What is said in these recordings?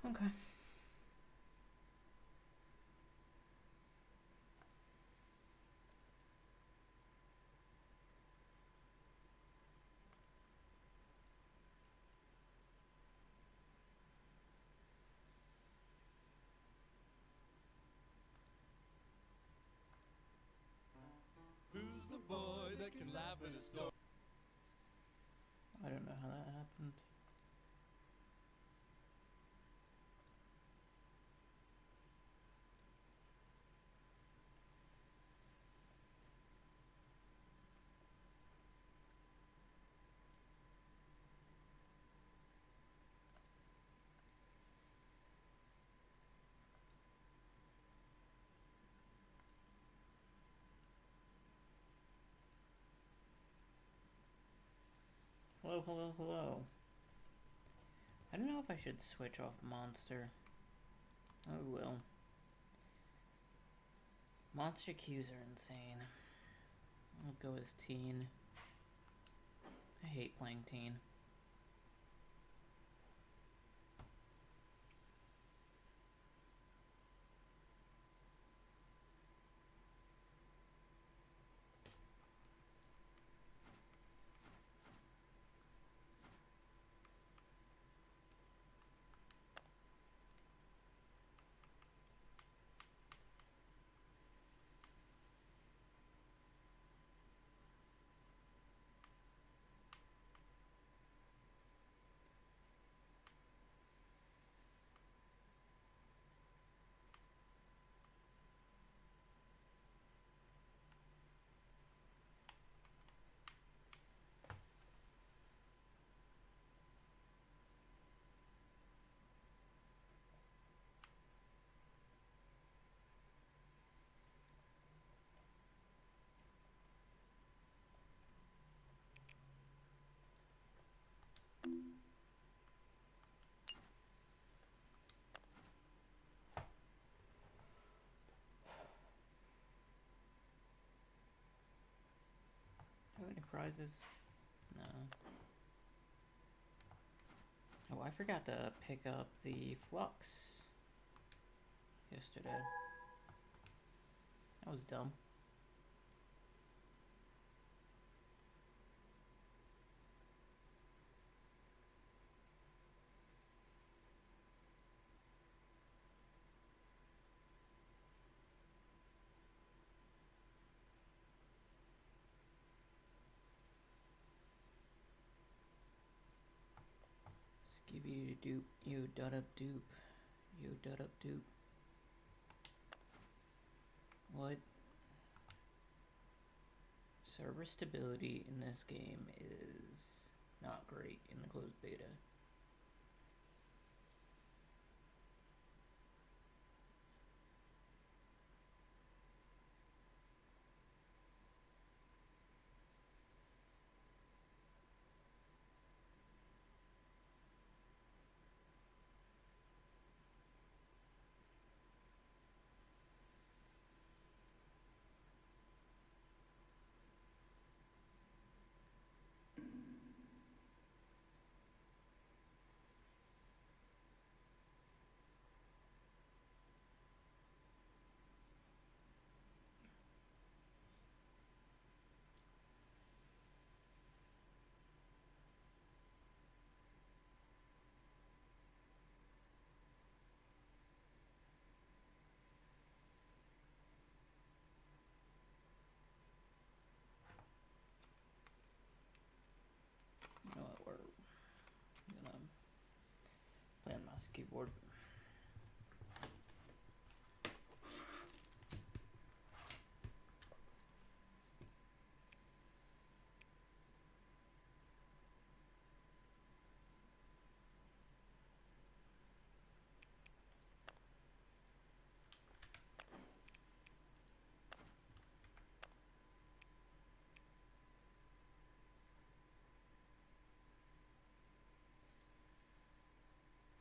Okay. Who's the boy that can laugh at a story? I don't know how that happened. Hello, hello, hello. I don't know if I should switch off monster. Oh well. Monster cues are insane. I'll go as teen. I hate playing teen. Have any prizes? No. Oh, I forgot to pick up the flux yesterday. That was dumb. Skibby doop, you dud up doop. You dud up doop. What? Server stability in this game is not great in the closed beta. You know what, we're gonna play on mouse and keyboard.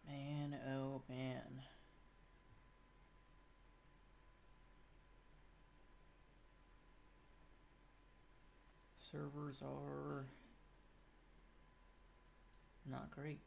Man, oh man. Servers are not great.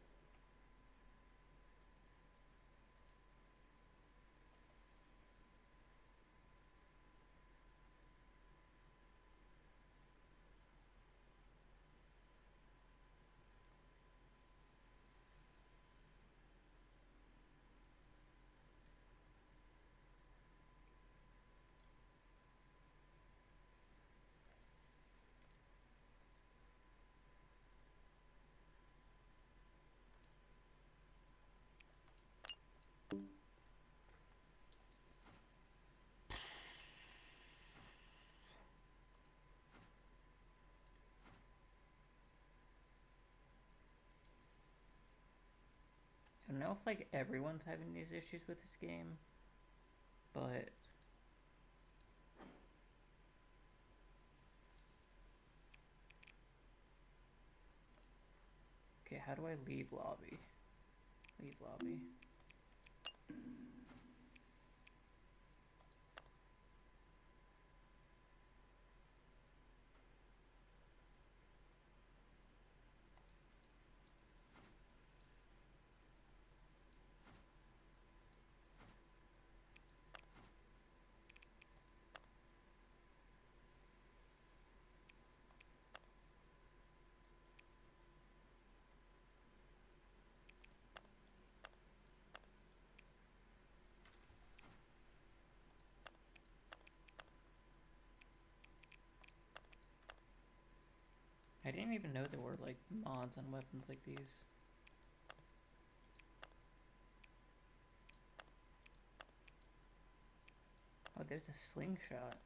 don't know if like everyone's having these issues with this game, but okay, how do I leave lobby? Leave lobby. I didn't even know there were like mods on weapons like these. Oh, there's a slingshot.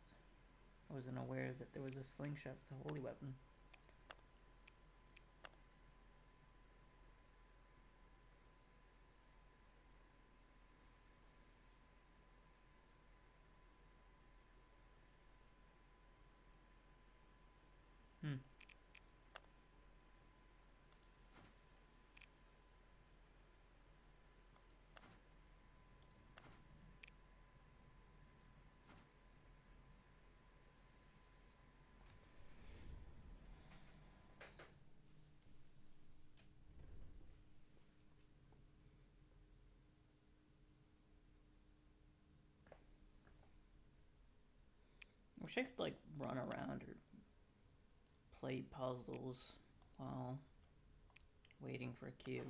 I wasn't aware that there was a slingshot with a holy weapon. Hmm. Wish I could like run around or play puzzles while waiting for a queue.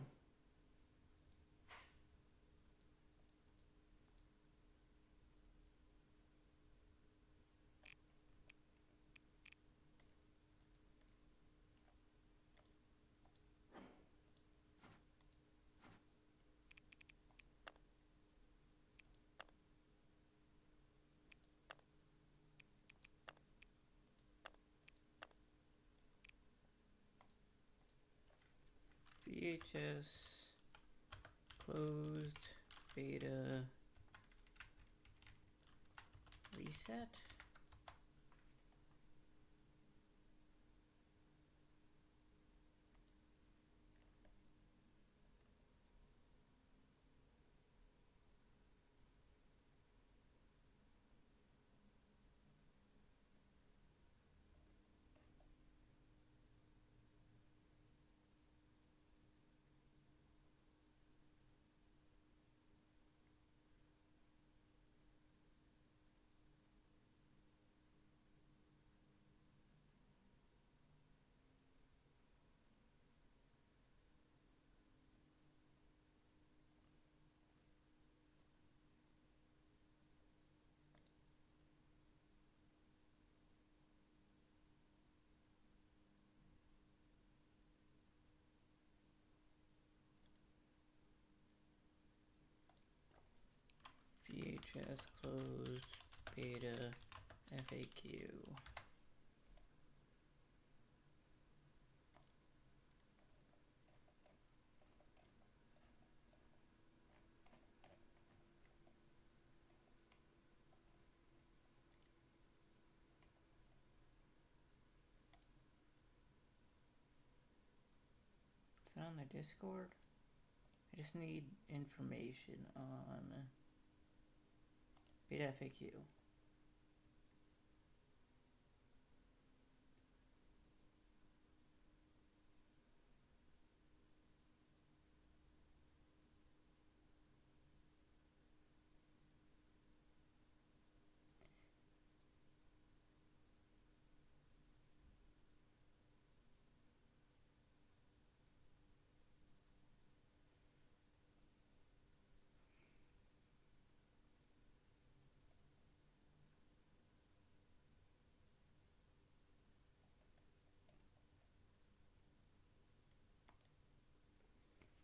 VHS closed beta reset. VHS closed beta FAQ. Is it on their Discord? I just need information on beta FAQ.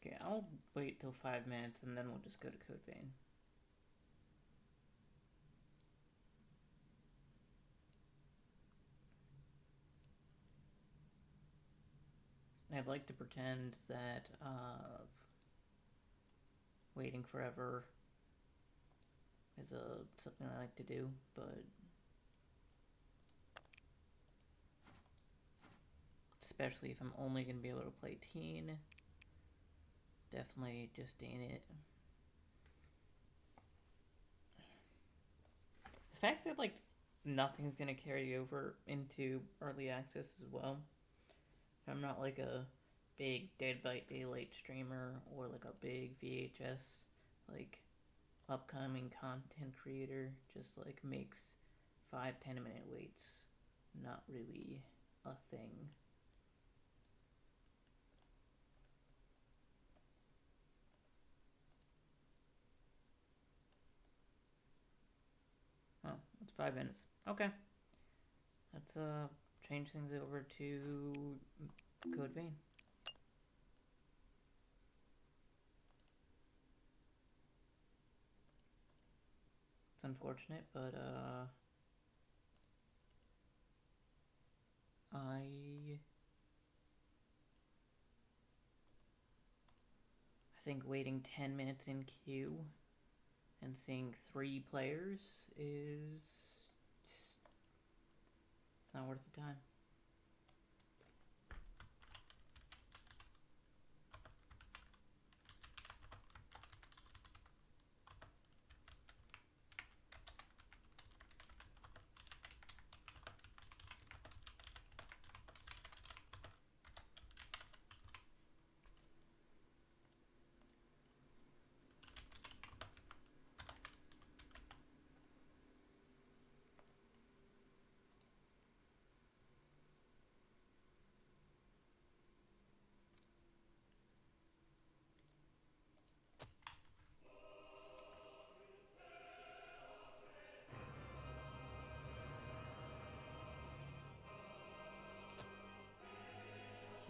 Okay, I'll wait till 5 minutes and then we'll just go to Code Vein. I'd like to pretend that waiting forever is something I like to do, but especially if I'm only going to be able to play teen, definitely just ain't it. The fact that, like, nothing's going to carry over into early access as well. If I'm not, like, a big Dead by Daylight streamer or, like, a big VHS, like, upcoming content creator, just, like, makes 5-10 minute waits not really a thing. Oh, it's 5 minutes. Okay. Let's change things over to Code Vein. It's unfortunate, but I think waiting 10 minutes in queue and seeing 3 players is it's not worth the time.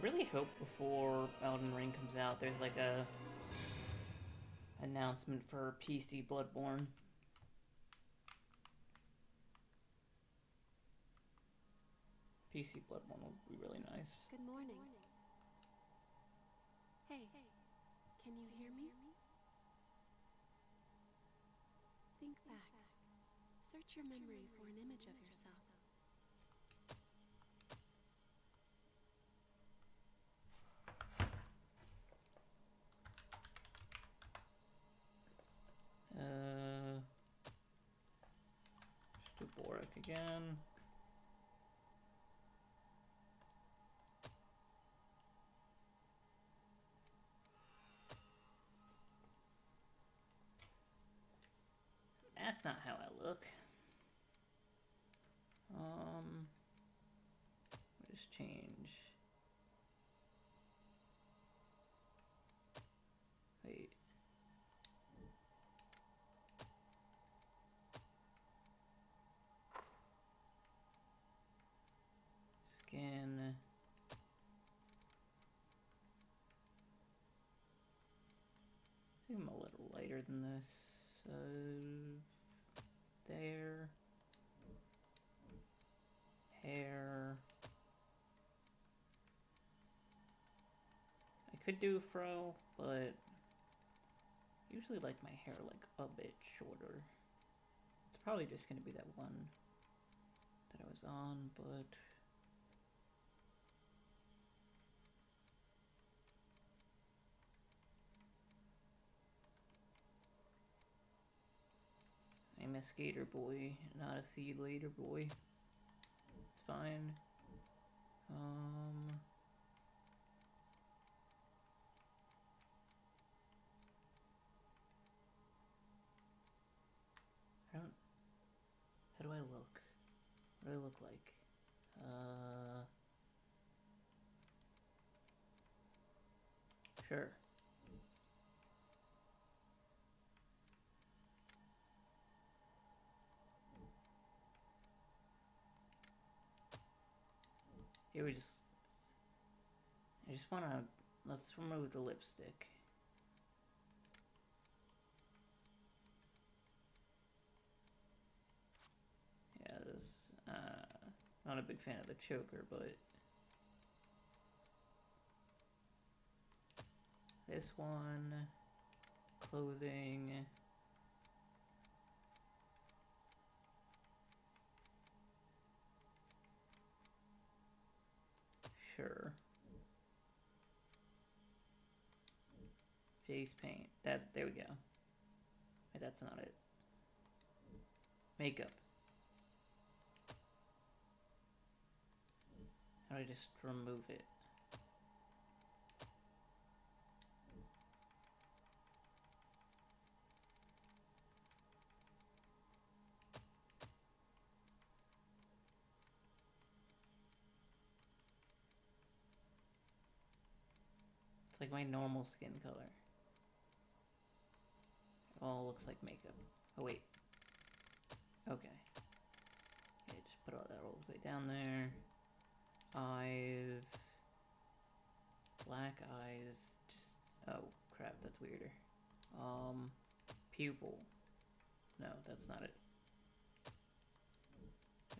Really hope before Elden Ring comes out there's like a announcement for PC Bloodborne. PC Bloodborne would be really nice. Good morning. Hey, can you hear me? Think back. Search your memory for an image of yourself. Just do Borak again. That's not how I look. Just change. Wait. Skin. See, I'm a little lighter than this. There. Hair. I could do a fro, but usually like my hair like a bit shorter. It's probably just gonna be that one that I was on, but I'm a skater boy, not a seed later boy. It's fine. How do I look? What do I look like? Sure. Here I just wanna, let's remove the lipstick. Yeah, this, not a big fan of the choker, but this one, clothing. Sure. Face paint. There we go. Wait, that's not it. Makeup. How do I just remove it? It's like my normal skin color. It all looks like makeup. Oh wait. Okay. Okay, just put all that all the way down there. Eyes. Black eyes. Just, oh crap, that's weirder. Pupil. No, that's not it.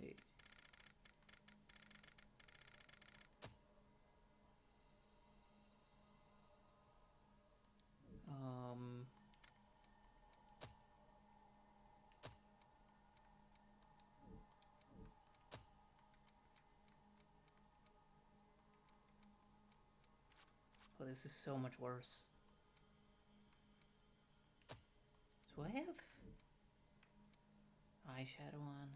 Wait. Oh, this is so much worse. So I have eyeshadow on.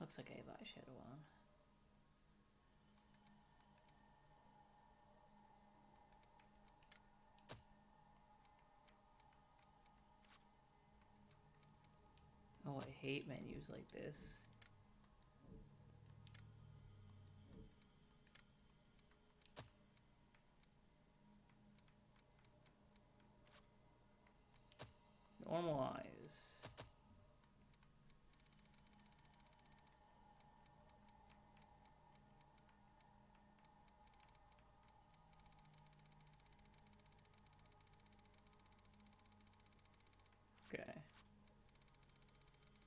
Looks like I have eyeshadow on. Oh, I hate menus like this. Normal eyes. Okay.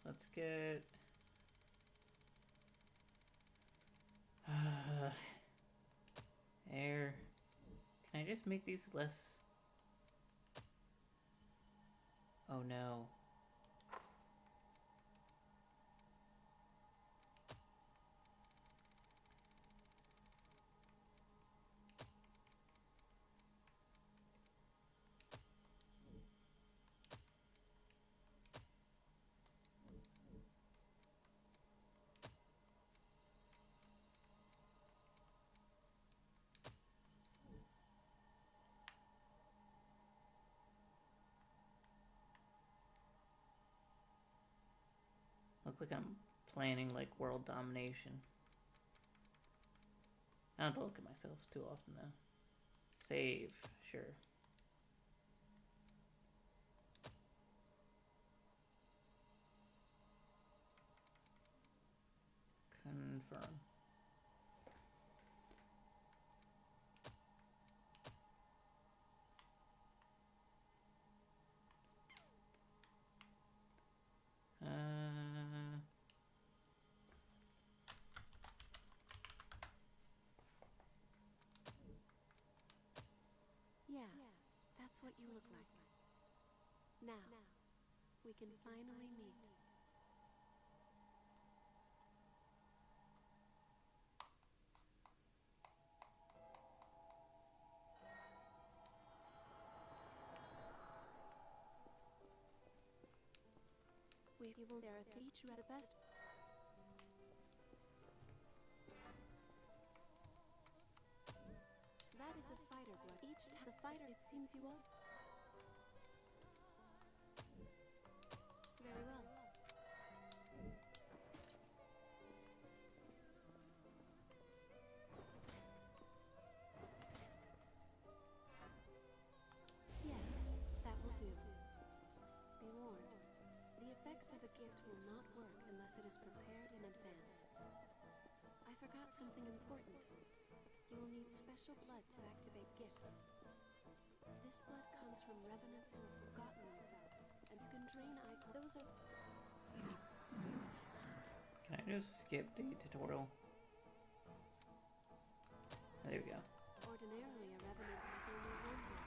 Let's get... Air. Can I just make these less... Oh no. Look like I'm planning like world domination. I don't have to look at myself too often though. Save, sure. Confirm. Yeah, that's what you look like. Now, we can finally meet. We will there each the best. That is a fighter blood. Each time the fighter, it seems you all. Very well. Yes, that will do. Be warned. The effects of a gift will not work unless it is prepared in advance. I forgot something important. You will need special blood to activate gifts. This blood comes from revenants who have forgotten themselves, and you can drain those are... Can I just skip the tutorial? There we go. Ordinarily, a revenant has only one blood.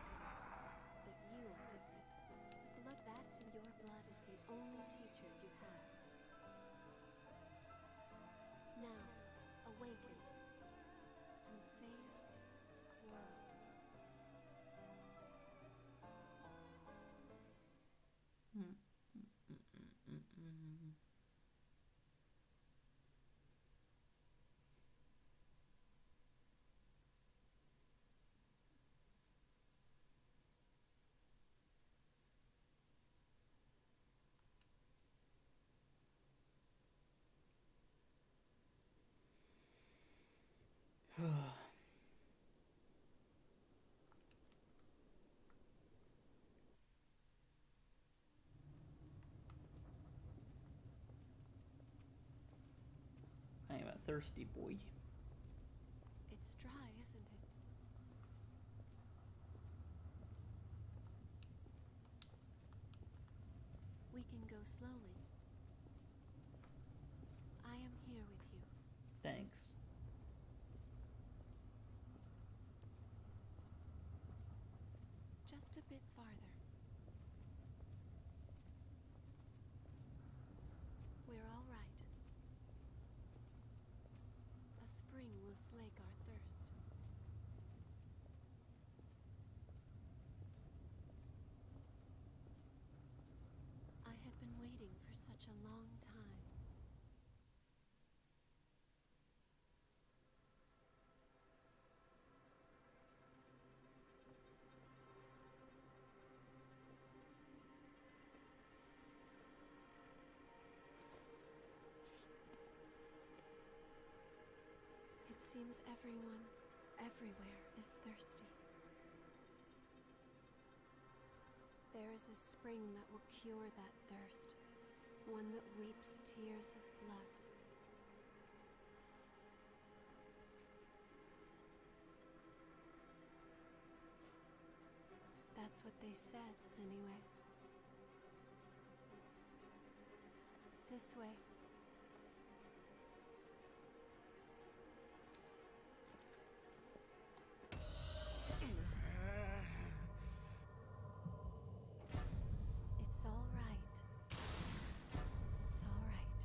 am a thirsty boy. It's dry, isn't it? We can go slowly. I am here with you. Thanks. Just a bit farther. We're all right. A spring will slake our thirst. I had been waiting for such a long time. It seems everyone, everywhere, is thirsty. There is a spring that will cure that thirst, one that weeps tears of blood. That's what they said, anyway. This way. It's all right. It's all right.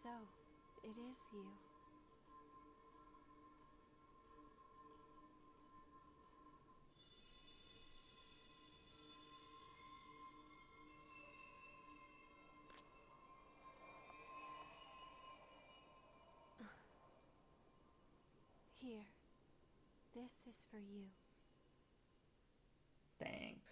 So, it is you. Here. This is for you. Thanks.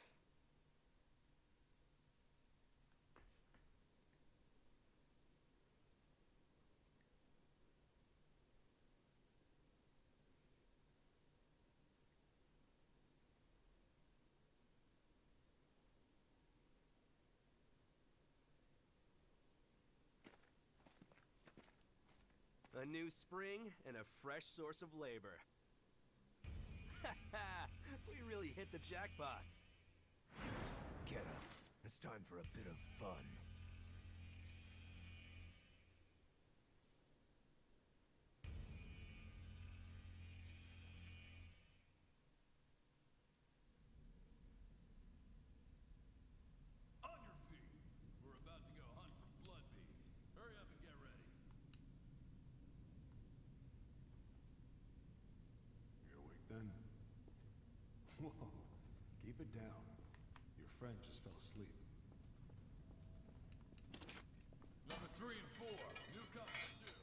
A new spring and a fresh source of labor. Ha ha! We really hit the jackpot. Get up. It's time for a bit of fun. On your feet. We're about to go hunt for blood beads. Hurry up and get ready. You awake then? Whoa, keep it down. Your friend just fell asleep. Number 3 and 4, newcomers too.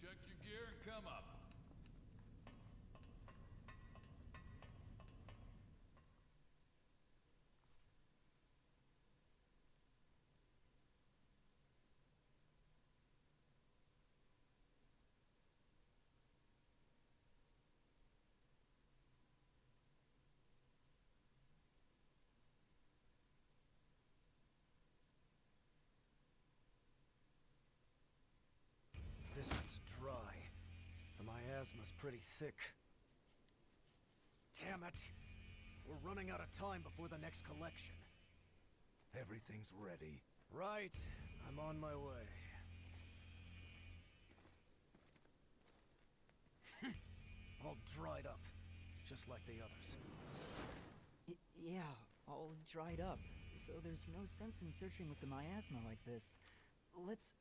Check your gear and come up. This one's dry. The miasma's pretty thick. Damn it! We're running out of time before the next collection. Everything's ready. Right. I'm on my way. All dried up, just like the others. Yeah, all dried up. So there's no sense in searching with the miasma like this. Let's...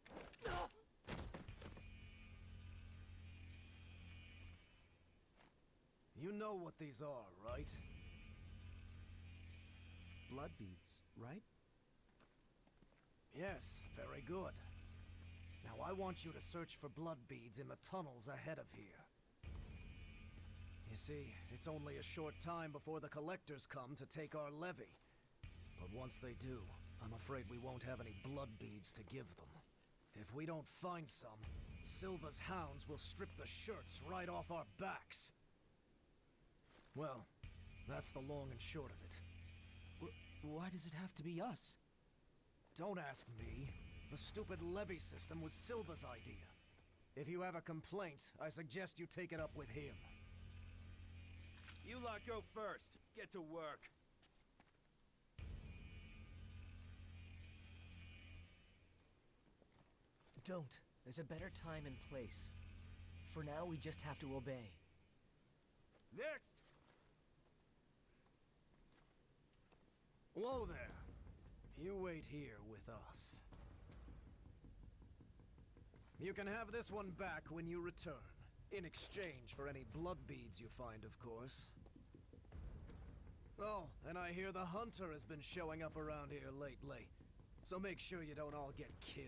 You know what these are, right? Blood beads, right? Yes, very good. Now I want you to search for blood beads in the tunnels ahead of here. You see, it's only a short time before the collectors come to take our levy. But once they do, I'm afraid we won't have any blood beads to give them. If we don't find some, Silva's hounds will strip the shirts right off our backs. Well, that's the long and short of it. Why does it have to be us? Don't ask me. The stupid levy system was Silva's idea. If you have a complaint, I suggest you take it up with him. You lot go first. Get to work. Don't. There's a better time and place. For now, we just have to obey. Next! Whoa there. You wait here with us. You can have this one back when you return. In exchange for any blood beads you find, of course. Oh, and I hear the hunter has been showing up around here lately. So make sure you don't all get killed.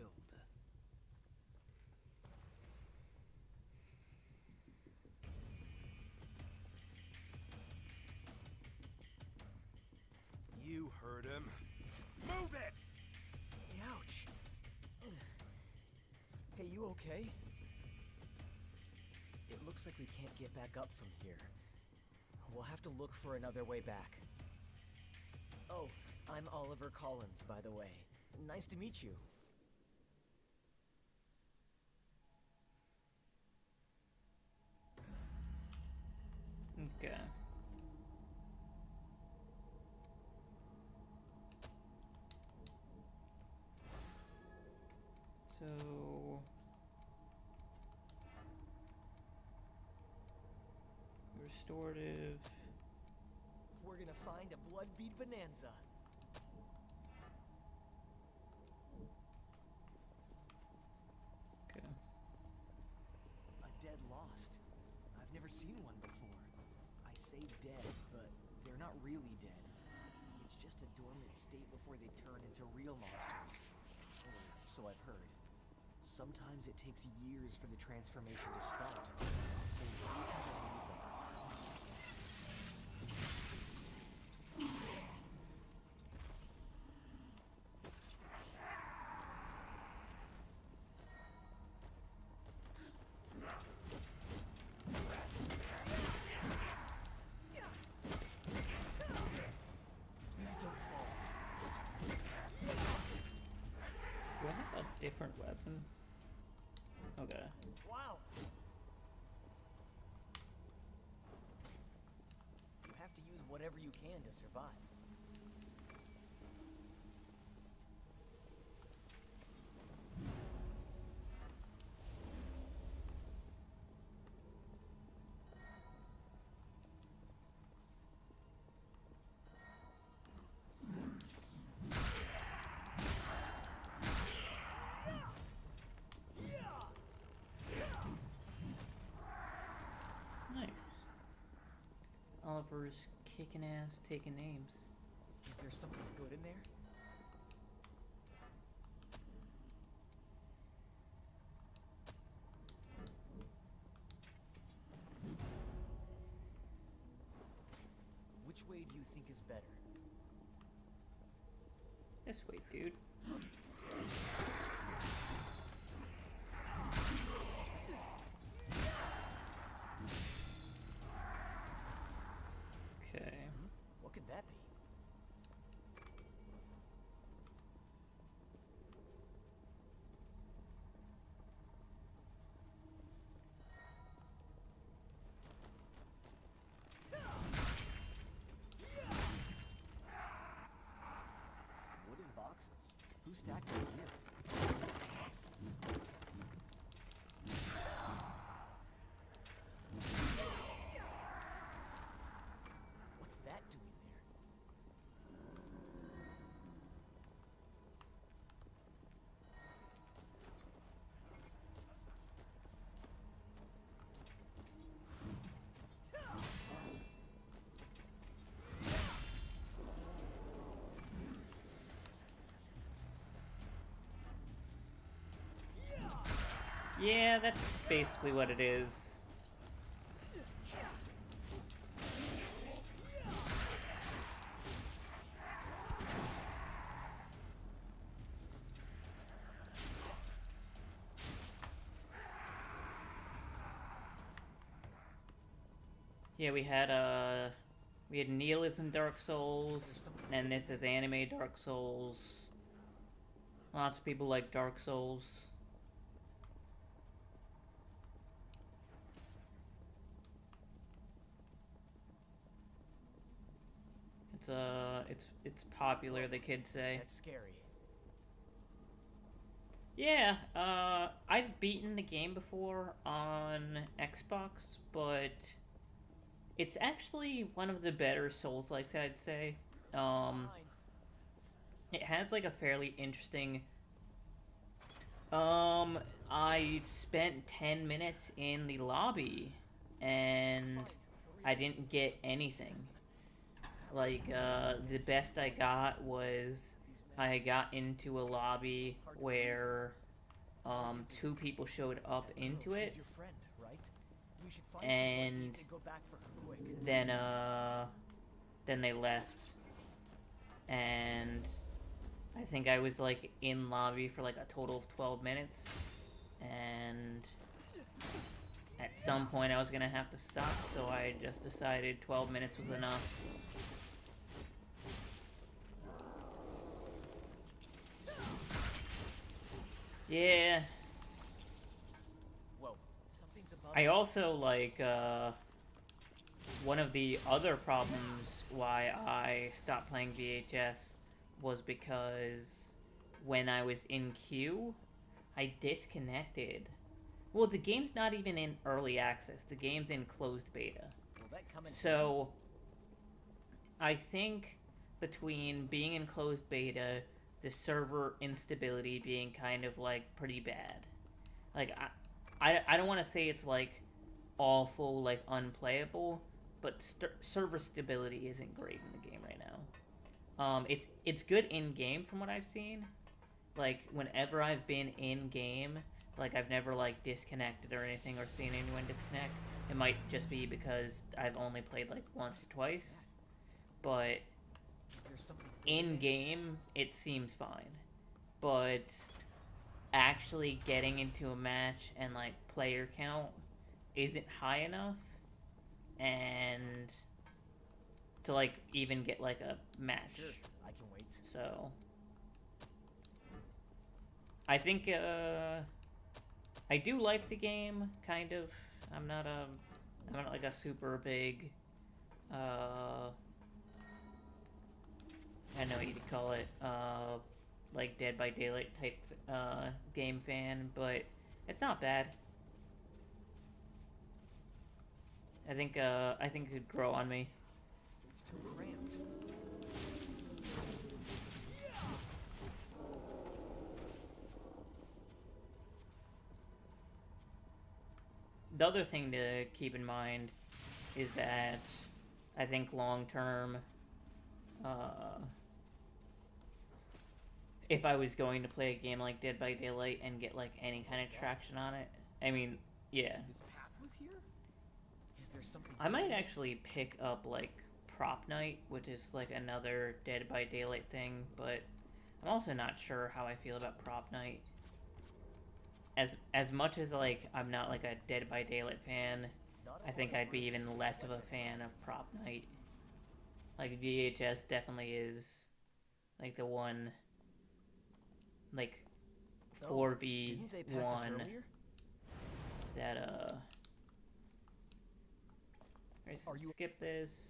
You heard him. Move it! Ouch. Hey, you okay? It looks like we can't get back up from here. We'll have to look for another way back. Oh, I'm Oliver Collins, by the way. Nice to meet you. Okay. So restorative. We're gonna find a blood bead bonanza. Okay. A dead lost. I've never seen one before. I say dead, but they're not really dead. It's just a dormant state before they turn into real monsters. Or so I've heard. Sometimes it takes years for the transformation to start, so you can just leave them. Please don't fall. Do I have a different weapon? Okay. Wow! You have to use whatever you can to survive. Nice. Oliver's kicking ass, taking names. Is there something good in there? Which way do you think is better? This way, dude. Okay. What could that be? Wooden boxes. Who stacked them here? What's that doing there? Yeah, that's basically what it is. Yeah, we had Nihilism Dark Souls, and this is anime Dark Souls. Lots of people like Dark Souls. It's popular, the kids say. That's scary. Yeah, I've beaten the game before on Xbox, but it's actually one of the better Souls-likes, I'd say. It has like a fairly interesting. I spent 10 minutes in the lobby, and I didn't get anything. Like, the best I got was I got into a lobby where, 2 people showed up into it, She's your friend, right? We should find some blood and beads and go back for her quick. then they left, and I think I was, like, in lobby for, like, a total of 12 minutes, and at some point I was gonna have to stop, so I just decided 12 minutes was enough. Yeah. Whoa, something's above I us. also, like, one of the other problems why I stopped playing VHS was because when I was in queue, I disconnected. Well, the game's not even in early access. The game's in closed beta. Will that come in So, I think between being in closed beta, the server instability being kind of, like, pretty bad. Like, I don't want to say it's, like, awful, like, unplayable, but server stability isn't great in the game right now. It's good in-game from what I've seen. Like, whenever I've been in-game, like, I've never, like, disconnected or anything or seen anyone disconnect. It might just be because I've only played, like, once or twice. But Is there something in-game, it seems fine. But actually getting into a match and, like, player count isn't high enough. And to, like, even get, like, a match. Sure, I can wait. So I think I do like the game, kind of. I'm not like a super big I know what you'd call it, like Dead by Daylight type game fan, but it's not bad. I think it could grow on me. It's too cramped. The other thing to keep in mind is that I think long term, if I was going to play a game like Dead by Daylight and get like any kind of traction on it, I mean, yeah, This path was here? Is there something I might actually pick up like Prop Night, which is like another Dead by Daylight thing, but I'm also not sure how I feel about Prop Night. As much as like I'm not like a Dead by Daylight fan, I think I'd be even less of a fan of Prop Night. Like VHS definitely is like the one, like 4v1 didn't they pass us earlier? that Are you- skip this.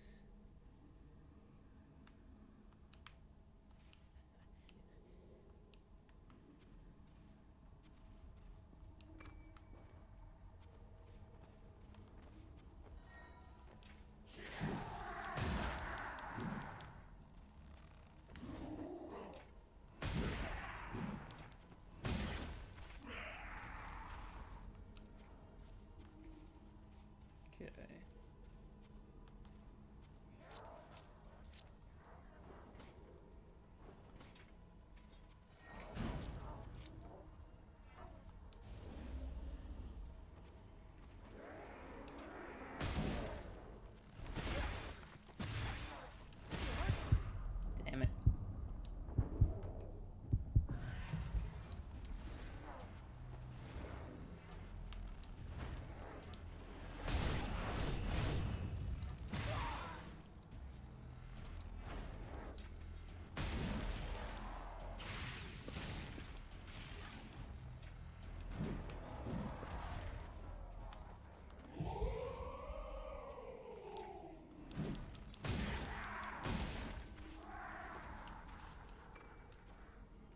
Okay.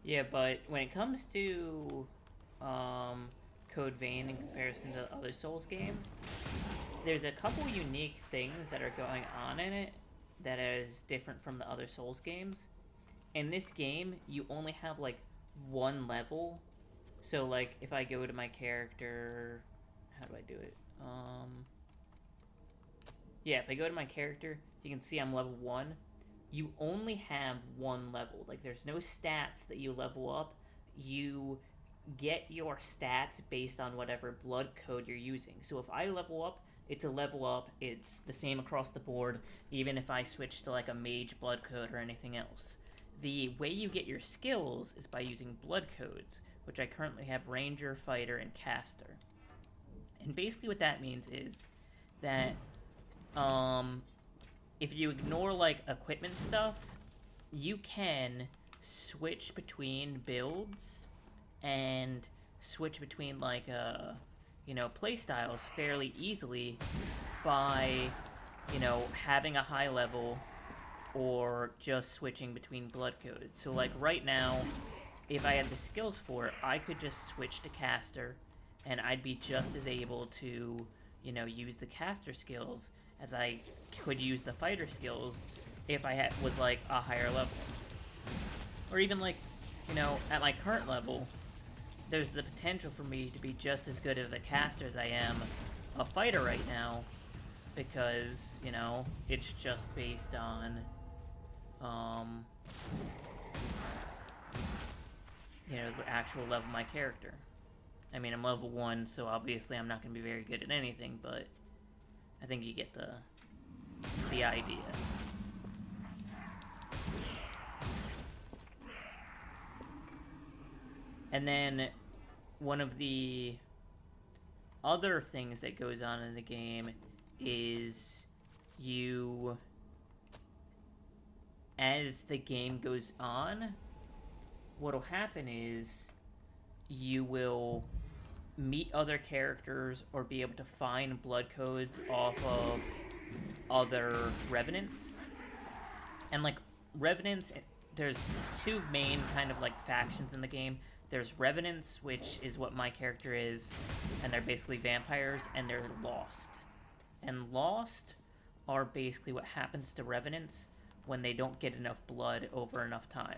Yeah, but when it comes to Code Vein in comparison to other Souls games, there's a couple unique things that are going on in it that is different from the other Souls games. In this game, you only have like one level. So like if I go to my character, how do I do it? Yeah, if I go to my character, you can see I'm level 1. You only have one level. Like, there's no stats that you level up. You get your stats based on whatever blood code you're using. So if I level up, it's a level up. It's the same across the board, even if I switch to, like, a mage blood code or anything else. The way you get your skills is by using blood codes, which I currently have Ranger, Fighter, and Caster. And basically what that means is that, if you ignore, like, equipment stuff, you can switch between builds and switch between, like, playstyles fairly easily by, having a high level or just switching between blood codes. So, like, right now, if I had the skills for it, I could just switch to Caster, and I'd be just as able to, use the Caster skills as I could use the fighter skills if I was like a higher level. Or even like, at my current level, there's the potential for me to be just as good of a caster as I am a fighter right now, because, it's just based on, the actual level of my character. I mean, I'm level 1, so obviously I'm not going to be very good at anything, but I think you get the idea. And then one of the other things that goes on in the game is as the game goes on, what'll happen is you will meet other characters or be able to find blood codes off of other revenants. And like revenants, there's two main kind of like factions in the game. There's revenants, which is what my character is, and they're basically vampires, and they're lost. And lost are basically what happens to revenants when they don't get enough blood over enough time.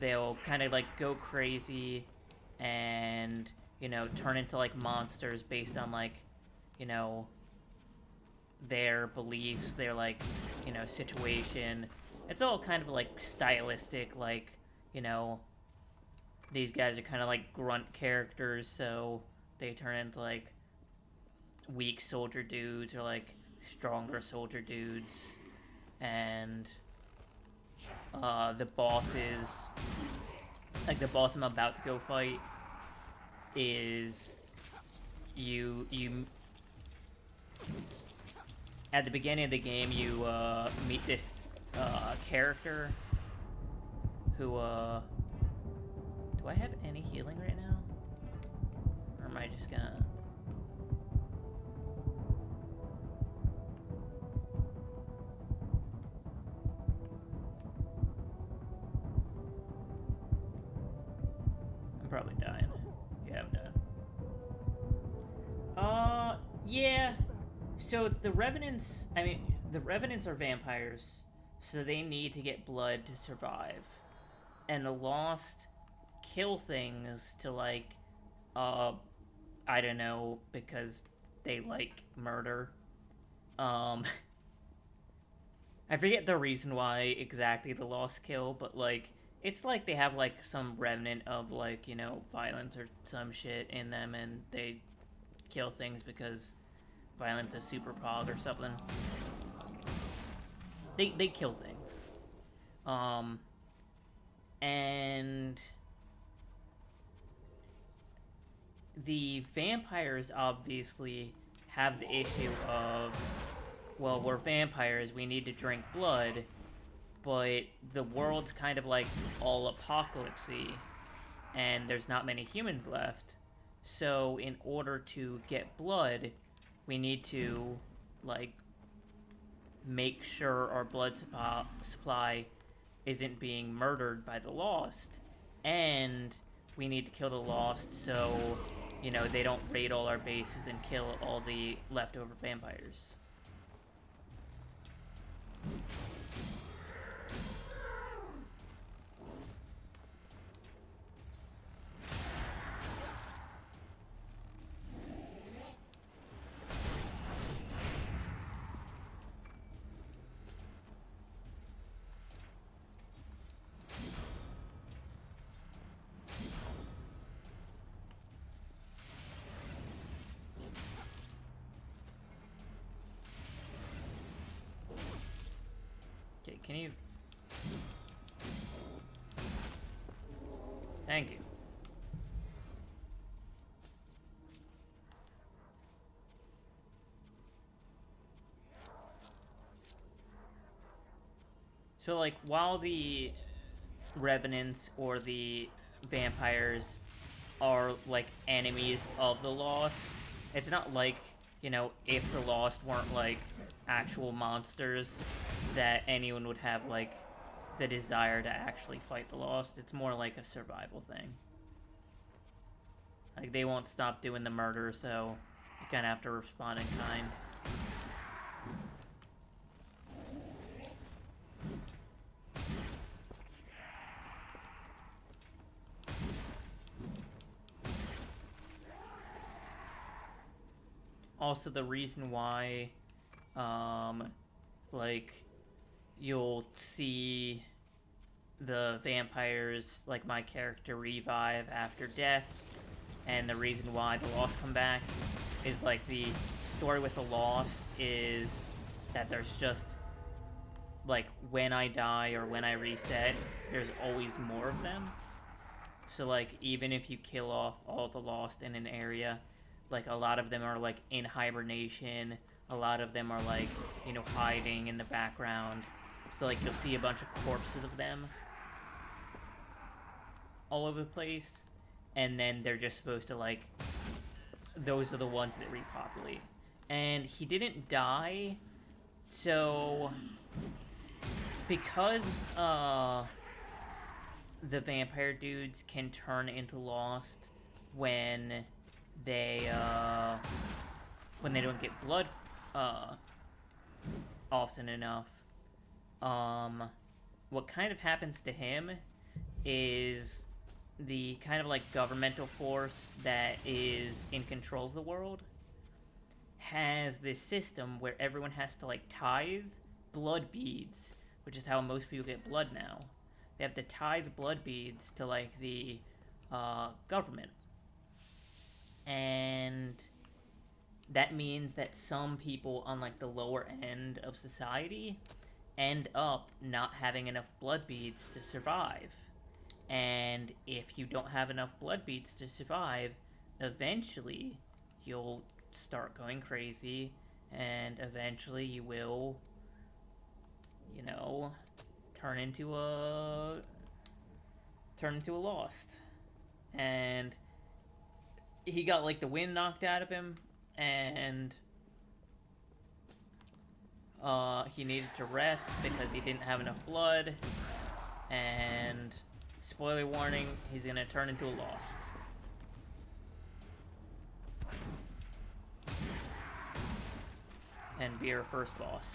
They'll kind of like go crazy and, turn into like monsters based on like, their beliefs, their like, situation. It's all kind of like stylistic, like, these guys are kind of like grunt characters, so they turn into like weak soldier dudes or like stronger soldier dudes. And the bosses, like the boss I'm about to go fight, is you at the beginning of the game you meet this character who do I have any healing right now, or am I just gonna I'm probably dying. Yeah, I'm done. Yeah. So the Revenants, the Revenants are vampires, so they need to get blood to survive. And the Lost kill things to, like, I don't know, because they like murder. I forget the reason why exactly the Lost kill, but, like, it's like they have, like, some remnant of, like, violence or some shit in them, and they kill things because violence is super pog or something. They kill things. And the vampires obviously have the issue of, well, we're vampires, we need to drink blood, but the world's kind of like all apocalypsy, and there's not many humans left. So in order to get blood, we need to, like, make sure our blood supply isn't being murdered by the Lost, and we need to kill the Lost so, you know, they don't raid all our bases and kill all the leftover vampires. Okay, can you... Thank you. So, like, while the revenants or the vampires are, like, enemies of the Lost, it's not like, you know, if the Lost weren't, like, actual monsters, that anyone would have, like, the desire to actually fight the Lost. It's more like a survival thing. Like, they won't stop doing the murder, so you kind of have to respond in kind. Also, the reason why, like, you'll see the vampires, like my character, revive after death, and the reason why the Lost come back is, like, the story with the Lost is that there's just, like, when I die or when I reset, there's always more of them. So, like, even if you kill off all the Lost in an area, like, a lot of them are, like, in hibernation. A lot of them are, like, you know, hiding in the background. So, like, you'll see a bunch of corpses of them all over the place. And then they're just supposed to, like, those are the ones that repopulate. And he didn't die, so because, the vampire dudes can turn into Lost when they don't get blood often enough. What kind of happens to him is the kind of like governmental force that is in control of the world has this system where everyone has to like tithe blood beads, which is how most people get blood now. They have to tithe blood beads to like the government. And that means that some people on like the lower end of society end up not having enough blood beads to survive. And if you don't have enough blood beads to survive, eventually you'll start going crazy, and eventually you will, you know, turn into a Lost. And he got like the wind knocked out of him, and he needed to rest because he didn't have enough blood. And spoiler warning, he's gonna turn into a Lost. And be our first boss.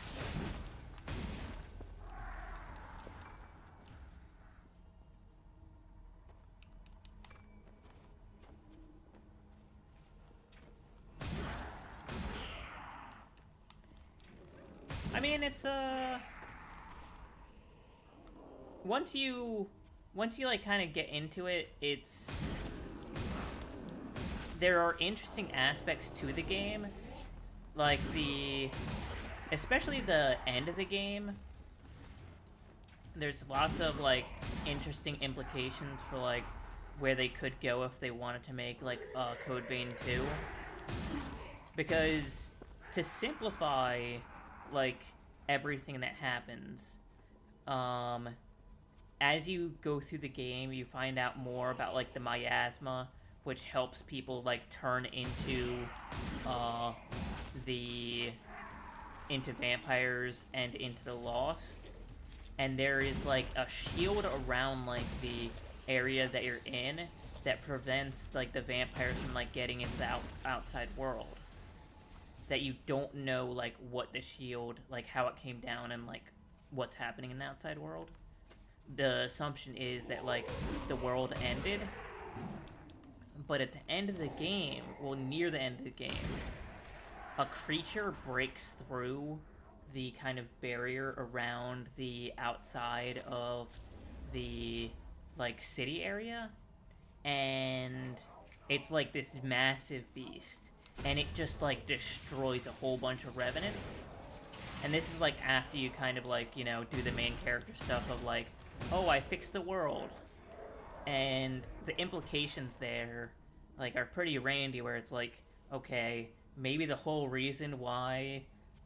I mean, it's once you like kind of get into it, there are interesting aspects to the game, like especially the end of the game. There's lots of like interesting implications for like where they could go if they wanted to make like Code Vein 2, because to simplify like everything that happens, as you go through the game, you find out more about like the miasma, which helps people like turn into into vampires and into the Lost. and there is like a shield around like the area that you're in that prevents like the vampires from like getting into the outside world. That you don't know like what the shield, like how it came down and like what's happening in the outside world. The assumption is that like the world ended, but at the end of the game, well, near the end of the game, a creature breaks through the kind of barrier around the outside of the like city area, and it's like this massive beast, and it just like destroys a whole bunch of revenants. And this is like after you kind of like, you know, do the main character stuff of like, oh, I fixed the world. And the implications there like are pretty randy, where it's like, okay, maybe the whole reason why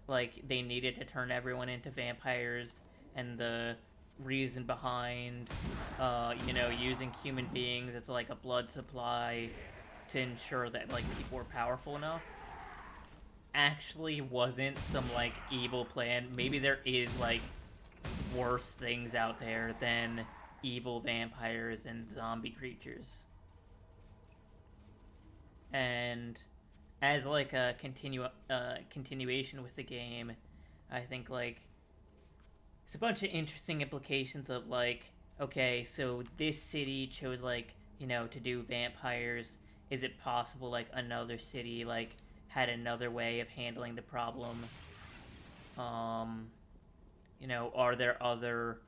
like they needed to turn everyone into vampires, and the reason behind you know, using human beings as like a blood supply to ensure that like people were powerful enough, actually wasn't some like evil plan. Maybe there is like worse things out there than evil vampires and zombie creatures. And as like a continuation with the game, I think like it's a bunch of interesting implications of like, okay, so this city chose like, you know, to do vampires. Is it possible like another city like had another way of handling the problem? You know, are there other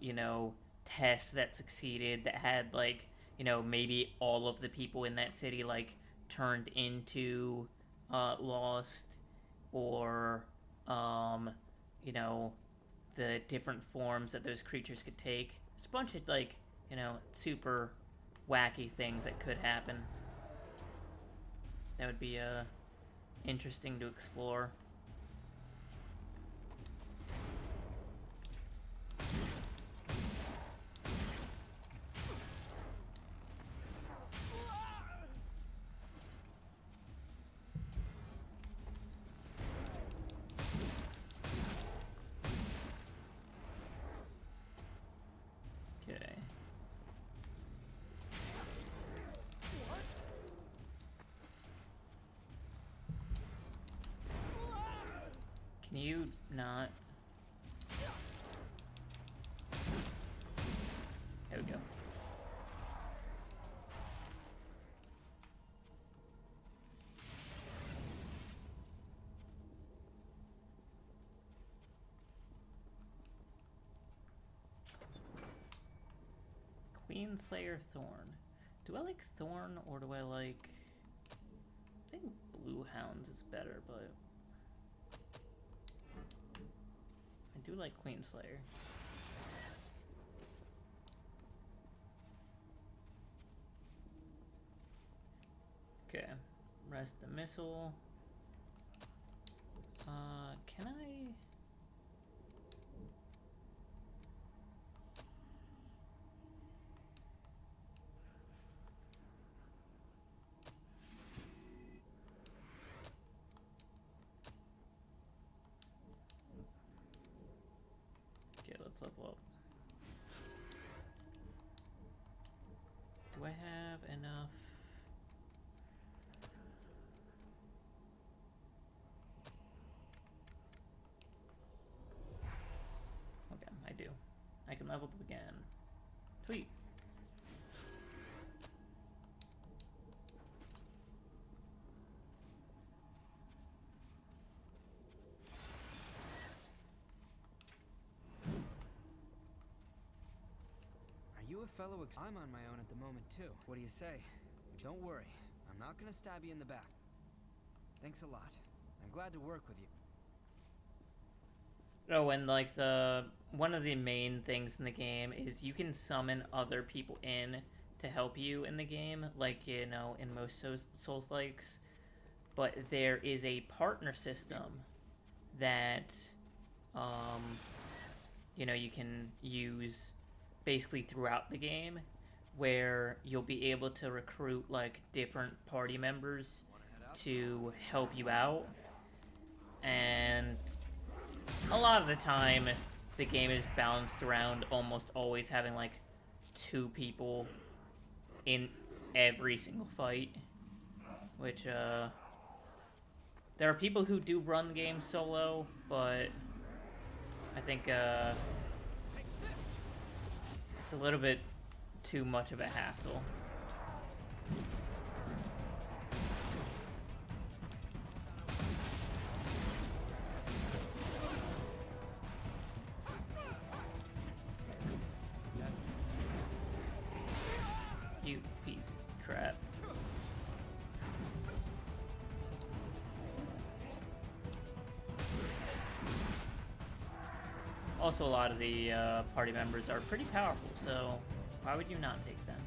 you know, tests that succeeded that had like, you know, maybe all of the people in that city like turned into lost, or you know, the different forms that those creatures could take. There's a bunch of like, you know, super wacky things that could happen. That would be interesting to explore. Okay. Can you not? There we go. Queenslayer Thorn. Do I like Thorn, or do I like... I think Blue Hounds is better, but... I do like Queenslayer. Okay. Rest the missile. Can I... Okay, let's level up. Do I have enough? Okay, I do. I can level up again. Sweet. Are you a fellow I'm on my own at the moment, too. What do you say? Don't worry. I'm not gonna stab you in the back. Thanks a lot. I'm glad to work with you. Oh, and like the one of the main things in the game is you can summon other people in to help you in the game, like, you know, in most Souls-likes. But there is a partner system that, you know, you can use basically throughout the game, where you'll be able to recruit like different party members to help you out. And a lot of the time the game is balanced around almost always having like 2 people in every single fight, which there are people who do run the game solo, but I think it's a little bit too much of a hassle. You piece of crap. Also, a lot of the party members are pretty powerful, so why would you not take them?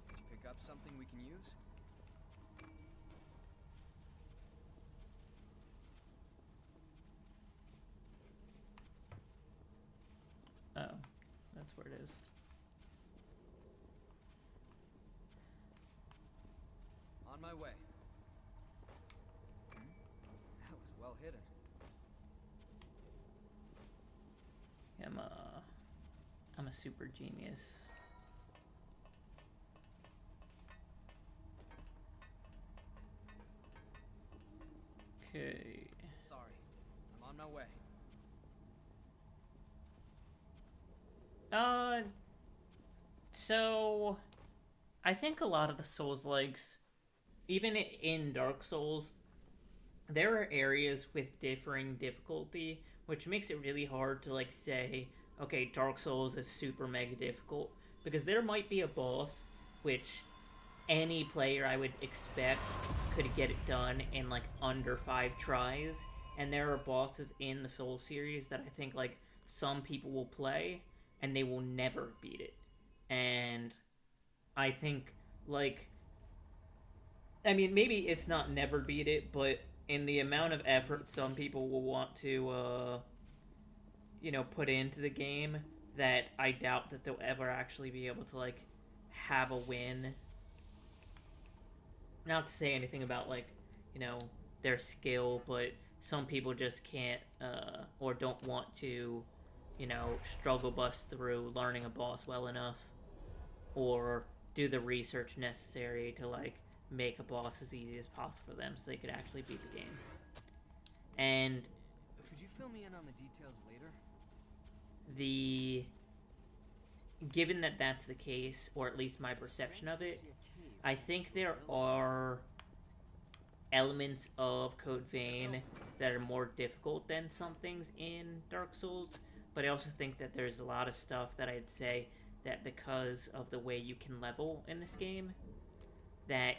Did you pick up something we can use? Oh, that's where it is. On my way. That was well hidden. I'm a super genius. Okay. Sorry. I'm on my way. So I think a lot of the Souls-likes, even in Dark Souls, there are areas with differing difficulty, which makes it really hard to like say, okay, Dark Souls is super mega difficult, because there might be a boss which any player I would expect could get it done in like under 5 tries, and there are bosses in the Soul series that I think like some people will play and they will never beat it. And I think like, I mean, maybe it's not never beat it, but in the amount of effort some people will want to put into the game, that I doubt that they'll ever actually be able to like have a win. Not to say anything about like, their skill, but some people just can't or don't want to struggle bust through learning a boss well enough, or do the research necessary to like make a boss as easy as possible for them so they could actually beat the game. And Could you fill me in on the details later? given that that's the case, or at least my perception of it, I think there are elements of Code Vein that are more difficult than some things in Dark Souls, but I also think that there's a lot of stuff that I'd say that because of the way you can level in this game, that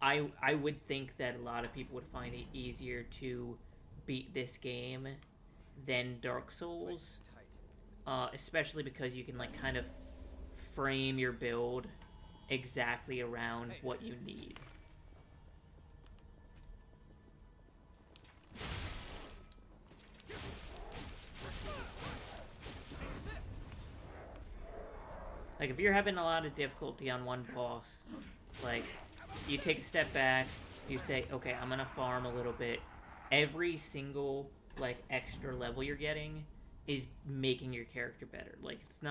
I would think that a lot of people would find it easier to beat this game than Dark Souls, especially because you can like kind of frame your build exactly around what you need. Like, if you're having a lot of difficulty on one boss, like, you take a step back, you say, okay, I'm gonna farm a little bit. Every single, like, extra level you're getting is making your character better. Like, it's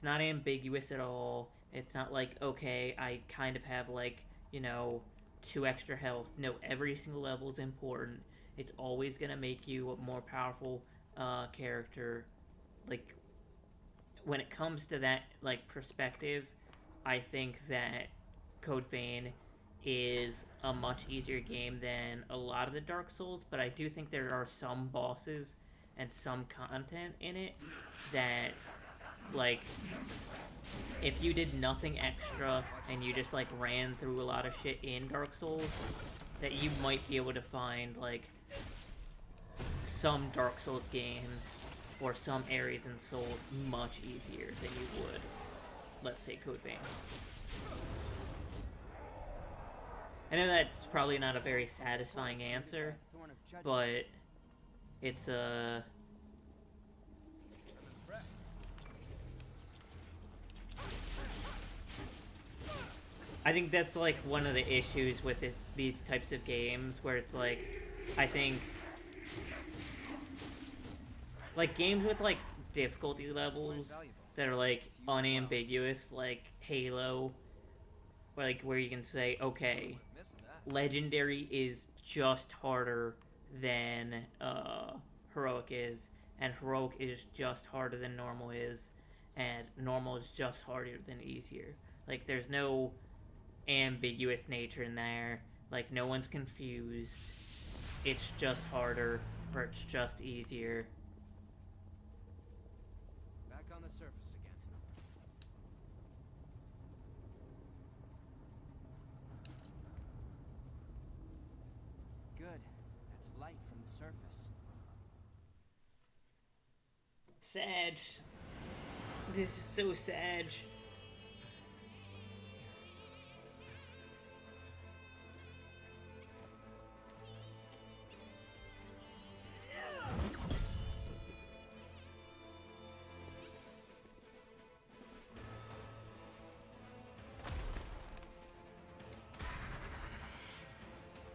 not ambiguous at all. It's not like, okay, I kind of have, like, 2 extra health. No, every single level is important. It's always gonna make you a more powerful character. Like, when it comes to that, like, perspective, I think that Code Vein is a much easier game than a lot of the Dark Souls, but I do think there are some bosses and some content in it that, like, if you did nothing extra and you just, like, ran through a lot of shit in Dark Souls, that you might be able to find, like, some Dark Souls games or some areas in Souls much easier than you would, let's say, Code Vein. I know that's probably not a very satisfying answer, but it's I think that's like one of the issues with these types of games, where it's like, I think, like games with like difficulty levels that are like unambiguous, like Halo, where you can say, okay, Legendary is just harder than Heroic is, and Heroic is just harder than Normal is, and Normal is just harder than easier. Like, there's no ambiguous nature in there. Like, no one's confused. It's just harder, or it's just easier. Back on the surface again. Good. That's light from the surface. Sag. This is so Sag.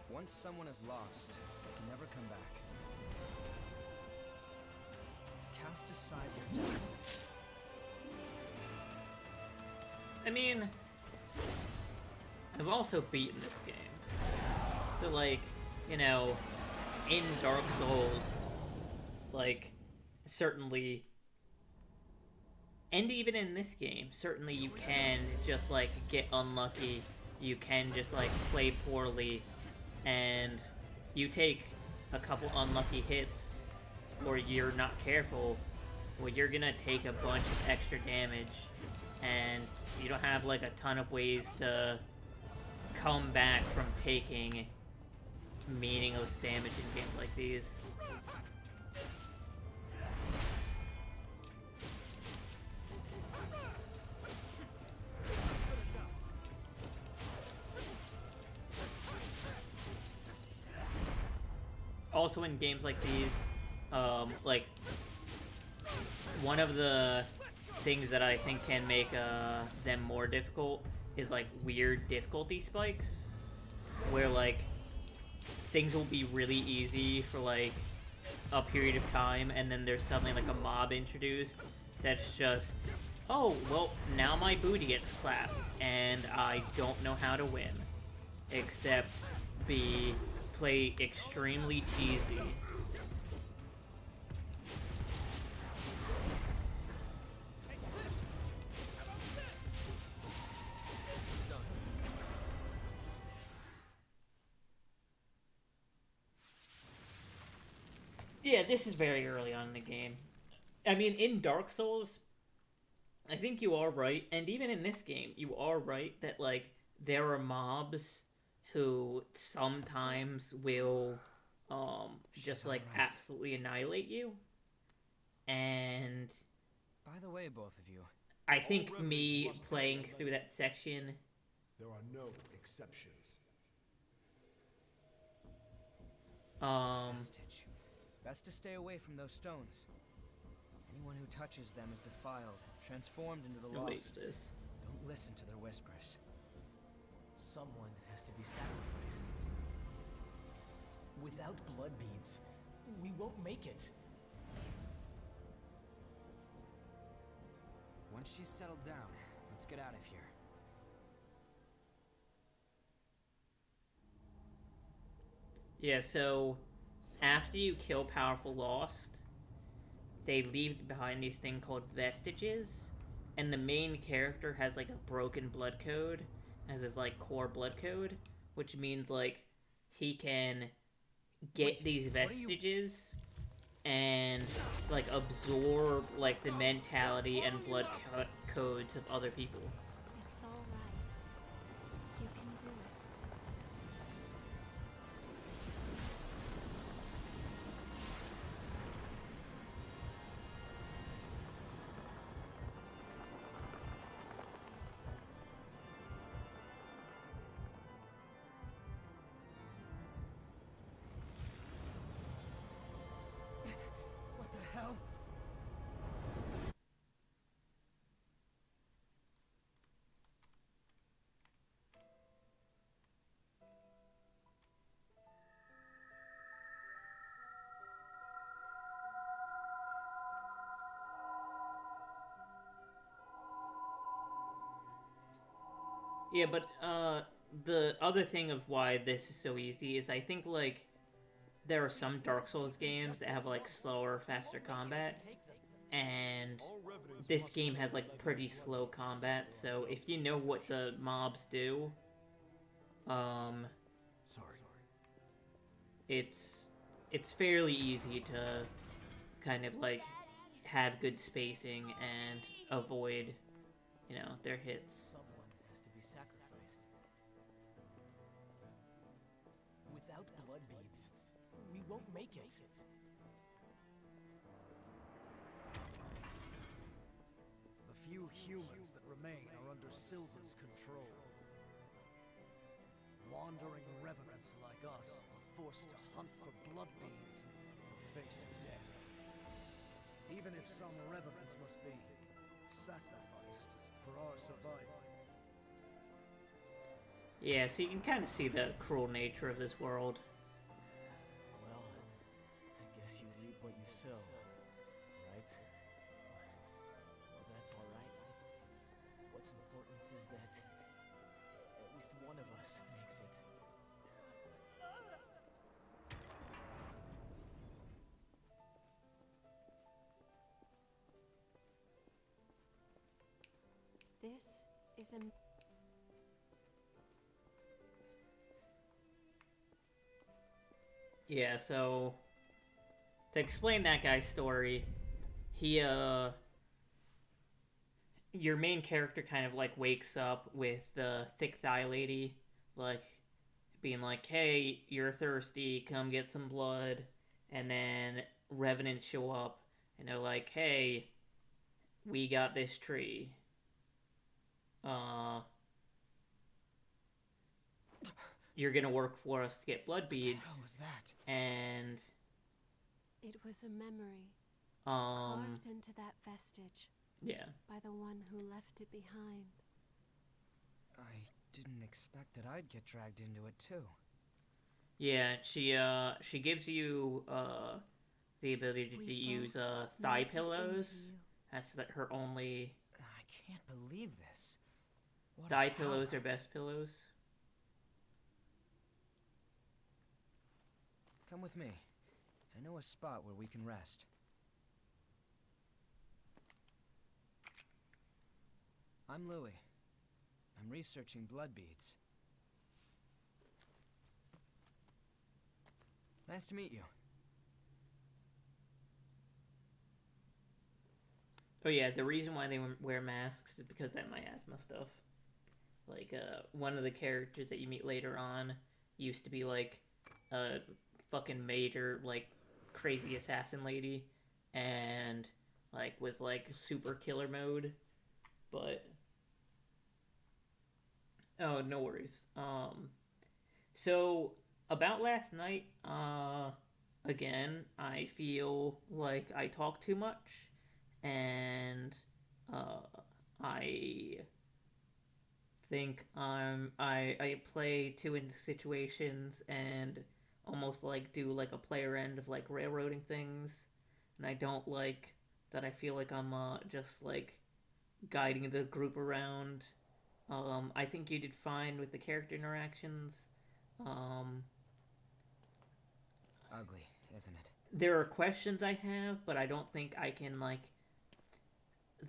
Once someone is lost, they can never come back. Cast aside your doubt. I mean, I've also beaten this game. So, like, you know, in Dark Souls, like, certainly, and even in this game, certainly you can just, like, get unlucky. You can just, like, play poorly, and you take a couple unlucky hits, or you're not careful, well, you're gonna take a bunch of extra damage, and you don't have, like, a ton of ways to come back from taking meaningless damage in games like these. Also in games like these, like, one of the things that I think can make them more difficult is, like, weird difficulty spikes, where, like, things will be really easy for, like, a period of time, and then there's suddenly, like, a mob introduced that's just, oh, well, now my booty gets clapped, and I don't know how to win, except play extremely cheesy. Yeah, this is very early on in the game. I mean, in Dark Souls, I think you are right, and even in this game, you are right that, like, there are mobs who sometimes will just, like, right. absolutely annihilate you. And By the way, both of you, I think revenants me must pay playing their through that section, There are no exceptions. vestige. Best to stay away from those stones. Anyone who touches them is defiled, transformed into the wait, lost. this. Don't listen to their whispers. Someone has to be sacrificed. Without blood beads, we won't make it. Once she's settled down, let's get out of here. Yeah, so after you kill powerful Lost, they leave behind these thing called vestiges, and the main character has, like, a broken blood code as his, like, core blood code, which means, like, he can get these vestiges and, like, absorb, like, the mentality and blood codes of other people. It's all right. You can do it. What the hell? Yeah, but the other thing of why this is so easy is I think like there are some Dark Souls games that have like slower, faster combat, and this game has like pretty slow combat. So if you know what the mobs do, um, Sorry. it's fairly easy to kind of like have good spacing and avoid, their hits. Someone has to be sacrificed. Without blood beads, we won't make it. The few humans that remain are under Silva's control. Wandering revenants like us are forced to hunt for blood beads or face death. Even if some revenants must be sacrificed for our survival. Yeah, so you can kind of see the cruel nature of this world. Well, I guess you reap what you sow, right? Well, that's all right. What's important is that at least one of us makes it. This is a Yeah, so to explain that guy's story, he your main character kind of like wakes up with the thick thigh lady like being like, "Hey, you're thirsty, come get some blood." And then revenants show up and they're like, "Hey, we got this tree. You're gonna work for us to get blood beads." What the hell was that? And it was a memory um carved into that vestige yeah. by the one who left it behind. I didn't expect that I'd get dragged into it too. Yeah, she gives you the ability to We use both thigh melted pillows. into you. That's her only. I can't believe this. What Thigh a pillows power. are best pillows. Come with me. I know a spot where we can rest. I'm Louis. I'm researching blood beads. Nice to meet you. Oh yeah, the reason why they wear masks is because of that miasma stuff. Like one of the characters that you meet later on used to be like a fucking major like crazy assassin lady, and like was like super killer mode, but oh, no worries. So about last night, again, I feel like I talk too much, and I think I play too into situations and almost like do like a player end of like railroading things, and I don't like that. I feel like I'm just like guiding the group around. I think you did fine with the character interactions. Um, Ugly, isn't it? there are questions I have, but I don't think I can like.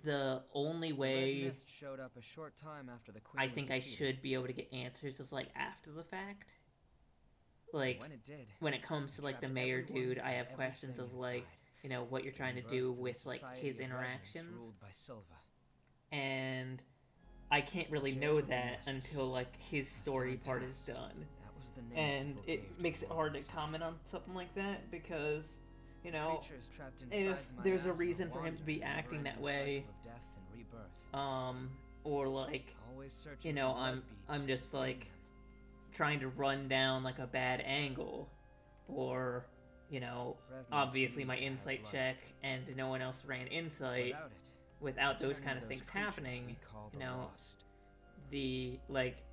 The only The way Red Mist showed up a short time after the Queen I was think I defeated. should be able to get answers is like after the fact. Like When it did, when it comes to like the trapped mayor everyone dude, I and have questions of everything like, inside. what you're trying to Giving do birth to the with like society his of revenants interactions, ruled by Silva. and I can't really Jail know of the that Mists. until like his As story time part is passed, done. That was the name And people it gave to makes the it world hard to inside. comment on something like that because, Creatures trapped inside if the there's a miasma reason for him to be wander in a acting that never-ending way, cycle of death and rebirth. or like, Always searching for blood beads I'm to just sustain like them. trying to run down like a bad angle, or Revenants obviously need my to have insight blood. check and no one else ran insight Without it, without those turn kind into of those things creatures happening, we call the Lost. the like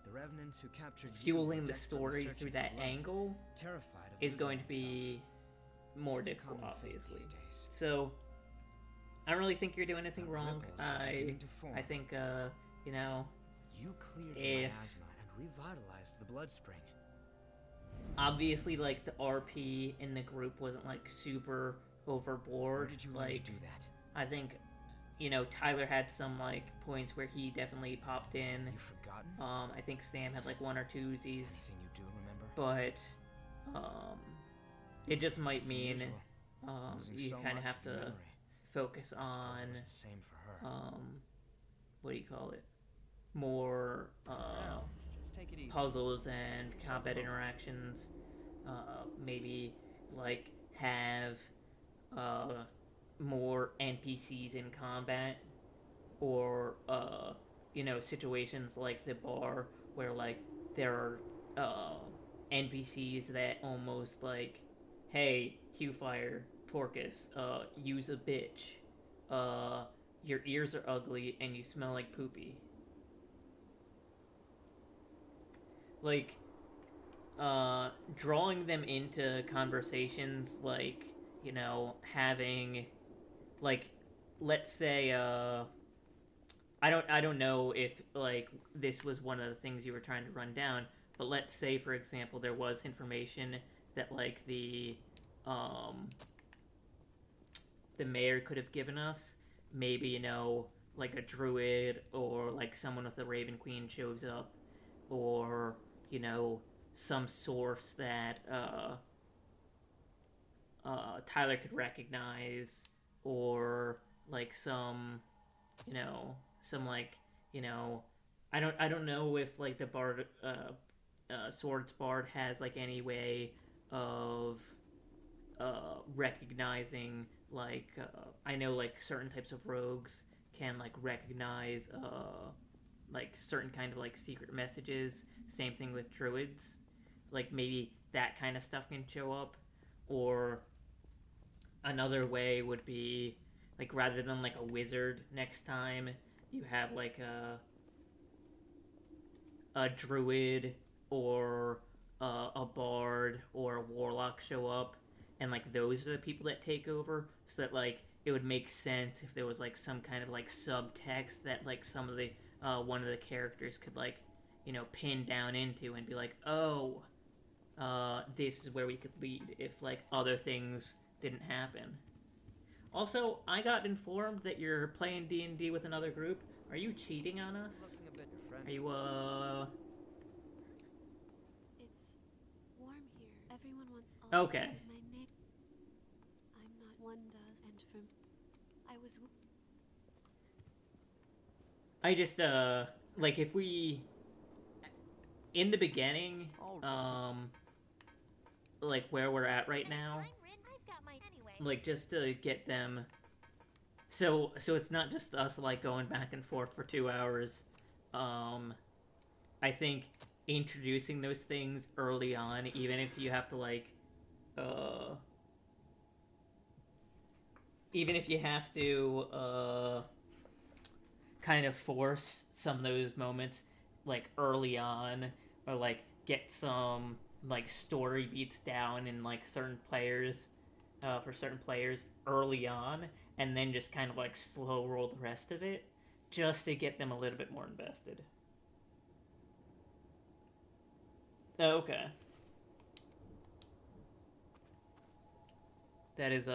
The revenants who captured you fueling were the desperately story searching through for that blood, angle terrified of is losing going to be themselves. more It's a difficult, common fate obviously. these days. So I don't really think you're doing anything The wrong. ripples are beginning to form. I think You cleared the if miasma and revitalized the blood spring. obviously like the RP in the group wasn't like super overboard. Where did you learn Like to do that? I think, you know, Tyler had some like points where he definitely popped in. You've forgotten? I think Sam had like one or twosies, Anything you do remember? but it just might It's mean unusual. Losing you so kind of much have of to your memory. focus I suppose on it was the same for her. what do you call it? More Just take it easy. puzzles and combat interactions. Maybe like have more NPCs in combat, or you know, situations like the bar where like there are NPCs that almost like, hey, Hewfire, Torcus, use a bitch. Your ears are ugly and you smell like poopy. Like, drawing them into conversations, like, you know, having, like, let's say, I don't know if, like, this was one of the things you were trying to run down, but let's say, for example, there was information that, like, the mayor could have given us. Maybe, you know, like a druid or, like, someone with the Raven Queen shows up, or, you know, some source that Tyler could recognize, or like some, you know, some like, you know, I don't know if like the bard swords bard has like any way of recognizing like I know like certain types of rogues can like recognize like certain kind of like secret messages. Same thing with druids. Like maybe that kind of stuff can show up. Or another way would be like rather than like a wizard next time, you have like a druid or a bard or a warlock show up, and like those are the people that take over, so that like it would make sense if there was like some kind of like subtext that like some of the one of the characters could like, you know, pin down into and be like, oh, this is where we could lead if like other things didn't happen. Also, I got informed that you're playing D&D with another group. Are you cheating on us? Looking a bit friendly. Are you It's warm here. Everyone wants all Okay. my name. I'm not one does, and from I was I just like if we in the beginning, like where we're at right now, like just to get them, so it's not just us like going back and forth for 2 hours. I think introducing those things early on, even if you have to like even if you have to kind of force some of those moments like early on, or like get some like story beats down in like certain players, for certain players early on, and then just kind of like slow roll the rest of it just to get them a little bit more invested. Okay. That is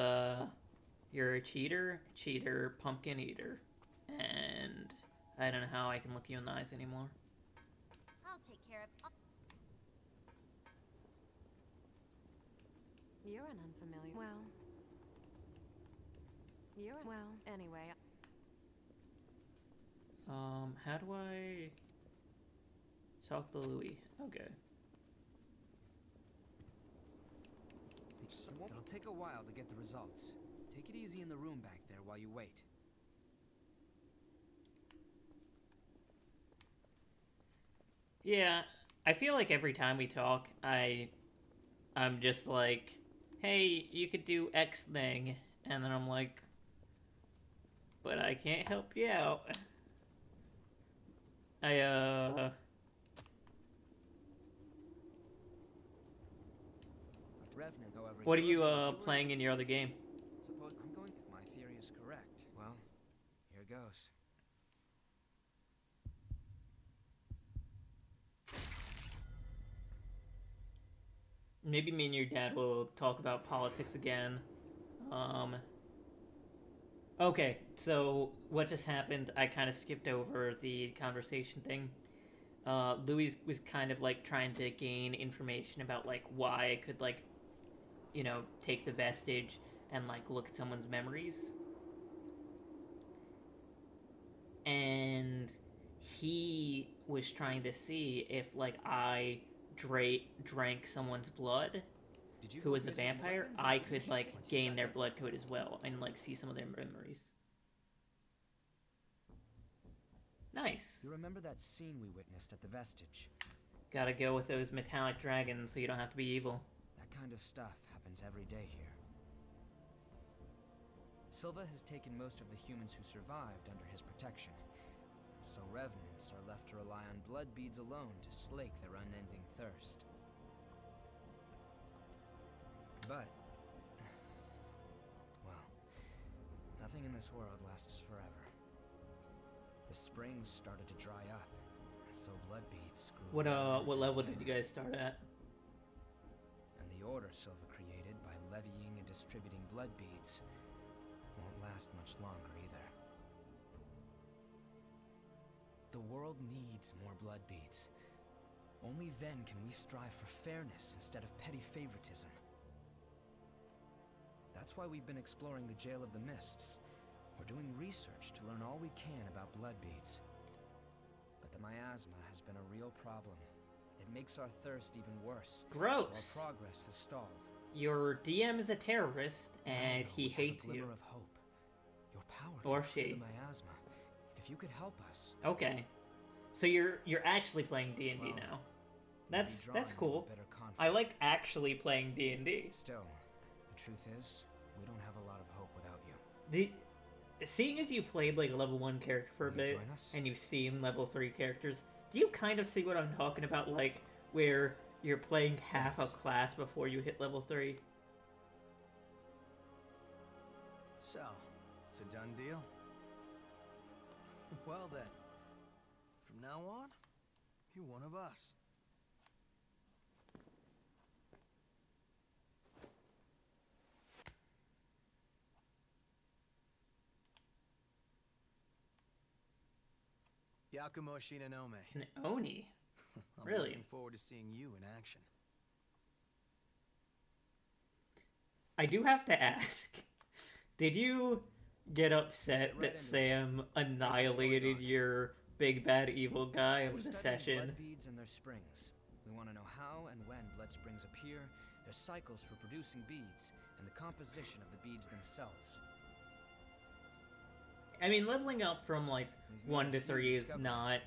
you're a cheater, pumpkin eater. And I don't know how I can look you in the eyes anymore. I'll take care of. You're an unfamiliar. Well, anyway. How do I talk to Louis? Okay. It'll take a while to get the results. Take it easy in the room back there while you wait. Yeah, I feel like every time we talk, I'm just like, hey, you could do X thing, and then I'm like, but I can't help you out. Revenant, however, What are you you're playing in your other game? Suppose I'm going. If my theory is correct, well, here goes. maybe me and your dad will talk about politics again. Um, okay, so what just happened? I kind of skipped over the conversation thing. Louis was kind of like trying to gain information about like why I could like, you know, take the vestige and like look at someone's memories. And he was trying to see if like I drank someone's blood who was a vampire, I could like gain their blood code as well and like see some of their memories. Nice. You remember that scene we witnessed at the Vestige? Gotta go with those metallic dragons so you don't have to be evil. That kind of stuff happens every day here. Silva has taken most of the humans who survived under his protection, so revenants are left to rely on blood beads alone to slake their unending thirst. But, well, nothing in this world lasts forever. The springs started to dry up, and so blood beads grew. What level did you guys start at? And the order Silva created by levying and distributing blood beads won't last much longer either. The world needs more blood beads. Only then can we strive for fairness instead of petty favoritism. That's why we've been exploring the Jail of the Mists. We're doing research to learn all we can about blood beads. But the miasma has been a real problem. It makes our thirst even worse. Gross. So our progress has stalled. Your DM is a terrorist, and he hates you. Of hope. Your power or can she. clear the miasma. If you could help us. Okay, so you're actually playing D&D now. That's cool. I like actually playing D&D. Still, the truth is, we don't have a lot of hope without you. Seeing as you played like a level 1 character for a bit, and you've seen level 3 characters, do you kind of see what I'm talking about? Like, where you're playing half a class before you hit level 3? So, it's a done deal? Well then, from now on, you're one of us. Yakumo Shinonome. An Oni? I'm Really? looking forward to seeing you in action. I do have to ask, did you get upset that Sam annihilated your big bad evil guy of the session? Blood beads and their springs. We want to know how and when blood springs appear, their cycles for producing beads, and the composition of the beads themselves. I mean, leveling up from like 1 to 3 is not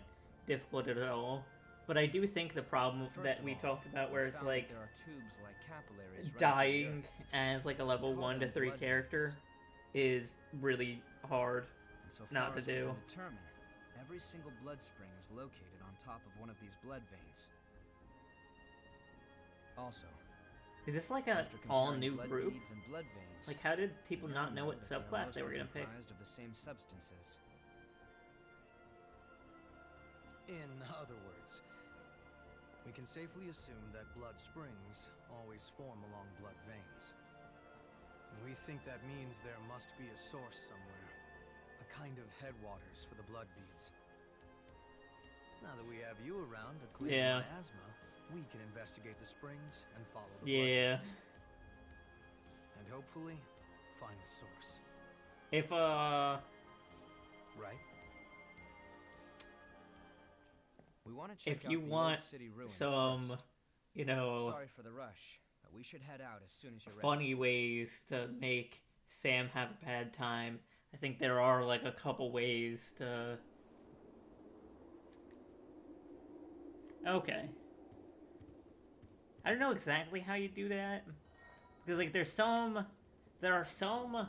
difficult at all, but I do think the problem that we talked about where it's like there are tubes like capillaries dying as like a level 1 to 3 character is really hard not to do. Determine, every single blood spring is located on top of one of these blood veins. Also, is this like a all-new group? And blood veins, like, how did people not know what subclass they were gonna pick? Of the same substances. In other words, we can safely assume that blood springs always form along blood veins. We think that means there must be a source somewhere, a kind of headwaters for the blood beads. Now that we have you around to clear the miasma, we can investigate the springs and follow the blood beads. And hopefully, find the source. If, Right? We want to check if you want some, first. you know, sorry for the rush, but we should head out as soon as you're ready. Funny ways to make Sam have a bad time, I think there are like a couple ways to... Okay. I don't know exactly how you do that, because like there are some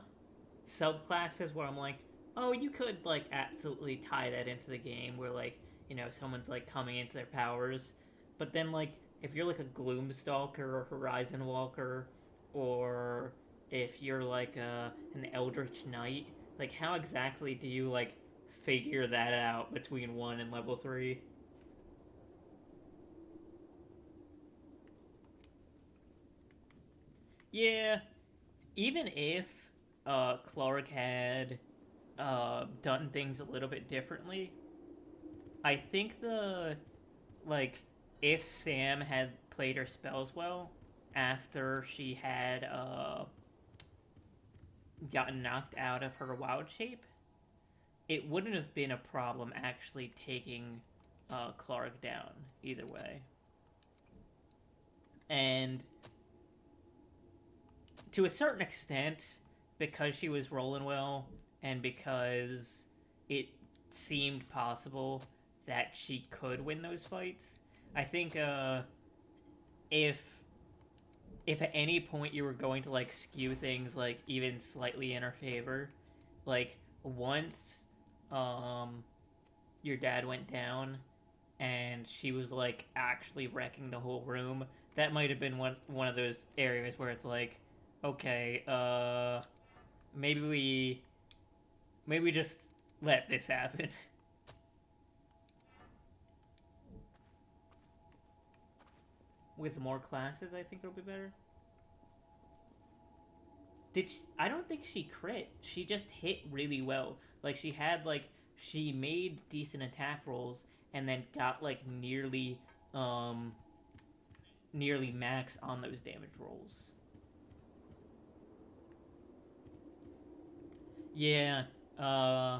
subclasses where I'm like, oh, you could like absolutely tie that into the game where like, you know, someone's like coming into their powers, but then like if you're like a Gloomstalker or Horizon Walker, or if you're like an Eldritch Knight, like how exactly do you like figure that out between 1 and level 3? Yeah, even if Clark had done things a little bit differently, I think like if Sam had played her spells well after she had gotten knocked out of her wild shape, it wouldn't have been a problem actually taking Clark down either way. And to a certain extent, because she was rolling well and because it seemed possible that she could win those fights, I think if at any point you were going to like skew things like even slightly in her favor, like once your dad went down and she was like actually wrecking the whole room, that might have been one of those areas where it's like, okay, maybe we just let this happen. With more classes, I think it'll be better. I don't think she crit. She just hit really well. Like she made decent attack rolls and then got like nearly max on those damage rolls. Yeah. I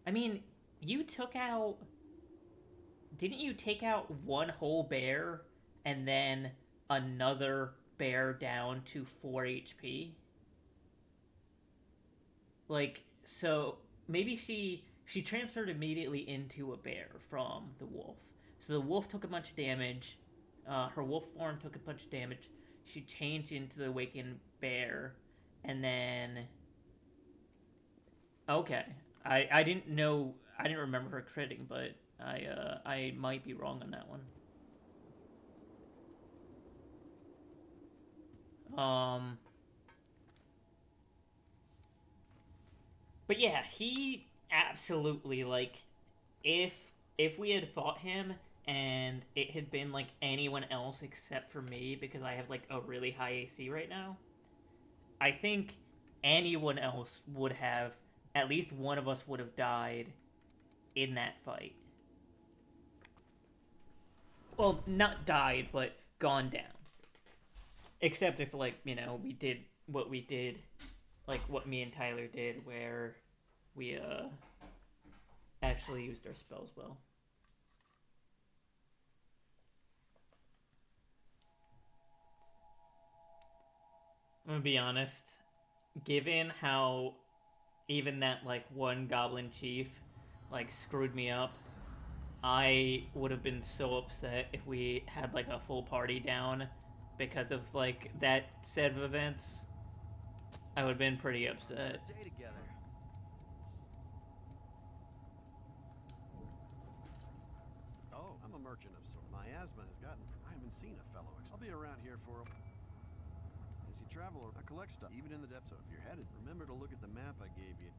mean, you took out. Didn't you take out one whole bear and then another bear down to 4 HP? Like, so maybe she transferred immediately into a bear from the wolf. So the wolf took a bunch of damage. Her wolf form took a bunch of damage. She changed into the awakened bear, and then okay, I didn't know. I didn't remember her critting, but I might be wrong on that one. But yeah, he absolutely like if we had fought him and it had been like anyone else except for me because I have like a really high AC right now, I think anyone else would have at least one of us would have died in that fight. Well, not died, but gone down. Except if like, we did what we did, like what me and Tyler did where we actually used our spells well. I'm gonna be honest, given how even that like one goblin chief like screwed me up, I would have been so upset if we had like a full party down because of like that set of events. I would have been pretty upset. Day together. Oh, I'm a merchant of sorts. My asthma has gotten. I haven't seen a fellow. I'll be around here for. As you travel, I collect stuff, even in the depths. So if you're headed, remember to look at the map I gave you.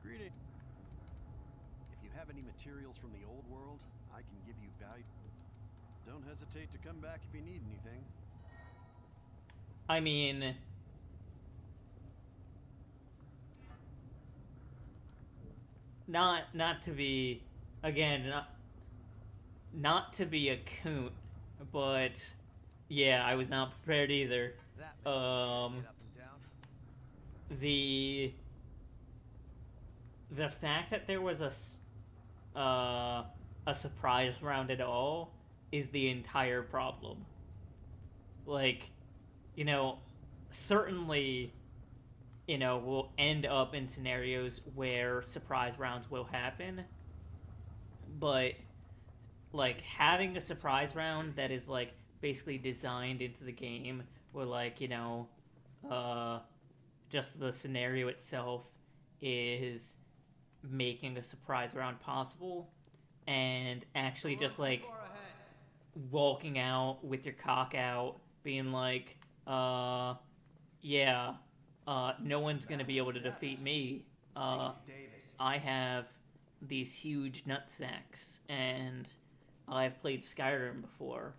Greeting. If you have any materials from the old world, I can give you value. Don't hesitate to come back if you need anything. I mean, not to be again not to be a coot, but yeah, I was not prepared either. The fact that there was a surprise round at all is the entire problem. Like, certainly, we'll end up in scenarios where surprise rounds will happen, but like having a surprise round that is like basically designed into the game where like just the scenario itself is making a surprise round possible, and actually just like walking out with your cock out being like yeah, no one's gonna be able to defeat me. I have these huge nutsacks, and I've played Skyrim before.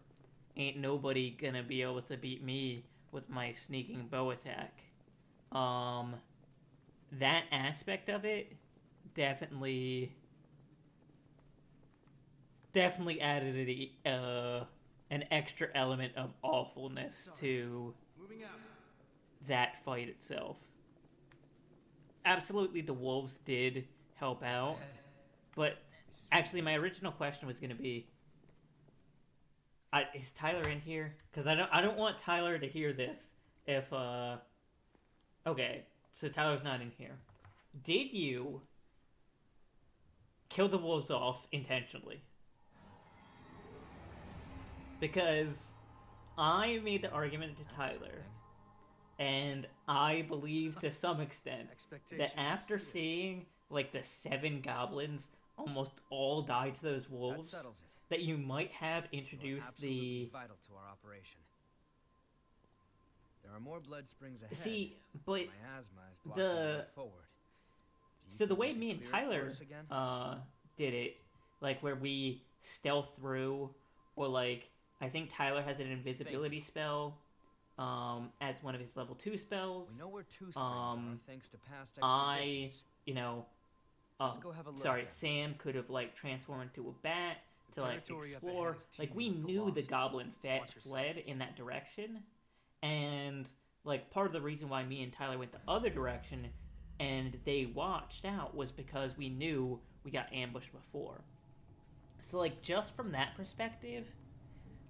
Ain't nobody gonna be able to beat me with my sneaking bow attack. That aspect of it definitely added an extra element of awfulness to that fight itself. Absolutely, the wolves did help out, but actually, my original question was going to be, is Tyler in here? Because I don't want Tyler to hear this. If okay, so Tyler's not in here. Did you kill the wolves off intentionally? Because I made the argument to Tyler, and I believe to some extent that after seeing like the 7 goblins almost all die to those wolves, that you might have introduced the vital to our operation. There are more blood springs ahead. See, but my asthma is blocking the way forward. So the way me and Tyler did it, like where we stealth through, or like I think Tyler has an invisibility spell as one of his level 2 spells. We know where 2 springs are thanks to past expeditions. Let's go have a look. Sorry, Sam could have like transformed into a bat to like explore. Like we knew the goblin fled in that direction, and like part of the reason why me and Tyler went the other direction and they watched out was because we knew we got ambushed before. So like just from that perspective,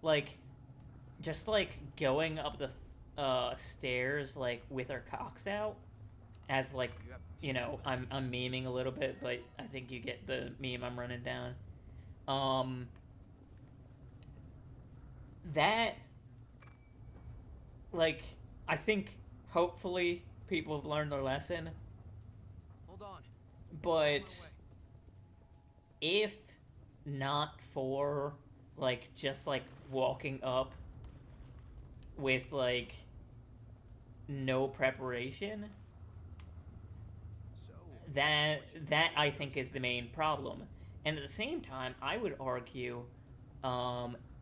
like just like going up the stairs like with our cocks out, as like, you know, I'm memeing a little bit, but I think you get the meme I'm running down. That, like, I think hopefully people have learned their lesson. Hold on. But if not for like just like walking up with like no preparation, that I think is the main problem. And at the same time, I would argue,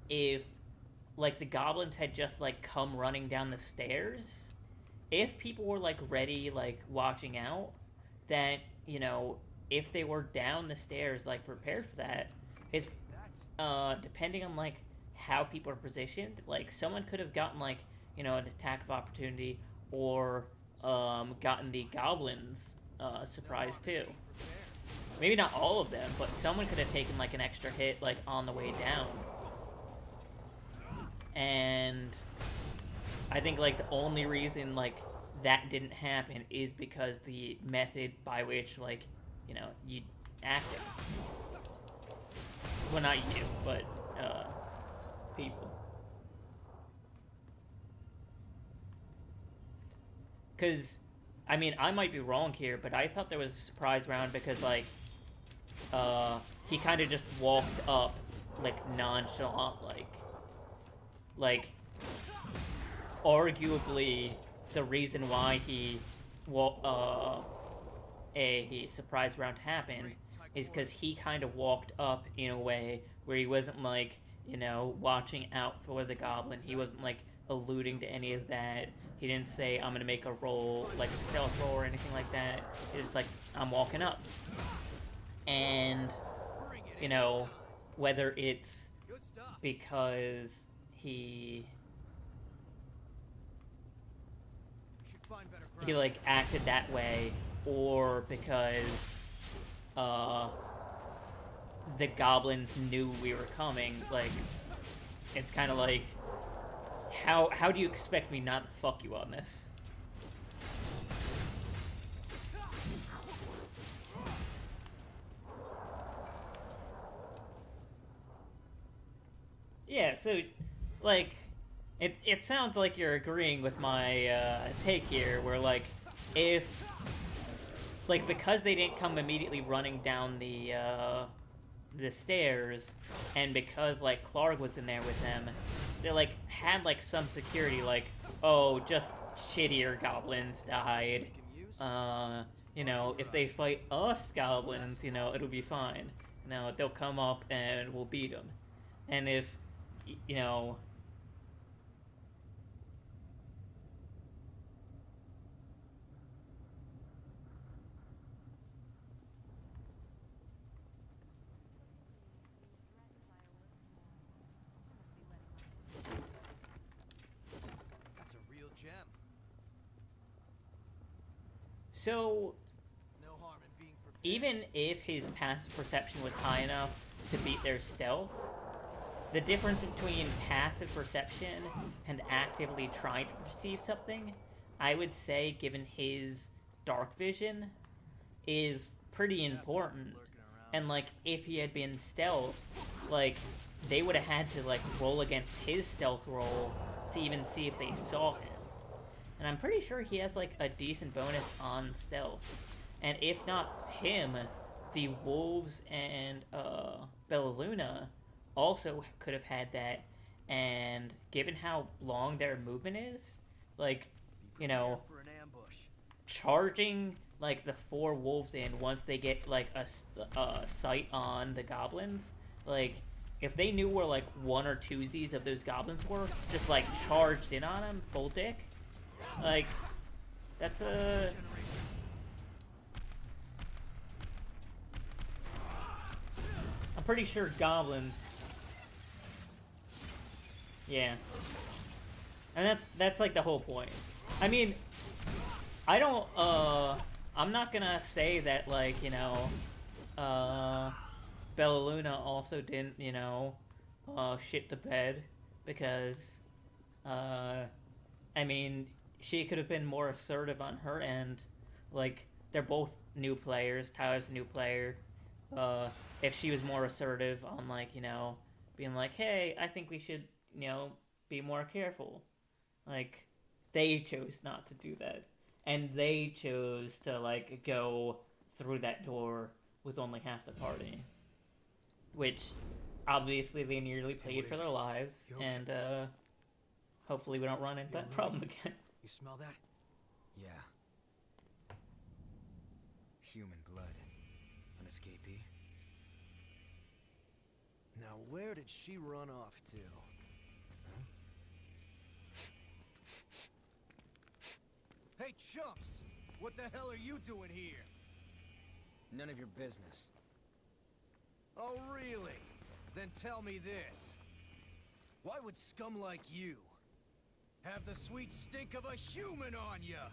if like the goblins had just like come running down the stairs, if people were like ready, like watching out, that, you know, if they were down the stairs like prepared for that, it's depending on like how people are positioned, like someone could have gotten like, you know, an attack of opportunity, or gotten the goblins surprise too. Maybe not all of them, but someone could have taken like an extra hit like on the way down. And I think like the only reason like that didn't happen is because the method by which, like, you know, you acted. Well, not you, but people. Because, I mean, I might be wrong here, but I thought there was a surprise round because, like, he kind of just walked up, like, nonchalant, like, arguably, the reason why a surprise round happened is because he kind of walked up in a way where he wasn't, like, you know, watching out for the goblin. He wasn't, like, alluding to any of that. He didn't say, I'm gonna make a roll, like a stealth roll or anything like that. It's just like, I'm walking up. And, you know, whether it's because he like acted that way, or because the goblins knew we were coming, like, it's kind of like, how do you expect me not to fuck you on this? Yeah, so, like, it sounds like you're agreeing with my take here, where, like, if, like, because they didn't come immediately running down the stairs, and because, like, Clark was in there with them, they, like, had, like, some security, like, oh, just shittier goblins died. You know, if they fight us goblins, you know, it'll be fine. You know, they'll come up and we'll beat them. And if, you know, So, No harm in being prepared. even if his passive perception was high enough to beat their stealth, the difference between passive perception and actively trying to perceive something, I would say, given his dark vision, is pretty important. And, like, if he had been stealth, like, they would have had to, like, roll against his stealth roll to even see if they saw him. And I'm pretty sure he has, like, a decent bonus on stealth. And if not him, the wolves and Bellaluna also could have had that. And given how long their movement is, like, you know, For an ambush. charging like the 4 wolves in once they get like a sight on the goblins, like if they knew where like 1 or 2sies of those goblins were, just like charged in on them full dick, like that's a I'm pretty sure goblins, yeah, and that's like the whole point. I mean, I don't, I'm not gonna say that, like, you know, Bellaluna also didn't, you know, shit the bed, because, I mean, she could have been more assertive on her end. Like, they're both new players, Tyler's a new player. If she was more assertive on, like, you know, being like, hey, I think we should, you know, be more careful. Like, they chose not to do that. And they chose to, like, go through that door with only half the party. Which, obviously, they nearly paid for their lives. And, hopefully we don't run into that problem again. You smell that? Yeah. Human blood. An escapee. Now, where did she run off to? Hey, chumps! What the hell are you doing here? None of your business. Oh, really? Then tell me this. Why would scum like you have the sweet stink of a human on ya?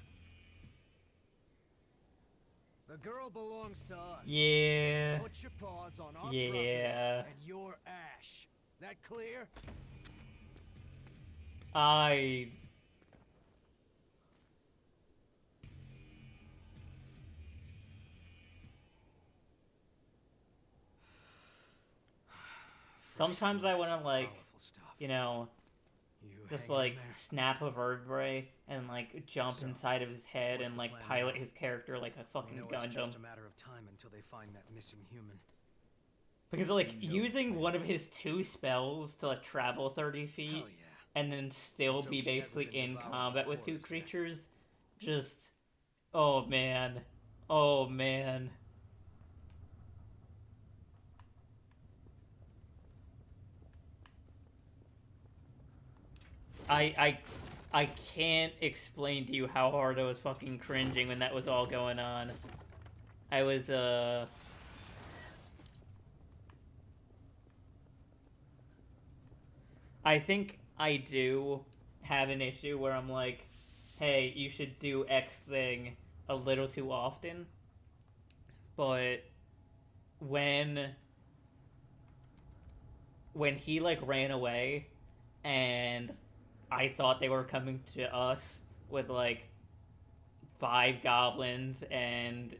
The girl belongs to us. Yeah. Put your paws on our Yeah. property and your ash. That clear? Sometimes I want to, like, Powerful stuff. you know, You just, hanging in like, there? snap a vertebrae and, like, jump So, inside of his head what's and, the like, plan pilot now? his character like a We fucking know it's just a Gundam. matter of time until they find that missing human. Because, like, No using plan. one of his 2 spells to, like, travel 30 feet Hell yeah. and then still Let's hope be she hasn't basically been in devoured combat by with 2 horrors yet. creatures, just... Oh, man. Oh, man. I can't explain to you how hard I was fucking cringing when that was all going on. I was, I think I do have an issue where I'm like, hey, you should do X thing a little too often. But when he, like, ran away and I thought they were coming to us with, like, 5 goblins and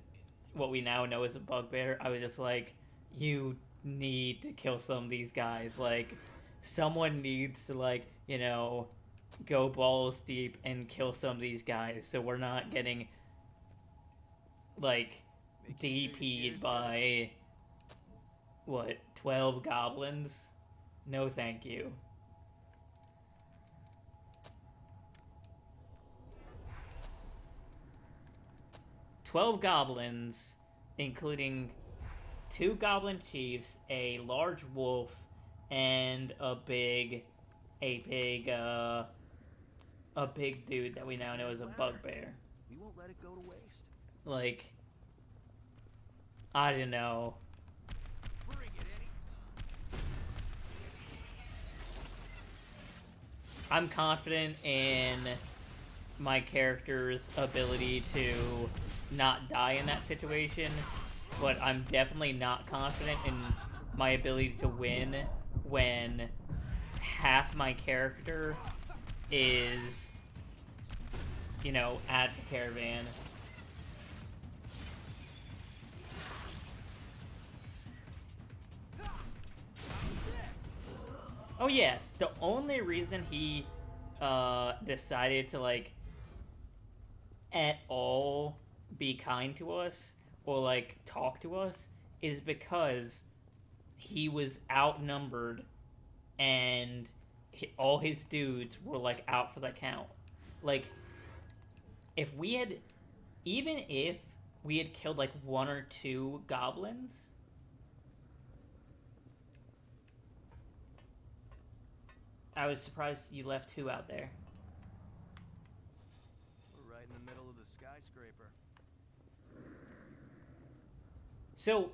what we now know as a bugbear, I was just like, you need to kill some of these guys. Like, someone needs to, like, you know, go balls deep and kill some of these guys so we're not getting, like, Making sure your DP'd gear's by, what, 12 goblins? No thank you. "12 goblins, including 2 goblin chiefs, a large wolf, and a big dude that we now know as a bugbear." We won't let it go to waste. Like, I don't know. Bring it anytime. I'm confident in my character's ability to not die in that situation, but I'm definitely not confident in my ability to win when half my character is, you know, at the caravan. Oh yeah, the only reason he decided to like at all be kind to us or like talk to us is because he was outnumbered and all his dudes were like out for the count. Like if we had, even if we had killed like one or two goblins, I was surprised you left who out there. We're right in the middle of the skyscraper. So,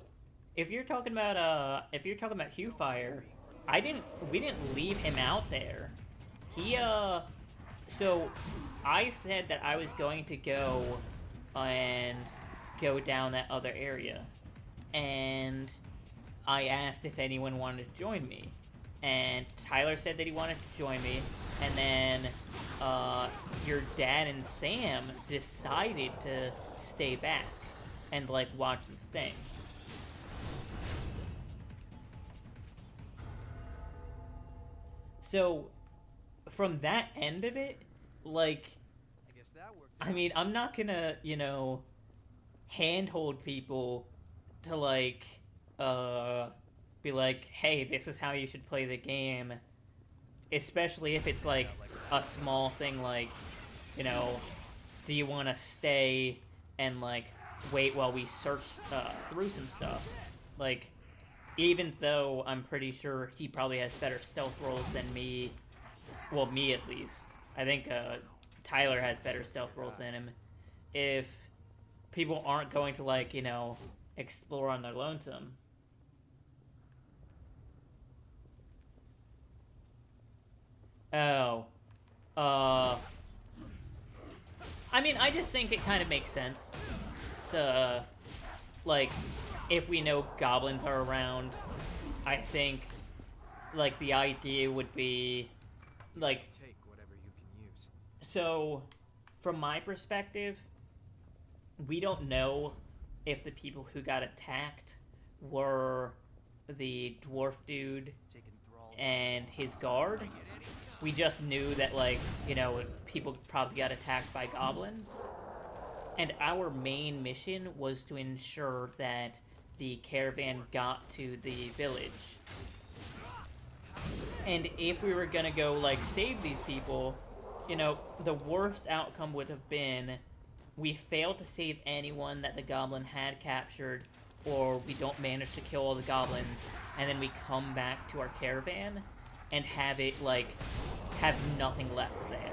if you're talking about Hugh Fire, we didn't leave him out there. So I said that I was going to go and go down that other area, and I asked if anyone wanted to join me, and Tyler said that he wanted to join me, and then your dad and Sam decided to stay back and like watch the thing. So from that end of it, like, I guess that worked. I mean, I'm not gonna, you know, handhold people to like be like, hey, this is how you should play the game, especially if it's like a small thing like, you know, do you want to stay and like wait while we search through some stuff? Like, even though I'm pretty sure he probably has better stealth rolls than me, well, me at least. I think Tyler has better stealth rolls than him. If people aren't going to like, you know, explore on their lonesome. Oh. I mean, I just think it kind of makes sense to, like, if we know goblins are around, I think, like, the idea would be, like... Take whatever you can use. So, from my perspective, we don't know if the people who got attacked were the dwarf dude and his guard. We just knew that, like, you know, people probably got attacked by goblins. And our main mission was to ensure that the caravan got to the village. And if we were gonna go, like, save these people, you know, the worst outcome would have been we failed to save anyone that the goblin had captured, or we don't manage to kill all the goblins, and then we come back to our caravan and have it, like, have nothing left there.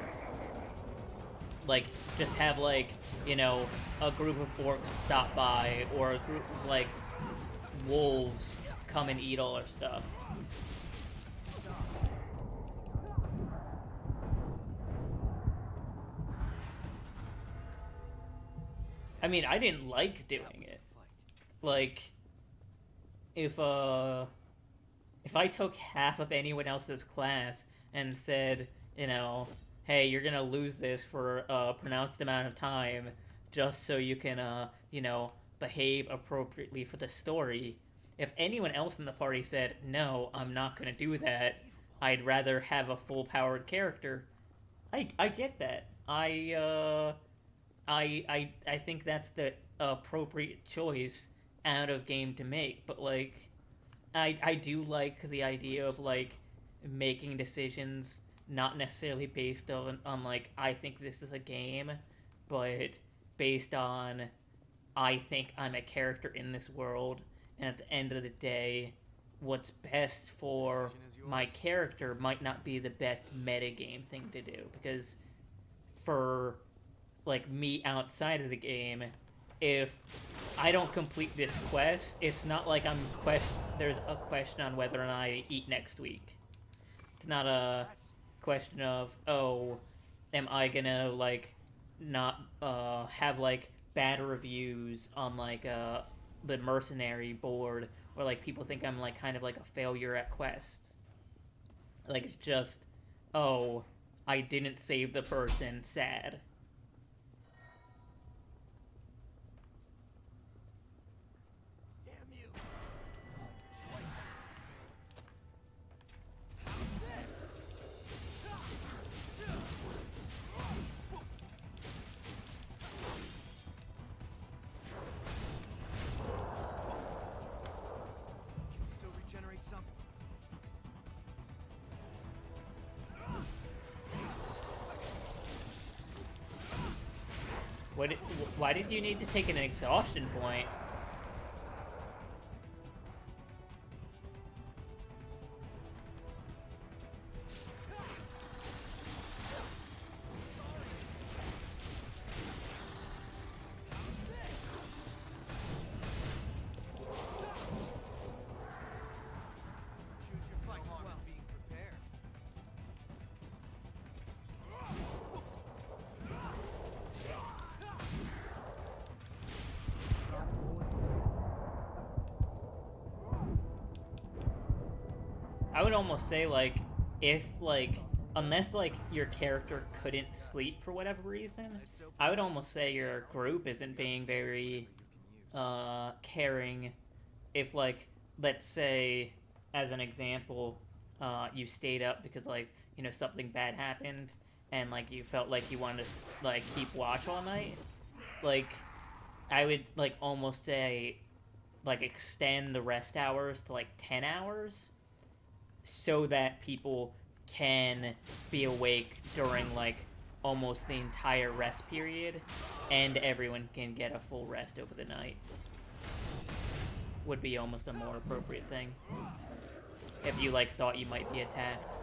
Like, just have, like, you know, a group of orcs stop by, or a group of, like, wolves come and eat all our stuff. I mean, I didn't like doing it. Like, if I took half of anyone else's class and said, you know, hey, you're gonna lose this for a pronounced amount of time just so you can, you know, behave appropriately for the story. If anyone else in the party said, no, I'm not gonna do that, I'd rather have a full-powered character, I get that. I think that's the appropriate choice out of game to make, but, like, I do like the idea of, like, making decisions not necessarily based on like, I think this is a game, but based on I think I'm a character in this world, and at the end of the day, what's best for my character might not be the best metagame thing to do, because for, like, me outside of the game, if I don't complete this quest, it's not like there's a question on whether or not I eat next week. It's not a question of, oh, am I gonna, like, not have, like, bad reviews on like the mercenary board, where like people think I'm like kind of like a failure at quests. Like it's just, oh, I didn't save the person, sad. Still regenerate some. Why did you need to take an exhaustion point? Choose your flex well. Being prepared. I would almost say, like, if, like, unless, like, your character couldn't sleep for whatever reason, I would almost say your group isn't being very, caring. If, like, let's say, as an example, you stayed up because, like, you know, something bad happened, and, like, you felt like you wanted to, like, keep watch all night, like, I would, like, almost say, like, extend the rest hours to, like, 10 hours, so that people can be awake during like almost the entire rest period, and everyone can get a full rest over the night. Would be almost a more appropriate thing if you like thought you might be attacked.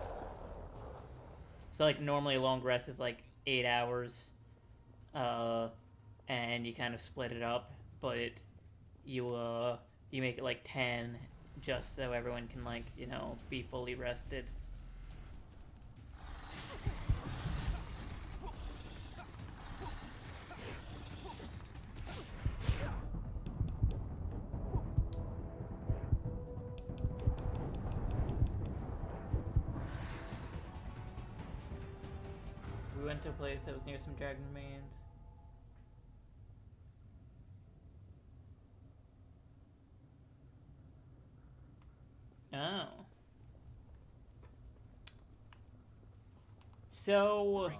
So like normally a long rest is like 8 hours, and you kind of split it up, but you make it like 10, just so everyone can, like, you know, be fully rested. We went to a place that was near some dragon remains. Oh. So,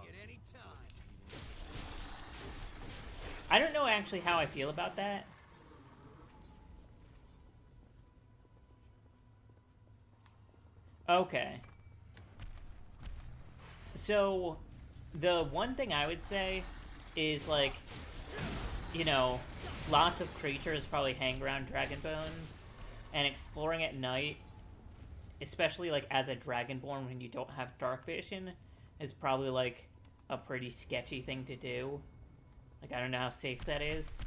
I don't know actually how I feel about that. Okay. So, the one thing I would say is, like, you know, lots of creatures probably hang around Dragon Bones, and exploring at night, especially, like, as a Dragonborn when you don't have dark vision, is probably, like, a pretty sketchy thing to do. Like, I don't know how safe that is.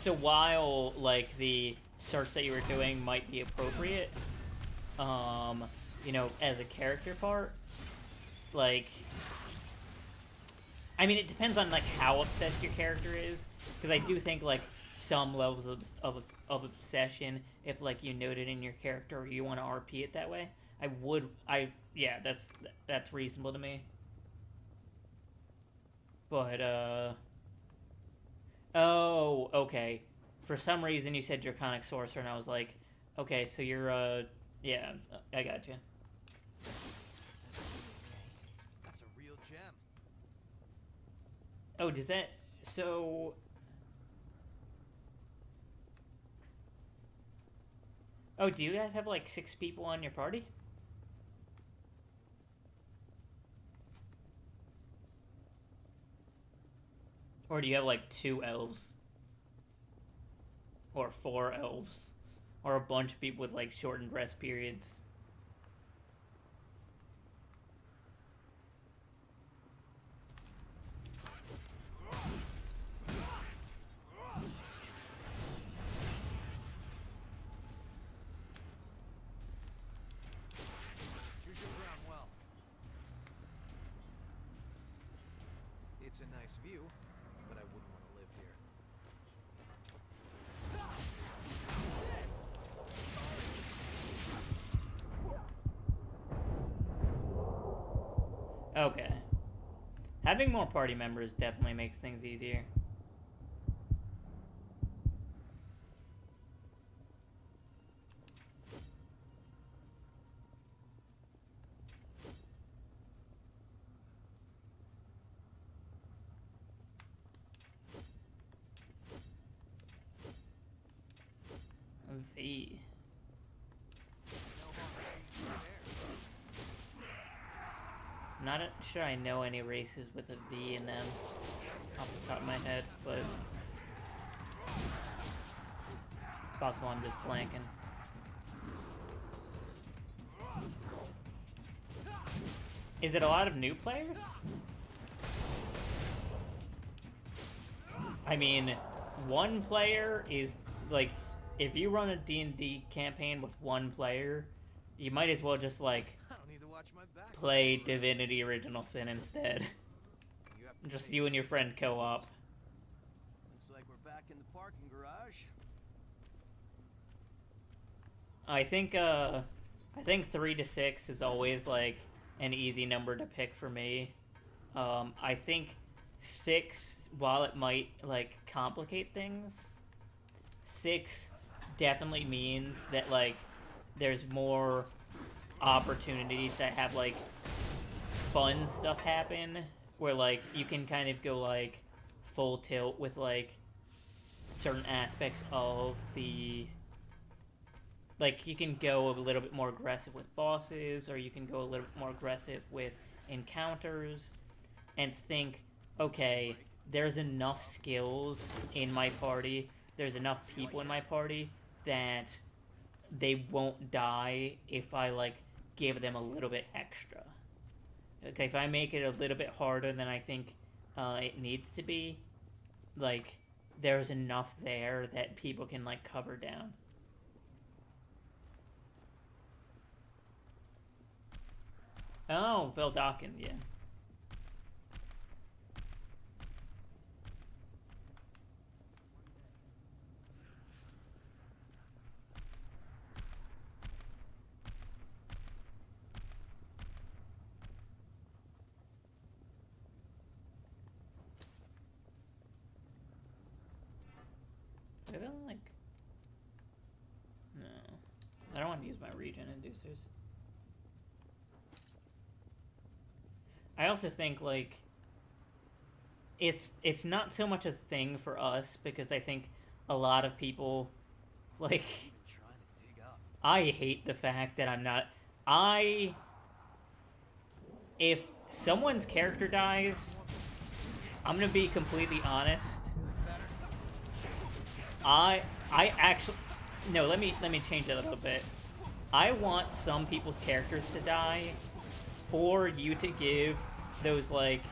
So while, like, the search that you were doing might be appropriate, you know, as a character part, like, I mean, it depends on, like, how obsessed your character is, because I do think, like, some levels of obsession, if, like, you note it in your character or you want to RP it that way, yeah, that's reasonable to me. But, oh, okay. For some reason you said Draconic Sorcerer, and I was like, okay, so you're, yeah, I gotcha. That's a real gem. Oh, does that, so... Oh, do you guys have, like, 6 people on your party? Or do you have, like, 2 elves? Or 4 elves? Or a bunch of people with, like, shortened rest periods? Choose your ground well. It's a nice view, but I wouldn't want to live here. Okay. Having more party members definitely makes things easier. V. Not sure I know any races with a V in them off the top of my head, but it's possible I'm just blanking. Is it a lot of new players? I mean, one player is, like, if you run a D&D campaign with one player, you might as well just, like, I don't need to watch my back. play Divinity Original Sin instead. Just you and your friend co-op. Looks like we're back in the parking garage. I think 3 to 6 is always, like, an easy number to pick for me. I think 6, while it might, like, complicate things, 6 definitely means that, like, there's more opportunity to have, like, fun stuff happen, where, like, you can kind of go, like, full tilt with, like, certain aspects of the... Like, you can go a little bit more aggressive with bosses, or you can go a little bit more aggressive with encounters, and think, okay, there's enough skills in my party, there's enough people in my party, that they won't die if I, like, give them a little bit extra. Okay, if I make it a little bit harder than I think it needs to be, like, there's enough there that people can, like, cover down. Oh, Veldakin, yeah. I feel like... No. I don't want to use my regen inducers. I also think, like, it's not so much a thing for us, because I think a lot of people, like, Trying to dig up. I hate the fact that I'm not... If someone's character dies, I'm gonna be completely honest. I actually... No, let me change it a little bit. I want some people's characters to die, or you to give those, like,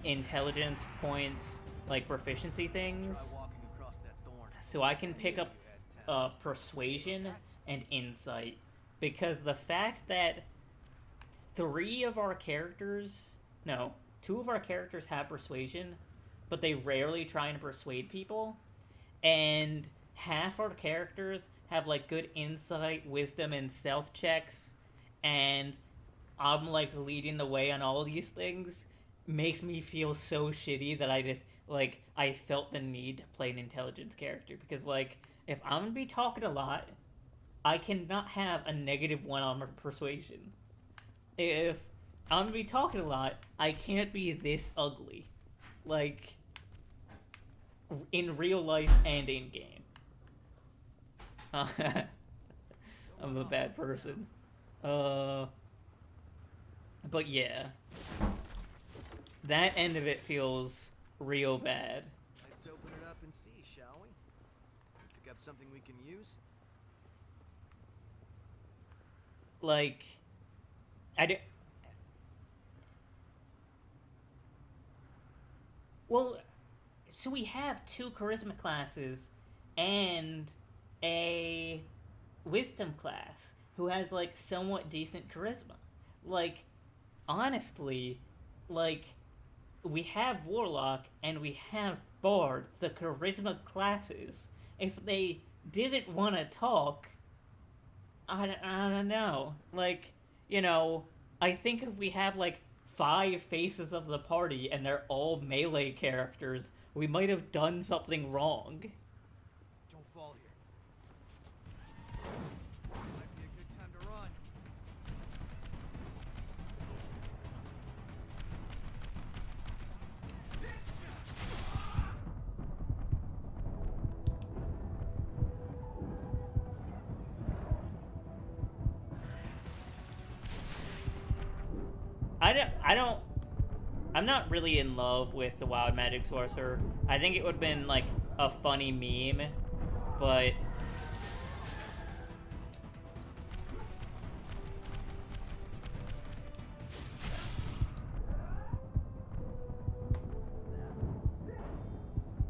intelligence points, like, proficiency things, Try walking across that thorn. so I can pick up persuasion and insight. Because the fact that 2 of our characters have persuasion, but they rarely try and persuade people, and half our characters have, like, good insight, wisdom, and stealth checks, and I'm, like, leading the way on all these things, makes me feel so shitty that I just, like, I felt the need to play an intelligence character. Because, like, if I'm gonna be talking a lot, I cannot have a -1 on my persuasion. If I'm gonna be talking a lot, I can't be this ugly. Like, in real life and in game. I'm a bad person. But yeah. That end of it feels real bad. Let's open it up and see, shall we? Pick up something we can use? Like, well, so we have 2 charisma classes and a wisdom class who has, like, somewhat decent charisma. Like, honestly, like, we have Warlock and we have Bard, the charisma classes. If they didn't want to talk, I don't know. Like, you know, I think if we have like 5 faces of the party and they're all melee characters, we might have done something wrong. Don't fall here. Might be a good time to run. I'm not really in love with the Wild Magic Sorcerer. I think it would have been like a funny meme, but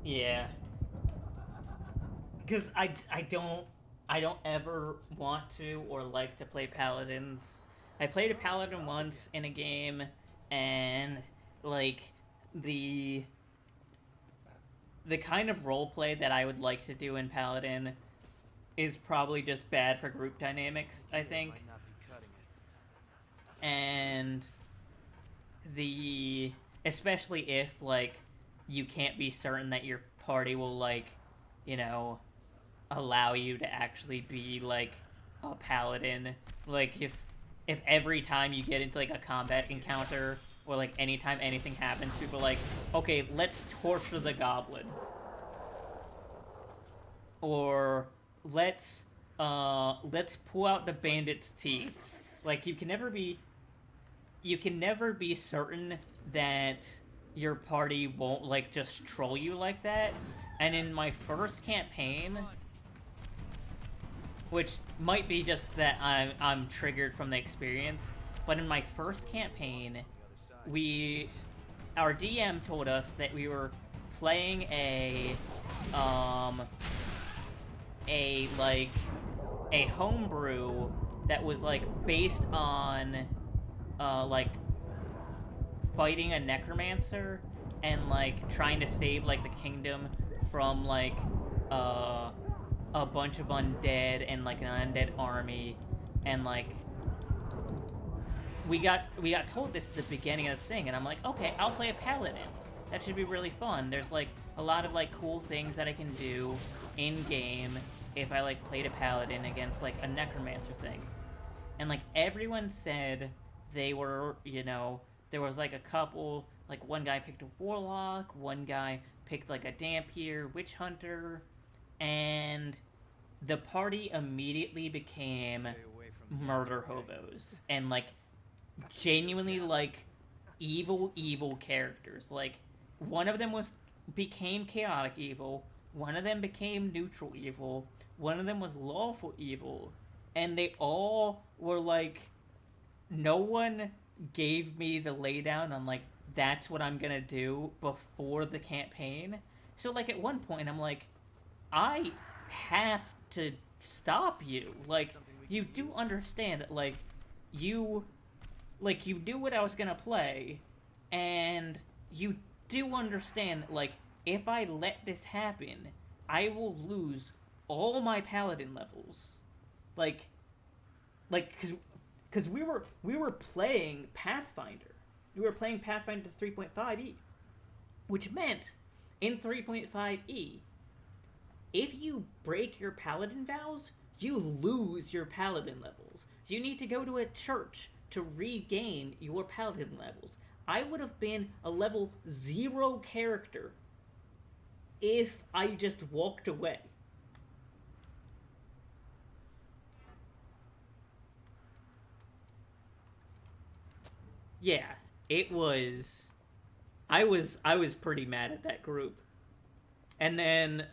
yeah. Because I don't ever want to or like to play paladins. I played a paladin once in a game, and like the kind of roleplay that I would like to do in paladin is probably just bad for group dynamics, I think. Might not be cutting it. And especially if like you can't be certain that your party will like, you know, allow you to actually be like a paladin. Like if every time you get into like a combat encounter or like anytime anything happens, people are like, okay, let's torture the goblin, or let's pull out the bandit's teeth. Like you can never be certain that your party won't like just troll you like that. And in my first campaign, which might be just that I'm triggered from the experience, but in my first campaign, our DM told us that we were playing a homebrew that was like based on like fighting a necromancer and like trying to save like the kingdom from like a bunch of undead and like an undead army, and like we got told this at the beginning of the thing, and I'm like, okay, I'll play a paladin. That should be really fun. There's like a lot of like cool things that I can do in game if I like played a paladin against like a necromancer thing. And like everyone said they were, you know, there was like a couple, like one guy picked a warlock, one guy picked like a dampier witch hunter, and the party immediately became murder hobos and like genuinely like evil characters. Like one of them became chaotic evil, one of them became neutral evil, one of them was lawful evil, and they all were like, no one gave me the laydown on like that's what I'm gonna do before the campaign. So like at one point I'm like, I have to stop you. Like you do understand that like you knew what I was gonna play, and you do understand that like if I let this happen, I will lose all my paladin levels. Like because we were playing Pathfinder. We were playing Pathfinder 3.5e, which meant in 3.5e, if you break your paladin vows, you lose your paladin levels. You need to go to a church to regain your paladin levels. I would have been a level 0 character if I just walked away. Yeah, it was... I was pretty mad at that group. And then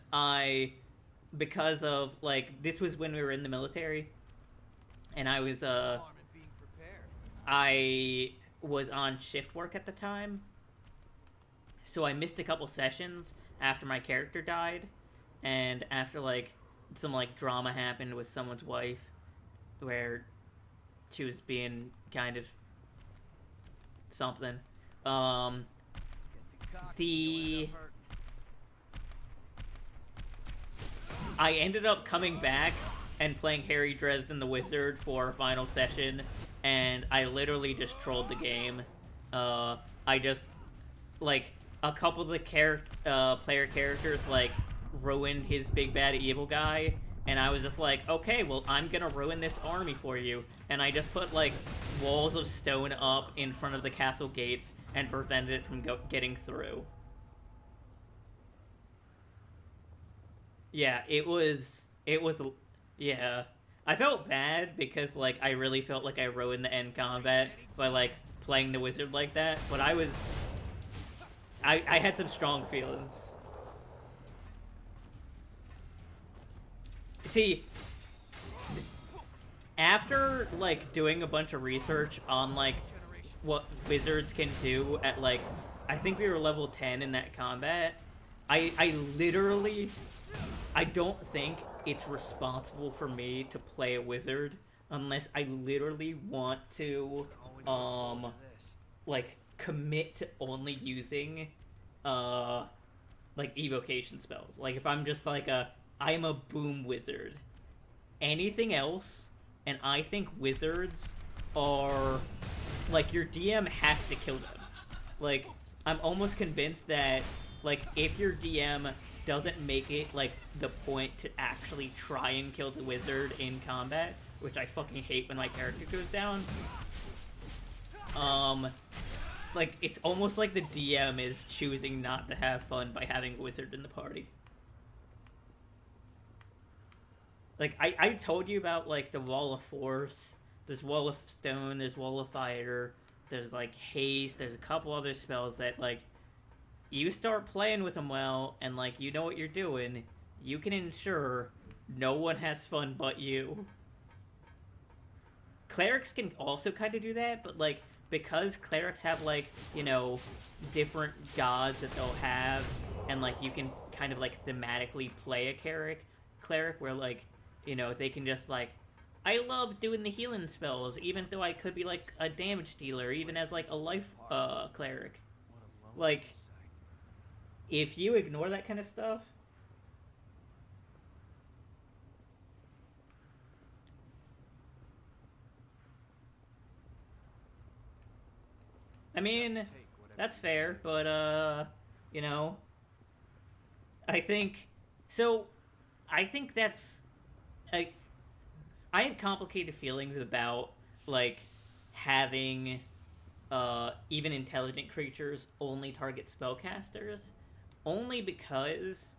because of, like, this was when we were in the military, and I was on shift work at the time, so I missed a couple sessions after my character died, and after, like, some, like, drama happened with someone's wife, where she was being kind of something, I ended up coming back and playing Harry Dresden the Wizard for our final session, and I literally just trolled the game. I just, like, a couple of the player characters, like, ruined his big bad evil guy, and I was just like, okay, well, I'm gonna ruin this army for you. And I just put, like, walls of stone up in front of the castle gates and prevented it from getting through. Yeah, yeah. I felt bad because, like, I really felt like I ruined the end combat by, like, playing the wizard like that, but I had some strong feelings. See, after, like, doing a bunch of research on, like, what wizards can do at, like, I think we were level 10 in that combat, I literally, I don't think it's responsible for me to play a wizard unless I literally want to, like, commit to only using, like, evocation spells. Like, if I'm just like I'm a boom wizard. Anything else, and I think wizards are, like, your DM has to kill them. Like, I'm almost convinced that, like, if your DM doesn't make it, like, the point to actually try and kill the wizard in combat, which I fucking hate when my character goes down, like, it's almost like the DM is choosing not to have fun by having a wizard in the party. Like, I told you about, like, the Wall of Force, there's Wall of Stone, there's Wall of Fire, there's, like, Haste, there's a couple other spells that, like, you start playing with them well, and, like, you know what you're doing, you can ensure no one has fun but you. Clerics can also kind of do that, but, like, because clerics have, like, you know, different gods that they'll have, and, like, you can kind of, like, thematically play a cleric where, like, you know, they can just, like, I love doing the healing spells, even though I could be, like, a damage dealer, even as, like, a life, cleric. Like, if you ignore that kind of stuff, I mean, that's fair, but, you know, I think that's, I have complicated feelings about, like, having, even intelligent creatures only target spellcasters, only because,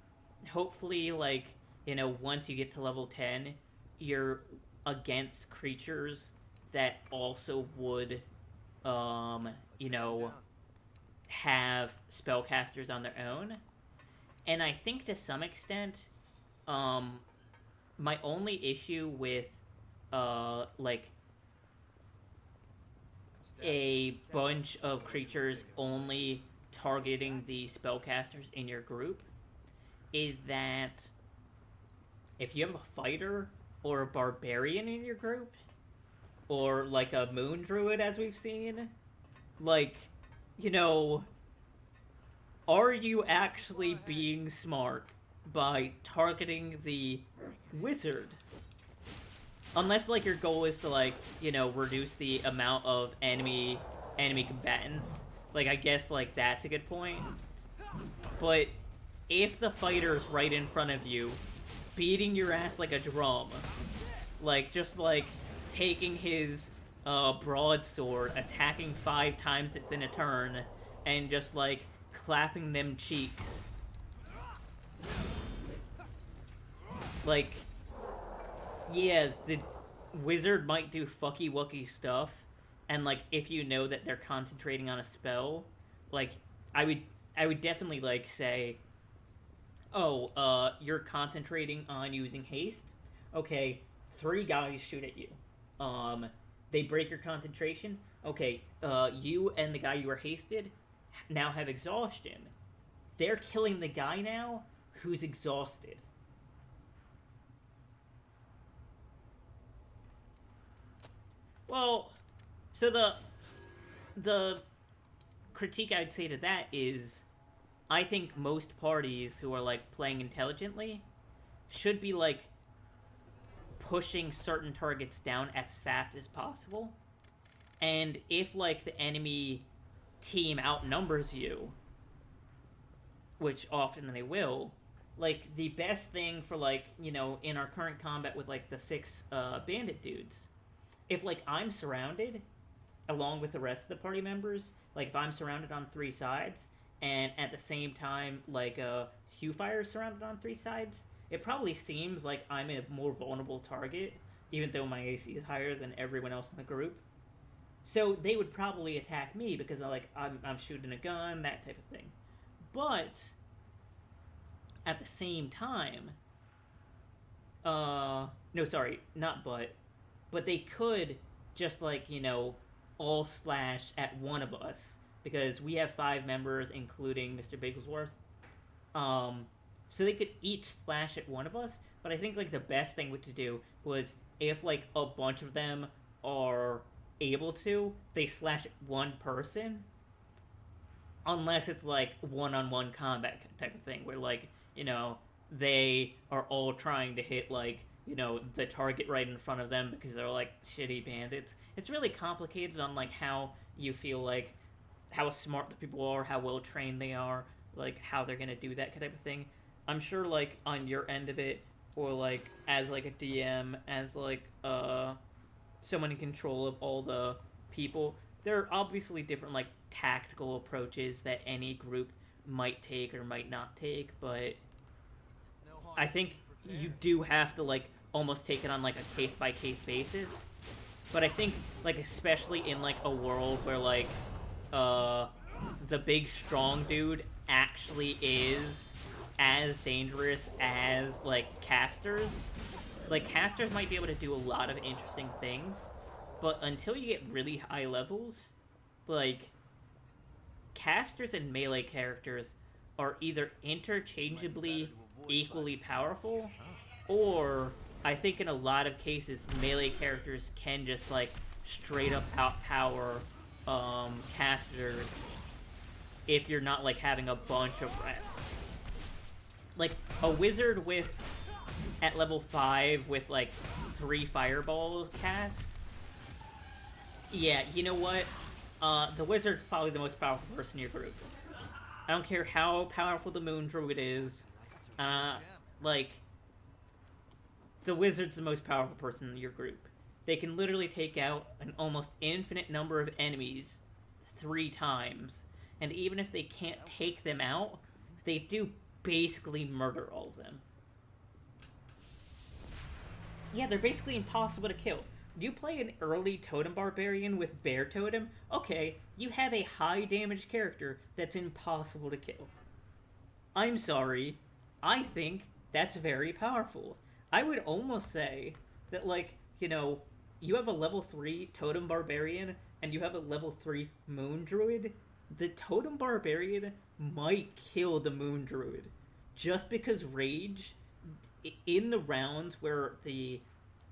hopefully, like, you know, once you get to level 10, you're against creatures that also would, you know, have spellcasters on their own. And I think to some extent, my only issue with, like, a bunch of creatures only targeting the spellcasters in your group is that if you have a fighter or a barbarian in your group, or, like, a moon druid, as we've seen, like, you know, are you actually being smart by targeting the wizard? Unless, like, your goal is to, like, you know, reduce the amount of enemy combatants. Like, I guess, like, that's a good point. But if the fighter's right in front of you, beating your ass like a drum, like, just, like, taking his, broadsword, attacking 5 times within a turn, and just, like, clapping them cheeks. Like, yeah, the wizard might do fucky-wucky stuff, and, like, if you know that they're concentrating on a spell, like, I would definitely, like, say, oh, you're concentrating on using haste? Okay, 3 guys shoot at you. They break your concentration? Okay, you and the guy you were hasted now have exhaustion. They're killing the guy now who's exhausted. Well, so the critique I'd say to that is, I think most parties who are like playing intelligently should be like pushing certain targets down as fast as possible. And if like the enemy team outnumbers you, which often they will, like the best thing for like, you know, in our current combat with like the 6 bandit dudes, if like I'm surrounded along with the rest of the party members, like if I'm surrounded on 3 sides and at the same time like Hugh Fire is surrounded on 3 sides, it probably seems like I'm a more vulnerable target, even though my AC is higher than everyone else in the group. So they would probably attack me because I'm shooting a gun, that type of thing. But at the same time, no, sorry, not but they could just like, you know, all slash at one of us because we have 5 members, including Mr. Bigglesworth. So they could each slash at one of us, but I think like the best thing to do was if like a bunch of them are able to, they slash at one person, unless it's like one-on-one combat type of thing where like, you know, they are all trying to hit like, you know, the target right in front of them because they're like shitty bandits. It's really complicated on like how you feel like how smart the people are, how well trained they are, like how they're gonna do that type of thing. I'm sure like on your end of it, or like as like a DM, as like someone in control of all the people, there are obviously different like tactical approaches that any group might take or might not take, but I think you do have to like almost take it on like a case by case basis. But I think like especially in like a world where like the big strong dude actually is as dangerous as like casters. Like casters might be able to do a lot of interesting things, but until you get really high levels, like casters and melee characters are either interchangeably equally powerful, or I think in a lot of cases melee characters can just like straight up outpower casters if you're not like having a bunch of rest. Like a wizard with at level 5 with like 3 fireball casts. Yeah, you know what? The wizard's probably the most powerful person in your group. I don't care how powerful the moon druid is. Like the wizard's the most powerful person in your group. They can literally take out an almost infinite number of enemies 3 times, and even if they can't take them out, they do basically murder all of them. Yeah, they're basically impossible to kill. You play an early Totem Barbarian with Bear Totem, okay, you have a high damage character that's impossible to kill. I'm sorry, I think that's very powerful. I would almost say that, like, you know, you have a level 3 Totem Barbarian and you have a level 3 Moon Druid. The Totem Barbarian might kill the Moon Druid. Just because Rage, in the rounds where the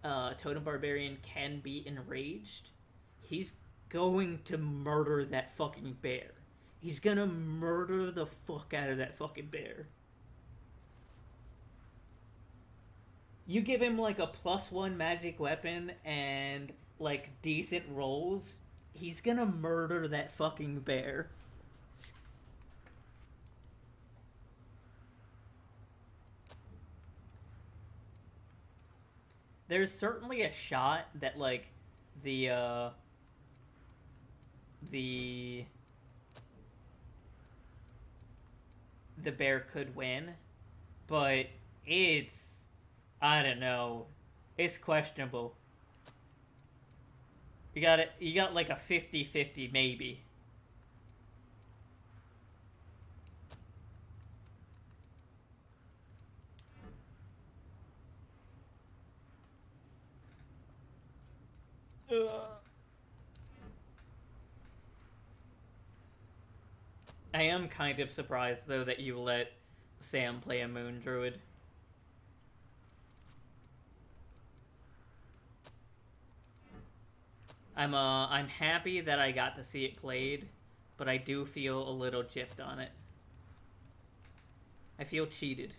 Totem Barbarian can be enraged, he's going to murder that fucking bear. He's gonna murder the fuck out of that fucking bear. You give him like a +1 magic weapon and like decent rolls, he's gonna murder that fucking bear. There's certainly a shot that like the bear could win, but it's, I don't know, it's questionable. You got like a 50-50 maybe. I am kind of surprised though that you let Sam play a Moon Druid. I'm happy that I got to see it played, but I do feel a little gypped on it. I feel cheated.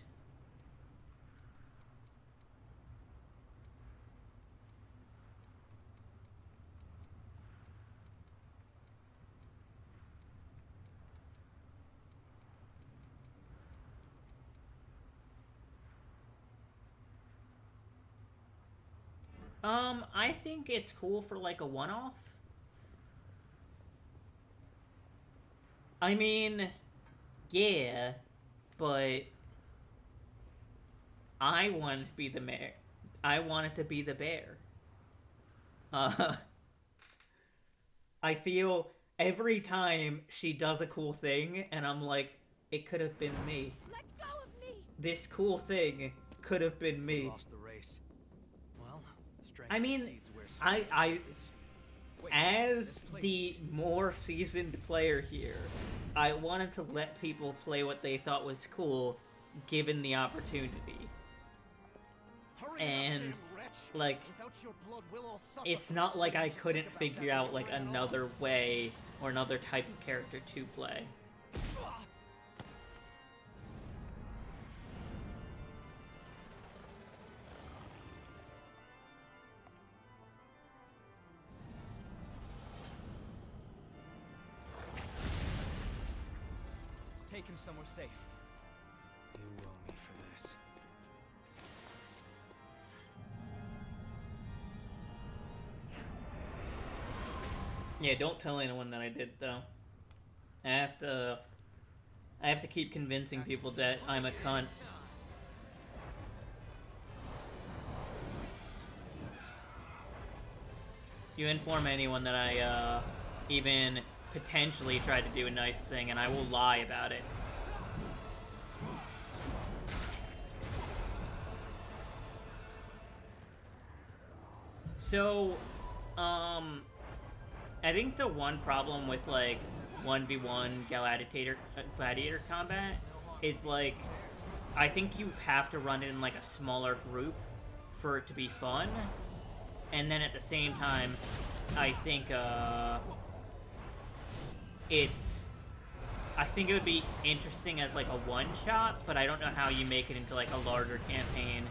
I think it's cool for like a one-off. I mean, yeah, but I want to be the mayor. I want it to be the bear. Uh, I feel every time she does a cool thing, and I'm like, it could have been me. Let go of me! This cool thing could have been me. Lost the race. Well, strength I mean, succeeds where strength fails. Wait, as this place the is- more seasoned player here, I wanted to let people play what they thought was cool, given the opportunity. Hurry And, up, damn wretch. like, Without your blood, we'll all suffer. it's not like I Just couldn't think about figure that out, like, right another way or another type of character to play. Take him somewhere safe. You owe me for this. Yeah, don't tell anyone that I did, though. I have to keep convincing people that I'm a cunt. You inform anyone that I, even potentially tried to do a nice thing, and I will lie about it. So, I think the one problem with, like, 1v1 gladiator combat is, like, I think you have to run it in, like, a smaller group for it to be fun. And then at the same time, I think, I think it would be interesting as, like, a one-shot, but I don't know how you make it into, like, a larger campaign.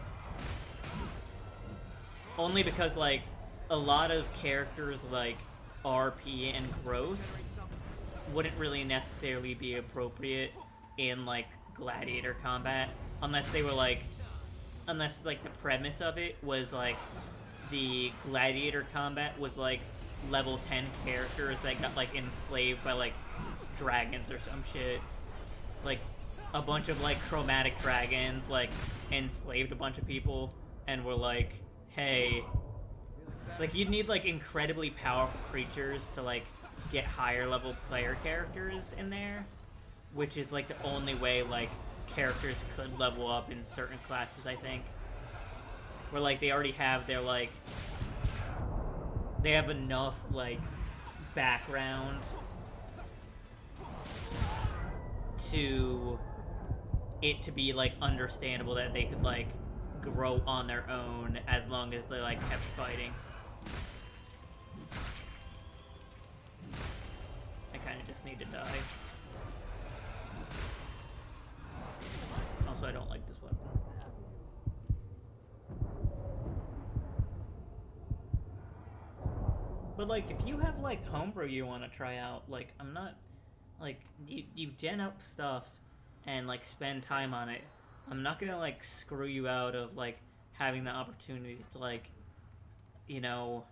Only because, like, a lot of characters, like, RP and growth wouldn't really necessarily be appropriate in, like, gladiator combat. Unless they were, like, the premise of it was, like, the gladiator combat was, like, level 10 characters that got, like, enslaved by, like, dragons or some shit. Like, a bunch of, like, chromatic dragons, like, enslaved a bunch of people and were like, hey... Like, you'd need, like, incredibly powerful creatures to, like, get higher level player characters in there. Which is, like, the only way, like, characters could level up in certain classes, I think. Where, like, they already have their, like... They have enough, like, background to it to be, like, understandable that they could, like, grow on their own as long as they, like, kept fighting. I kind of just need to die. Also, I don't like this weapon. But, like, if you have, like, homebrew you want to try out, like, I'm not... Like, you gen up stuff and, like, spend time on it. I'm not gonna, like, screw you out of, like, having the opportunity to, like, you know,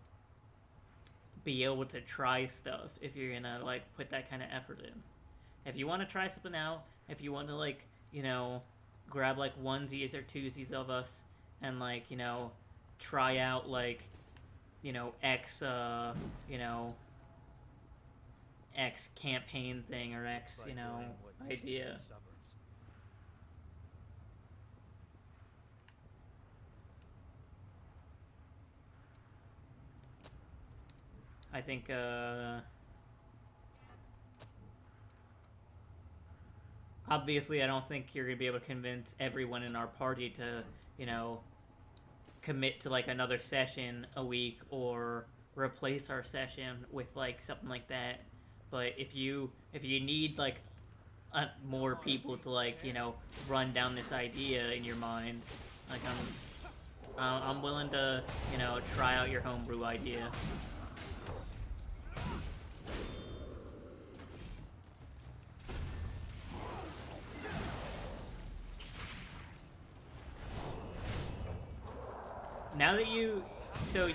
be able to try stuff if you're gonna, like, put that kind of effort in. If you want to try something out, if you want to, like, you know, grab, like, onesies or twosies of us and, like, you know, try out, like, you know, X campaign thing or X, you know, idea. I think, obviously I don't think you're gonna be able to convince everyone in our party to, you know, commit to, like, another session a week or replace our session with, like, something like that. But if you need, like, more people to like, you know, run down this idea in your mind. Like I'm willing to, you know, try out your homebrew idea. Now that so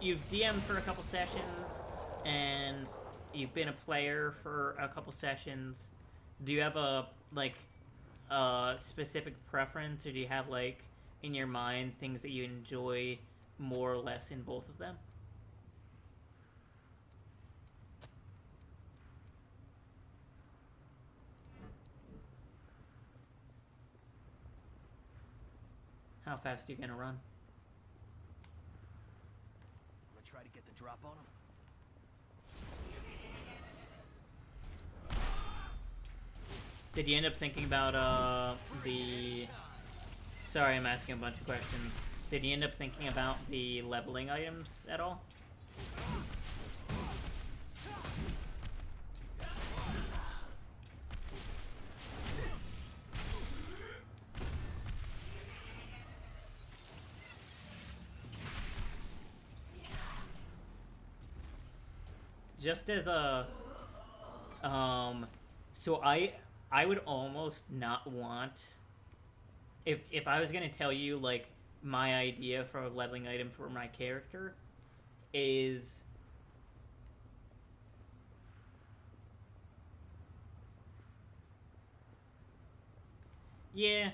you've DM'd for a couple sessions, and you've been a player for a couple sessions, do you have a, like, a specific preference, or do you have, like, in your mind things that you enjoy more or less in both of them? How fast are you gonna run? I'm gonna try to get the drop on him. Did you end up thinking about the... Sorry, I'm asking a bunch of questions. Did you end up thinking about the leveling items at all? Just as a... So I would almost not want... If I was gonna tell you, like, my idea for a leveling item for my character is... Yeah.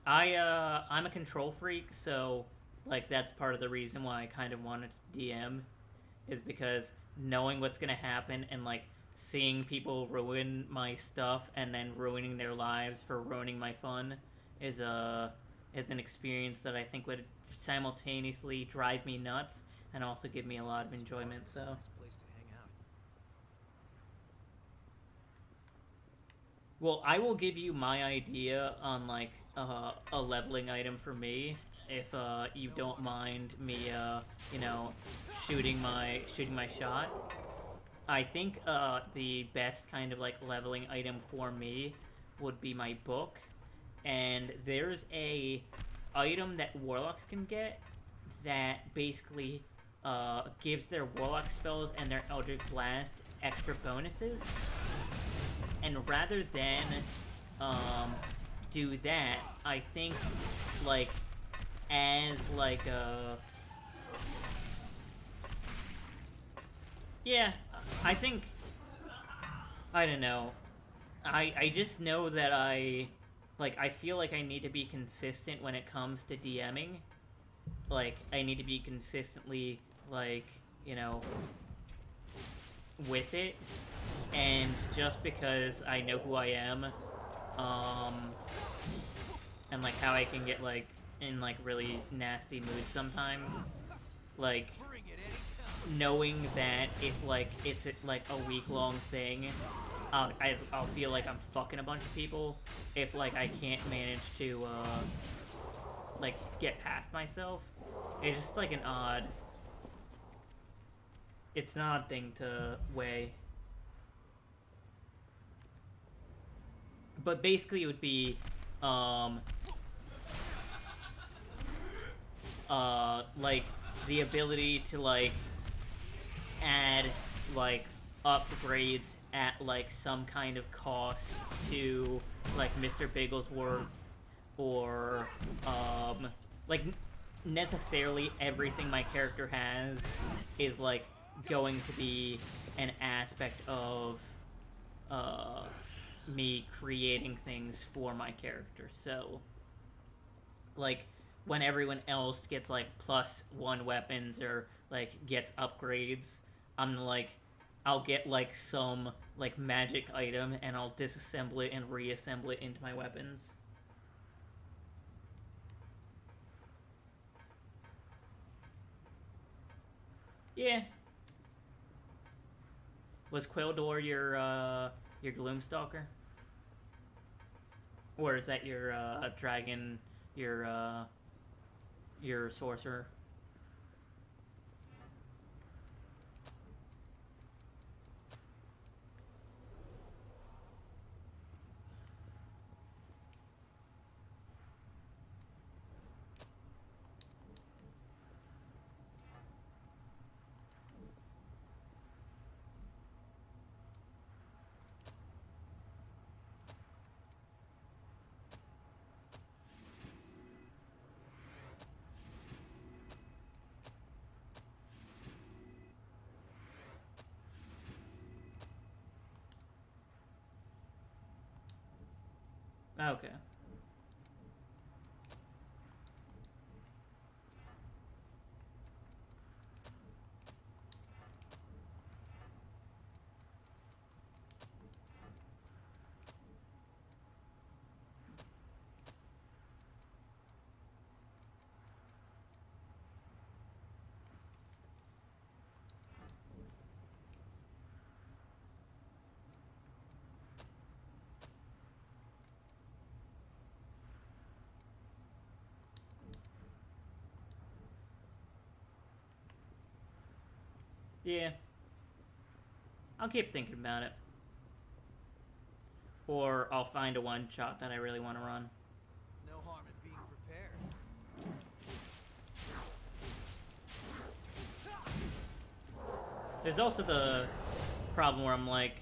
I'm a control freak, so, like, that's part of the reason why I kind of wanted to DM, is because knowing what's gonna happen and, like, seeing people ruin my stuff and then ruining their lives for ruining my fun is an experience that I think would simultaneously drive me nuts and also give me a lot of enjoyment. So Nice place to hang out. well, I will give you my idea on, like, a leveling item for me, if you don't mind me you know, shooting my shot. I think the best kind of, like, leveling item for me would be my book. And there's a item that warlocks can get that basically gives their warlock spells and their Eldritch Blast extra bonuses. And rather than do that, I think, like, as, like, yeah, I think, I don't know. I just know that I feel like I need to be consistent when it comes to DMing. Like, I need to be consistently, like, you know, with it. And just because I know who I am, and, like, how I can get, like, in, like, really nasty moods sometimes, like, knowing that if, like, it's, like, a week-long thing, I'll feel like I'm fucking a bunch of people if, like, I can't manage to, like, get past myself. It's just, like, an odd... It's an odd thing to weigh. But basically it would be, like, the ability to, like, add, like, upgrades at, like, some kind of cost to, like, Mr. Bigglesworth, or, like, necessarily everything my character has is, like, going to be an aspect of, me creating things for my character. So, like, when everyone else gets, like, +1 weapons or, like, gets upgrades, I'm, like, I'll get, like, some, like, magic item, and I'll disassemble it and reassemble it into my weapons. Yeah. Was Quildor your Gloomstalker? Or is that your, dragon, your sorcerer? Okay. Yeah. I'll keep thinking about it. Or I'll find a one-shot that I really want to run. No harm in being prepared. There's also the problem where I'm like,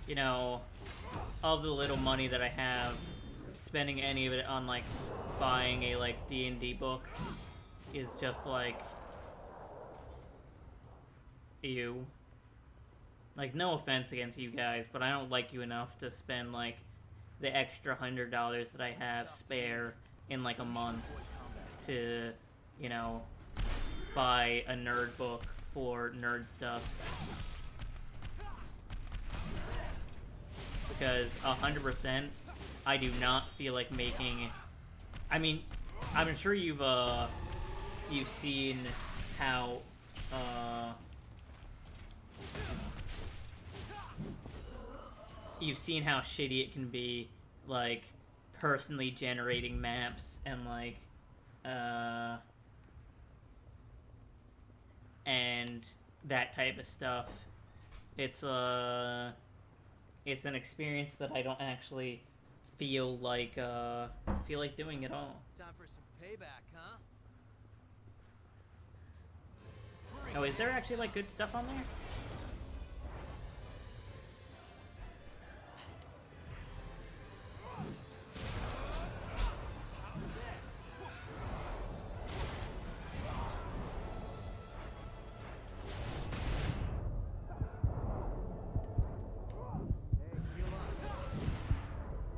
you know, of the little money that I have, spending any of it on like buying a like D&D book is just like ew. Like, no offense against you guys, but I don't like you enough to spend like the extra $100 that I have spare in like a month to, you know, buy a nerd book for nerd stuff. Because 100%, I do not feel like making. I mean, I'm sure you've seen how you've seen how shitty it can be, like personally generating maps and like and that type of stuff. It's an experience that I don't actually feel like doing at all. Time for some payback, huh? Oh, is there actually like good stuff on there?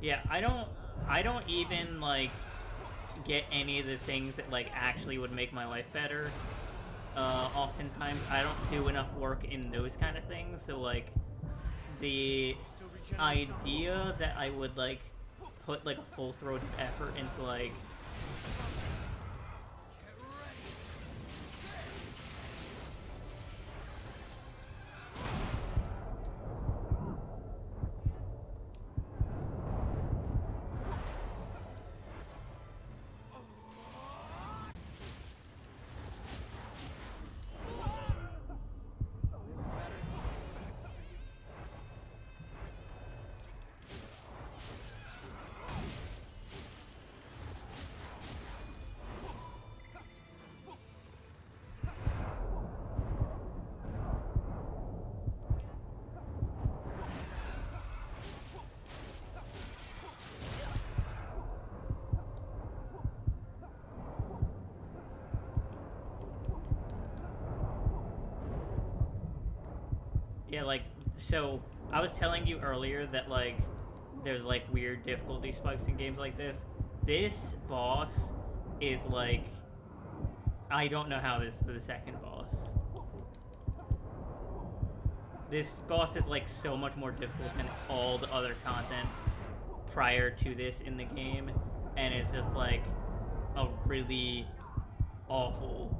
Yeah, I don't even like get any of the things that like actually would make my life better. Oftentimes I don't do enough work in those kind of things, so like the idea that I would like put like a full-throated effort into like yeah, like, so I was telling you earlier that like there's like weird difficulty spikes in games like this. This boss is like, I don't know how this is the second boss. This boss is like so much more difficult than all the other content prior to this in the game, and it's just like a really awful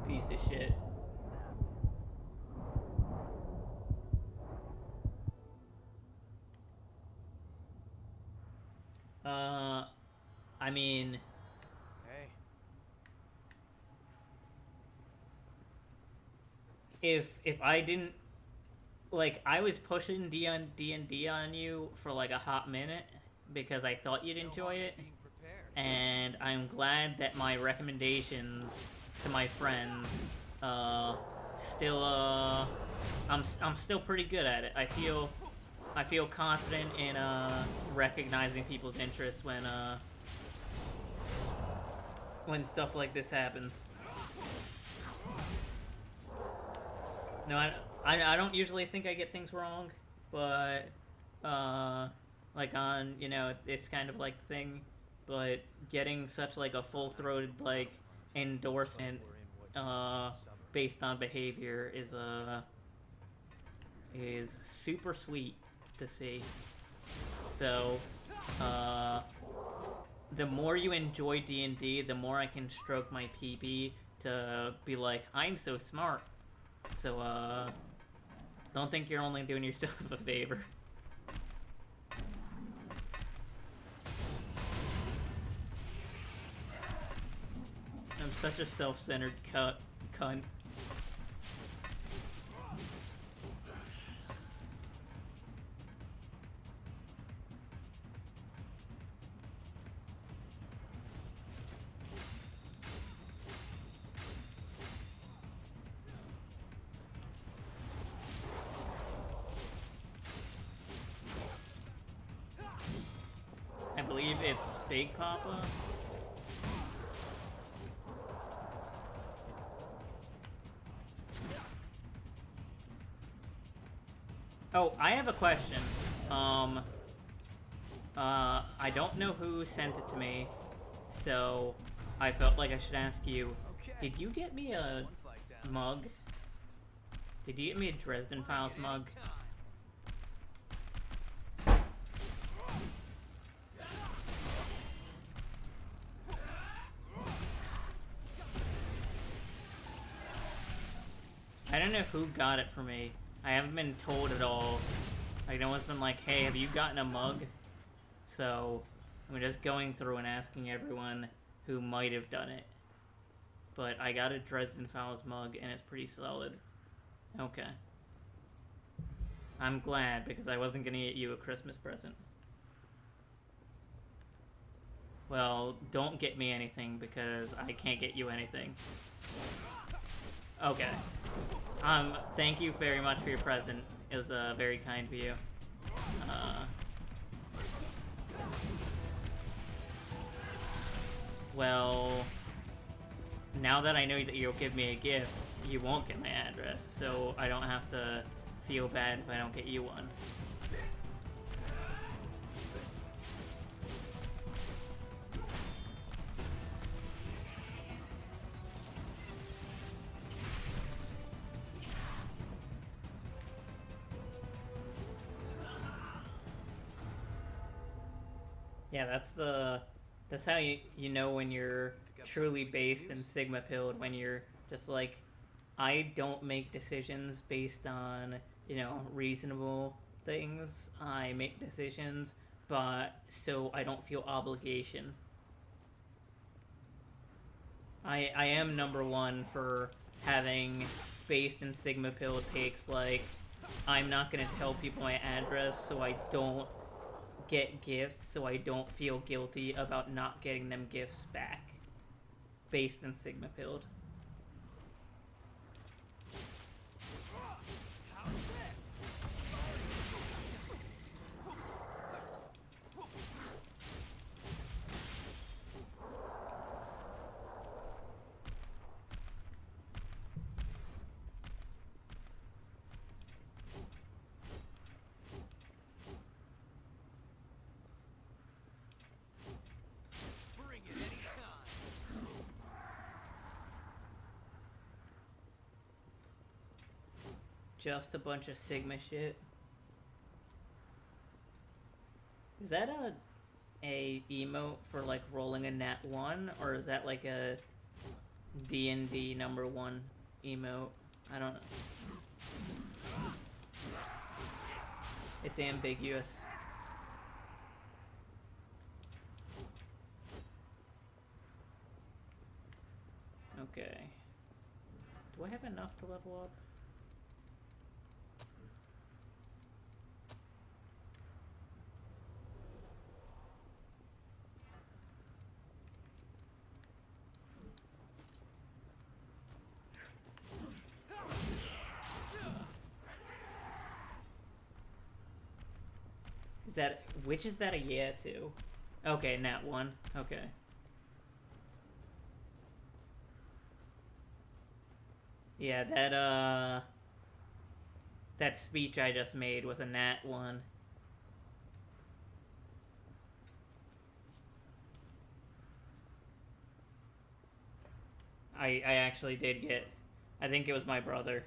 piece of shit. I mean, Hey. if I didn't like, I was pushing D&D on you for like a hot minute because I thought you'd enjoy it, and I'm glad that my recommendations to my friends still I'm still pretty good at it. I feel confident in recognizing people's interest when stuff like this happens. No, I don't usually think I get things wrong, but like on, you know, this kind of like thing, but getting such like a full-throated like endorsement based on behavior is super sweet to see. So the more you enjoy D&D, the more I can stroke my PB to be like, I'm so smart. So don't think you're only doing yourself a favor. I'm such a self-centered cunt. I believe it's Big Papa. Oh, I have a question. I don't know who sent it to me, so I felt like I should ask you. Did you get me a mug? Did you get me a Dresden Files mug? I don't know who got it for me. I haven't been told at all. Like, no one's been like, hey, have you gotten a mug? So, I'm just going through and asking everyone who might have done it. But I got a Dresden Files mug, and it's pretty solid. Okay. I'm glad, because I wasn't gonna get you a Christmas present. Well, don't get me anything, because I can't get you anything. Okay. Thank you very much for your present. It was very kind of you. Well, now that I know that you'll give me a gift, you won't get my address, so I don't have to feel bad if I don't get you one. Yeah, that's how you know when you're truly based and Sigma pilled, when you're just like, I don't make decisions based on, you know, reasonable things. I make decisions, but so I don't feel obligation. I am number one for having based and Sigma pilled takes, like, I'm not gonna tell people my address so I don't get gifts, so I don't feel guilty about not getting them gifts back. Based and Sigma pilled. Just a bunch of Sigma shit. Is that a emote for like rolling a nat 1, or is that like a D&D number 1 emote? I don't know. It's ambiguous. Okay. Do I have enough to level up? Is that, which is that a yeah to? Okay, nat 1. Okay. Yeah, that speech I just made was a nat 1. I actually did get. I think it was my brother.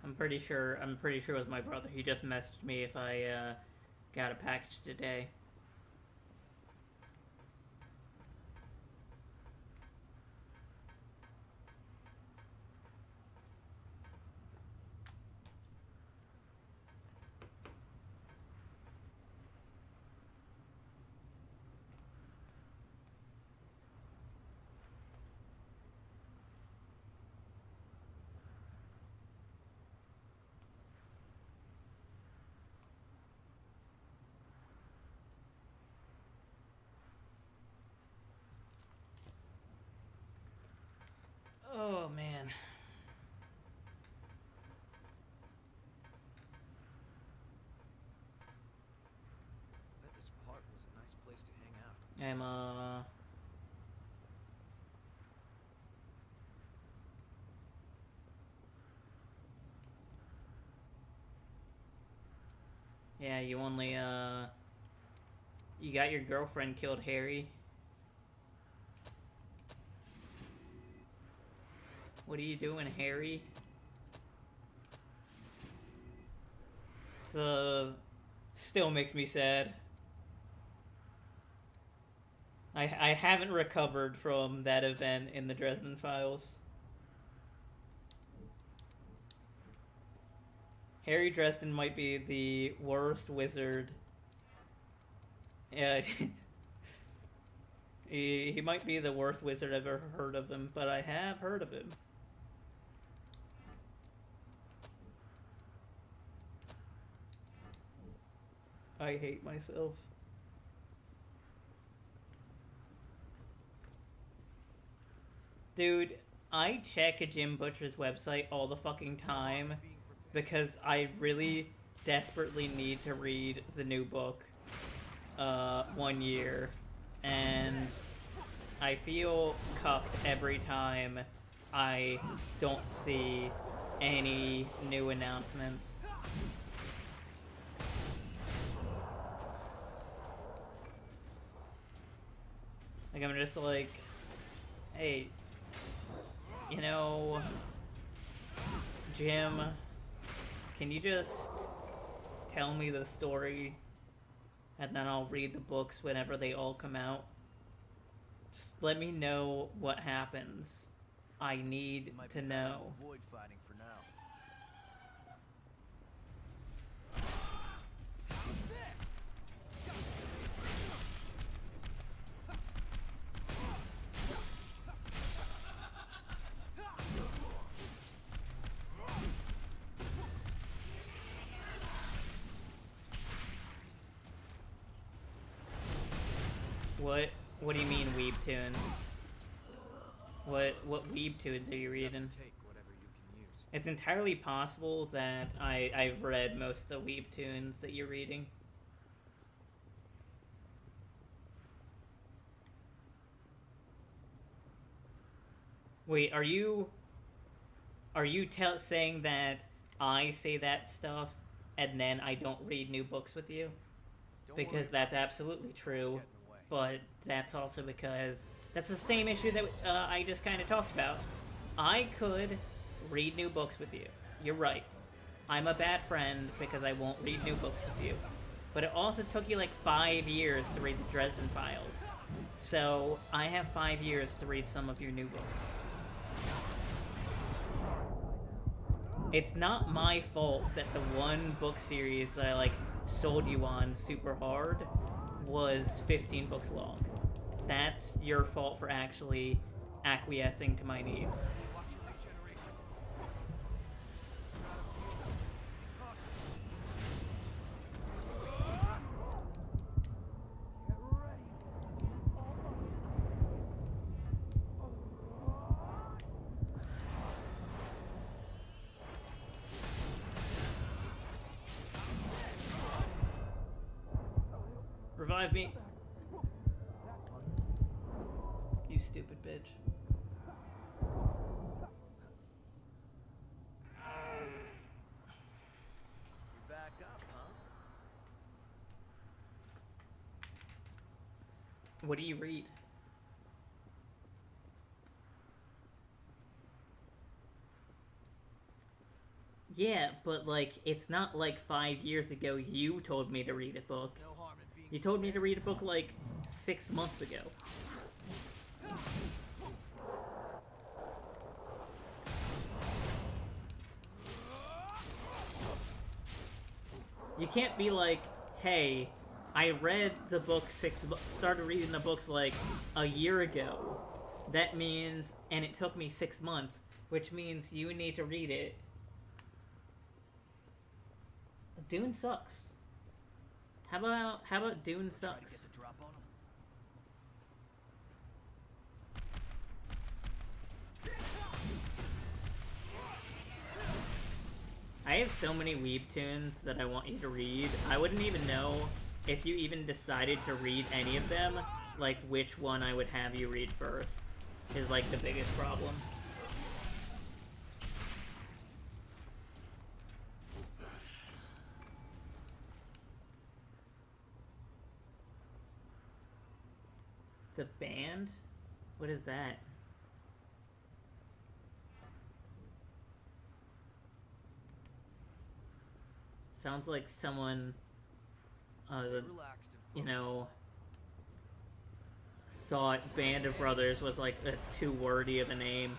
I'm pretty sure it was my brother. He just messaged me if I got a package today. Oh man. I bet this park was a nice place to hang out. I'm Yeah, you only you got your girlfriend killed, Harry. What are you doing, Harry? It's still makes me sad. I haven't recovered from that event in the Dresden Files. Harry Dresden might be the worst wizard. Yeah, he might be the worst wizard I've ever heard of him, but I have heard of him. I hate myself. Dude, I check a Jim Butcher's website all the fucking time because I really desperately need to read the new book 1 year, and I feel cucked every time I don't see any new announcements. Like, I'm just like, hey, you know, Jim, can you just tell me the story and then I'll read the books whenever they all come out? Just let me know what happens. I need to know. Avoid fighting for now. What do you mean Weebtoons? What Weebtoons are you reading? Take whatever you can use. It's entirely possible that I've read most of the Weebtoons that you're reading. Wait, are you saying that I say that stuff and then I don't read new books with you? Because that's absolutely true, but that's also because that's the same issue that I just kind of talked about. I could read new books with you. You're right. I'm a bad friend because I won't read new books with you. But it also took you like 5 years to read the Dresden Files. So I have 5 years to read some of your new books. It's not my fault that the one book series that I like sold you on super hard was 15 books long. That's your fault for actually acquiescing to my needs. revive me. You stupid bitch. You're back up, huh? What do you read? Yeah, but like, it's not like 5 years ago you told me to read a book. No harm in being You told me to read a book like 6 months ago. You can't be like, hey, I read the book started reading the books like a year ago. That means, and it took me 6 months, which means you need to read it. Dune sucks. How about Dune Try to sucks? get the drop on him. I have so many Weebtoons that I want you to read. I wouldn't even know if you even decided to read any of them, like which one I would have you read first is like the biggest problem. The band? What is that? Sounds like someone, Relaxed and you know, thought Band of Brothers was like too wordy of a name.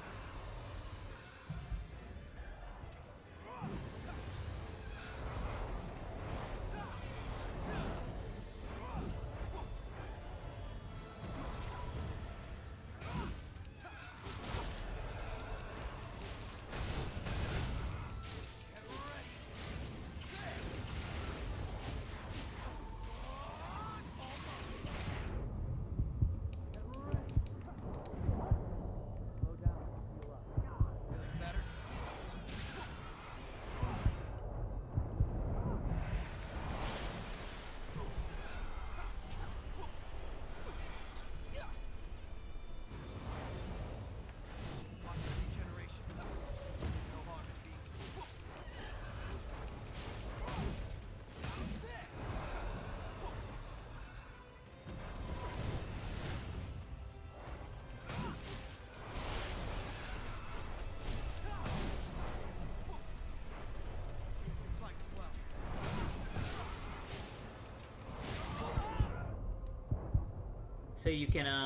So you can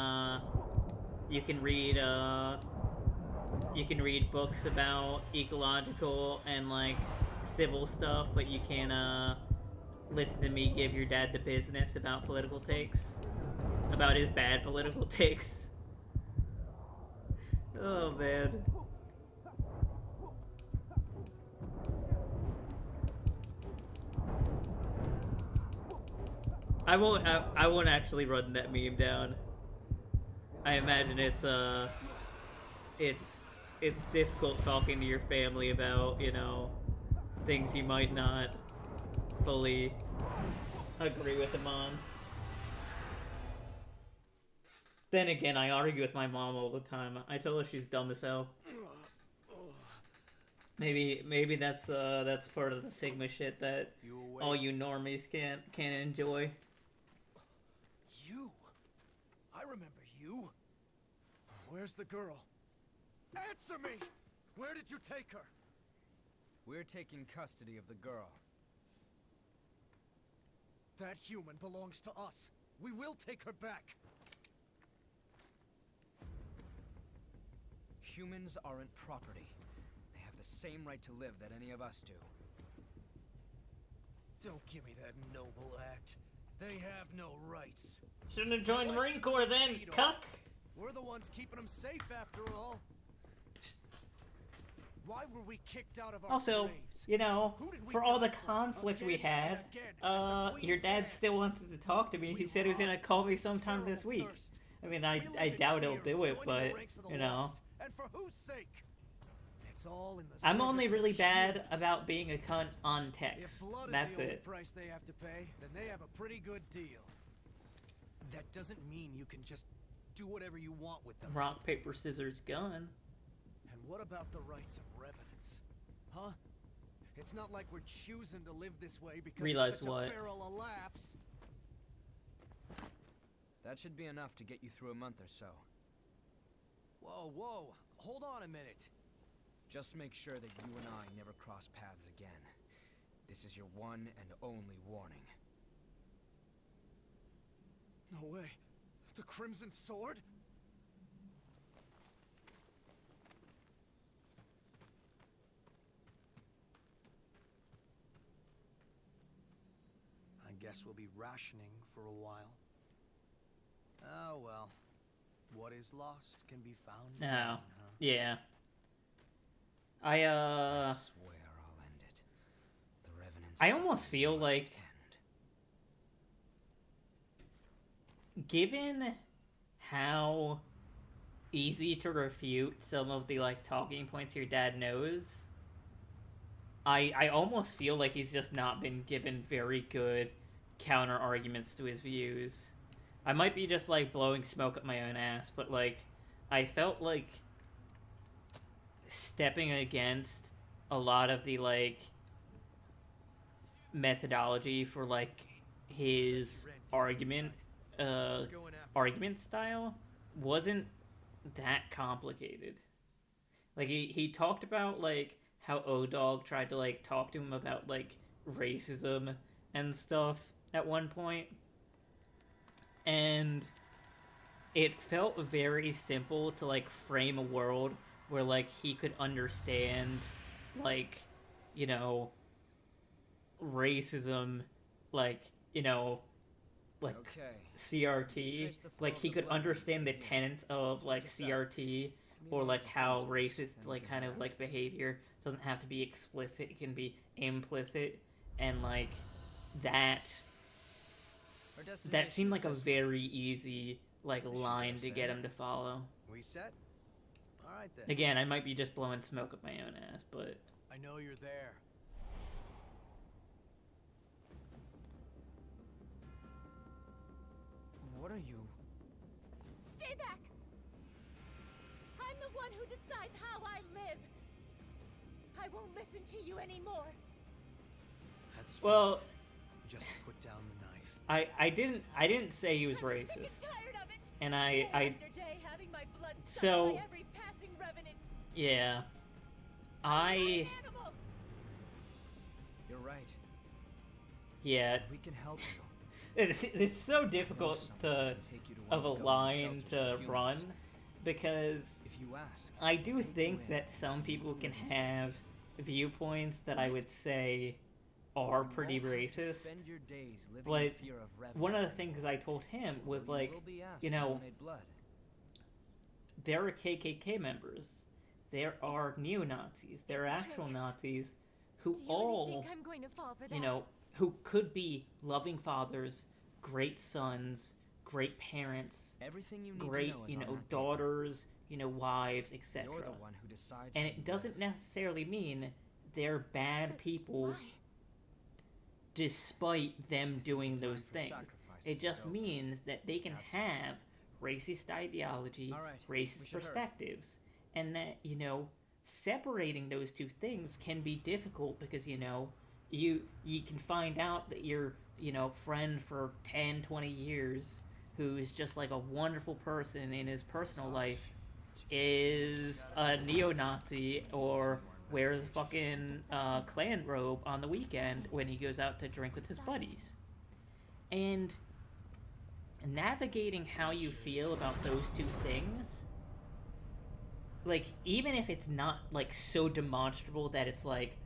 read books about ecological and like civil stuff, but you can't listen to me give your dad the business about political takes, about his bad political takes. Oh man. I won't actually run that meme down. I imagine it's difficult talking to your family about, you know, things you might not fully agree with them on. Then again, I argue with my mom all the time. I tell her she's dumb as hell. Maybe that's part of the Sigma shit that all you normies can't enjoy. You? I remember you. Where's the girl? Answer me! Where did you take her? We're taking custody of the girl. That human belongs to us. We will take her back. Humans aren't property. They have the same right to live that any of us do. Don't give me that noble act. They have no rights. Shouldn't have joined the Marine Corps then, cuck! We're the ones keeping them safe after all. Why were we kicked out of our Also, graves? you know, for all the die for? conflict we Again had, and again at the your Queen's dad hand. still wanted to talk to me. He said he was gonna call me sometime this week. I mean, I doubt he'll do it, but, you know. And for whose sake? It's all in the I'm only service really of bad humans. about being a cunt on If text. blood is That's the only it. price they have to pay, then they have a pretty good deal. That doesn't mean you can just do whatever you want with them. Rock, paper, scissors, gun. And what about the rights of revenants? Huh? It's not like we're choosing to live this way because Realize it's such what? a barrel of laughs. That should be enough to get you through a month or so. Whoa, whoa. Hold on a minute. Just make sure that you and I never cross paths again. This is your one and only warning. No way. The Crimson Sword? I guess we'll be rationing for a while. Oh well. What is lost can be found No. again, huh? Yeah. I swear I'll end it. The Revenants. I almost feel must like, end. given how easy to refute some of the, like, talking points your dad knows, I almost feel like he's just not been given very good counter arguments to his views. I might be just, like, blowing smoke up my own ass, but, like, I felt like stepping against a lot of the, like, methodology for, like, his argument style wasn't that complicated. Like, he talked about, like, how O-Dog tried to, like, talk to him about, like, racism and stuff at one point. And it felt very simple to, like, frame a world where, like, he could understand, like, you know, racism, like, you know, like, Okay. CRT. Like, he could understand the tenets of, like, CRT, or, like, how racist, like, kind of, like, behavior doesn't have to be explicit, it can be implicit, and, like, that seemed like a very easy, like, line to get him to follow. We set? Alright then. Again, I might be just blowing smoke up my own ass, but... I know you're there. What are you? Stay back! I'm the one who decides how I live. I won't listen to you anymore. That's Well, fine. Just put down the knife. I didn't say he was I'm racist. sick and tired of it. And Day I after day having my blood sucked So- by every passing revenant. yeah. I'm not an animal. You're right. Yeah. We can help you. It's so Know difficult someone to who can take you to one of a of the line shelters to for run, humans. because If you ask, I do we'll take you think in. that some people We'll do can it in have safety. viewpoints that I would say are You pretty won't have to racist. spend your days living But in fear of one of the revenants things anymore. I told him was, You like, will be asked you to know, donate blood. there are KKK members, there are neo-Nazis, there are it's a actual trick. Nazis who Do you really all, think I'm going to fall for that? you know, who could be loving fathers, great sons, great parents, Everything you need great, to know is you on know, that paper. daughters, you know, wives, etc. You're the one who decides And how it you doesn't live. necessarily mean they're bad But people why? despite them doing time those for things. sacrifices It is just over. means that they can That's have racist ideology, All right, we racist should hurry. perspectives, and that, you know, separating those two things can be difficult because, you know, you can find out that your, you know, friend for 10, 20 years who's just like a wonderful person in his personal life is a neo-Nazi or wears a fucking Klan robe on the weekend when he goes out to drink with his buddies. And navigating how you feel about those two things, like, even if it's not, like, so demonstrable that it's, like,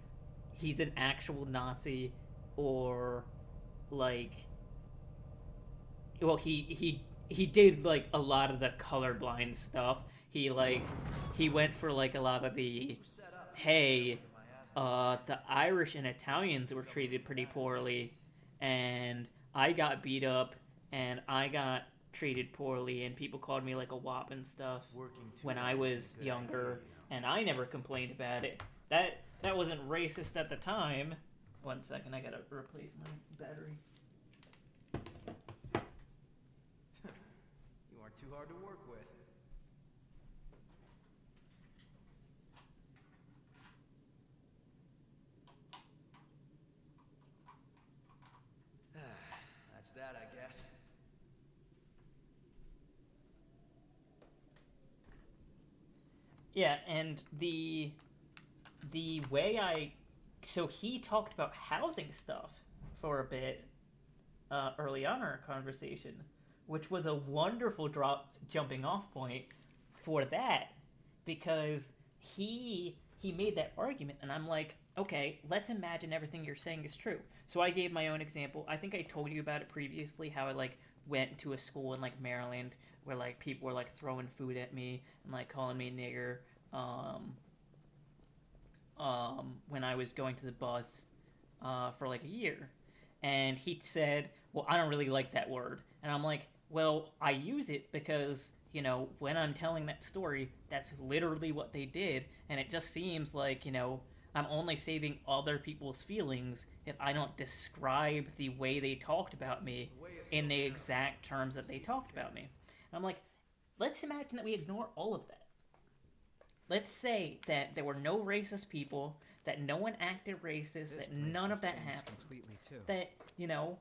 he's an actual Nazi or, like, well, he did, like, a lot of the colorblind stuff. He went for, like, a lot of the, hey, the Irish and Italians were treated pretty poorly, and I got beat up, and I got treated poorly, and people called me, like, a wop and stuff when I was younger, and I never complained about it. That wasn't racist at the time. 1 second, I gotta replace my battery. too hard to work with. That's that, I guess. Yeah, and the way so he talked about housing stuff for a bit early on in our conversation, which was a wonderful jumping off point for that, because he made that argument, and I'm like, okay, let's imagine everything you're saying is true. So I gave my own example. I think I told you about it previously, how I like went to a school in like Maryland where like people were like throwing food at me and like calling me nigger when I was going to the bus for like a year. And he said, well, I don't really like that word. And I'm like, well, I use it because, you know, when I'm telling that story, that's literally what they did. And it just seems like, you know, I'm only saving other people's feelings if I don't describe the way they talked about me in the exact terms that they talked about me. And I'm like, let's imagine that we ignore all of that. Let's say that there were no racist people, that no one acted racist, that none of that happened. Completely too. That, you know,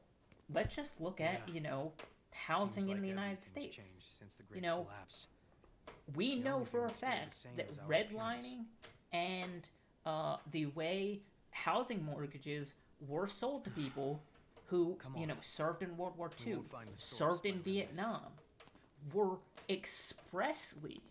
let's just look at, you know, housing in the United States. Since the You know, collapse. we The know only for thing a that stayed the fact same that is our redlining and the way housing mortgages were sold to people who, you know, served in World War II, served in Vietnam, were expressly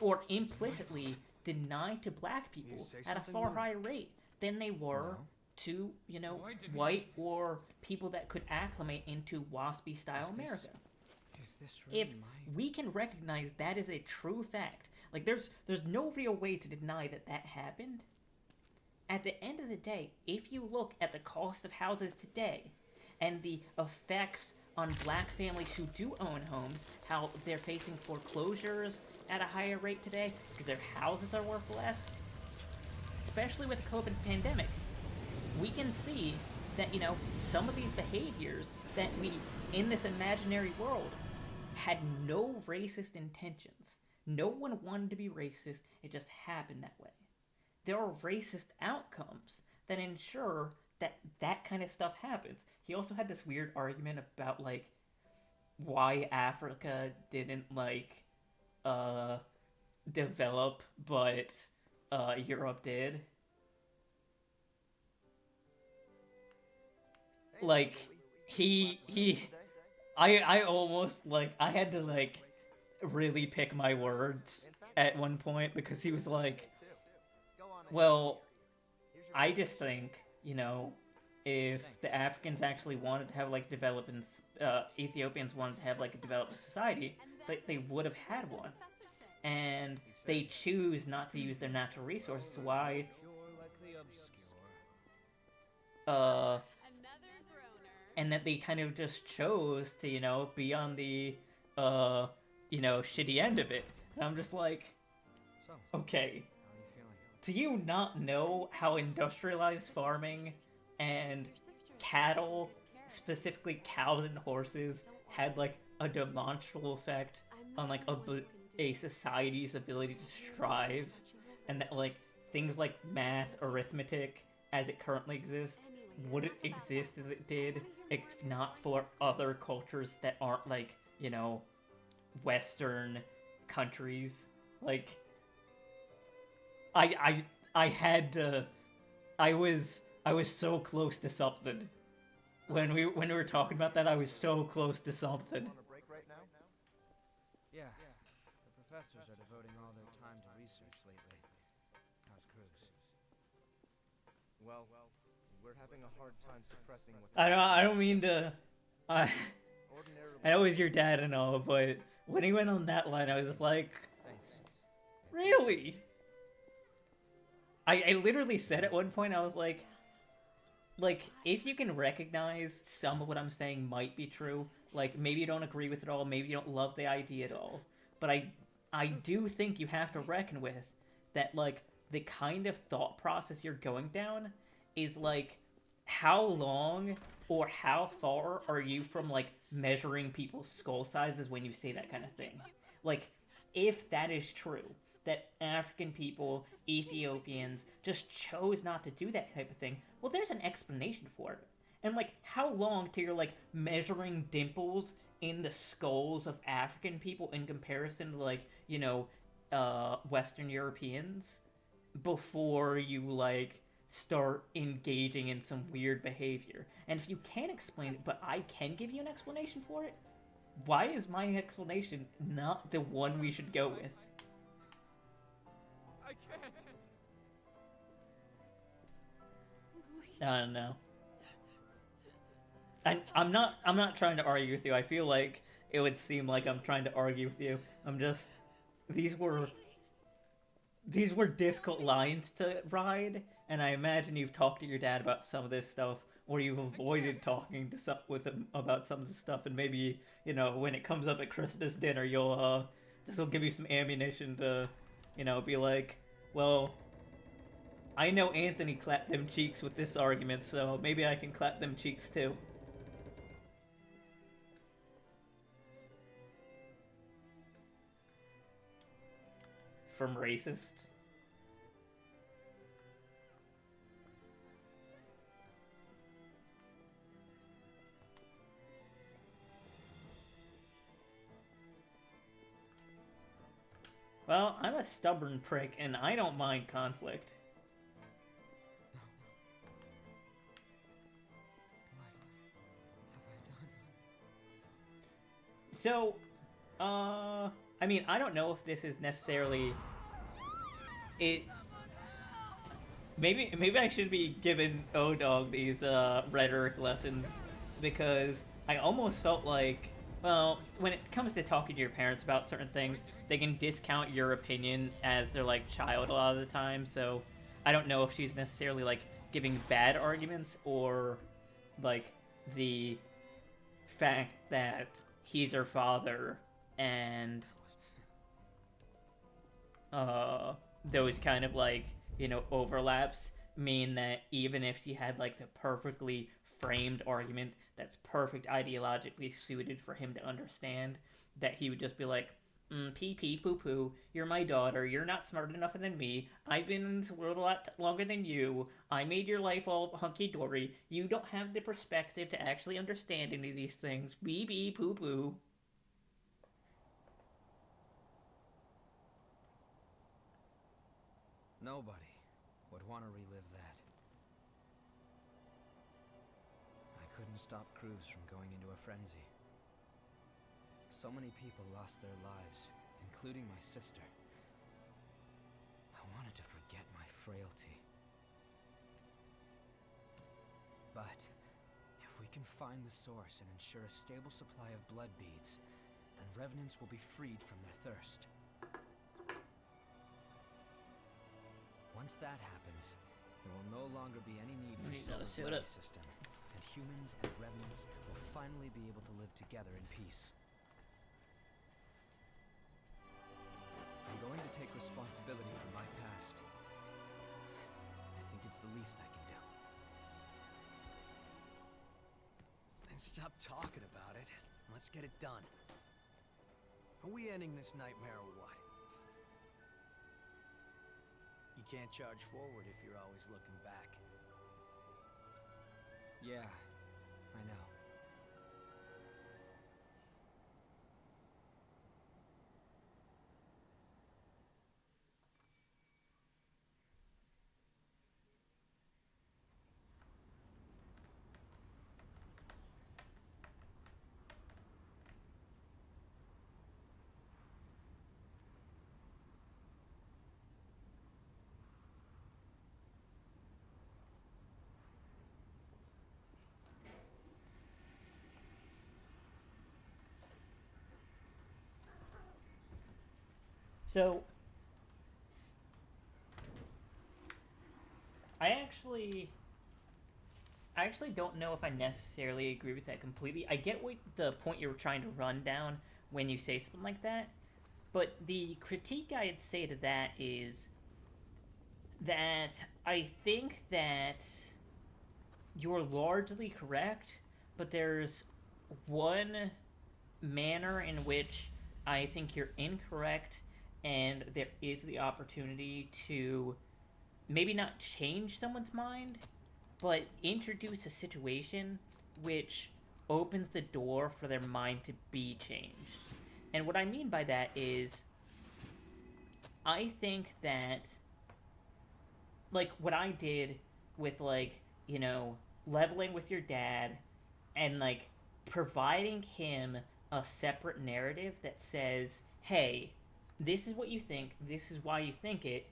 or implicitly denied to black people at a far higher rate than they were to, you know, white or people that could acclimate into WASP style America. Is this really If we can recognize that is a true fact, like there's no real way to deny that that happened. At the end of the day, if you look at the cost of houses today and the effects on black families who do own homes, how they're facing foreclosures at a higher rate today because their houses are worth less, especially with the COVID pandemic, we can see that, you know, some of these behaviors that we, in this imaginary world, had no racist intentions. No one wanted to be racist, it just happened that way. There are racist outcomes that ensure that that kind of stuff happens. He also had this weird argument about, like, why Africa didn't, like, develop, but Europe did. Like, I almost, like, I had to, like, really pick my words at one point because he was like, well, I just think, you know, if the Africans actually wanted to have, like, Ethiopians wanted to have, like, a developed society, they would have had one. And they choose not to use their natural resources. Why? And that they kind of just chose to, you know, be on the, you know, shitty end of it. And I'm just like, okay, do you not know how industrialized farming and cattle, specifically cows and horses, had, like, a demonstrable effect on, like, a society's ability to strive, and that, like, things like math, arithmetic, as it currently exists, wouldn't exist as it did if not for other cultures that aren't, like, you know, Western countries. Like, I had to, I was so close to something. When we were talking about that, I was so close to something. Yeah, the professors are devoting all their time to research lately. How's Cruz? Well, we're having a hard time suppressing what's... I don't mean to... I know he's your dad and all, but when he went on that line, I was just like... Really? I literally said at one point, I was like, if you can recognize some of what I'm saying might be true, like, maybe you don't agree with it all, maybe you don't love the idea at all, but I do think you have to reckon with that, like, the kind of thought process you're going down is, like, how long Or how far are you from, like, measuring people's skull sizes when you say that kind of thing? Like, if that is true, that African people, Ethiopians, just chose not to do that type of thing, well, there's an explanation for it. And, like, how long till you're, like, measuring dimples in the skulls of African people in comparison to, like, Western Europeans before you, like, start engaging in some weird behavior? And if you can't explain it, but I can give you an explanation for it, why is my explanation not the one we should go with? I can't. I don't know. I'm not trying to argue with you. I feel like it would seem like I'm trying to argue with you. I'm just these were difficult lines to ride, and I imagine you've talked to your dad about some of this stuff, or you've avoided talking to with him about some of this stuff, and maybe when it comes up at Christmas dinner, you'll this will give you some ammunition to be like, well, I know Anthony clapped them cheeks with this argument, so maybe I can clap them cheeks too. From racists. Well, I'm a stubborn prick, and I don't mind conflict. So, I mean, I don't know if this is necessarily it. Maybe I should be giving O-Dog these rhetoric lessons, because I almost felt like, well, when it comes to talking to your parents about certain things, they can discount your opinion as their, like, child a lot of the time. So I don't know if she's necessarily, like, giving bad arguments, or like the fact that he's her father, and those kind of, like, overlaps mean that even if she had, like, the perfectly framed argument that's perfect ideologically suited for him to understand, that he would just be like, pee pee poo poo, you're my daughter, you're not smart enough than me, I've been in this world a lot longer than you, I made your life all hunky-dory, you don't have the perspective to actually understand any of these things, bee bee poo poo. Nobody would want to relive that. I couldn't stop Cruz from going into a frenzy. So many people lost their lives, including my sister. I wanted to forget my frailty. But if we can find the source and ensure a stable supply of blood beads, then revenants will be freed from their thirst. Once that happens, there will no longer be any need for Soul's system, and humans and revenants will finally be able to live together in peace. I'm going to take responsibility for my past. I think it's the least I can do. Then stop talking about it. Let's get it done. Are we ending this nightmare or what? You can't charge forward if you're always looking back. Yeah, I know. So, I actually don't know if I necessarily agree with that completely. I get what the point you were trying to run down when you say something like that, but the critique I'd say to that is that I think that you're largely correct, but there's one manner in which I think you're incorrect, and there is the opportunity to maybe not change someone's mind, but introduce a situation which opens the door for their mind to be changed. And what I mean by that is, I think that, like, what I did with, like, leveling with your dad and, like, providing him a separate narrative that says, hey, this is what you think, this is why you think it,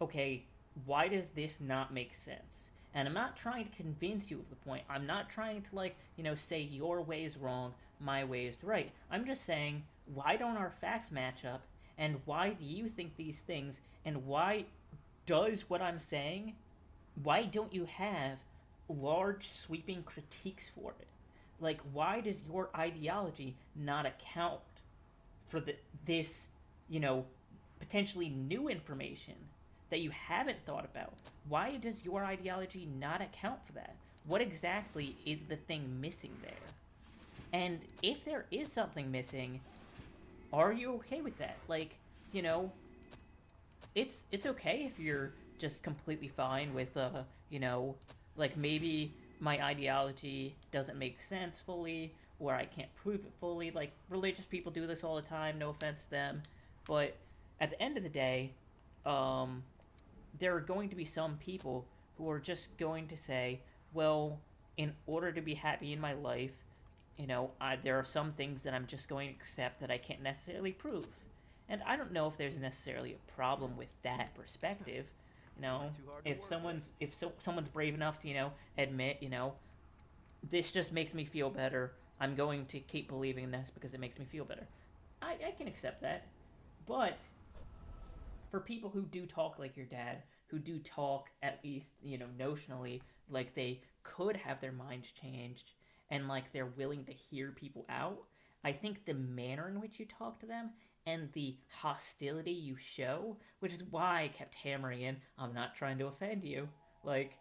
okay, why does this not make sense? And I'm not trying to convince you of the point. I'm not trying to, like, say your way is wrong, my way is right. I'm just saying, why don't our facts match up? And why do you think these things? And why does what I'm saying, why don't you have large sweeping critiques for it? Like, why does your ideology not account for this, potentially new information that you haven't thought about? Why does your ideology not account for that? What exactly is the thing missing there? And if there is something missing, are you okay with that? Like, it's okay if you're just completely fine with, like, maybe my ideology doesn't make sense fully, or I can't prove it fully. Like, religious people do this all the time, no offense to them. But at the end of the day, there are going to be some people who are just going to say, well, in order to be happy in my life, there are some things that I'm just going to accept that I can't necessarily prove. And I don't know if there's necessarily a problem with that perspective. If someone's brave enough to, admit, this just makes me feel better, I'm going to keep believing in this because it makes me feel better. I can accept that. But for people who do talk like your dad, who do talk, at least, notionally, like they could have their minds changed, and like they're willing to hear people out, I think the manner in which you talk to them and the hostility you show, which is why I kept hammering in, I'm not trying to offend you, like,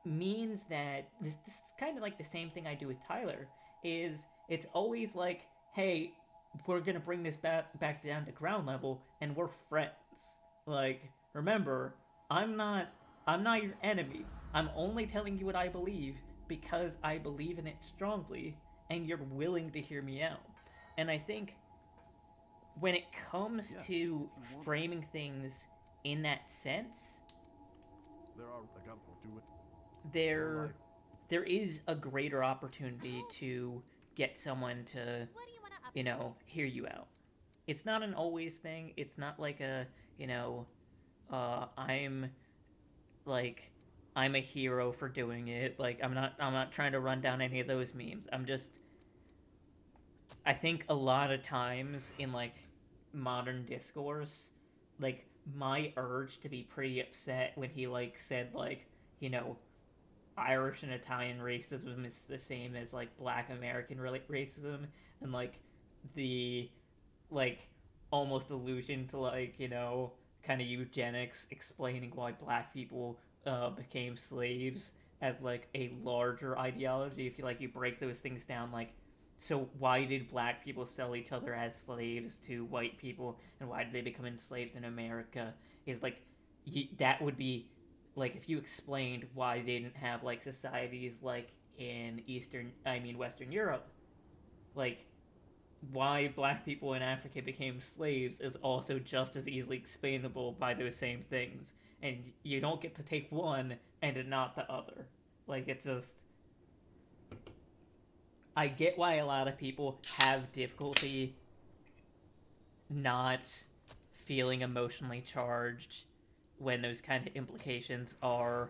means that this is kind of like the same thing I do with Tyler, is it's always like, hey, we're gonna bring this back down to ground level, and we're friends. Like, remember, I'm not your enemy. I'm only telling you what I believe because I believe in it strongly, and you're willing to hear me out. And I think when it comes to framing things in that sense, there is a greater opportunity to get someone to, hear you out. It's not an always thing. It's not like a, I'm like, I'm a hero for doing it. Like, I'm not trying to run down any of those memes. I think a lot of times in, like, modern discourse, like, my urge to be pretty upset when he, like, said, like, Irish and Italian racism is the same as, like, Black American racism, and, like, the, like, almost allusion to, like, kind of eugenics, explaining why Black people became slaves as, like, a larger ideology. If you break those things down, like, so why did Black people sell each other as slaves to white people, and why did they become enslaved in America? Is, like, that would be, like, if you explained why they didn't have, like, societies like in Western Europe, like, why Black people in Africa became slaves is also just as easily explainable by those same things. And you don't get to take one and not the other. Like, it's just, I get why a lot of people have difficulty not feeling emotionally charged when those kind of implications are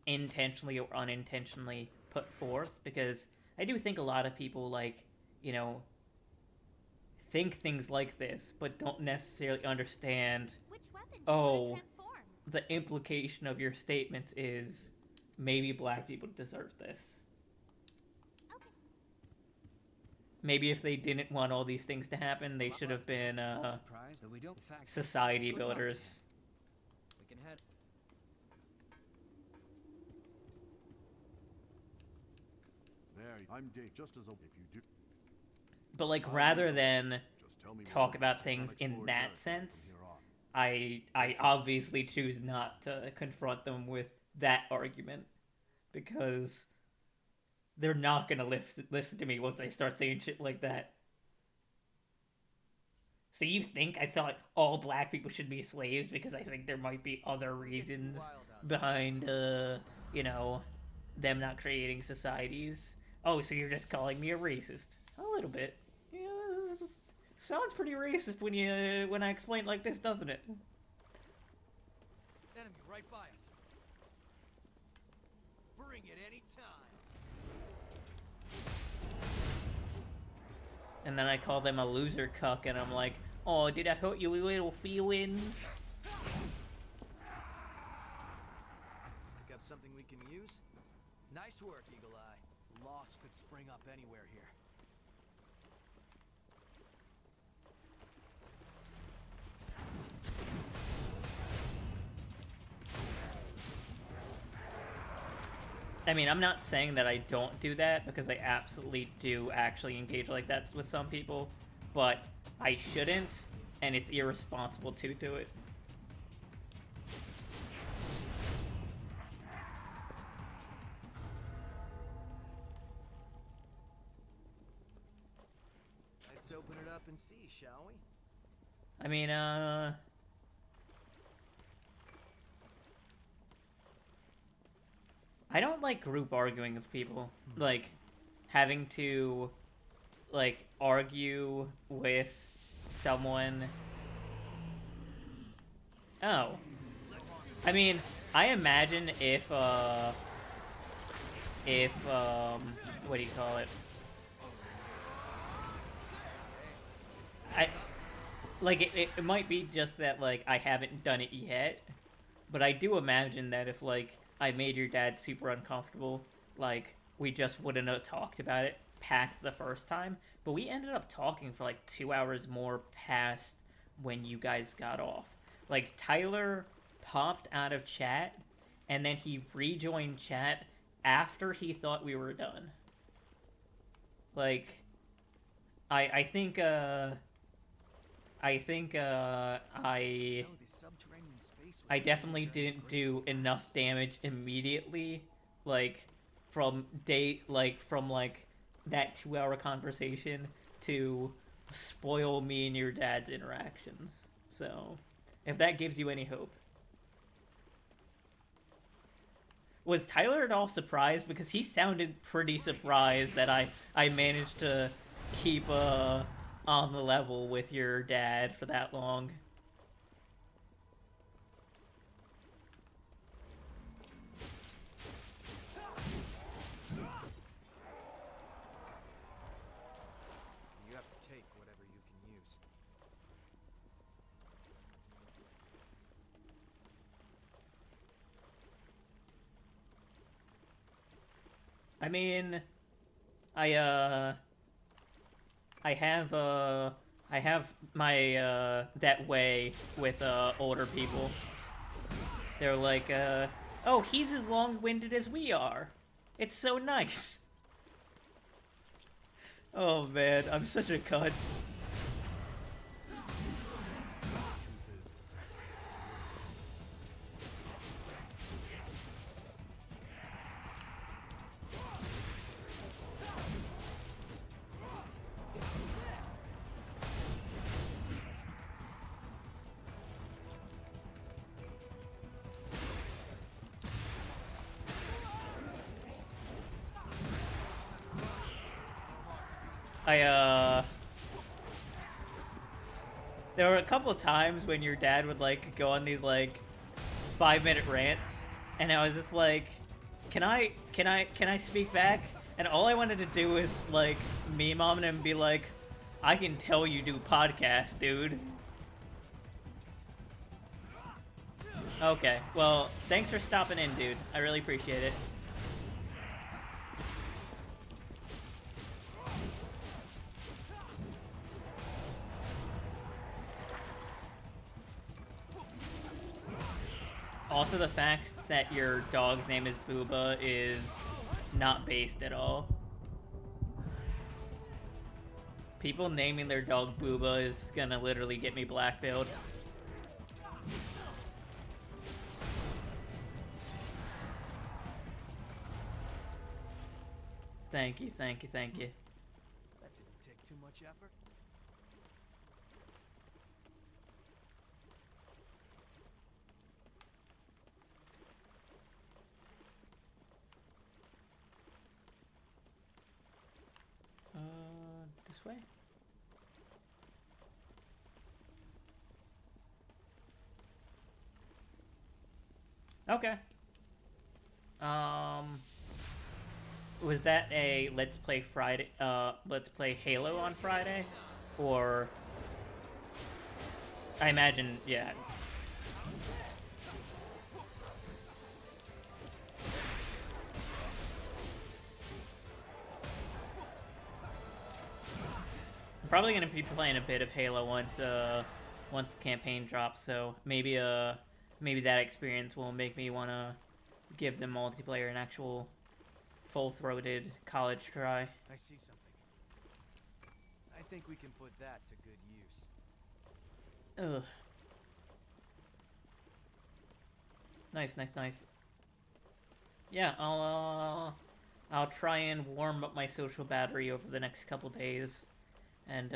intentionally or unintentionally put forth, because I do think a lot of people, like, think things like this, but don't necessarily understand, the implication of your statements is maybe Black people deserve this. Maybe if they didn't want all these things to happen, they should have been society builders. We can head. I'm Dave. Just as a if you do. But like rather than Just tell me talk more. about It's things in unexplored that territory from sense, here on. I obviously choose not to confront them with that argument because they're not gonna listen to me once I start saying shit like that. So you think I thought all black people should be slaves because I think there might be other reasons behind, you know, them not creating societies? Oh, so you're just calling me a racist? A little bit. Yeah, sounds pretty racist when I explain it like this, doesn't it? Enemy right by us. Bring it any time. And then I call them a loser cuck, and I'm like, oh, did I hurt your little feelings? Pick up something we can use? Nice work, Eagle Eye. Loss could spring up anywhere here. I mean, I'm not saying that I don't do that, because I absolutely do actually engage like that with some people, but I shouldn't, and it's irresponsible to do it. Let's open it up and see, shall we? I mean, I don't like group arguing with people. Like, having to, like, argue with someone. Oh. I mean, I imagine if, what do you call it? Like, it might be just that, like, I haven't done it yet, but I do imagine that if, like, I made your dad super uncomfortable, like, we just wouldn't have talked about it past the first time, but we ended up talking for, like, 2 hours more past when you guys got off. Like, Tyler popped out of chat, and then he rejoined chat after he thought we were done. Like, I think I definitely didn't do enough damage immediately, like, from that 2-hour conversation to spoil me and your dad's interactions. So, if that gives you any hope. Was Tyler at all surprised? Because he sounded pretty surprised that I managed to keep, on the level with your dad for that long. You have to take whatever you can use. I mean, I have my, that way with, older people. They're like, oh, he's as long-winded as we are. It's so nice. Oh, man, I'm such a cunt. There were a couple of times when your dad would, like, go on these, like, 5-minute rants, and I was just like, can I speak back? And all I wanted to do was, like, meme on him and be like, I can tell you do podcasts, dude. Okay, well, thanks for stopping in, dude. I really appreciate it. Also, the fact that your dog's name is Booba is not based at all. People naming their dog Booba is gonna literally get me blackmailed. Thank you, thank you, thank you. That didn't take too much effort. This way? Okay. Was that a Let's Play Friday, Let's Play Halo on Friday? Or... I imagine, yeah. I'm probably gonna be playing a bit of Halo once the campaign drops, so maybe that experience will make me wanna give the multiplayer an actual full-throated college try. I see something. I think we can put that to good use. Ugh. Nice, nice, nice. Yeah, I'll try and warm up my social battery over the next couple days, and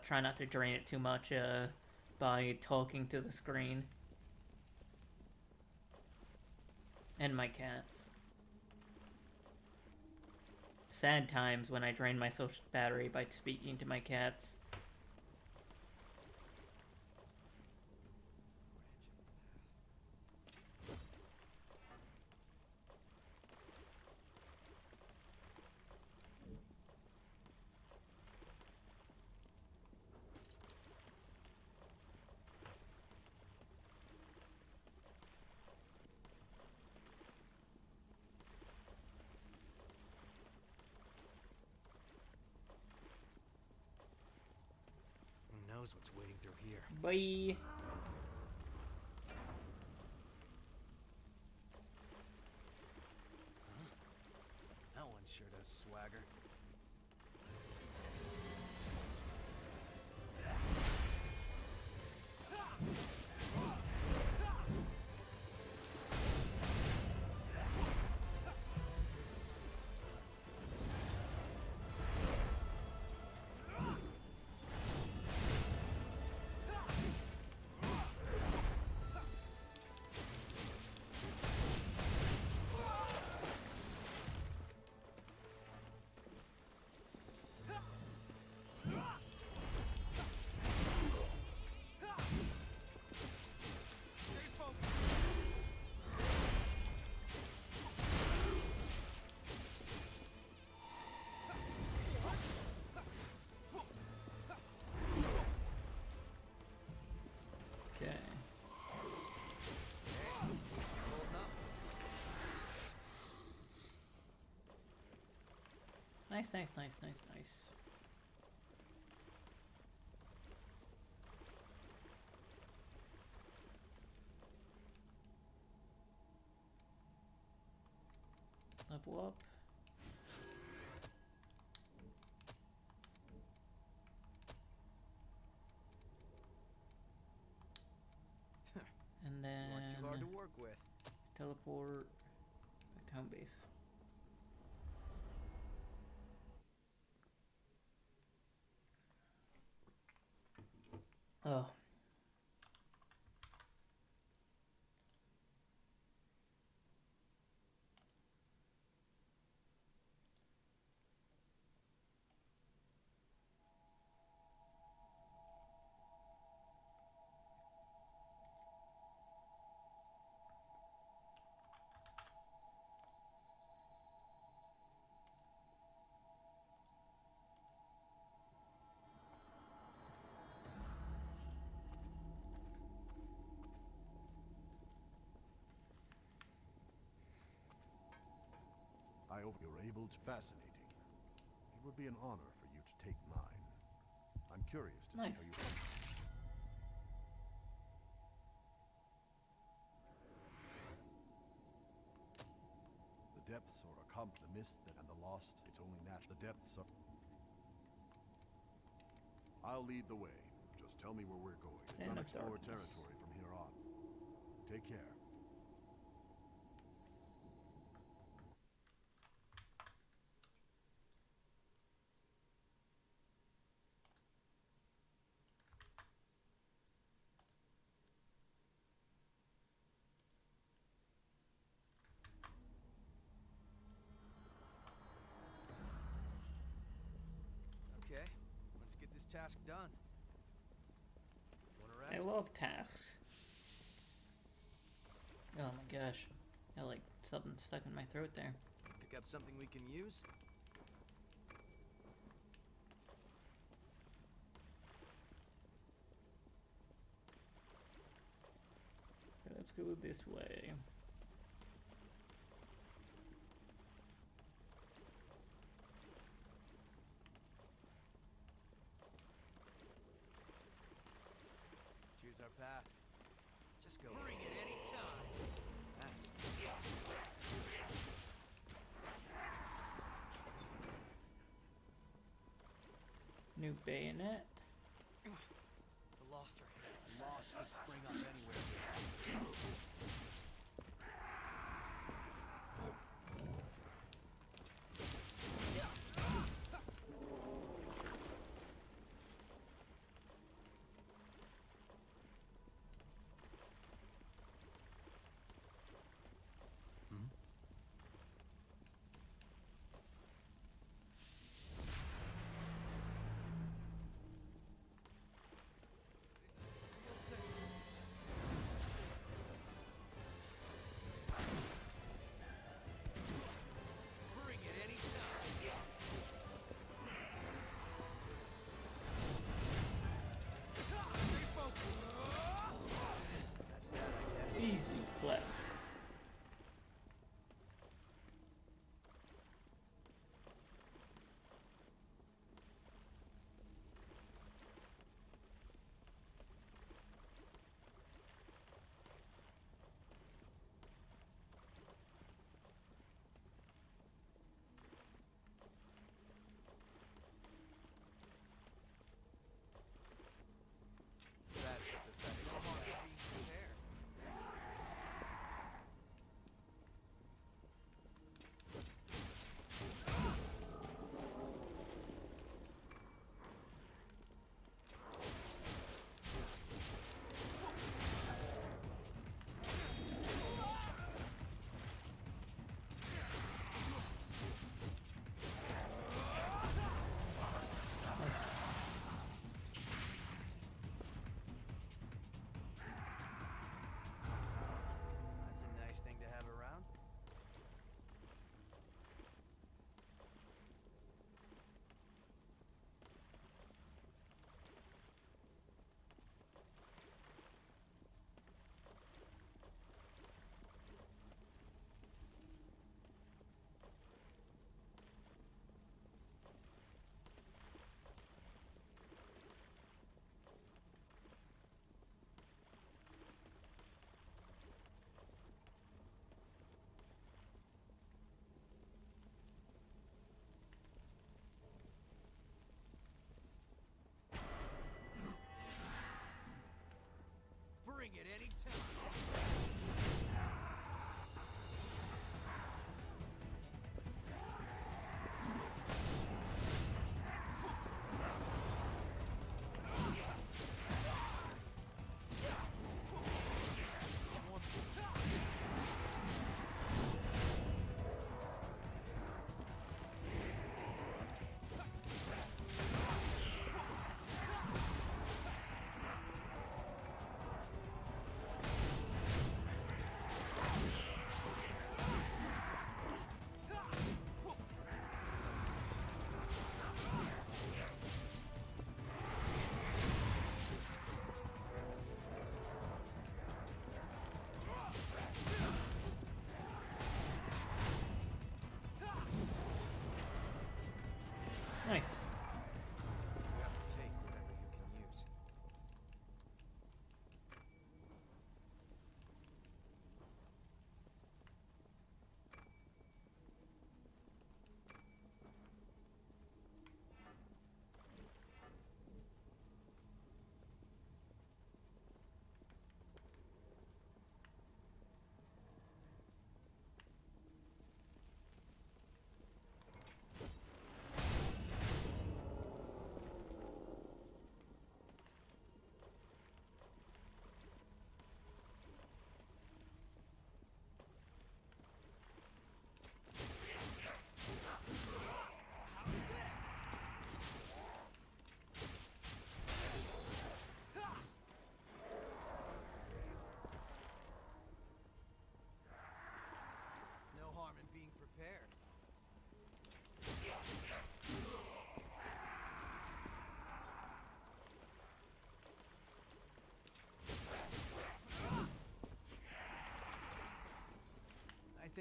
try not to drain it too much by talking to the screen. And my cats. Sad times when I drain my social battery by speaking to my cats. Who knows what's waiting through here? Bye. That one sure does swagger. Okay. Nice, nice, nice, nice, nice. Level up. And then Not too hard to work with. teleport back to home base. Oh. I hope you're able to. Fascinating. It would be an honor for you to take mine. I'm curious to see Nice. how you. The depths are the mist and the lost. It's only natural. The depths are. I'll lead the way. Just tell me where we're going. It's And of unexplored darkness. territory from here on. Take care. Okay, let's get this task done. Wanna I rest? love tasks. Oh my gosh. I like something stuck in my throat there. Pick up something we can use? Okay, let's go this way. Choose our path. Just go. Bring it anytime. That's New bayonet. I lost her. Loss could spring up anywhere.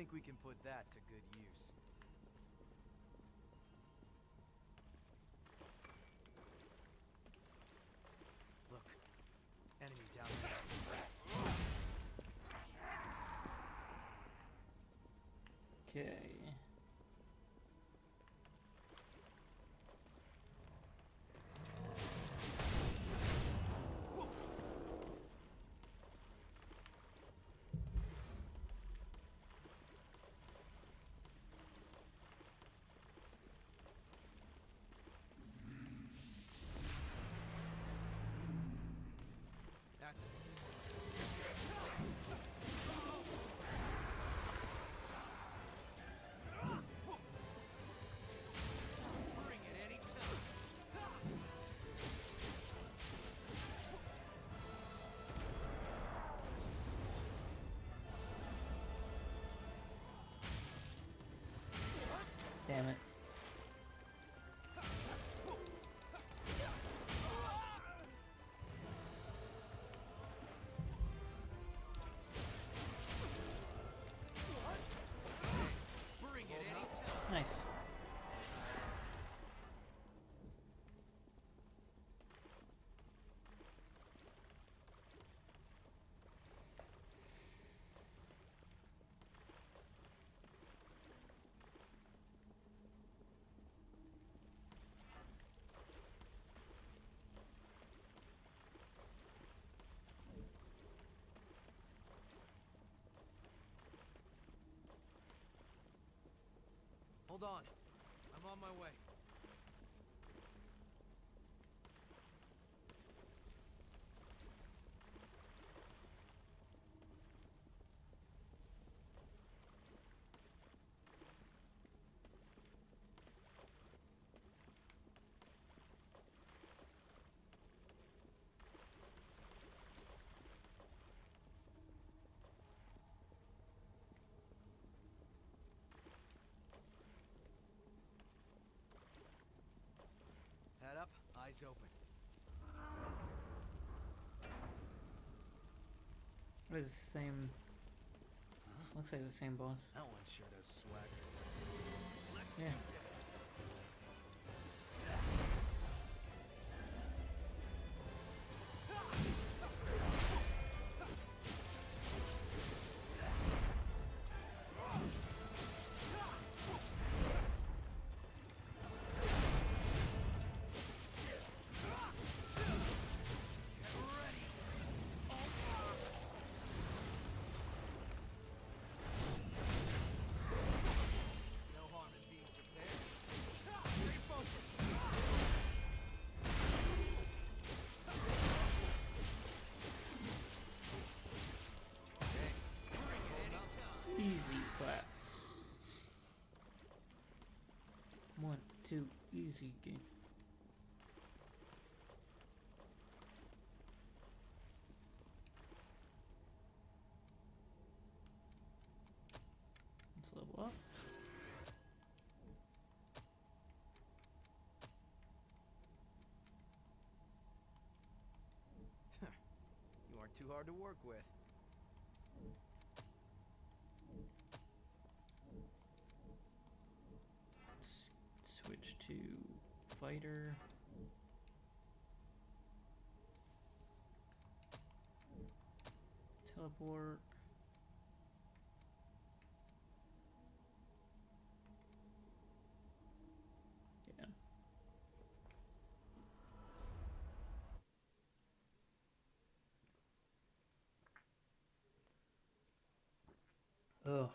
think we can put that to good use. Look, enemy down there. Okay. That's it. Bring it anytime. Damn it. Bring it anytime. Nice. Hold on. I'm on my way. Head up, eyes open. What is the same? Looks like the same boss. That one sure does swagger. Let's Yeah. do this. No harm in being prepared. Stay focused. Okay, bring it anytime. Easy clap. 1, 2, easy game. Let's level up. You aren't too hard to work with. Let's switch to fighter. Teleport. Yeah. Ugh.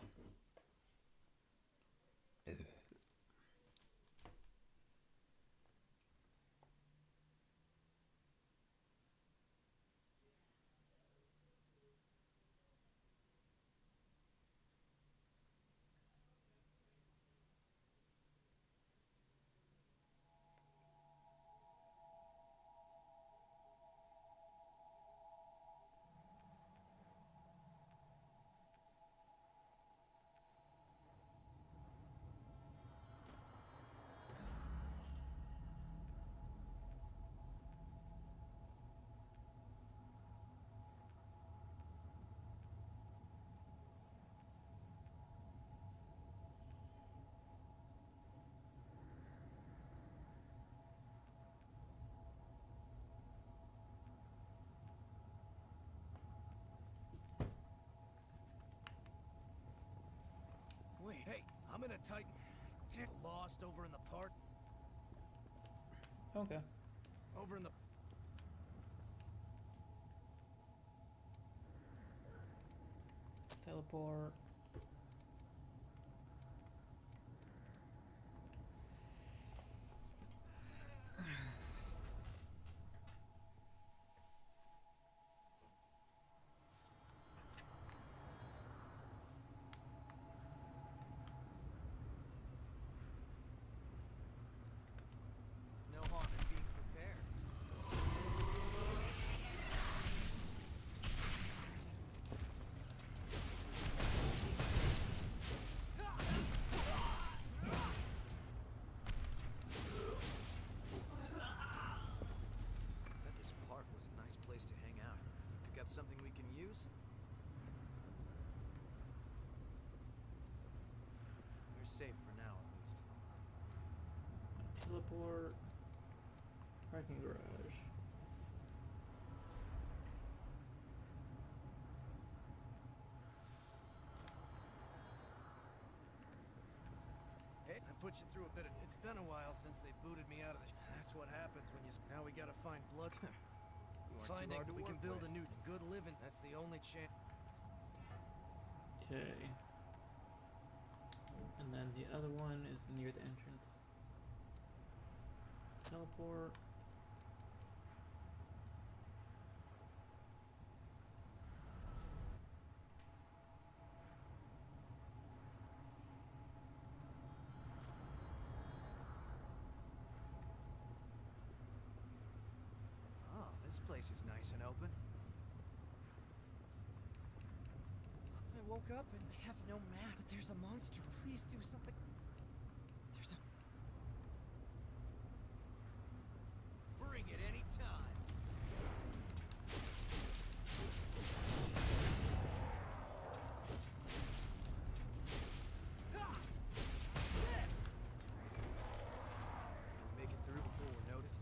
I'm in a tight... lost over in the park. Okay. Over in the... Teleport. No harm in being prepared. Bet this park was a nice place to hang out. Pick up something we can use? You're safe for now, at least. Teleport. Parking garage. Hey, I put you through a bit of... It's been a while since they booted me out of the... That's what happens when you... Now we gotta find blood. You aren't too Finding hard to we can work build with. a new good living. That's the only chance. Okay. And then the other one is near the entrance. Teleport. Oh, this place is nice and open. I woke up and I have no map, but there's a monster. Please do something. There's a... Bring it any time. This! Can we make it through before we're noticed?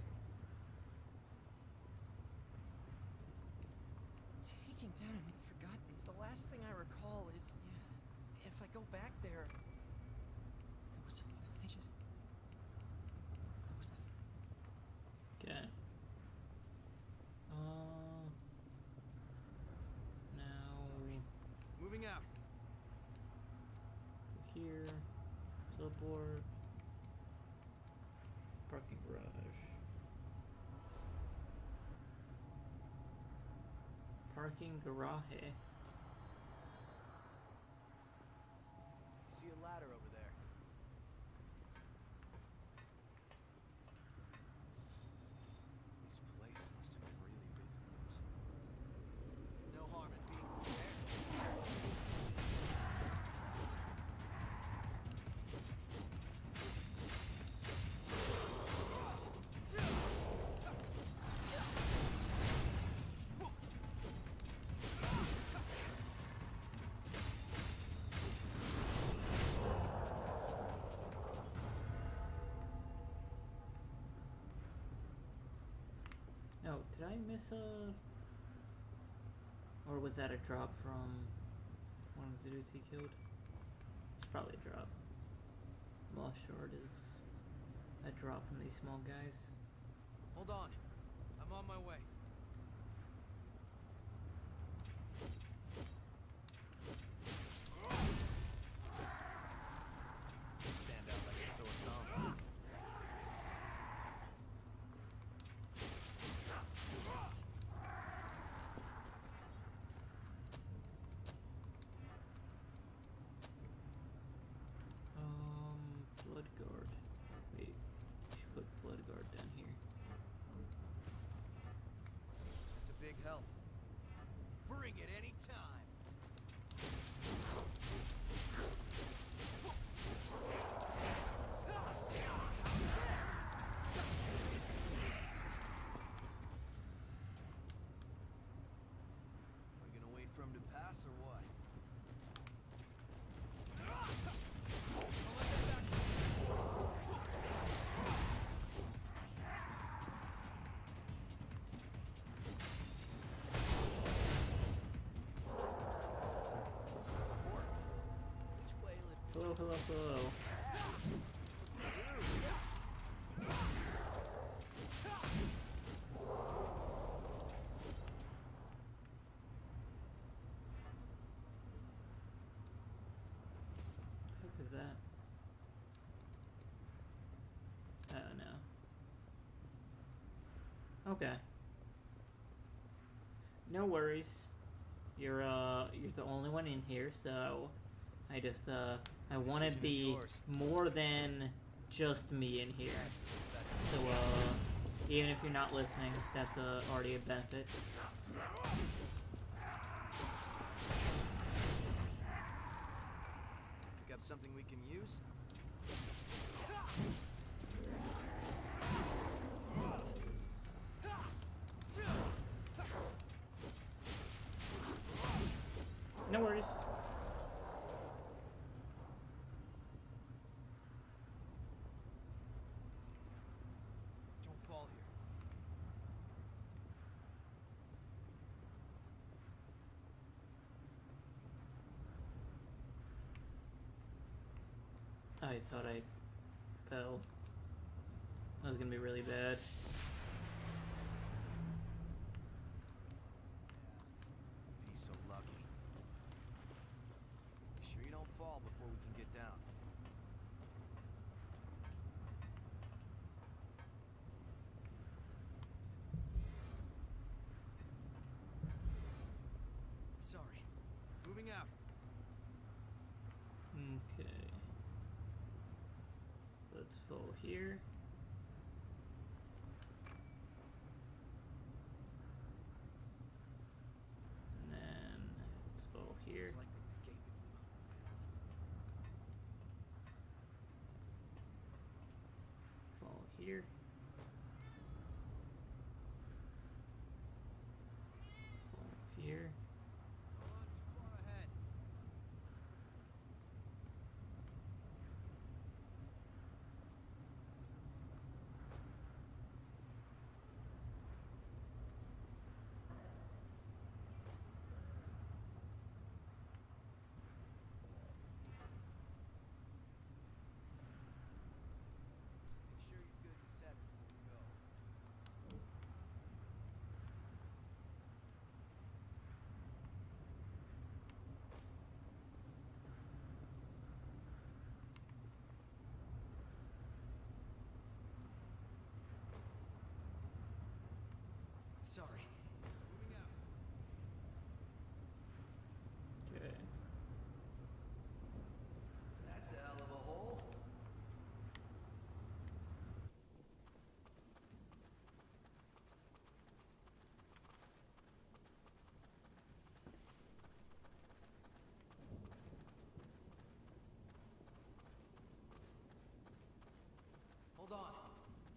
Taking down and forgotten. The last thing I recall is, yeah, if I go back there, there was a thing. Just there was a. Okay. Now Moving out. here. Teleport. Parking garage. Parking garage. See a ladder over there. This place must have been really busy once. No harm in being prepared. No, did I miss a... Or was that a drop from one of the dudes he killed? It's probably a drop. I'm not sure it is a drop from these small guys. Hold on. I'm on my way. Stand out like a sore thumb. Blood guard. Wait, we should put blood guard down here. It's a big help. Bring it any time. Are we gonna wait for him to pass or what? hello, hello. What is that? Oh no. Okay. No worries. You're the only one in here, so I just I wanted the more than just me in here. So even if you're not listening, that's already a benefit. Pick up something we can use? No worries. Don't fall here. I thought I fell. That was gonna be really bad. He's so lucky. Be sure you don't fall before we can get down. Sorry. Moving out. Okay. Let's fall here. And then let's fall here. It's like the gaping. Fall here. Fall here. Hold on, too far ahead. Make sure you're good and set before we go. Sorry. Moving out. Okay. That's a hell of a hole. Hold on.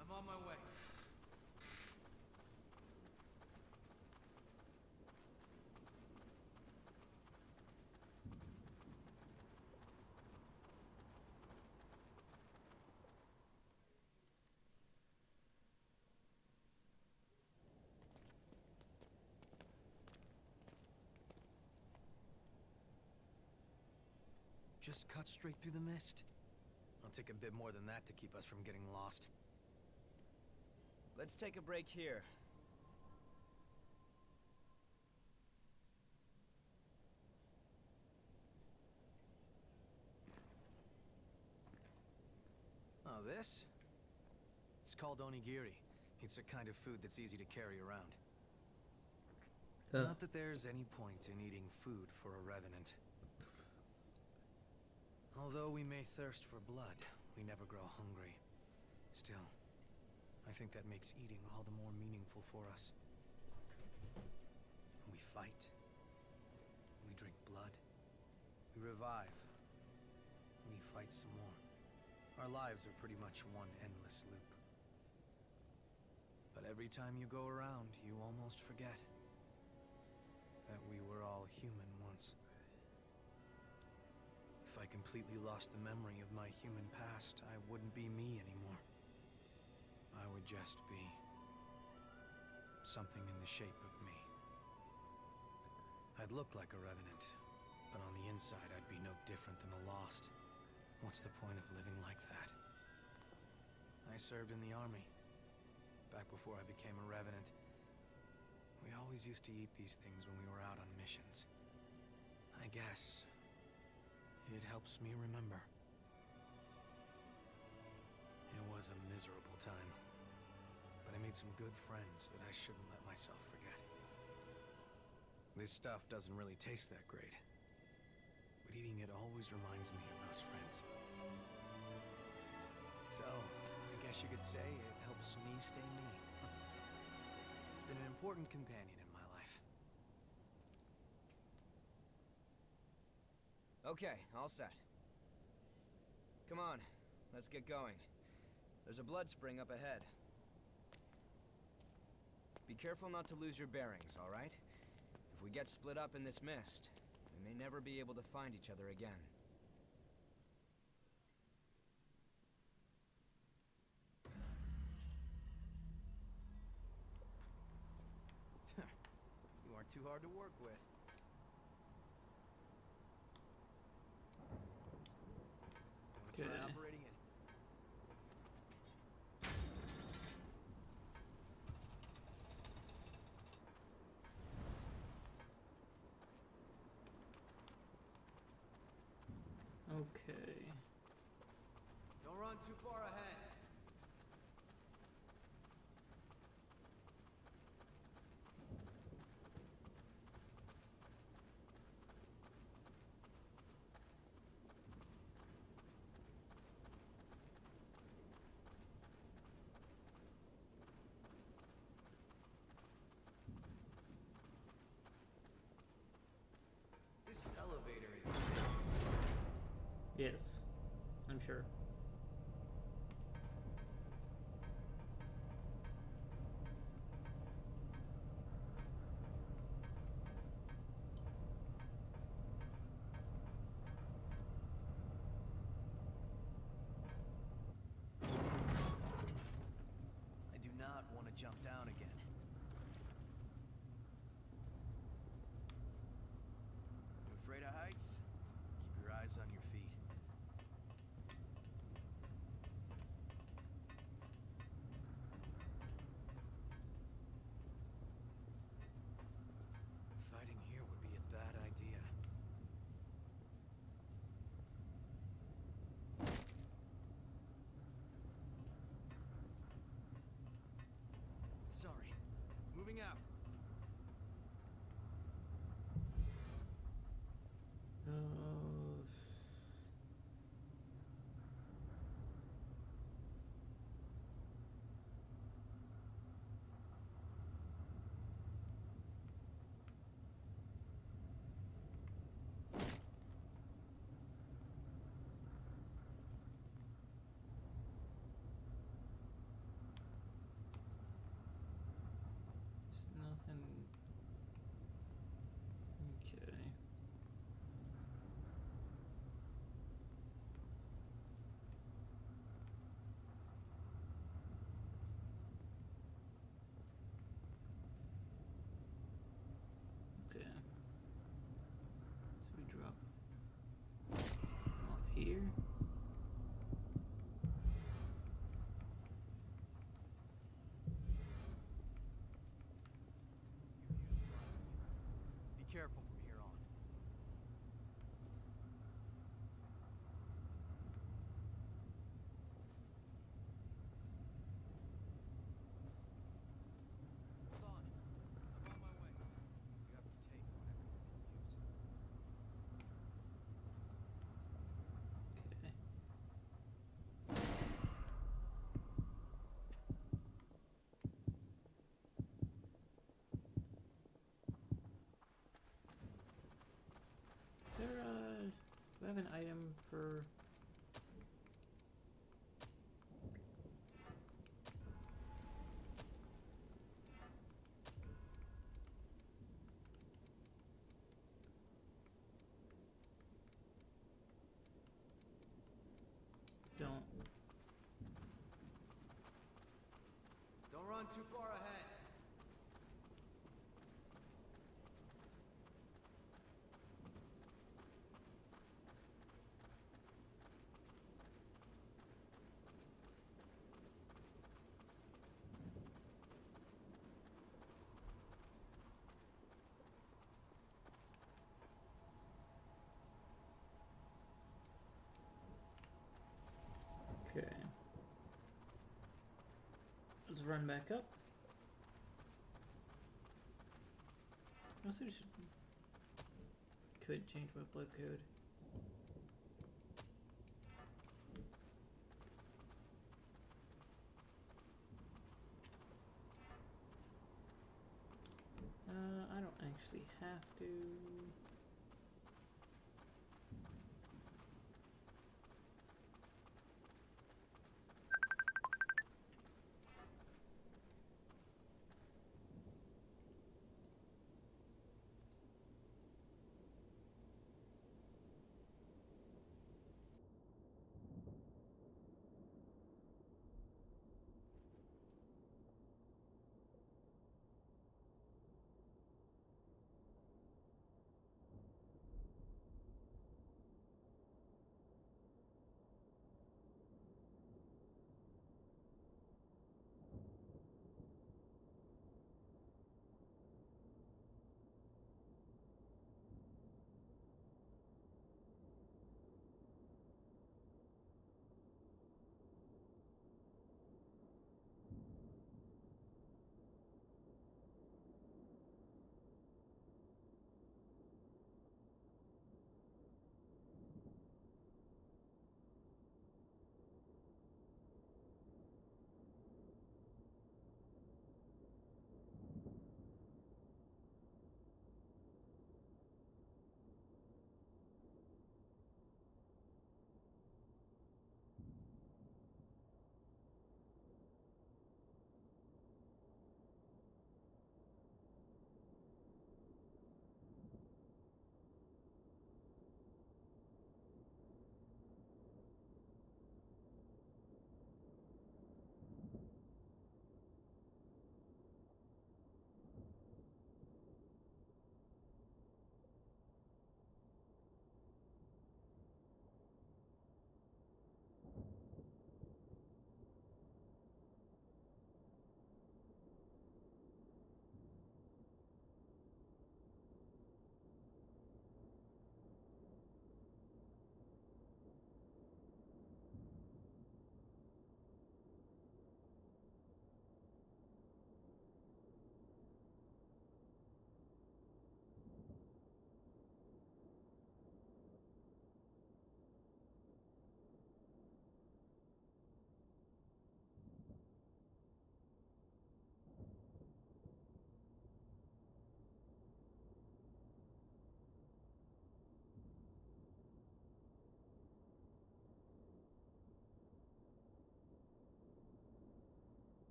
I'm on my way. Just cut straight through the mist. It'll take a bit more than that to keep us from getting lost. Let's take a break here. Oh, this? It's called onigiri. It's a kind of food that's easy to carry around. Not that there's any point in eating food for a revenant. Although we may thirst for blood, we never grow hungry. Still, I think that makes eating all the more meaningful for us. We fight. We drink blood. We revive. We fight some more. Our lives are pretty much one endless loop. But every time you go around, you almost forget that we were all human once. If I completely lost the memory of my human past, I wouldn't be me anymore. I would just be something in the shape of me. I'd look like a revenant, but on the inside I'd be no different than the lost. What's the point of living like that? I served in the army, back before I became a revenant. We always used to eat these things when we were out on missions. I guess it helps me remember. It was a miserable time, but I made some good friends that I shouldn't let myself forget. This stuff doesn't really taste that great, but eating it always reminds me of those friends. So, I guess you could say it helps me stay me. It's been an important companion in my life. Okay, all set. Come on, let's get going. There's a blood spring up ahead. Be careful not to lose your bearings, all right? If we get split up in this mist, we may never be able to find each other again. You aren't too hard to work with. Wanna try Okay. operating it? Okay. Don't run too far ahead. This elevator is safe. Yes, I'm sure. I do not want to jump down again. You afraid of heights? Keep your eyes on your feet. Fighting here would be a bad idea. Sorry. Moving out. There's nothing. Okay. Okay. So we drop off here. Be careful from here on. Hold on. I'm on my way. You have to take whatever you can use. Okay. Is there do I have an item for? Don't. Don't run too far ahead. run back up. Also, could change my blood code. I don't actually have to.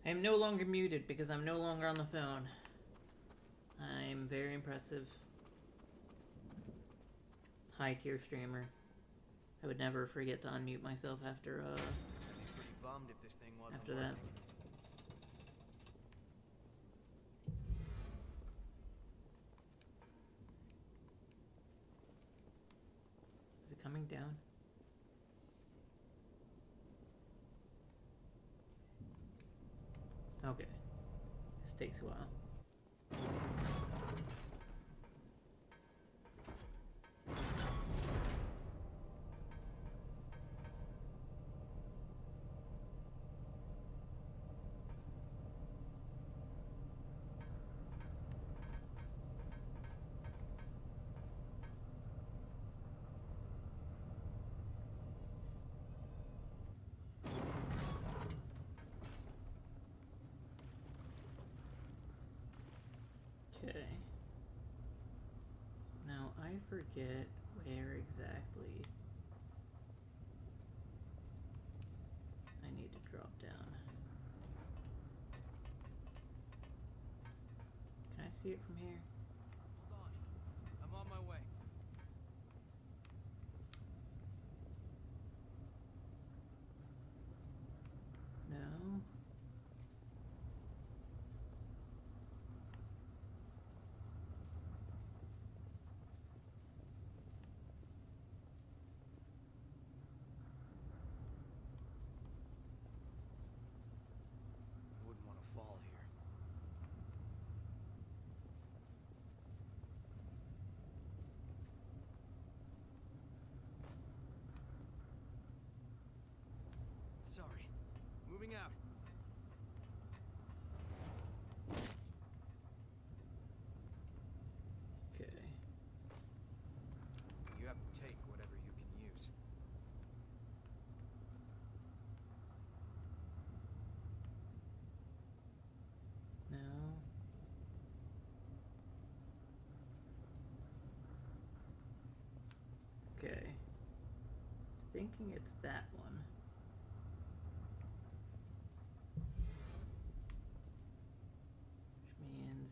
I am no longer muted because I'm no longer on the phone. I'm very impressive. High tier streamer. I would never forget to unmute myself after I'd be pretty bummed if this thing wasn't after that. working. Is it coming down? takes a while. Okay. Now I forget where exactly I need to drop down. Can I see it from here? Hold on. I'm on my way. No. Wouldn't want to fall here. Sorry. Moving out. Okay. You have to take whatever you can use. No. Okay. Thinking it's that one. Which means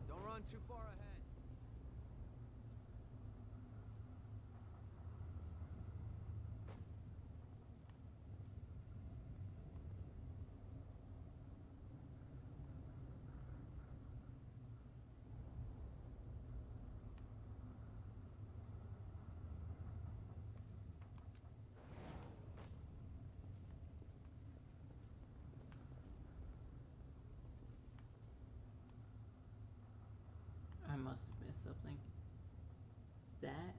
Don't run too far ahead. I must have missed something. That?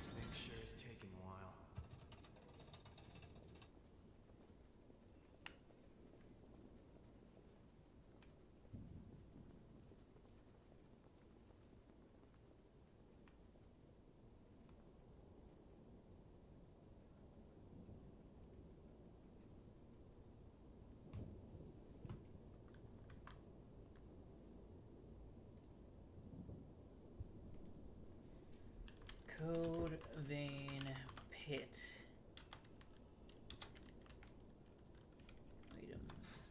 This thing sure is taking a while. Code vein pit. Items.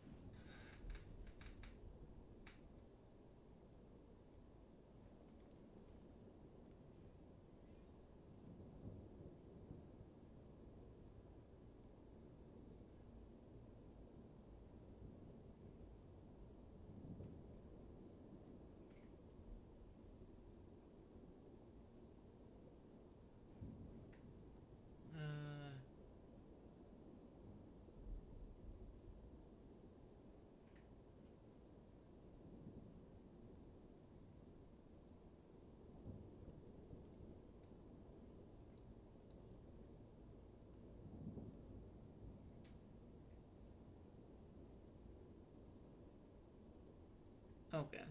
Okay.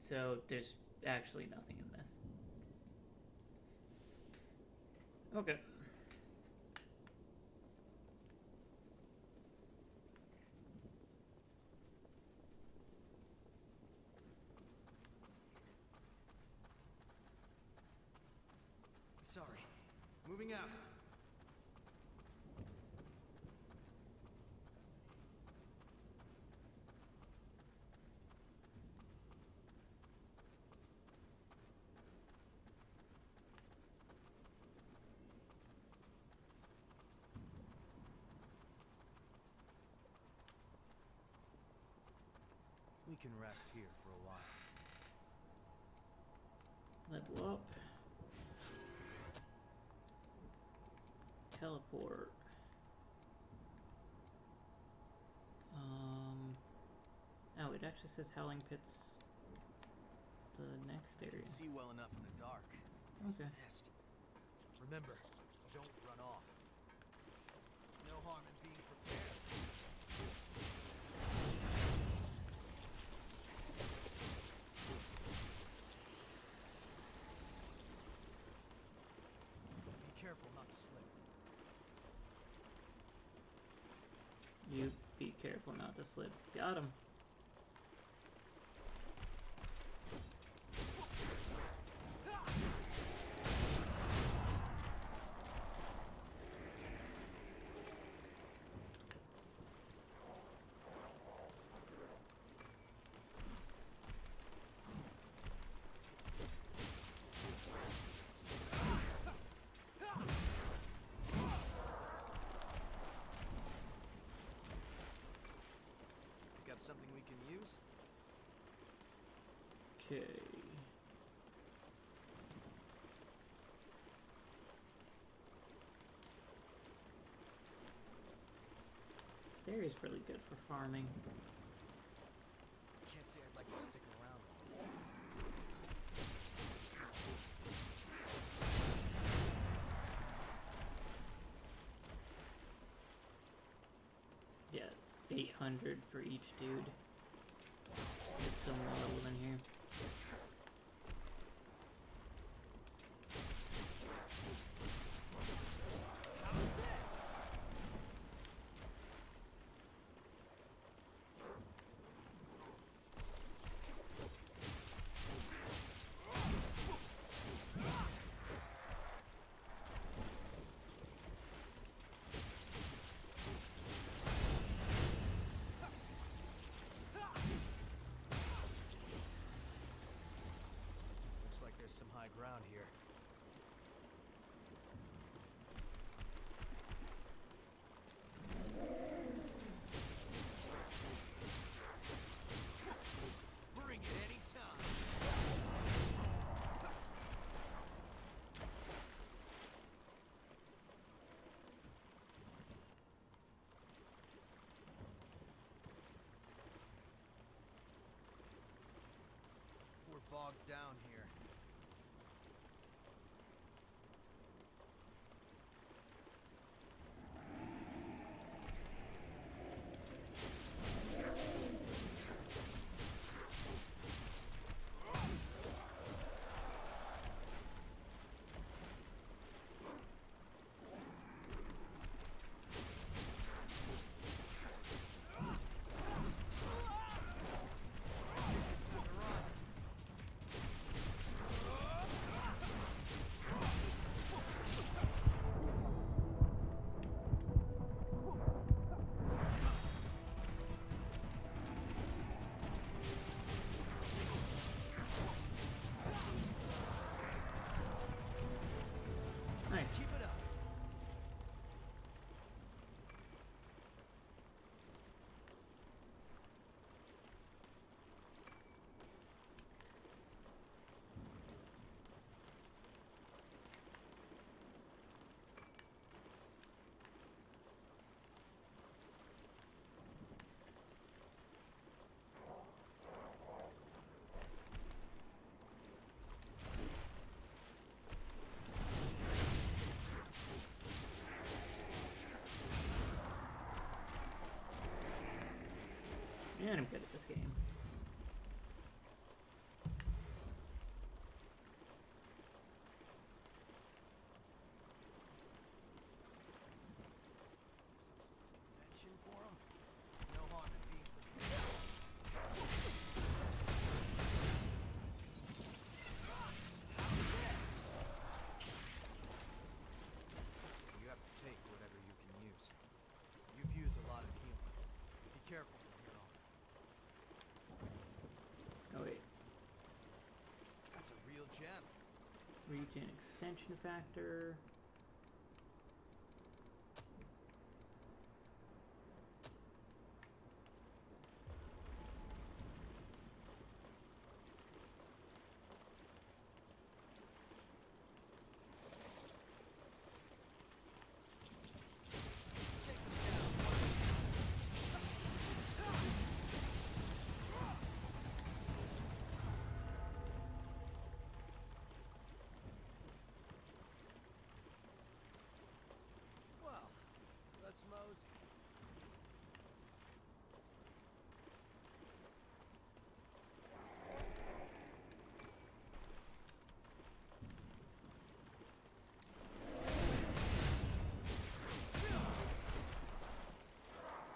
So there's actually nothing in this. Okay. Sorry. Moving out. can rest here for a while. Level up. Teleport. Oh, it actually says Howling Pits. The next I area. can see well enough in the dark. Okay. Mist. Remember, don't run off. No harm in being prepared. Be careful not to slip. You be careful not to slip. Got him. Pick up something we can use? Okay. This area's really good for farming. Can't say I'd like to stick around. Yeah, 800 for each dude. It's so more level than here. Looks like there's some high ground here. Bring it anytime. We're bogged down here. Nice. Keep it up. Man, I'm good at this game. Mention for 'em? No harm in being prepared. You have to take whatever you can use. You've used a lot of healing. Be careful from here on. Oh wait. That's a real gem. Regen extension factor.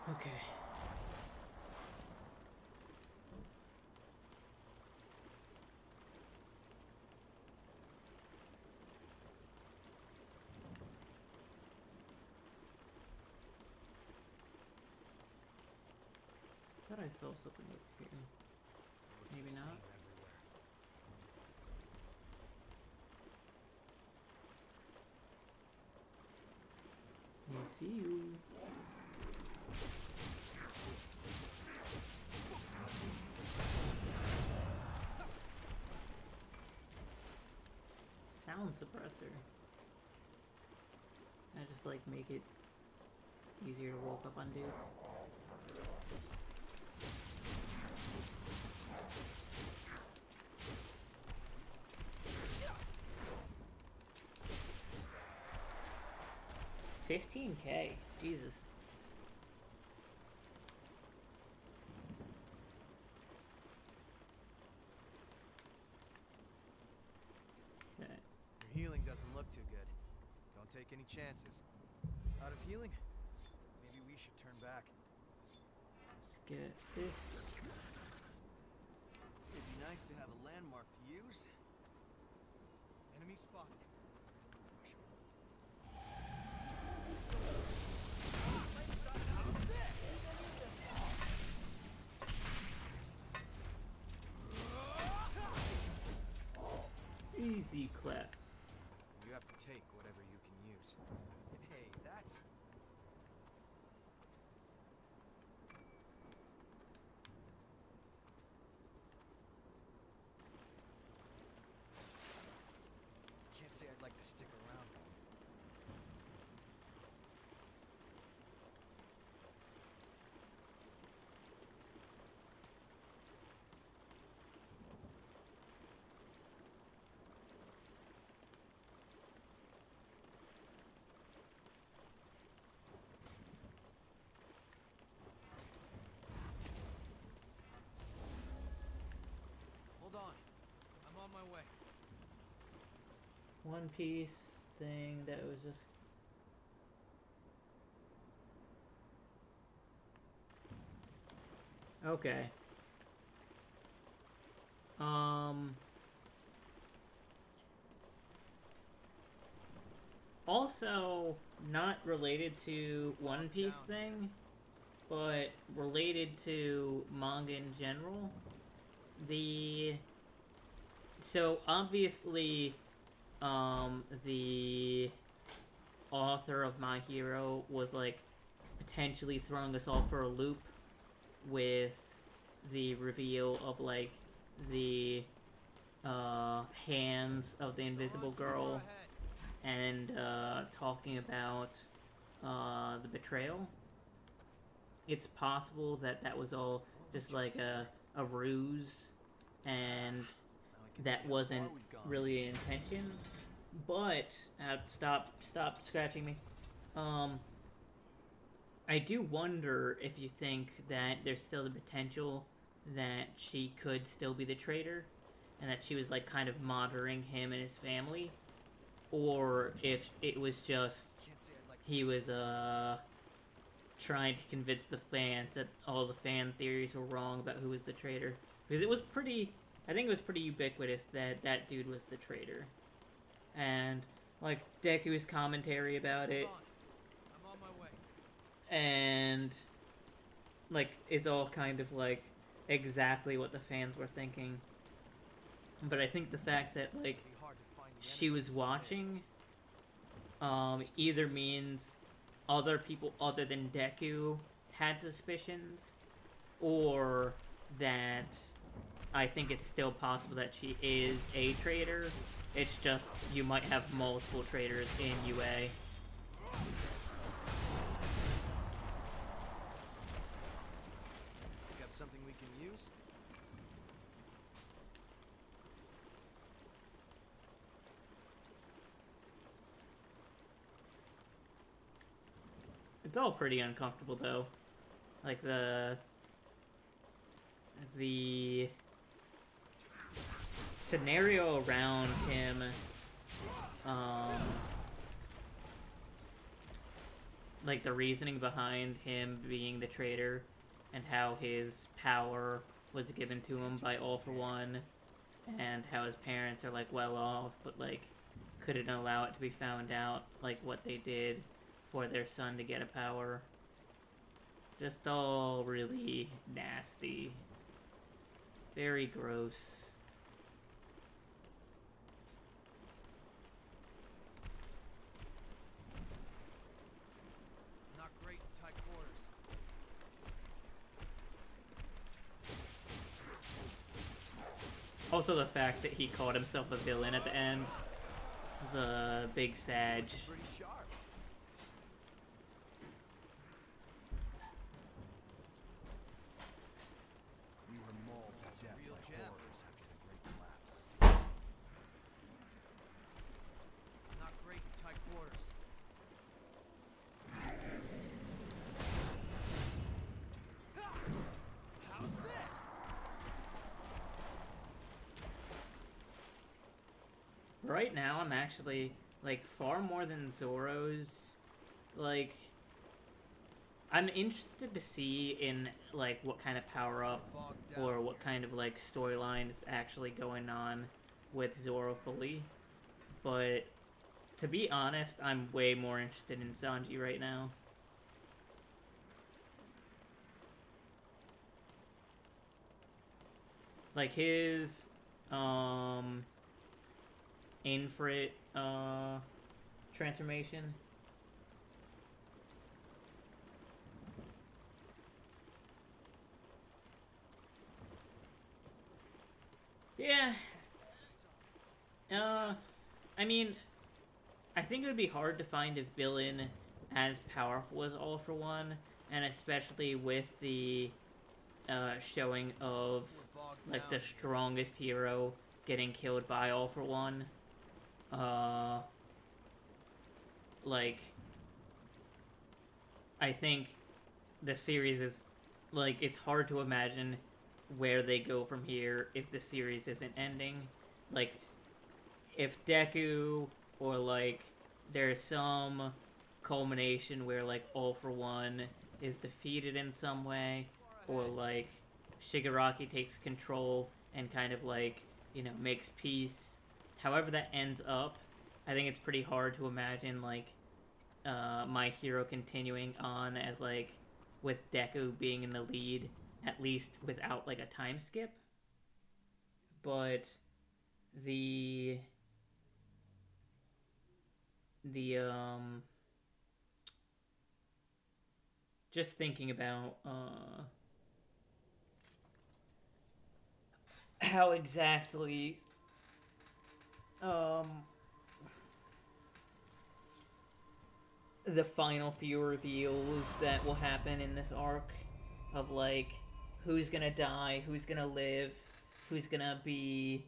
Okay. Thought I saw something over here. Maybe not. I see you. Sound suppressor. I just like make it easier to walk up on dudes. $15K. Jesus. Okay. Your healing doesn't look too good. Don't take any chances. Out of healing? Maybe we should turn back. Let's get this. It'd be nice to have a landmark to use. Enemy spotted. Easy clap. You have to take whatever you can use. Hey, that's... Can't say I'd like to stick around. Hold on. I'm on my way. One Piece thing that was just... Okay. Also, not related to One Piece thing, but related to manga in general. So obviously, the author of My Hero was like potentially throwing us all for a loop with the reveal of like the hands of the invisible girl and talking about the betrayal. It's possible that that was all just like a ruse and that wasn't really an intention. But stop scratching me. I do wonder if you think that there's still the potential that she could still be the traitor and that she was like kind of monitoring him and his family, or if it was just he was trying to convince the fans that all the fan theories were wrong about who was the traitor, because it was pretty, I think it was pretty ubiquitous that that dude was the traitor. And like Deku's commentary about it, I'm on my way. and like it's all kind of like exactly what the fans were thinking. But I think the fact that like she was watching either means other people other than Deku had suspicions, or that I think it's still possible that she is a traitor. It's just you might have multiple traitors in UA. Got something we can use? It's all pretty uncomfortable though. Like the scenario around him, like the reasoning behind him being the traitor and how his power was given to him by All for One and how his parents are like well off but like couldn't allow it to be found out like what they did for their son to get a power. Just all really nasty. Very gross. Not great in tight quarters. Also the fact that he called himself a villain at the end was a big sag. Pretty sharp. We were mauled to death real by gem. horrors after the Great Collapse. Not great in tight quarters. How's this? Right now I'm actually like far more than Zoro's like I'm interested to see in like what kind of power up or what kind of like storyline is actually going on with Zoro fully. But to be honest, I'm way more interested in Sanji right now. Like his Infrit transformation. Yeah. I mean, I think it would be hard to find a villain as powerful as All for One, and especially with the showing of like the strongest hero getting killed by All for One. Like, I think the series is like it's hard to imagine where they go from here if the series isn't ending. Like, if Deku or like there's some culmination where like All for One is defeated in some way, or like Shigaraki takes control and kind of like, you know, makes peace. However that ends up, I think it's pretty hard to imagine like My Hero continuing on as like with Deku being in the lead, at least without like a time skip. But the just thinking about how exactly the final few reveals that will happen in this arc of like who's gonna die, who's gonna live, who's gonna be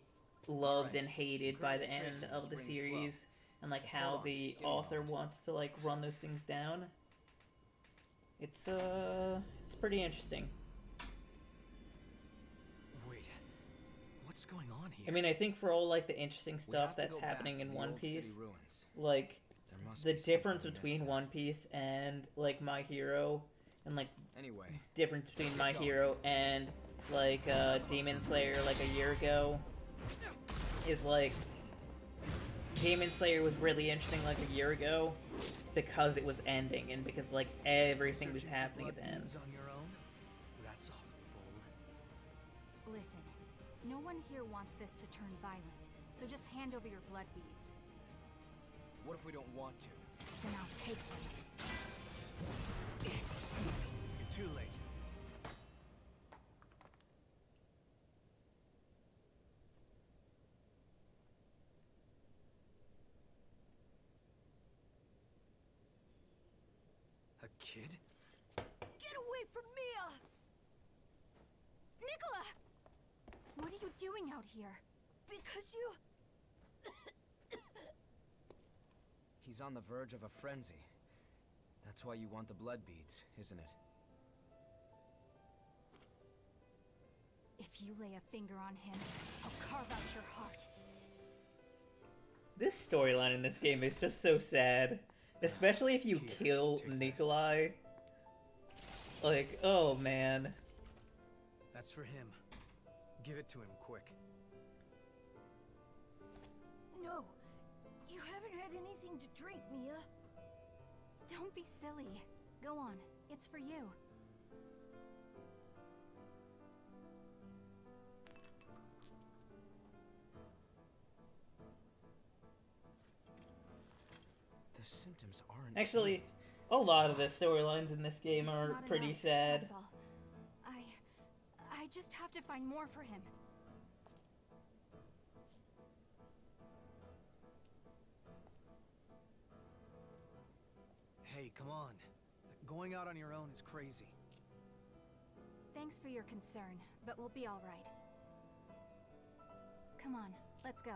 loved and hated by the end of the series, and like how the author wants to like run those things down. It's pretty interesting. Wait, what's going on here? I mean, I think for all like the interesting We stuff have to that's go back happening to in the One old city Piece, ruins. like There must the be something difference we missed between there. One Piece and like My Hero, and like Anyway, difference between let's My get going. Hero and like Demon Slayer like a year ago is like Demon Slayer was really interesting like a year ago because it was ending and because like everything was Searching for happening at the blood end. beads on your own? That's awfully bold. Listen, no one here wants this to turn violent, so just hand over your blood beads. What if we don't want to? Then I'll take them. You're too late. A kid? Get away from Mia! Nicola! What are you doing out here? Because you... He's on the verge of a frenzy. That's why you want the blood beads, isn't it? If you lay a finger on him, I'll carve out your heart. This storyline in this game is just so sad Especially if you Here, kill take this. Nikolai. Like, oh man. That's for him. Give it to him quick. No, you haven't had anything to drink, Mia. Don't be silly. Go on. It's for you. The symptoms aren't Actually, fading. a lot of the storylines in this game It's are not pretty enough, sad. That's all. I just have to find more for him. Hey, come on. Going out on your own is crazy. Thanks for your concern, but we'll be all right. Come on, let's go.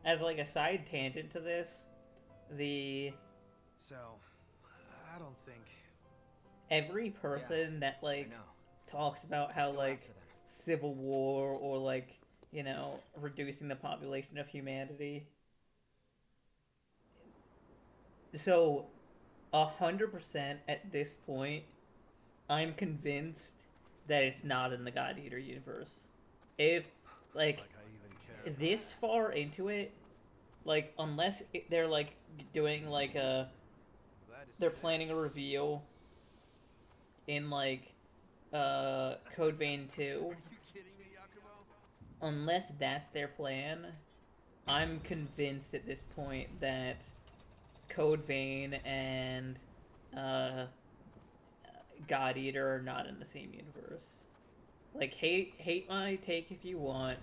As like a side tangent to this, So, I don't think... every person that I like know. talks about Let's how go like after them. civil war or like, you know, reducing the population of humanity. So 100% at this point, I'm convinced that it's not in the God Eater universe. If like I even care. this far into it, like unless they're like doing like a, Glad to see they're this. planning a reveal in like Code Vein 2. Are you kidding me, Yakumo? Unless that's their plan, I'm convinced at this point that Code Vein and God Eater are not in the same universe. Like hate my take if you want,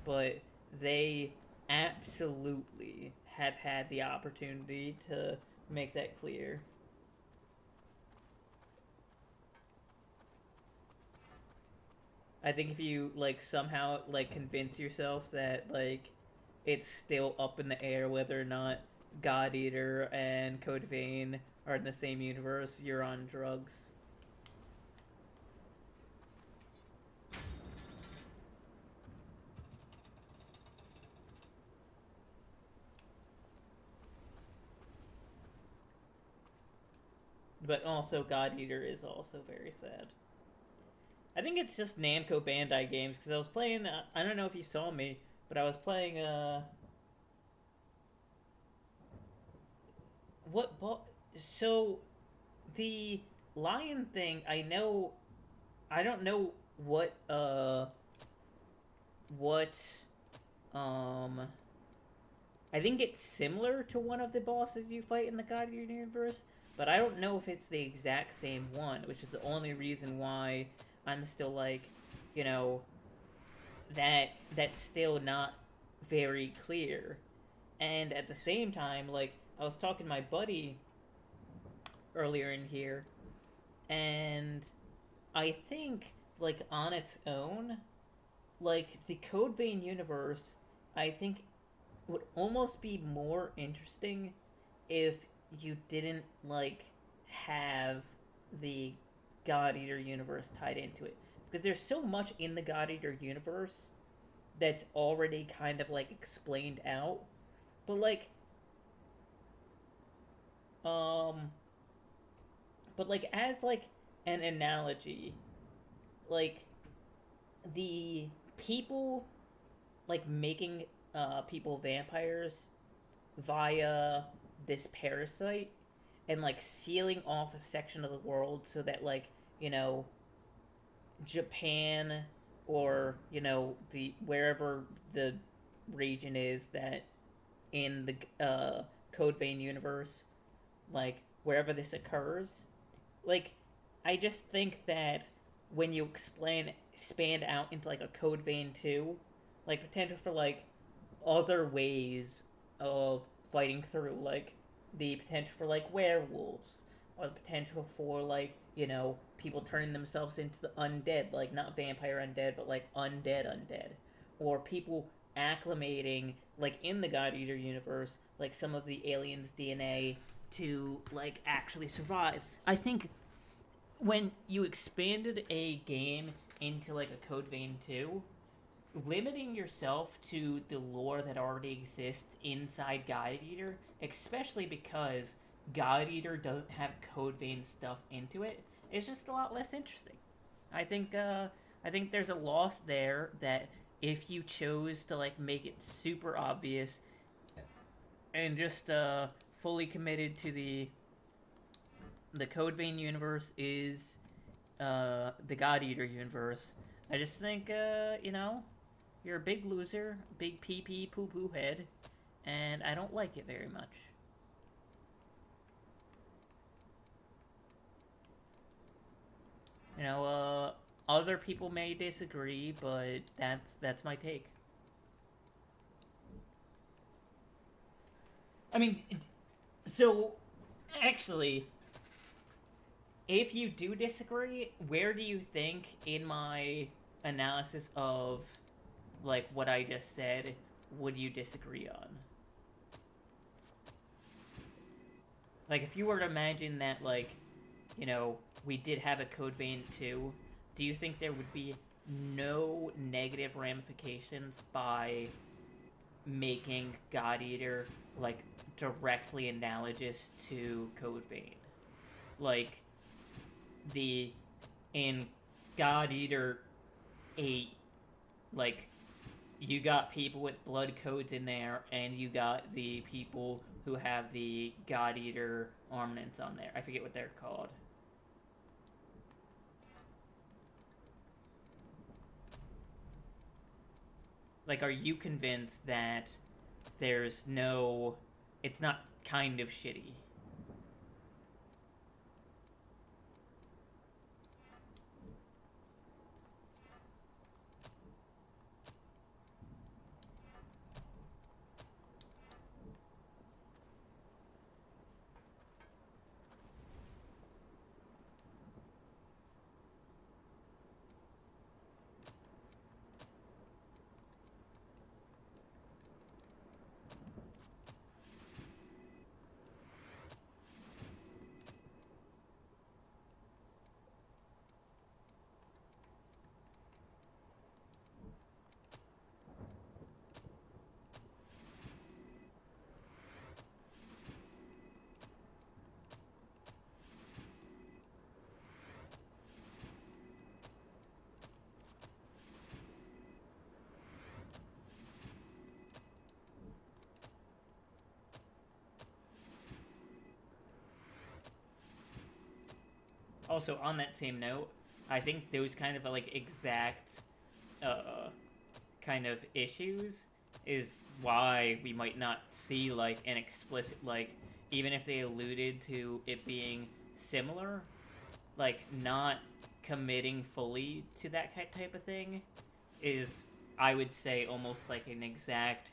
but they absolutely have had the opportunity to make that clear. I think if you like somehow like convince yourself that like it's still up in the air whether or not God Eater and Code Vein are in the same universe, you're on drugs. But also, God Eater is also very sad. I think it's just Namco Bandai games because I was playing. I don't know if you saw me, but I was playing. What? So, the lion thing. I know. I don't know what. What. I think it's similar to one of the bosses you fight in the God Eater universe, but I don't know if it's the exact same one, which is the only reason why I'm still like, you know, that's still not very clear. And at the same time, like, I was talking to my buddy earlier in here, and I think, like, on its own, like, the Code Vein universe, I think, would almost be more interesting if you didn't, like, have the God Eater universe tied into it. Because there's so much in the God Eater universe that's already kind of, like, explained out. But, like, as, like, an analogy, like, the people, like, making people vampires via this parasite and like sealing off a section of the world so that, like, you know, Japan or, you know, the wherever the region is that in the Code Vein universe, like wherever this occurs, like I just think that when you expand out into like a Code Vein 2, like potential for like other ways of fighting through, like the potential for like werewolves, or the potential for like, you know, people turning themselves into the undead, like not vampire undead, but like undead, or people acclimating, like in the God Eater universe, like some of the aliens' DNA to like actually survive. I think when you expanded a game into like a Code Vein 2, limiting yourself to the lore that already exists inside God Eater, especially because God Eater doesn't have Code Vein stuff into it, is just a lot less interesting. I think there's a loss there that if you chose to like make it super obvious and just fully committed to the Code Vein universe is the God Eater universe, I just think you're a big loser, big pee pee poo poo head, and I don't like it very much. Other people may disagree, but that's my take. I mean, so actually, if you do disagree, where do you think in my analysis of like what I just said would you disagree on? Like, if you were to imagine that, like, we did have a Code Vein 2, do you think there would be no negative ramifications by making God Eater, like, directly analogous to Code Vein? Like, in God Eater 8, like, you got people with blood codes in there, and you got the people who have the God Eater armaments on there. I forget what they're called. Like, are you convinced that it's not kind of shitty? Also, on that same note, I think those kind of like exact kind of issues is why we might not see like an explicit, like, even if they alluded to it being similar, like not committing fully to that type of thing is, I would say, almost like an exact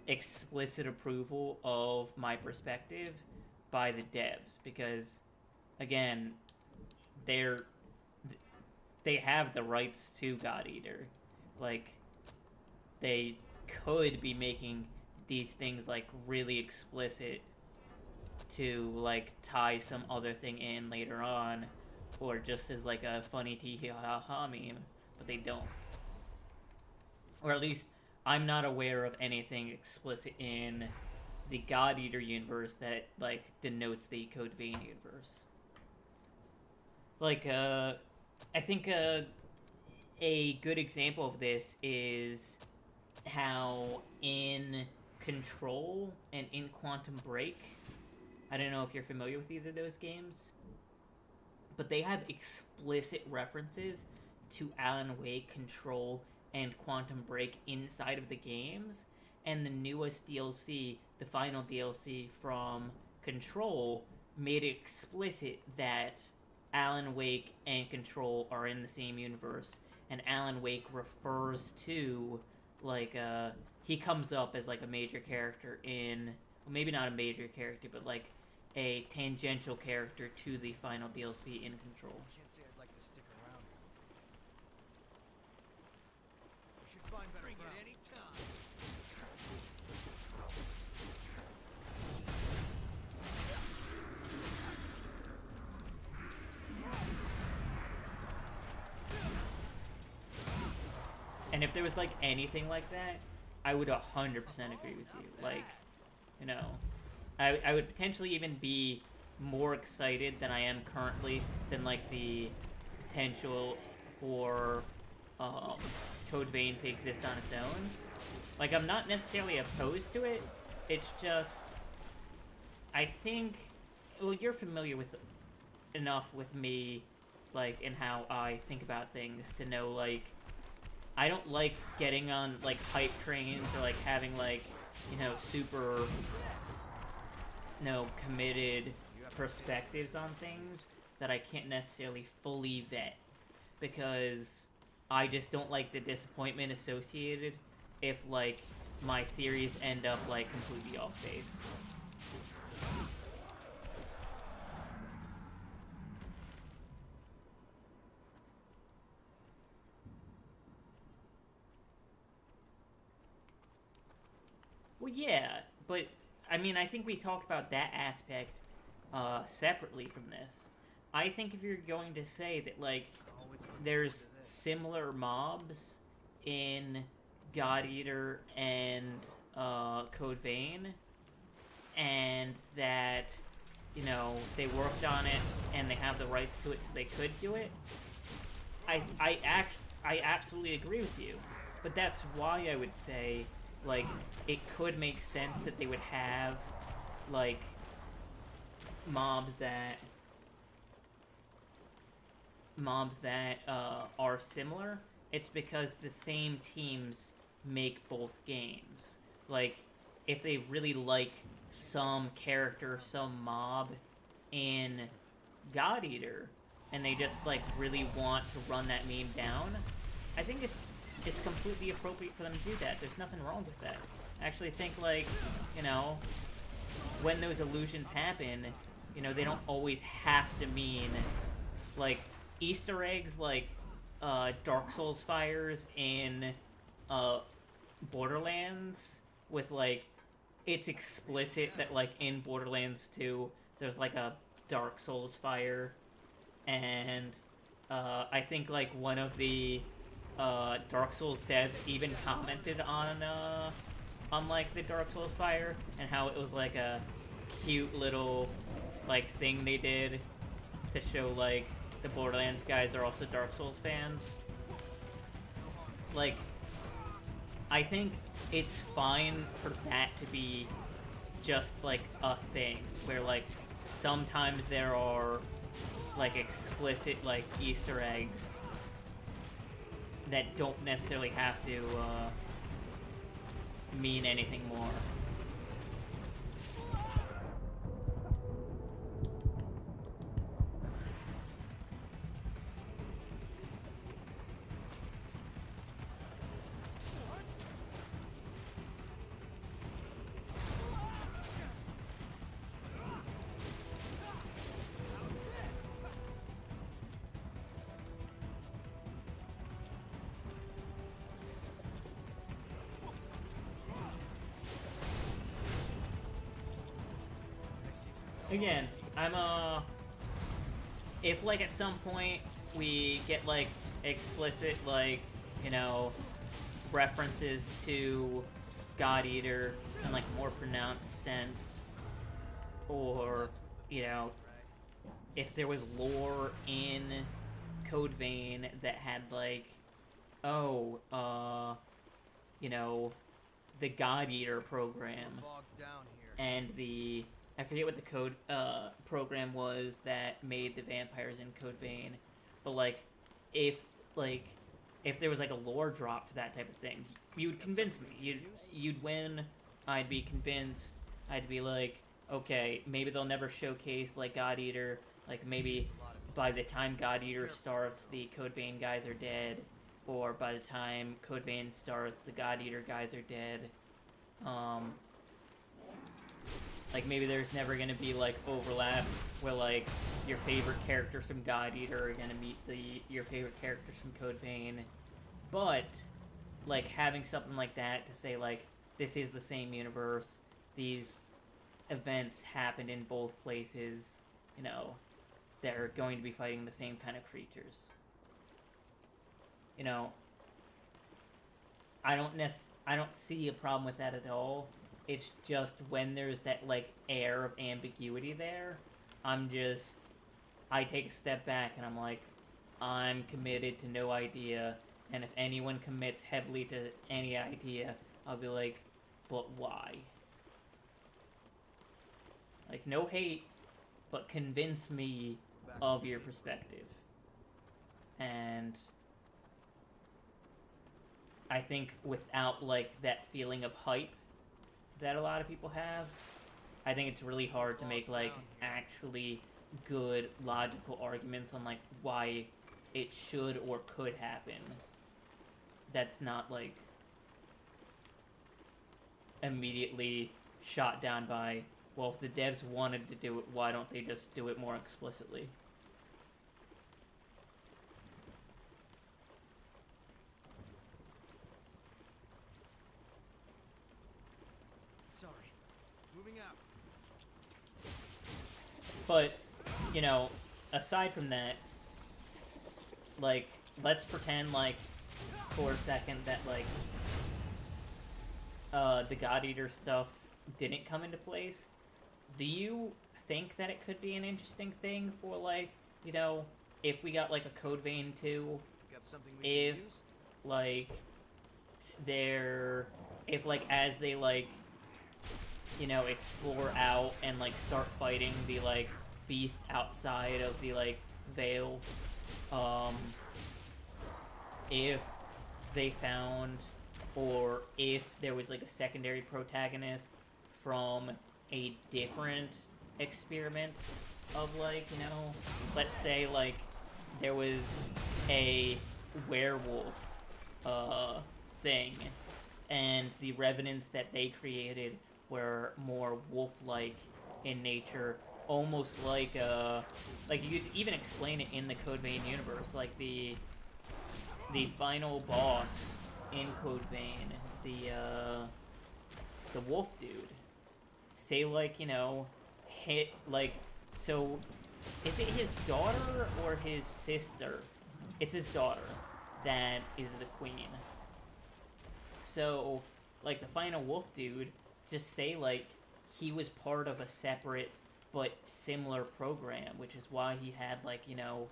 explicit approval of my perspective by the devs, because again, they have the rights to God Eater. Like, they could be making these things like really explicit to like tie some other thing in later on, or just as like a funny tee ha ha meme, but they don't. Or at least I'm not aware of anything explicit in the God Eater universe that like denotes the Code Vein universe. Like, I think a good example of this is how in Control and in Quantum Break, I don't know if you're familiar with either of those games, but they have explicit references to Alan Wake, Control, and Quantum Break inside of the games, and the newest DLC, the final DLC from Control, made it explicit that Alan Wake and Control are in the same universe, and Alan Wake refers to, like, he comes up as, like, a major character in, well, maybe not a major character, but, like, a tangential character to the final DLC in Control. I can't say I'd like to stick around. We should find better ground. Bring it any time. And if there was like anything like that, I would 100% agree with you. Like, you know, I would potentially even be more excited than I am currently than like the potential for Code Vein to exist on its own. Like, I'm not necessarily opposed to it. It's just, I think, well, you're familiar with enough with me, like, in how I think about things to know, like, I don't like getting on, like, hype trains or, like, having, like, you know, super, you know, committed perspectives on things that I can't necessarily fully vet. Because I just don't like the disappointment associated if, like, my theories end up, like, completely off base. Well, yeah, but, I mean, I think we talked about that aspect separately from this. I think if you're going to say that, like, there's similar mobs in God Eater and Code Vein, and that, you know, they worked on it and they have the rights to it so they could do it, I absolutely agree with you. But that's why I would say, like, it could make sense that they would have, like, mobs that are similar. It's because the same teams make both games. Like, if they really like some character, some mob in God Eater, and they just, like, really want to run that meme down, I think it's completely appropriate for them to do that. There's nothing wrong with that. I actually think, like, you know, when those illusions happen, you know, they don't always have to mean, like, Easter eggs, like, Dark Souls fires in, Borderlands, with, like, it's explicit that, like, in Borderlands 2, there's, like, a Dark Souls fire, and, I think, like, one of the, Dark Souls devs even commented on, like, the Dark Souls fire, and how it was, like, a cute little, like, thing they did to show, like, the Borderlands guys are also Dark Souls fans. Like, I think it's fine for that to be just, like, a thing, where, like, sometimes there are, like, explicit, like, Easter eggs that don't necessarily have to, mean anything more. Again, I'm, if, like, at some point we get, like, explicit, like, you know, references to God Eater in, like, more pronounced sense, or, you know, if there was lore in Code Vein that had, like, oh, you know, the God Eater program, and the, I forget what the code program was that made the vampires in Code Vein, but, like, if there was, like, a lore drop for that type of thing, you would convince me. You'd win. I'd be convinced. I'd be like, okay, maybe they'll never showcase, like, God Eater. Like, maybe by the time God Eater starts, the Code Vein guys are dead, or by the time Code Vein starts, the God Eater guys are dead. Like, maybe there's never gonna be, like, overlap where, like, your favorite characters from God Eater are gonna meet your favorite characters from Code Vein. But, like, having something like that to say, like, this is the same universe, these events happened in both places, you know, they're going to be fighting the same kind of creatures. You know, I don't see a problem with that at all. It's just when there's that like air of ambiguity there, I take a step back and I'm like, I'm committed to no idea, and if anyone commits heavily to any idea, I'll be like, but why? Like, no hate, but convince me of your perspective. And I think without, like, that feeling of hype that a lot of people have, I think it's really hard to make, like, actually good, logical arguments on, like, why it should or could happen. That's not, like, immediately shot down by, well, if the devs wanted to do it, why don't they just do it more explicitly? Sorry. Moving out. But, you know, aside from that, like, let's pretend, like, for a second that, like, the God Eater stuff didn't come into place. Do you think that it could be an interesting thing for, like, you know, if we got, like, a Code Vein 2, if, like, if, like, as they, like, you know, explore out and, like, start fighting the, like, beast outside of the, like, veil, if they found, or if there was, like, a secondary protagonist from a different experiment of, like, you know, let's say, like, there was a werewolf, thing, and the revenants that they created were more wolf-like in nature, almost like you could even explain it in the Code Vein universe, like the final boss in Code Vein, the wolf dude. Say, like, you know, so, is it his daughter or his sister? It's his daughter that is the queen. So, like, the final wolf dude, just say, like, he was part of a separate but similar program, which is why he had, like, you know,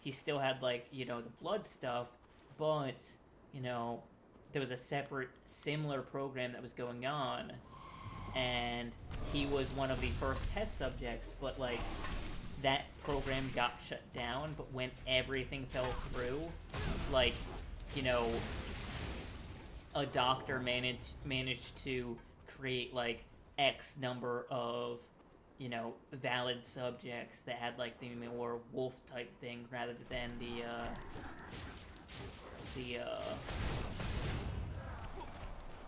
he still had, like, you know, the blood stuff, but, you know, there was a separate, similar program that was going on, and he was one of the first test subjects, but, like, that program got shut down, but when everything fell through, like, you know, a doctor managed to create, like, X number of, you know, valid subjects that had, like, the more wolf-type thing rather than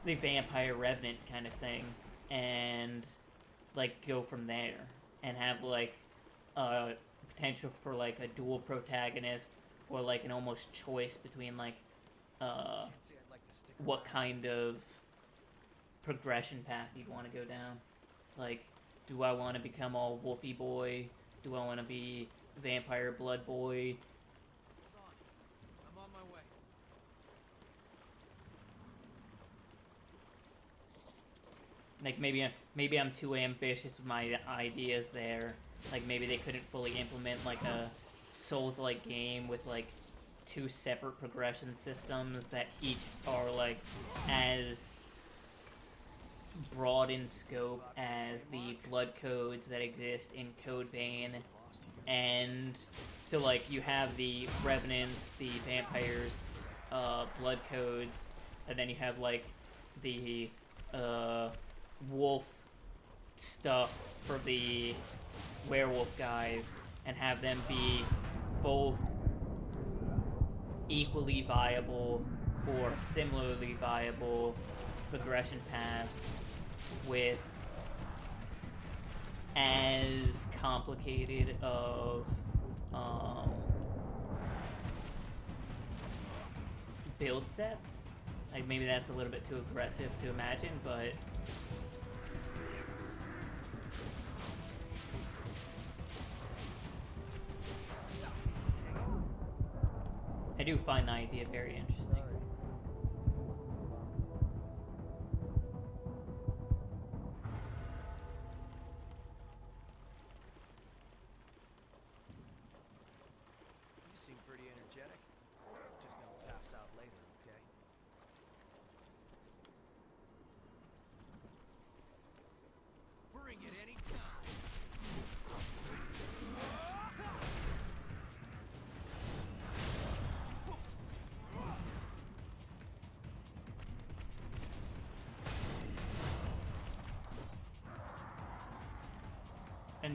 the vampire revenant kind of thing, and, like, go from there, and have, like, potential for, like, a dual protagonist, or, like, an almost choice between, like, what kind of progression path you'd want to go down. Like, do I want to become all wolfy boy? Do I want to be vampire blood boy? I'm on my way. Like, maybe I'm too ambitious with my ideas there. Like, maybe they couldn't fully implement, like, a Souls-like game with, like, 2 separate progression systems that each are, like, as broad in scope as the blood codes that exist in Code Vein. And so, like, you have the revenants, the vampires, blood codes, and then you have, like, the wolf stuff for the werewolf guys, and have them be both equally viable or similarly viable progression paths with as complicated of build sets. Like, maybe that's a little bit too aggressive to imagine, but I do find the idea very interesting.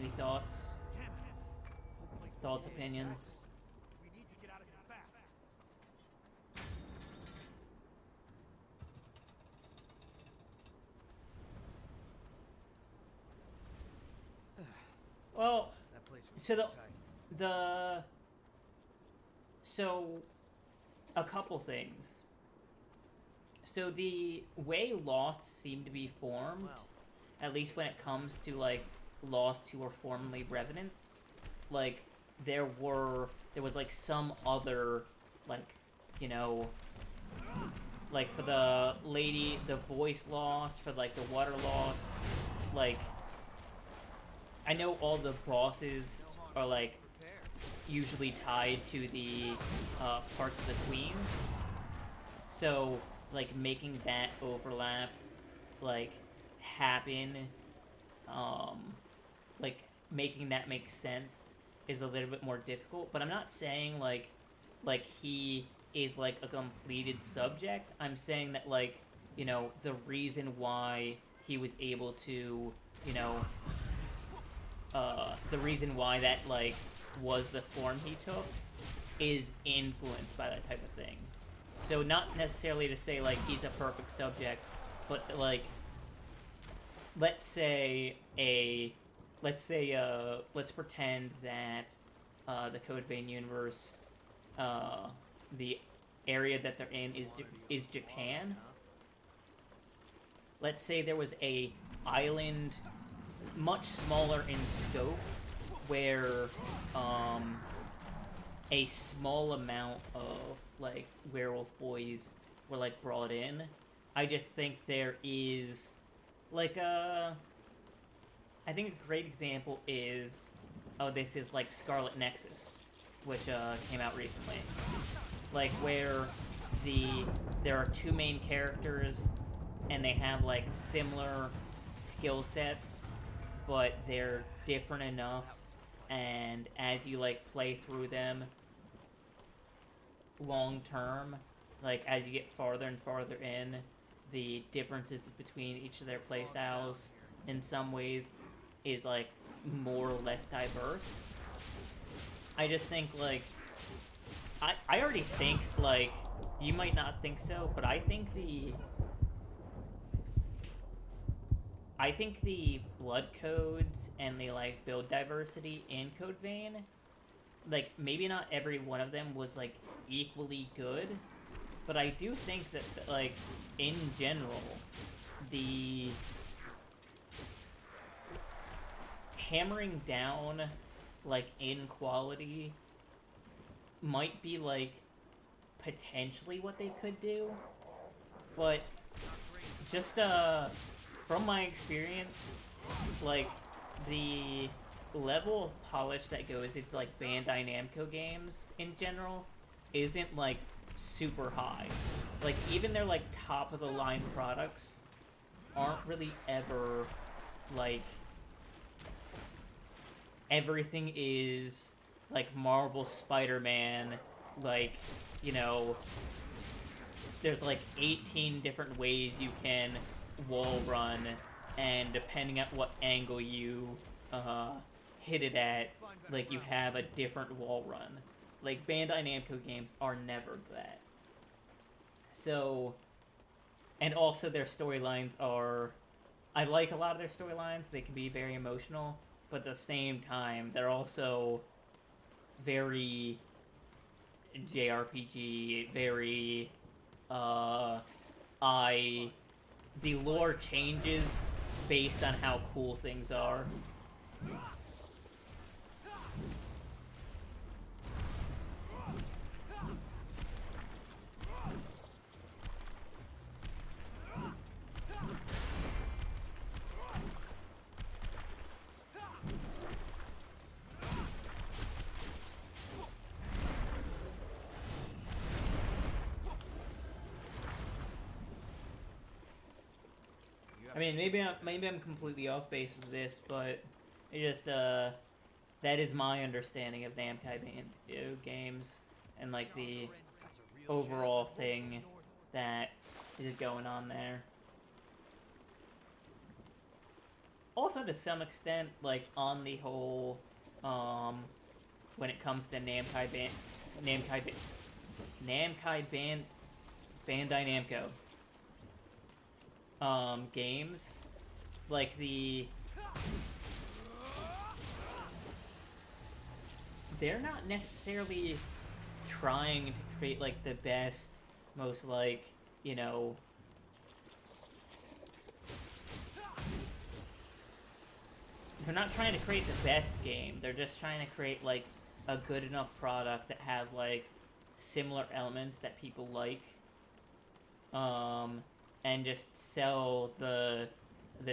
Any thoughts? Thoughts, opinions? We need to get out of here fast. Well, That place was so tight. so a couple things. So the way Lost seemed to be formed, Well, at least when it comes to like Lost who were formerly Revenants, like there was like some other, like, you know, like for the lady, the voice Lost, for like the water Lost, like I know all the bosses are like usually tied to the parts of the Queen, so like making that overlap like happen, like making that make sense is a little bit more difficult. But I'm not saying like he is like a completed subject. I'm saying that, like, you know, the reason why he was able to, you know, the reason why that like was the form he took is influenced by that type of thing. So not necessarily to say like he's a perfect subject, but like let's pretend that the Code Vein universe, the area that they're in is Japan. Let's say there was a island much smaller in scope where a small amount of like werewolf boys were like brought in. I just think there is like I think a great example is, this is like Scarlet Nexus, which came out recently, like where there are two main characters and they have like similar skill sets, but they're different enough, and as you like play through them long term, like as you get farther and farther in, the differences between each of their playstyles in some ways is like more or less diverse. I just think like I already think, like, you might not think so, but I think the blood codes and the like build diversity in Code Vein, like maybe not every one of them was like equally good, but I do think that like in general the hammering down like in-quality might be like potentially what they could do, but just from my experience, like the level of polish that goes into like Bandai Namco games in general isn't like super high. Like even their like top of the line products aren't really ever like everything is like Marvel Spider-Man, like, you know, there's like 18 different ways you can wall run, and depending on what angle you hit it at, like you have a different wall run. Like Bandai Namco games are never that. So, and also their storylines are, I like a lot of their storylines. They can be very emotional, but at the same time, they're also very JRPG, very, the lore changes based on how cool things are. I mean, maybe I'm completely off base with this, but it just that is my understanding of Namco video games and like the overall thing that is going on there. also to some extent, like, on the whole, when it comes to Bandai Namco, games, like they're not necessarily trying to create, like, the best, most, like, you know, they're not trying to create the best game. They're just trying to create, like, a good enough product that have, like, similar elements that people like. And just sell the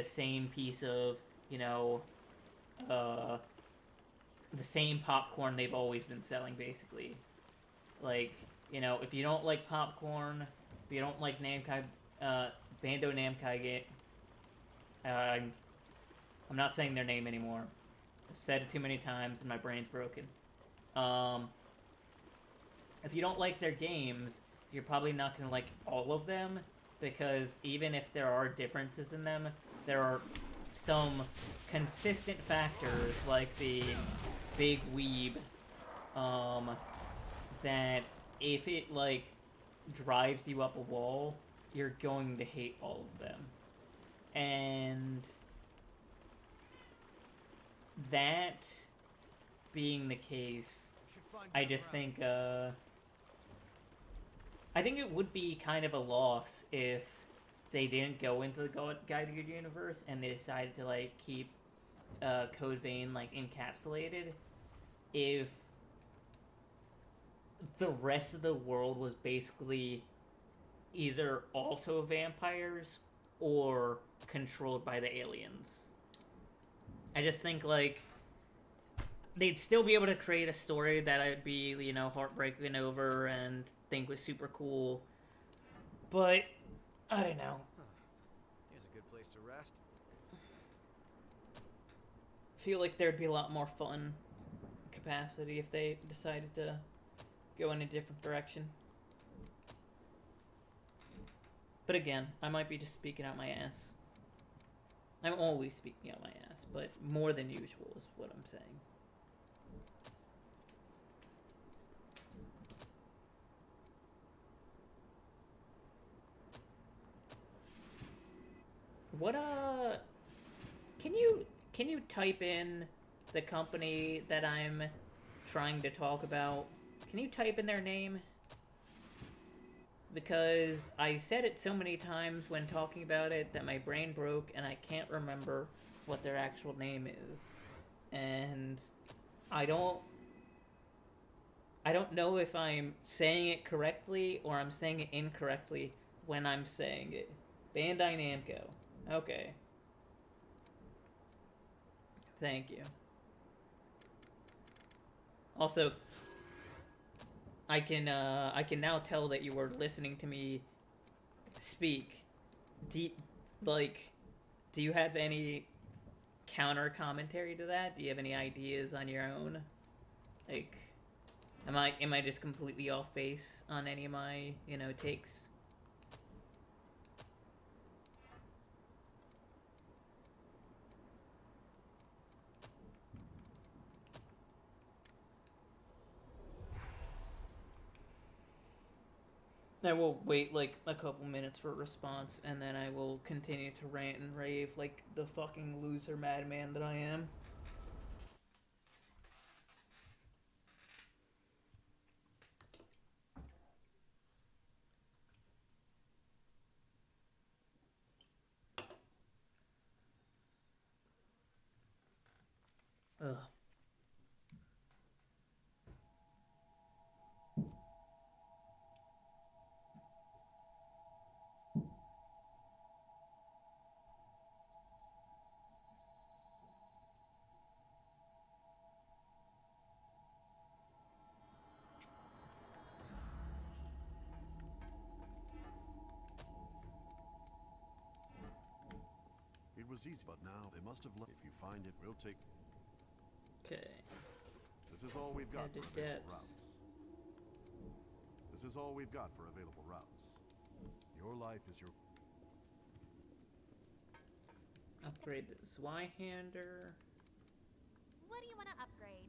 same piece of, you know, the same popcorn they've always been selling, basically. Like, you know, if you don't like popcorn, if you don't like Namco, Bando Namco game, I'm not saying their name anymore. I've said it too many times and my brain's broken. If you don't like their games, you're probably not going to like all of them, because even if there are differences in them, there are some consistent factors, like the big weeb, that if it, like, drives you up a wall, you're going to hate all of them. And that being the case, I just think, I think it would be kind of a loss if they didn't go into the Guided universe and they decided to, like, keep Code Vein, like, encapsulated. If the rest of the world was basically either also vampires or controlled by the aliens. I just think, like, they'd still be able to create a story that I'd be, you know, heartbreaking over and think was super cool. But, I don't know. Here's a good place to rest. I feel like there'd be a lot more fun capacity if they decided to go in a different direction. But again, I might be just speaking out my ass. I'm always speaking out my ass, but more than usual is what I'm saying. What, can you type in the company that I'm trying to talk about? Can you type in their name? Because I said it so many times when talking about it that my brain broke and I can't remember what their actual name is. And I don't know if I'm saying it correctly or I'm saying it incorrectly when I'm saying it. Bandai Namco. Okay. Thank you. Also, I can now tell that you were listening to me speak. Do you have any counter commentary to that? Do you have any ideas on your own? Like, am I just completely off base on any of my, you know, takes? I will wait, like, a couple minutes for a response, and then I will continue to rant and rave like the fucking loser madman that I am. Ugh. It was easy, but now they must have left. If you find it, we'll take... Okay. This is all we've got Head to for available depths. routes. This is all we've got for available routes. Your life is your... Oh, upgrade the Zweihander. What do you want to upgrade?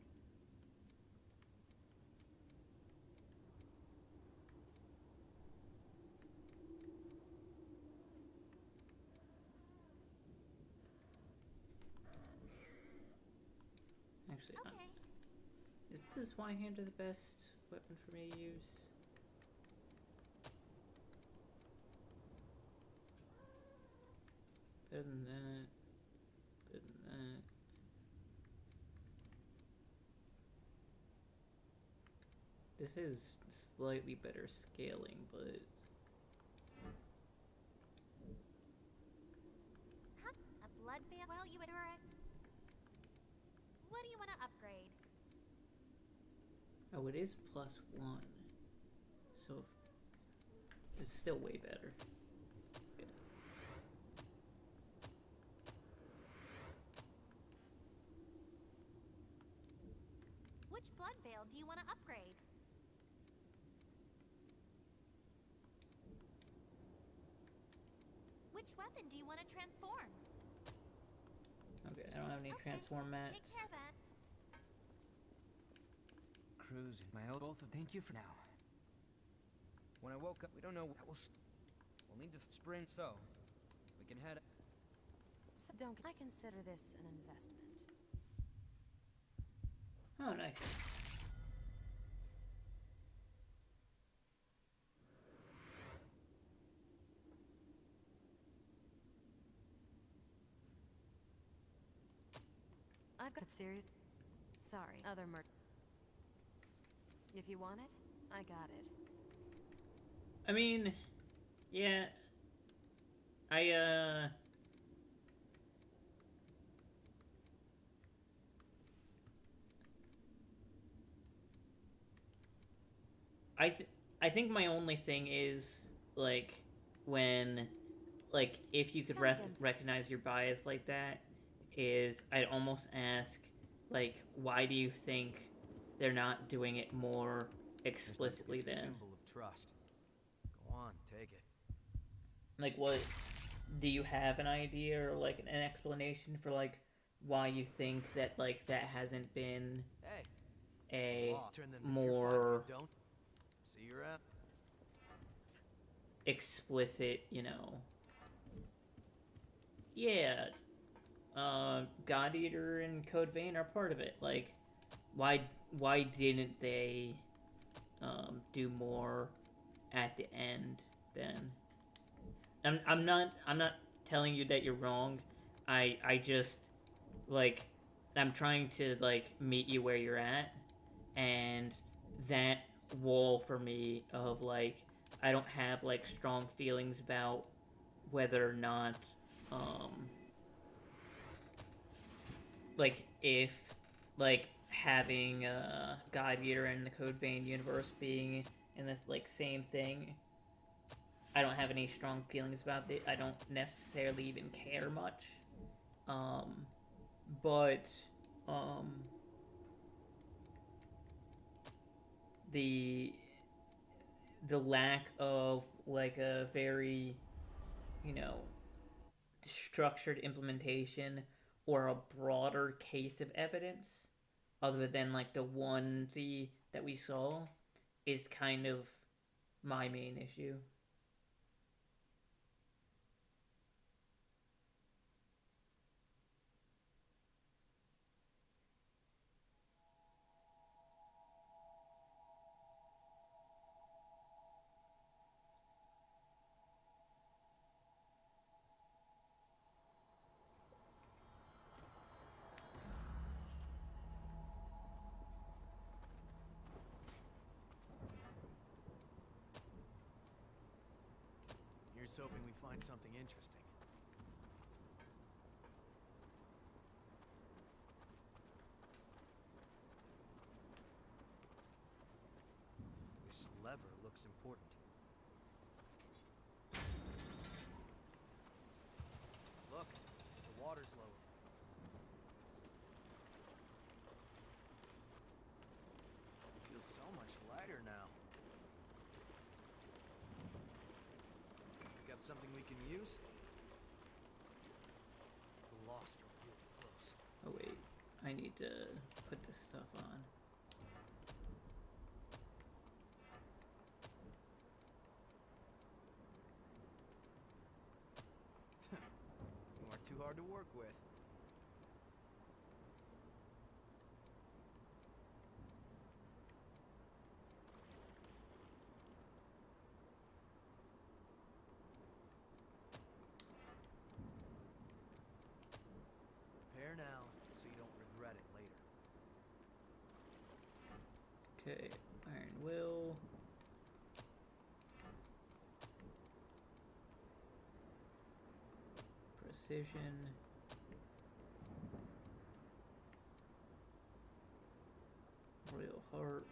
Actually, Okay. is the Zweihander the best weapon for me to use? Better than that. Better than that. This is slightly better scaling, but Huh? A blood veil? Well, you endure it. What do you want to upgrade? oh, it is +1, so it's still way better. Yeah. Which blood veil do you want to upgrade? Which weapon do you want to transform? Okay, I don't have any Okay, transform mats. Take care then. Cruising. My both of thank you for now. When I woke up, we don't know that we'll need to spring, so we can head. So don't. I consider this an investment. Oh, nice. I've got serious. Sorry, other murder. If you want it, I got it. I mean, yeah. I think my only thing is like when like if you could recognize your bias like that is I'd almost ask like why do you think they're not doing it more explicitly It's a then? symbol of trust. Go on, take it. Like what do you have an idea or like an explanation for like why you think that like that hasn't been Hey, a turn them more don't. See you around. explicit, you know. Yeah, God Eater and Code Vein are part of it. Like, why didn't they do more at the end then? I'm not telling you that you're wrong. I just like I'm trying to like meet you where you're at, and that wall for me of like I don't have like strong feelings about whether or not like if like having God Eater and the Code Vein universe being in this like same thing. I don't have any strong feelings about it. I don't necessarily even care much. But the lack of like a very, you know, structured implementation or a broader case of evidence other than like the onesie that we saw is kind of my main issue. Here's hoping we find something interesting. This lever looks important. Look, the water's lower. It feels so much lighter now. Pick up something we can use? I need to put this stuff on. You aren't too hard to work with. Prepare now, so you don't regret it later. Okay, Iron Will. Precision. Royal Heart.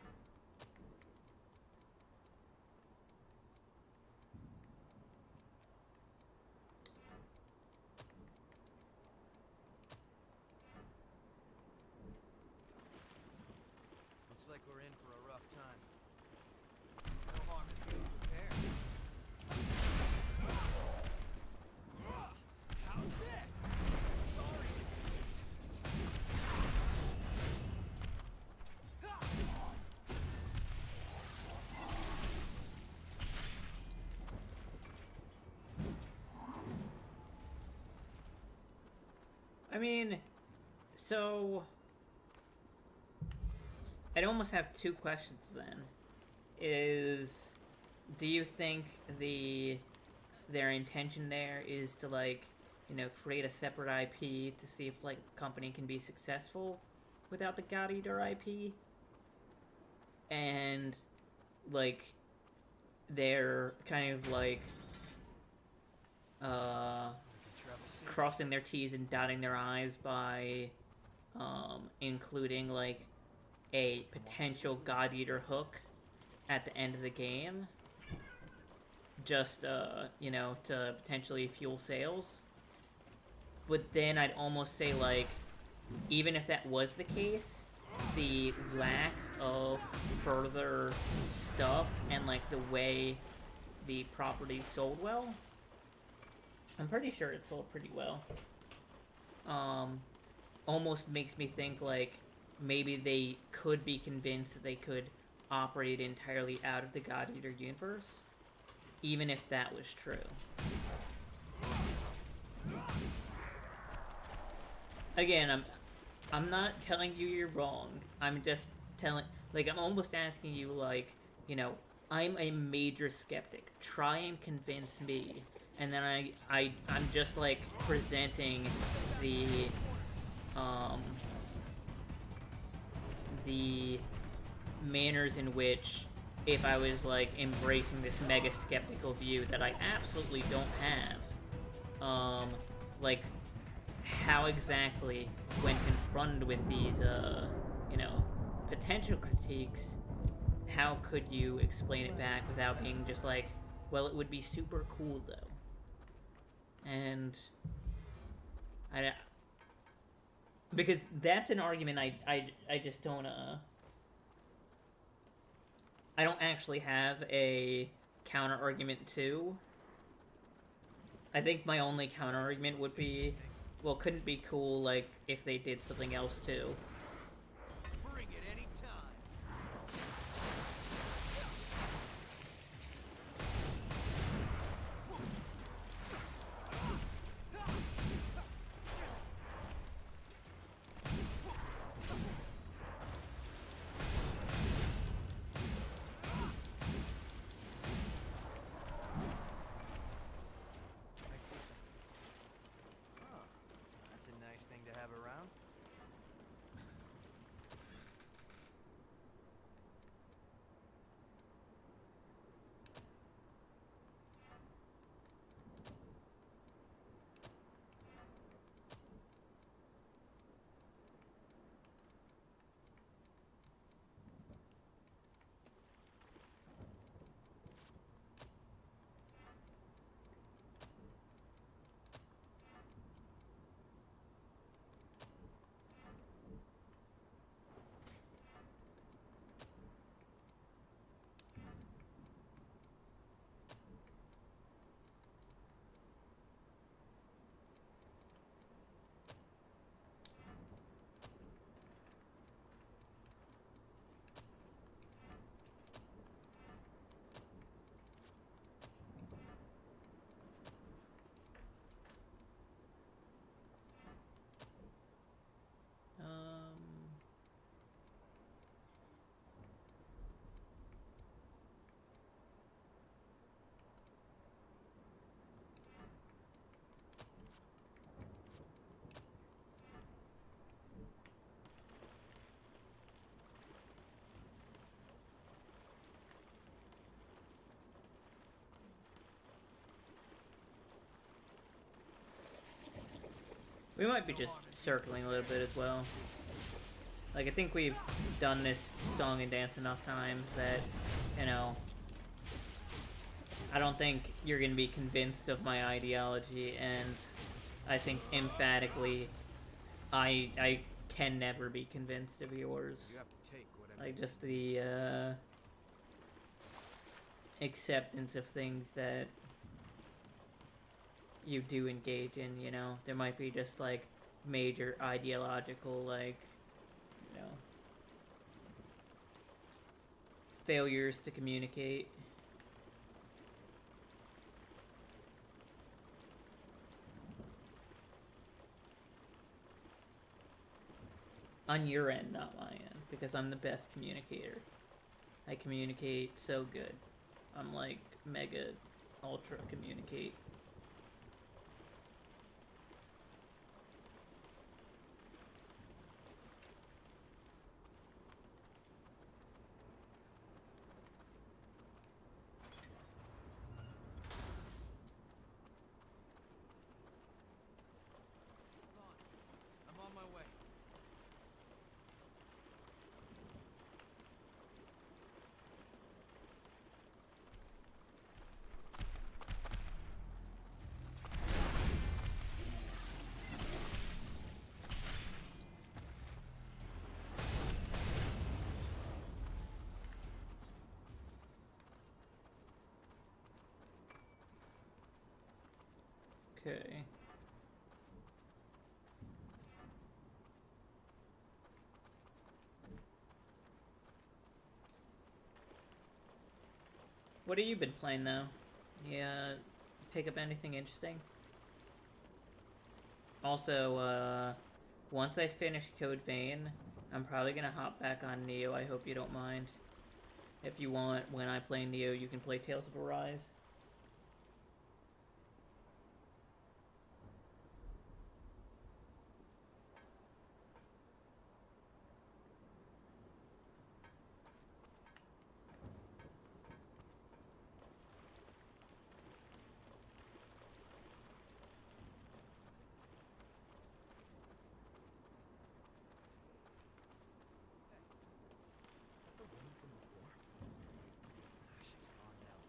Looks like we're in for a rough time. No harm in being prepared. How's this? Sorry. I mean, so I'd almost have two questions then. Is, do you think their intention there is to, like, you know, create a separate IP to see if, like, the company can be successful without the God Eater IP? And, like, they're kind of, like, crossing their T's and dotting their I's by including, like, a potential God Eater hook at the end of the game, just, you know, to potentially fuel sales. But then I'd almost say, like, even if that was the case, the lack of further stuff and, like, the way the property sold well, I'm pretty sure it sold pretty well, almost makes me think, like, maybe they could be convinced that they could operate entirely out of the God Eater universe, even if that was true. Again, I'm not telling you you're wrong. I'm just telling, like, I'm almost asking you, like, you know, I'm a major skeptic. Try and convince me. And then I'm just, like, presenting the manners in which, if I was, like, embracing this mega skeptical view that I absolutely don't have, like, how exactly, when confronted with these, you know, potential critiques, how could you explain it back without being just like, well, it would be super cool, though. And because that's an argument I just don't, I don't actually have a counter argument to. I think my only counter argument would be, well, couldn't it be cool, like, if they did something else too? Bring it anytime. I see something. Huh. That's a nice thing to have around. We might be just circling a little bit as well. Like, I think we've done this song and dance enough times that, you know, I don't think you're going to be convinced of my ideology, and I think emphatically I can never be convinced of yours. You have to take whatever. Like, just the acceptance of things that you do engage in, you know? There might be just, like, major ideological, like, you know, failures to communicate. On your end, not my end, because I'm the best communicator. I communicate so good. I'm like mega ultra communicate. I'm on my way. Okay. What have you been playing though? Yeah, pick up anything interesting? Also, once I finish Code Vein, I'm probably gonna hop back on Neo. I hope you don't mind. If you want, when I play Neo, you can play Tales of Arise. Is that the woman from before? She's gone now.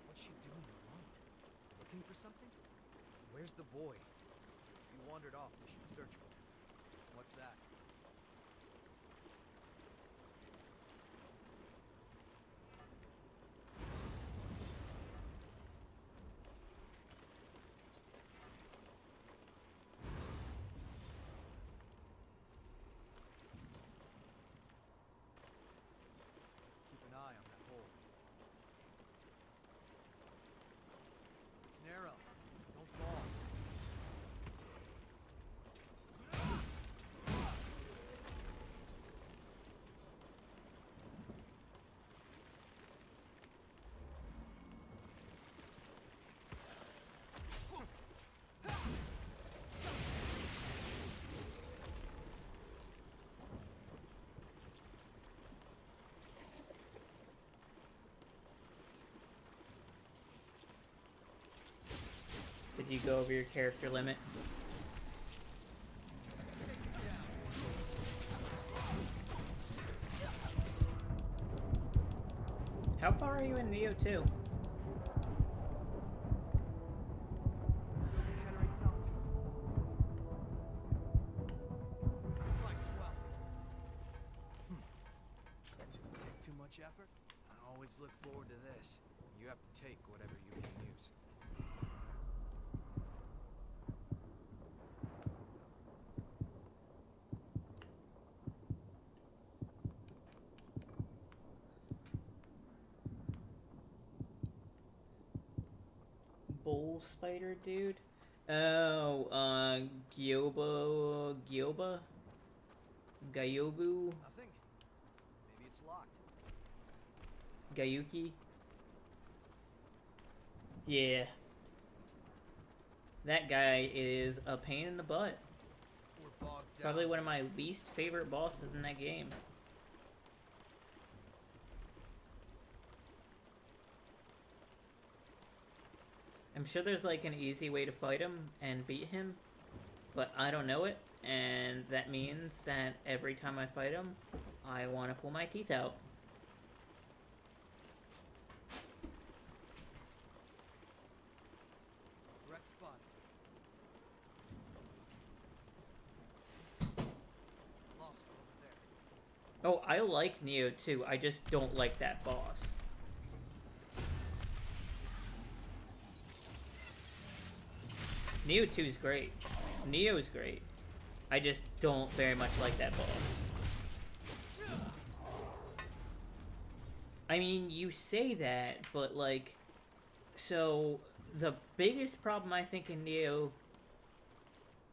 What's she doing alone? Looking for something? Where's the boy? If he wandered off, we should search for him. What's that? Keep an eye on that hole. It's narrow. Don't fall. Did you go over your character limit? How far are you in Neo 2? Didn't take too much effort. I always look forward to this. You have to take whatever you can use. Bull spider dude? Oh, Gyoba? Gyobu? Nothing. Maybe it's locked. Gayuki? Yeah. That guy is a pain in the butt. We're bogged down. Probably one of my least favorite bosses in that game. I'm sure there's like an easy way to fight him and beat him, but I don't know it, and that means that every time I fight him, I want to pull my teeth out. Red spot. Lost over there. Oh, I like Neo too, I just don't like that boss. Neo 2 is great. Neo is great. I just don't very much like that boss. I mean, you say that, but like, so the biggest problem I think in Neo,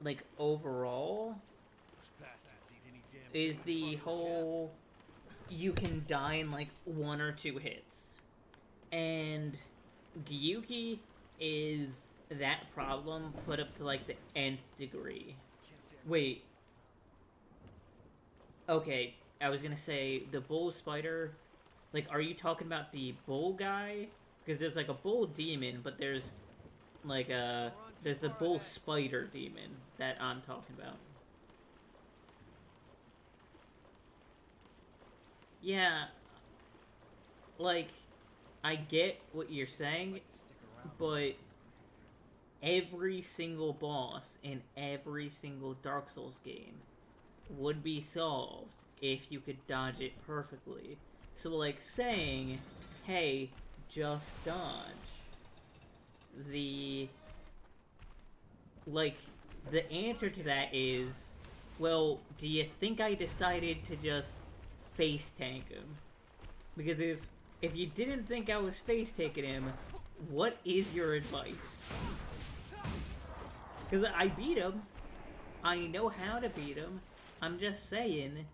like overall, is the whole you can die in like 1 or 2 hits. And Gyuki is that problem put up to like the nth degree. Wait. Okay, I was gonna say the bull spider. Like, are you talking about the bull guy? Because there's like a bull demon, but there's like there's the bull spider demon that I'm talking about. Yeah, like, I get what you're saying, but every single boss in every single Dark Souls game would be solved if you could dodge it perfectly. So, like, saying, hey, just dodge. The answer to that is, well, do you think I decided to just face tank him? Because if you didn't think I was face tanking him, what is your advice? Because I beat him. I know how to beat him. I'm just saying,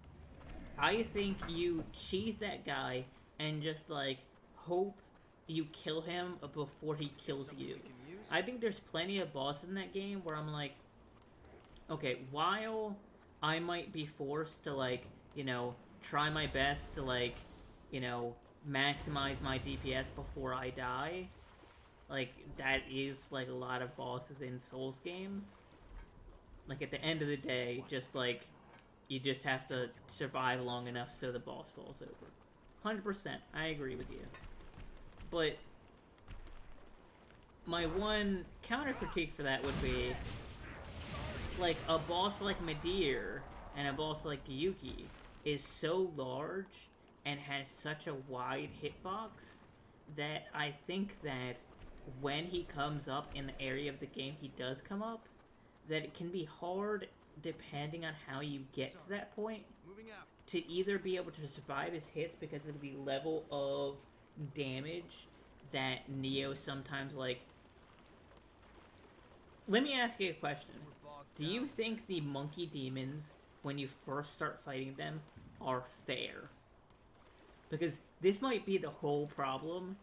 I think you cheese that guy and just, like, hope you kill him before he kills you. I think there's plenty of bosses in that game where I'm like, okay, while I might be forced to, like, you know, try my best to, like, you know, maximize my DPS before I die, like, that is, like, a lot of bosses in Souls games. Like, at the end of the day, just, like, you just have to survive long enough so the boss falls over. 100%, I agree with you. But my one counter critique for that would be, like, a boss like Medir and a boss like Gyuki is so large and has such a wide hitbox that I think that when he comes up in the area of the game he does come up, that it can be hard, depending on how you get to that point, to either be able to survive his hits because of the level of damage that Neo sometimes, like... Let me ask you a question. Do you think the monkey demons, when you first start fighting them, are fair? Because this might be the whole problem,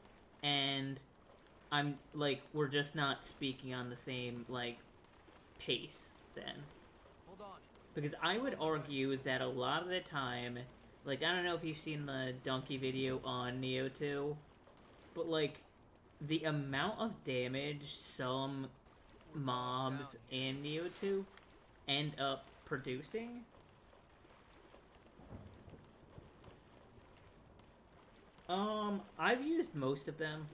and I'm, like, we're just not speaking on the same, like, pace then. Because I would argue that a lot of the time, like, I don't know if you've seen the donkey video on Neo 2, but, like, the amount of damage some mobs in Neo 2 end up producing, I've used most of them.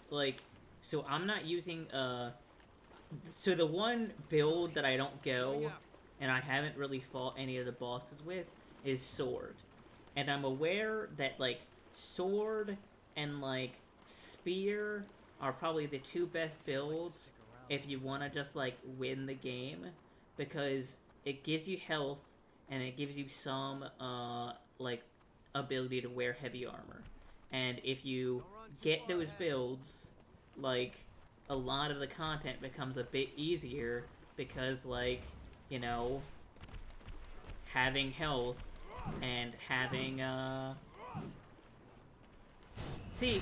Like, so I'm not using, so the one build that I don't go, and I haven't really fought any of the bosses with, is sword. And I'm aware that, like, sword and, like, spear are probably the 2 best builds if you want to just, like, win the game, because it gives you health and it gives you some, like, ability to wear heavy armor. And if you get those builds, like, a lot of the content becomes a bit easier because, like, you know, having health and having, See,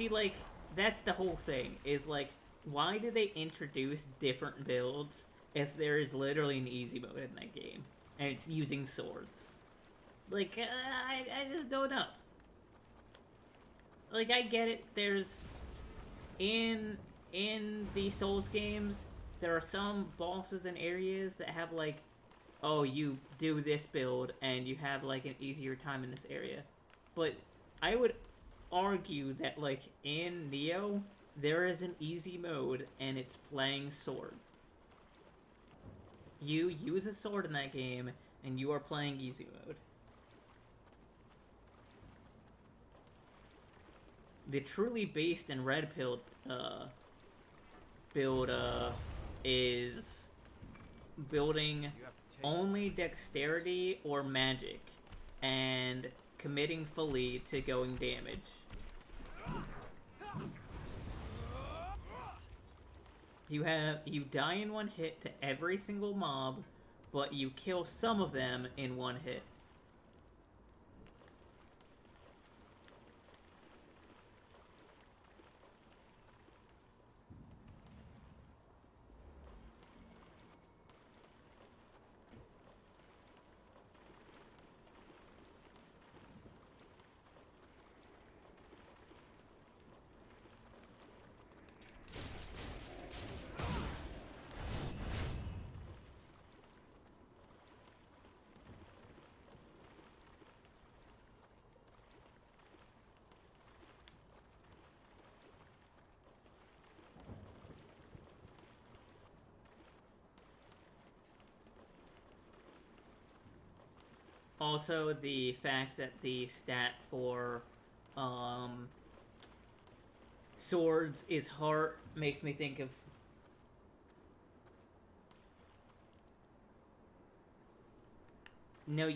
like, that's the whole thing, is, like, why do they introduce different builds if there is literally an easy mode in that game, and it's using swords? Like, I just don't know. Like, I get it, there's... In the Souls games, there are some bosses and areas that have like, oh, you do this build and you have like an easier time in this area. But I would argue that like in Neo, there is an easy mode and it's playing sword. You use a sword in that game and you are playing easy mode. The truly based and red pill build is building only dexterity or magic and committing fully to going damage. You die in one hit to every single mob, but you kill some of them in one hit. Also, the fact that the stat for swords is heart makes me think of no,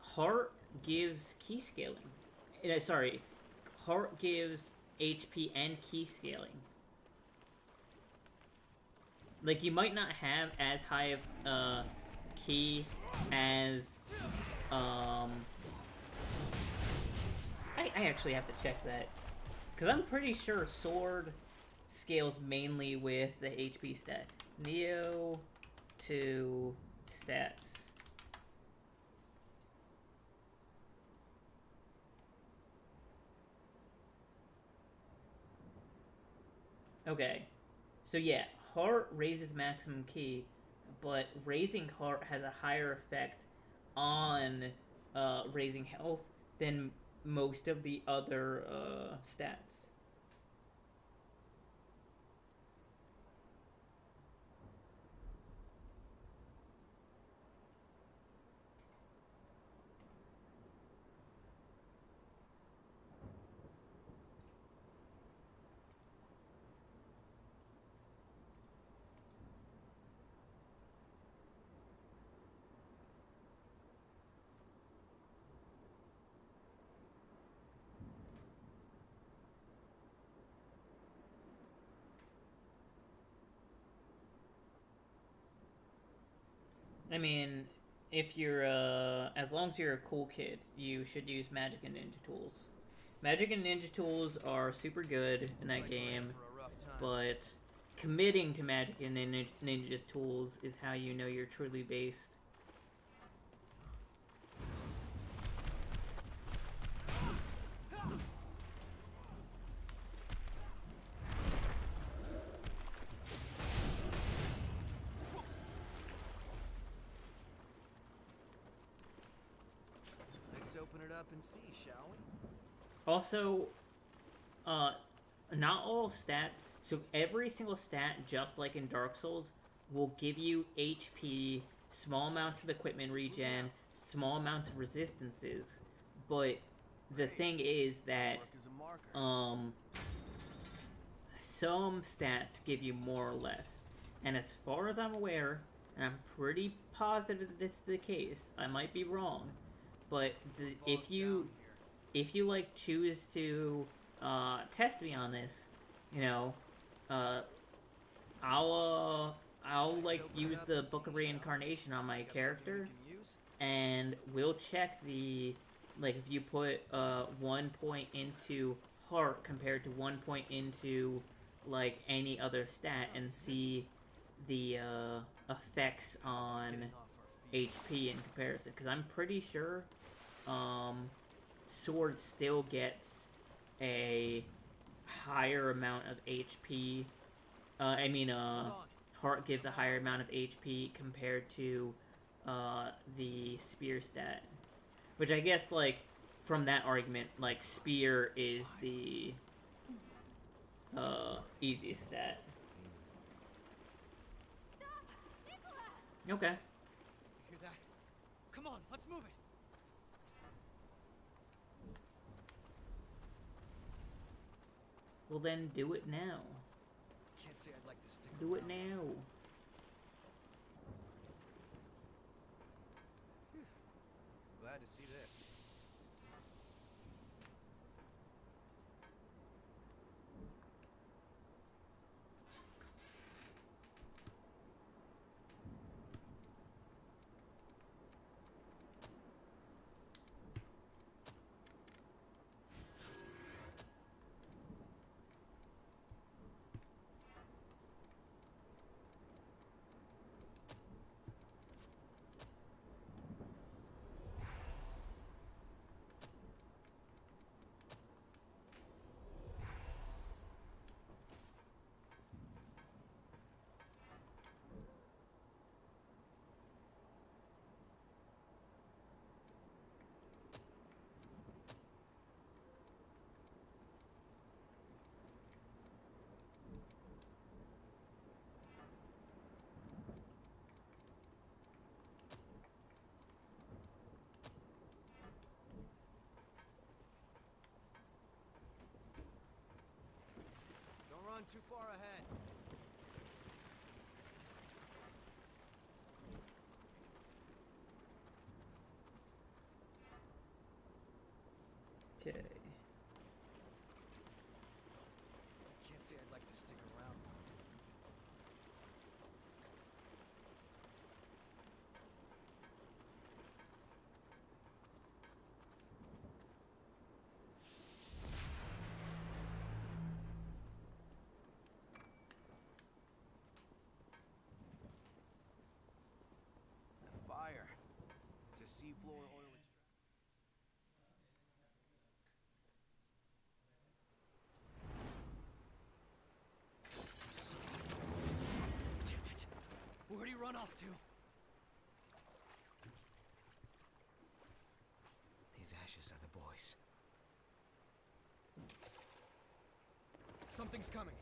heart gives key scaling. Sorry, heart gives HP and key scaling. Like, you might not have as high of key as I actually have to check that, because I'm pretty sure sword scales mainly with the HP stat. Neo to stats. Okay, so yeah, heart raises maximum key, but raising heart has a higher effect on raising health than most of the other stats. I mean, if you're, as long as you're a cool kid, you should use magic and ninja tools. Magic and ninja tools are super good in that game, but committing to magic and ninja tools is how you know you're truly based. Let's open it up and see, shall we? Also, not all stat. So every single stat, just like in Dark Souls, will give you HP, small amount of equipment regen, small amount of resistances. But the thing is that some stats give you more or less. And as far as I'm aware, and I'm pretty positive that this is the case, I might be wrong, but if you like choose to test me on this, you know, I'll like use the Book of Reincarnation on my character, and we'll check the, like, if you put 1 point into heart compared to 1 point into like any other stat, and see the effects on HP in comparison, because I'm pretty sure sword still gets a higher amount of HP. gives a higher amount of HP compared to the spear stat. Which I guess, like, from that argument, like, spear is the easiest stat. Stop! Nicola! Okay. You hear that? Come on, let's move it. Well then, do it now. Can't say I'd like to stick Do it around. now. Glad to see this. Don't run too far ahead. Okay. Can't say I'd like to stick around. That fire. It's a seafloor oil extraction. Damn it. Where'd he run off to? These ashes are the boys. Something's coming.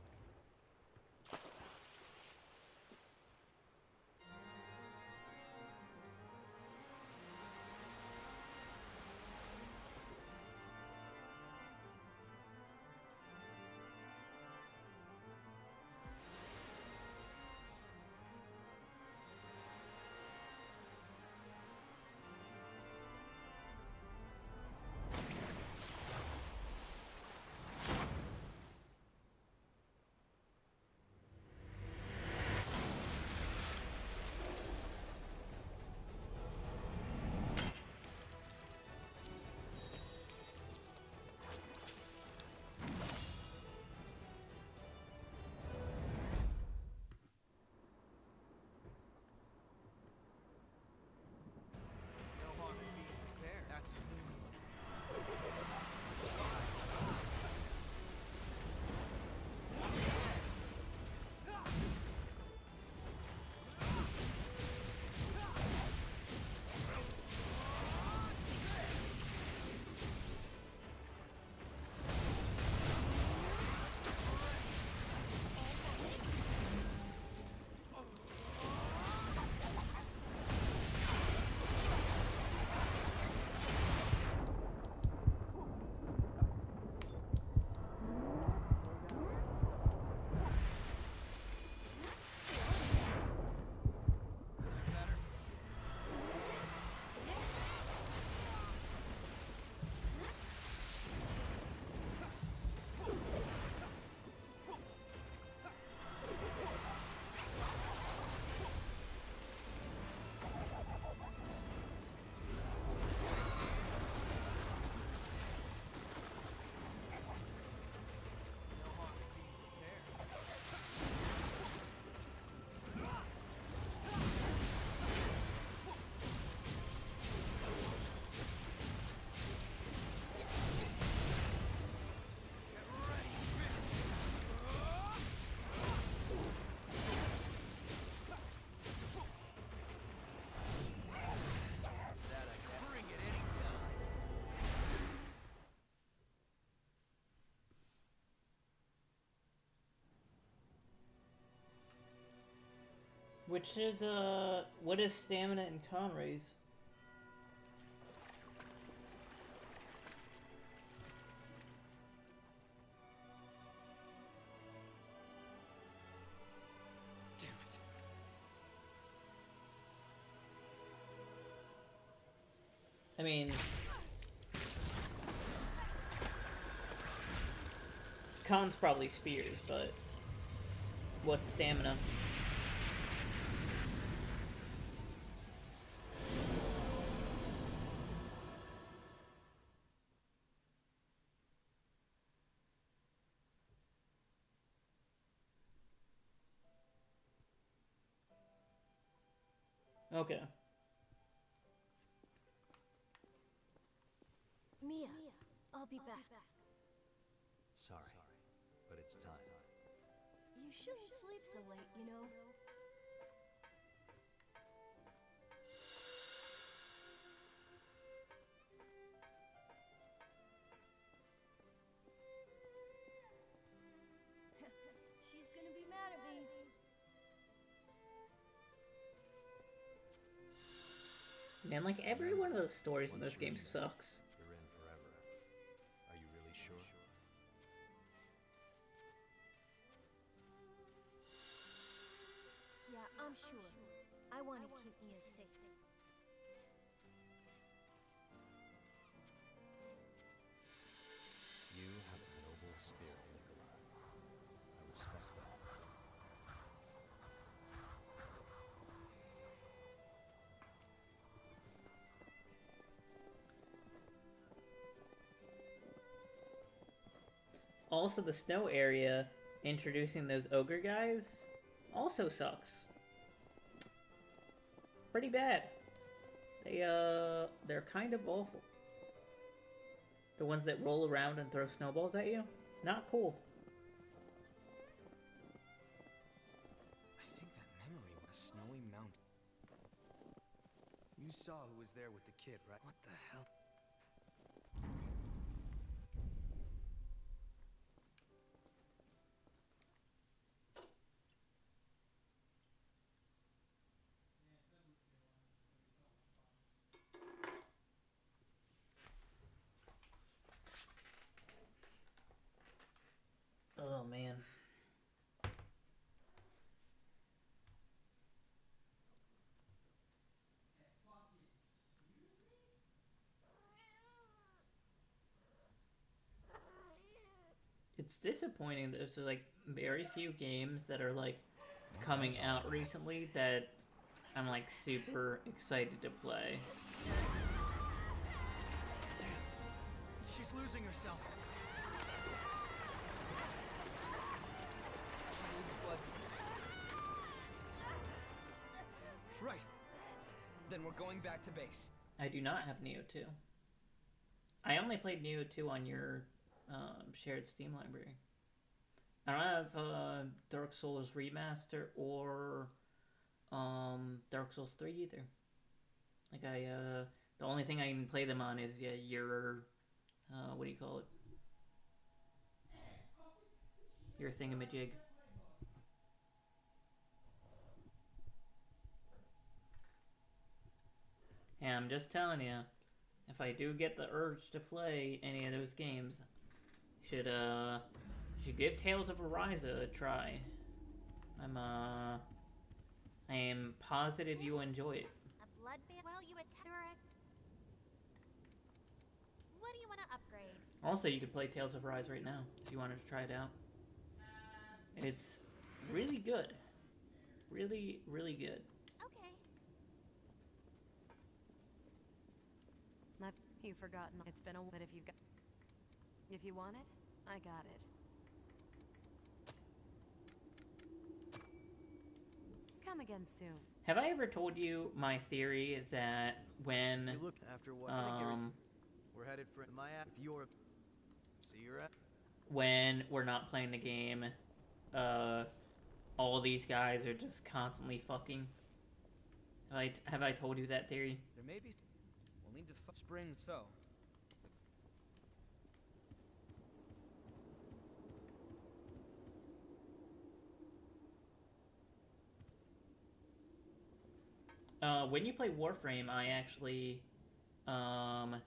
Which is, what is stamina and con raise? Damn it. I mean, con's probably spears, but what's stamina? Okay. Mia, I'll be back. Sorry, but it's time. You shouldn't sleep so late, you know. She's gonna be mad at me. Man, like, every one of the stories in this game sucks. You're in forever. Are you really sure? Yeah, I'm sure. I want to keep Mia safe. You have a noble spirit, Nikolai. I respect that. Also, the snow area, introducing those ogre guys, also sucks. Pretty bad. They're kind of awful. The ones that roll around and throw snowballs at you? Not cool. I think that memory was a snowy mountain. You saw who was there with the kid, right? What the hell? Oh, man. It's disappointing that there's like very few games that are like coming out recently that I'm like super excited to play. Damn. She's losing herself. She needs blood beads. Right. Then we're going back to base. I do not have Neo 2. I only played Neo 2 on your shared Steam library. I don't have Dark Souls Remaster or Dark Souls 3 either. Like the only thing I can play them on is your what do you call it? Your thingamajig. And I'm just telling you, if I do get the urge to play any of those games, should give Tales of Arise a try. I am positive you will enjoy it. A blood band? Well, you attack. What do you want to upgrade? Also, you could play Tales of Arise right now if you wanted to try it out. It's really good. Really, really good. Okay. You've forgotten. It's been a while. But if you want it, I got it. Come again soon. Have I ever told you my theory that when If you look after what we're headed for my app. Your see you're at. when we're not playing the game, all these guys are just constantly fucking? Have I told you that theory? There may be. We'll need to spring. So. When you play Warframe, I actually can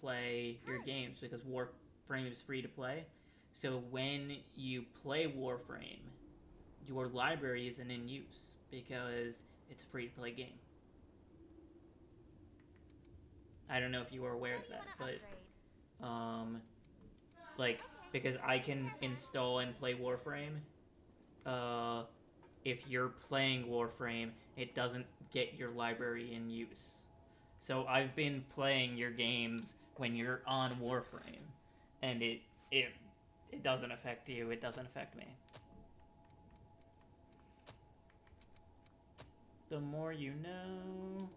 play your games because Warframe is free to play. So when you play Warframe, your library isn't in use because it's a free to play game. I don't know if you were aware of that, but like because I can install and play Warframe. If you're playing Warframe, it doesn't get your library in use. So I've been playing your games when you're on Warframe, and it doesn't affect you. It doesn't affect me. The more you know.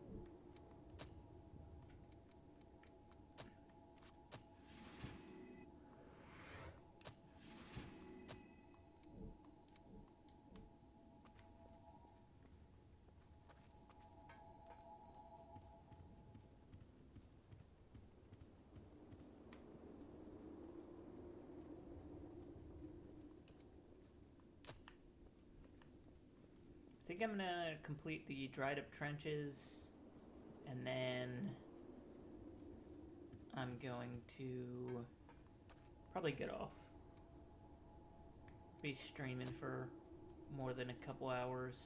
I think I'm gonna complete the dried up trenches, and then I'm going to probably get off. Be streaming for more than a couple hours.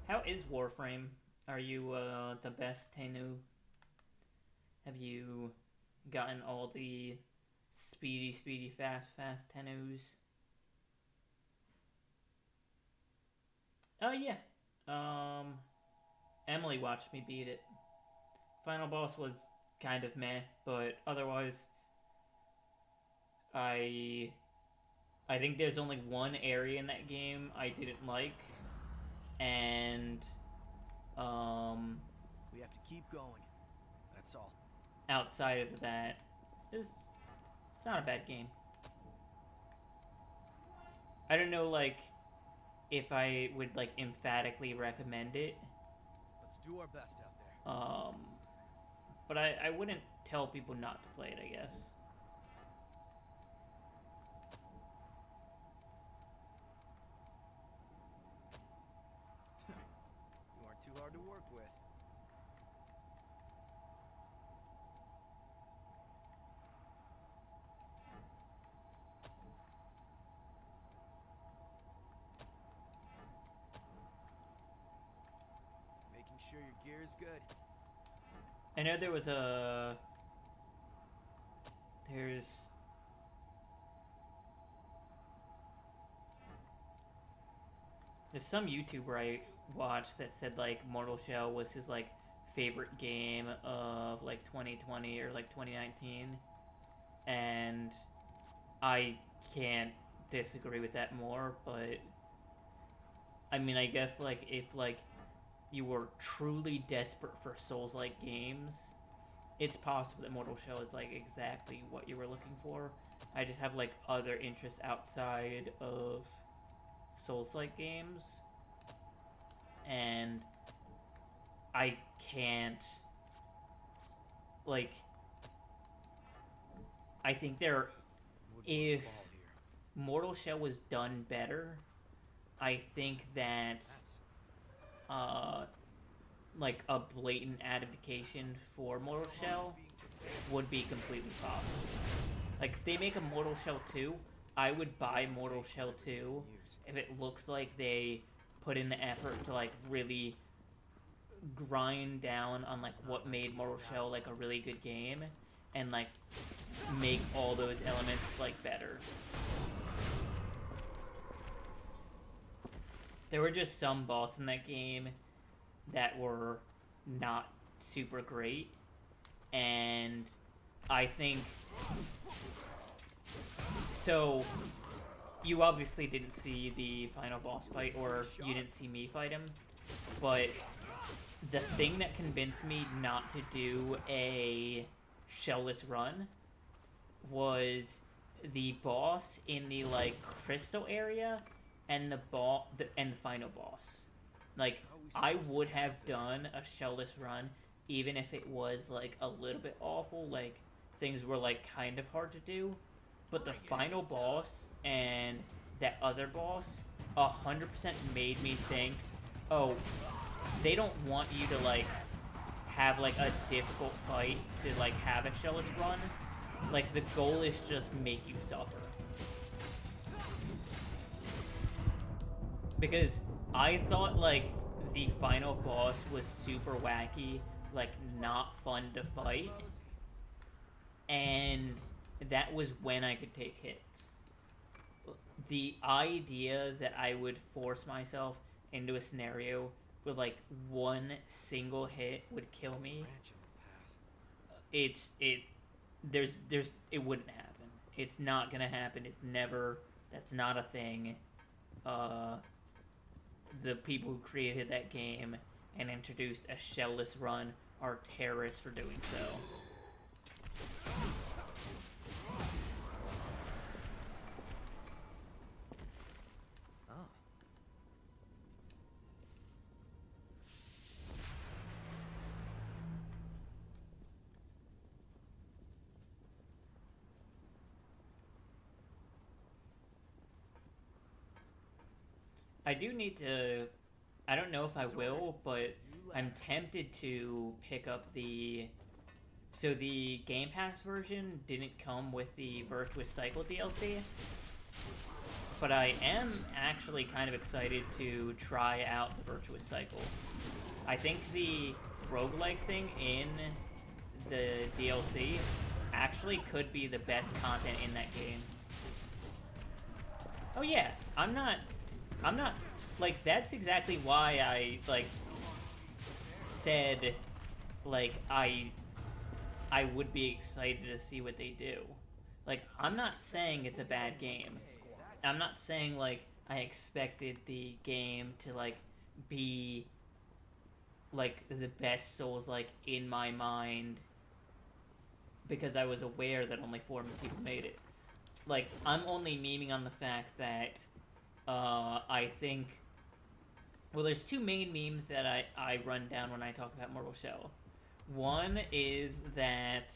How is Warframe? Are you the best Tennu? Have you gotten all the speedy, fast Tennus? Oh yeah. Emily watched me beat it. Final boss was kind of meh, but otherwise I think there's only one area in that game I didn't like, and we have to keep going. That's all. Outside of that, it's not a bad game. I don't know, like, if I would, like, emphatically recommend it. Let's do our best out there. But I wouldn't tell people not to play it, I guess. You aren't too hard to work with. Making sure your gear is good. I know there was there's some YouTuber I watched that said like Mortal Shell was his like favorite game of like 2020 or like 2019, and I can't disagree with that more. But I mean, I guess like if like you were truly desperate for Souls-like games, it's possible that Mortal Shell is like exactly what you were looking for. I just have like other interests outside of Souls-like games, and I can't, like, I think if Mortal Shell was done better, I think that like a blatant adaptation for Mortal Shell would be completely possible. Like if they make a Mortal Shell 2, I would buy Mortal Shell 2 if it looks like they put in the effort to like really grind down on like what made Mortal Shell like a really good game and like make all those elements like better. There were just some bosses in that game that were not super great, and I think so. You obviously didn't see the final boss fight, or you didn't see me fight him, but the thing that convinced me not to do a shellless run was the boss in the like crystal area and the final boss. Like I would have done a shellless run even if it was like a little bit awful, like things were like kind of hard to do, but the final boss and that other boss 100% made me think, oh, they don't want you to, like, have, like, a difficult fight to, like, have a shellless run. Like, the goal is just make you suffer. Because I thought, like, the final boss was super wacky, like, not fun to fight. And that was when I could take hits. The idea that I would force myself into a scenario where, like, one single hit would kill me, it wouldn't happen. It's not gonna happen. It's never, that's not a thing. The people who created that game and introduced a shellless run are terrorists for doing so. I do need to, I don't know if I will, but I'm tempted to pick up the, so the Game Pass version didn't come with the Virtuous Cycle DLC, but I am actually kind of excited to try out the Virtuous Cycle. I think the roguelike thing in the DLC actually could be the best content in that game. Oh yeah, I'm not, like, that's exactly why I, like, said, like, I would be excited to see what they do. Like, I'm not saying it's a bad game. I'm not saying, like, I expected the game to, like, be, like, the best Souls-like in my mind because I was aware that only 4 people made it. Like, I'm only memeing on the fact that I think, well, there's 2 main memes that I run down when I talk about Mortal Shell. One is that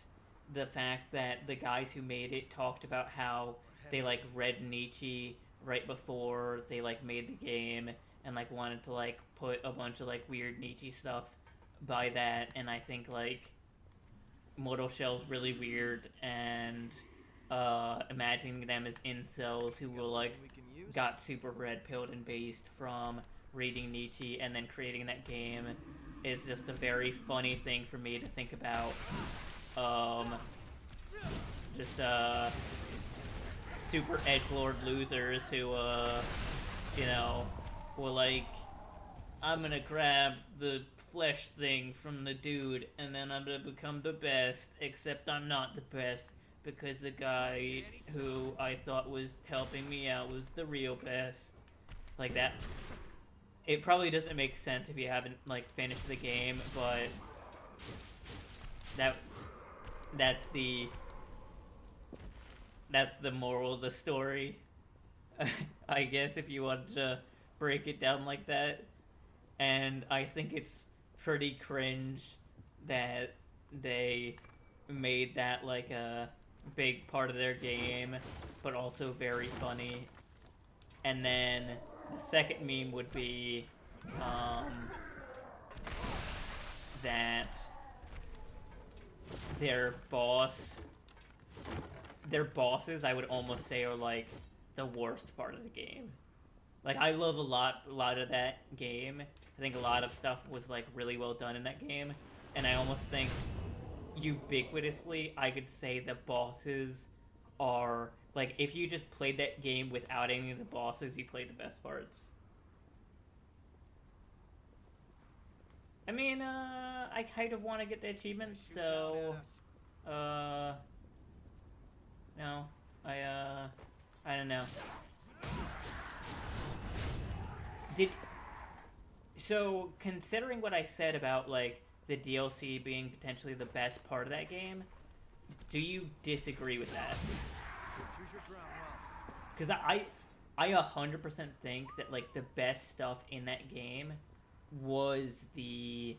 the fact that the guys who made it talked about how they, like, read Nietzsche right before they, like, made the game and, like, wanted to, like, put a bunch of, like, weird Nietzsche stuff by that, and I think, like, Mortal Shell's really weird, and imagining them as incels who will, like, got super red-pilled and based from reading Nietzsche and then creating that game is just a very funny thing for me to think about. Just super edgelord losers who, you know, were like, I'm gonna grab the flesh thing from the dude and then I'm gonna become the best, except I'm not the best because the guy who I thought was helping me out was the real best. Like that. It probably doesn't make sense if you haven't, like, finished the game, but that's the moral of the story. I guess, if you want to break it down like that. And I think it's pretty cringe that they made that, like, a big part of their game, but also very funny. And then the second meme would be that their bosses, I would almost say, are, like, the worst part of the game. Like, I love a lot of that game. I think a lot of stuff was, like, really well done in that game, and I almost think ubiquitously I could say the bosses are, like, if you just played that game without any of the bosses, you played the best parts. I mean, I kind of want to get the achievement, so, no, I don't know. So, considering what I said about, like, the DLC being potentially the best part of that game, do you disagree with that? Because I 100% think that, like, the best stuff in that game was the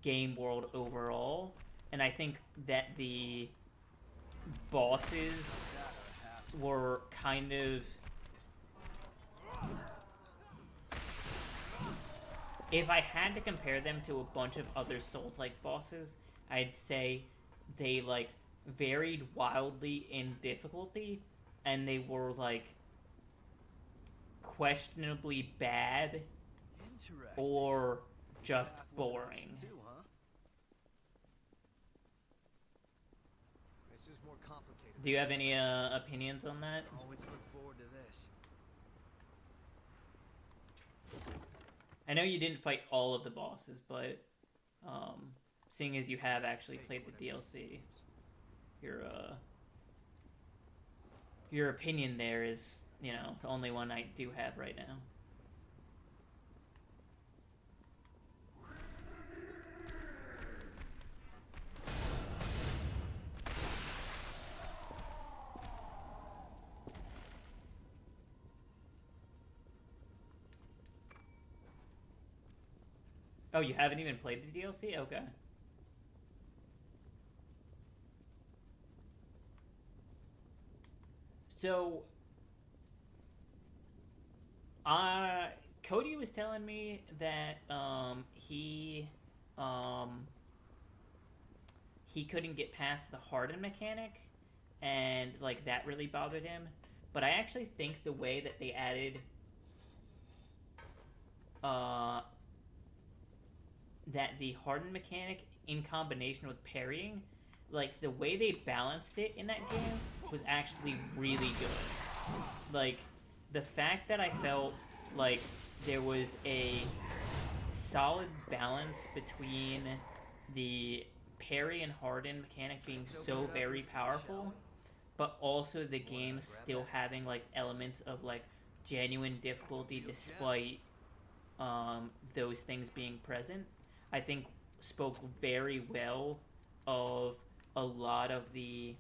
game world overall, and I think that the bosses were kind of... If I had to compare them to a bunch of other Souls-like bosses, I'd say they, like, varied wildly in difficulty, and they were, like, questionably bad or just boring. Too, huh? This is more complicated. Do you have any opinions on that? Always look forward to this. I know you didn't fight all of the bosses, but seeing as you have actually played the DLC, your opinion there is, you know, the only one I do have right now. Oh, you haven't even played the DLC? Okay. So, Cody was telling me that he couldn't get past the harden mechanic, and like that really bothered him. But I actually think the way that they added that the harden mechanic in combination with parrying, like the way they balanced it in that game was actually really good. Like the fact that I felt like there was a solid balance between the parry and harden mechanic being so very powerful, but also the game still having like elements of like genuine difficulty despite those things being present, I think spoke very well of a lot of the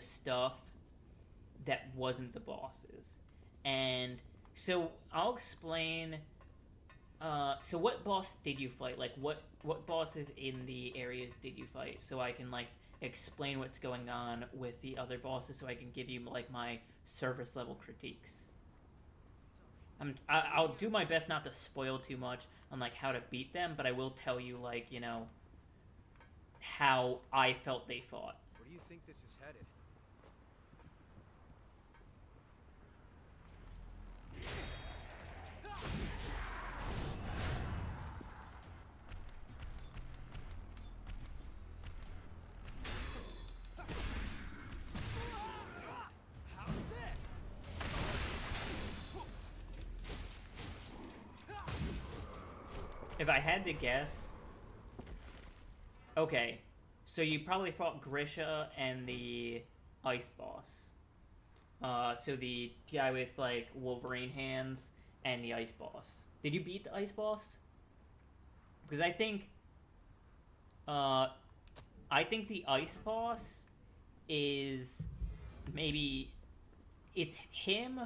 stuff that wasn't the bosses. And so I'll explain. So what boss did you fight? Like what bosses in the areas did you fight? So I can like explain what's going on with the other bosses, so I can give you like my surface level critiques. I'll do my best not to spoil too much on like how to beat them, but I will tell you like, you know, how I felt they fought. Where do you think this is headed? If I had to guess... Okay, so you probably fought Grisha and the ice boss. So the guy with, like, Wolverine hands and the ice boss. Did you beat the ice boss? Because I think the ice boss is maybe... It's him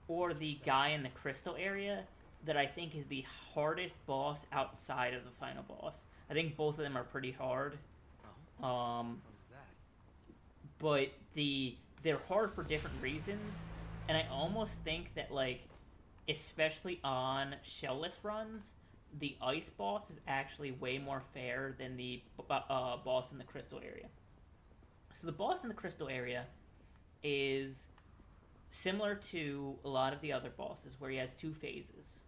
or the guy in the crystal area that I think is the hardest boss outside of the final boss. I think both of them are pretty hard. What is that? But they're hard for different reasons, and I almost think that, like, especially on shellless runs, the ice boss is actually way more fair than the boss in the crystal area. So the boss in the crystal area is similar to a lot of the other bosses, where he has two phases.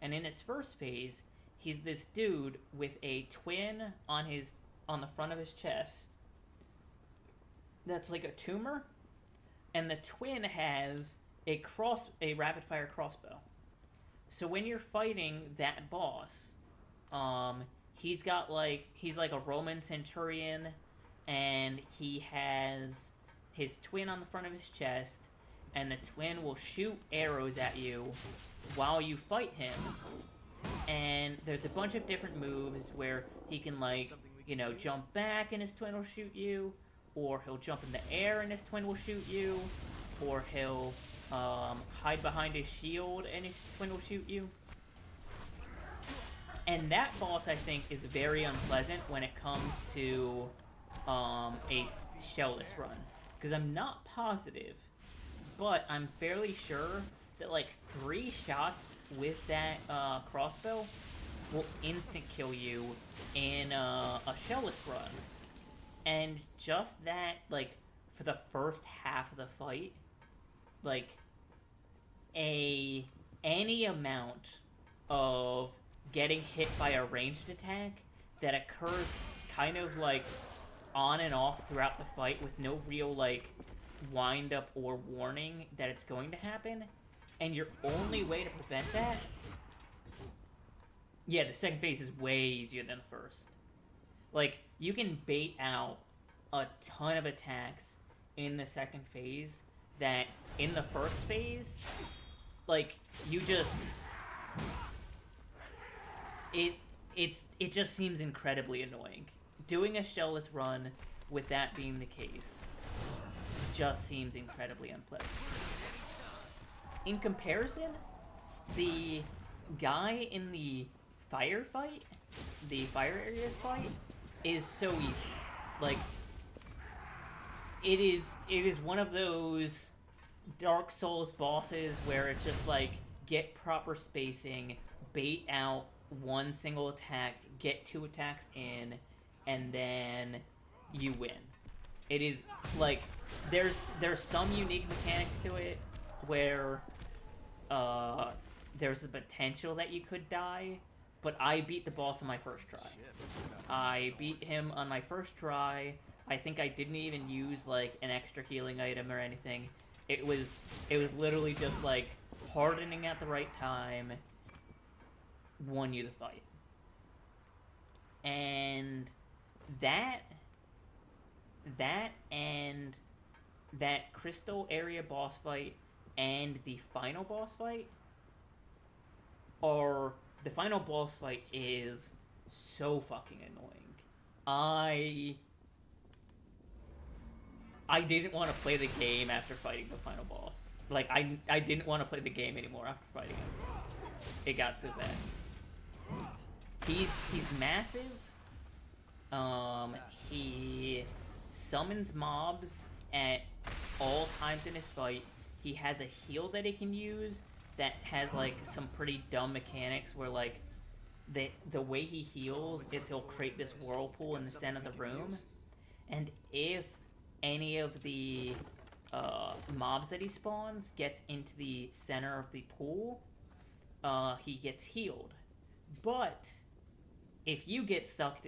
And in his first phase, he's this dude with a twin on the front of his chest that's like a tumor, and the twin has a rapid fire crossbow. So when you're fighting that boss, he's like a Roman centurion, and he has his twin on the front of his chest, and the twin will shoot arrows at you while you fight him. And there's a bunch of different moves where he can, like, you know, jump back and his twin will shoot you, or he'll jump in the air and his twin will shoot you, or he'll hide behind his shield and his twin will shoot you. And that boss, I think, is very unpleasant when it comes to a shellless run. because I'm not positive, but I'm fairly sure that like 3 shots with that crossbow will instant kill you in a shellless run. And just that, like, for the first half of the fight, like, any amount of getting hit by a ranged attack that occurs kind of like on and off throughout the fight with no real like wind up or warning that it's going to happen, and your only way to prevent that, yeah, the second phase is way easier than the first. Like, you can bait out a ton of attacks in the second phase that in the first phase, like, you just... It just seems incredibly annoying. Doing a shellless run with that being the case just seems incredibly unpleasant. In comparison, the guy in the firefight, the fire areas fight, is so easy. Like, it is one of those Dark Souls bosses where it's just like, get proper spacing, bait out one single attack, get 2 attacks in, and then you win. It is like, there's some unique mechanics to it where there's the potential that you could die, but I beat the boss on my first try. I beat him on my first try. I think I didn't even use like an extra healing item or anything. It was literally just like hardening at the right time won you the fight. And that and that crystal area boss fight and the final boss fight are... The final boss fight is so fucking annoying. I didn't want to play the game after fighting the final boss. Like, I didn't want to play the game anymore after fighting him. It got so bad. He's massive. He summons mobs at all times in his fight. He has a heal that he can use that has like some pretty dumb mechanics where like the way he heals is he'll create this whirlpool in the center of the room, and if any of the mobs that he spawns gets into the center of the pool, he gets healed. But if you get sucked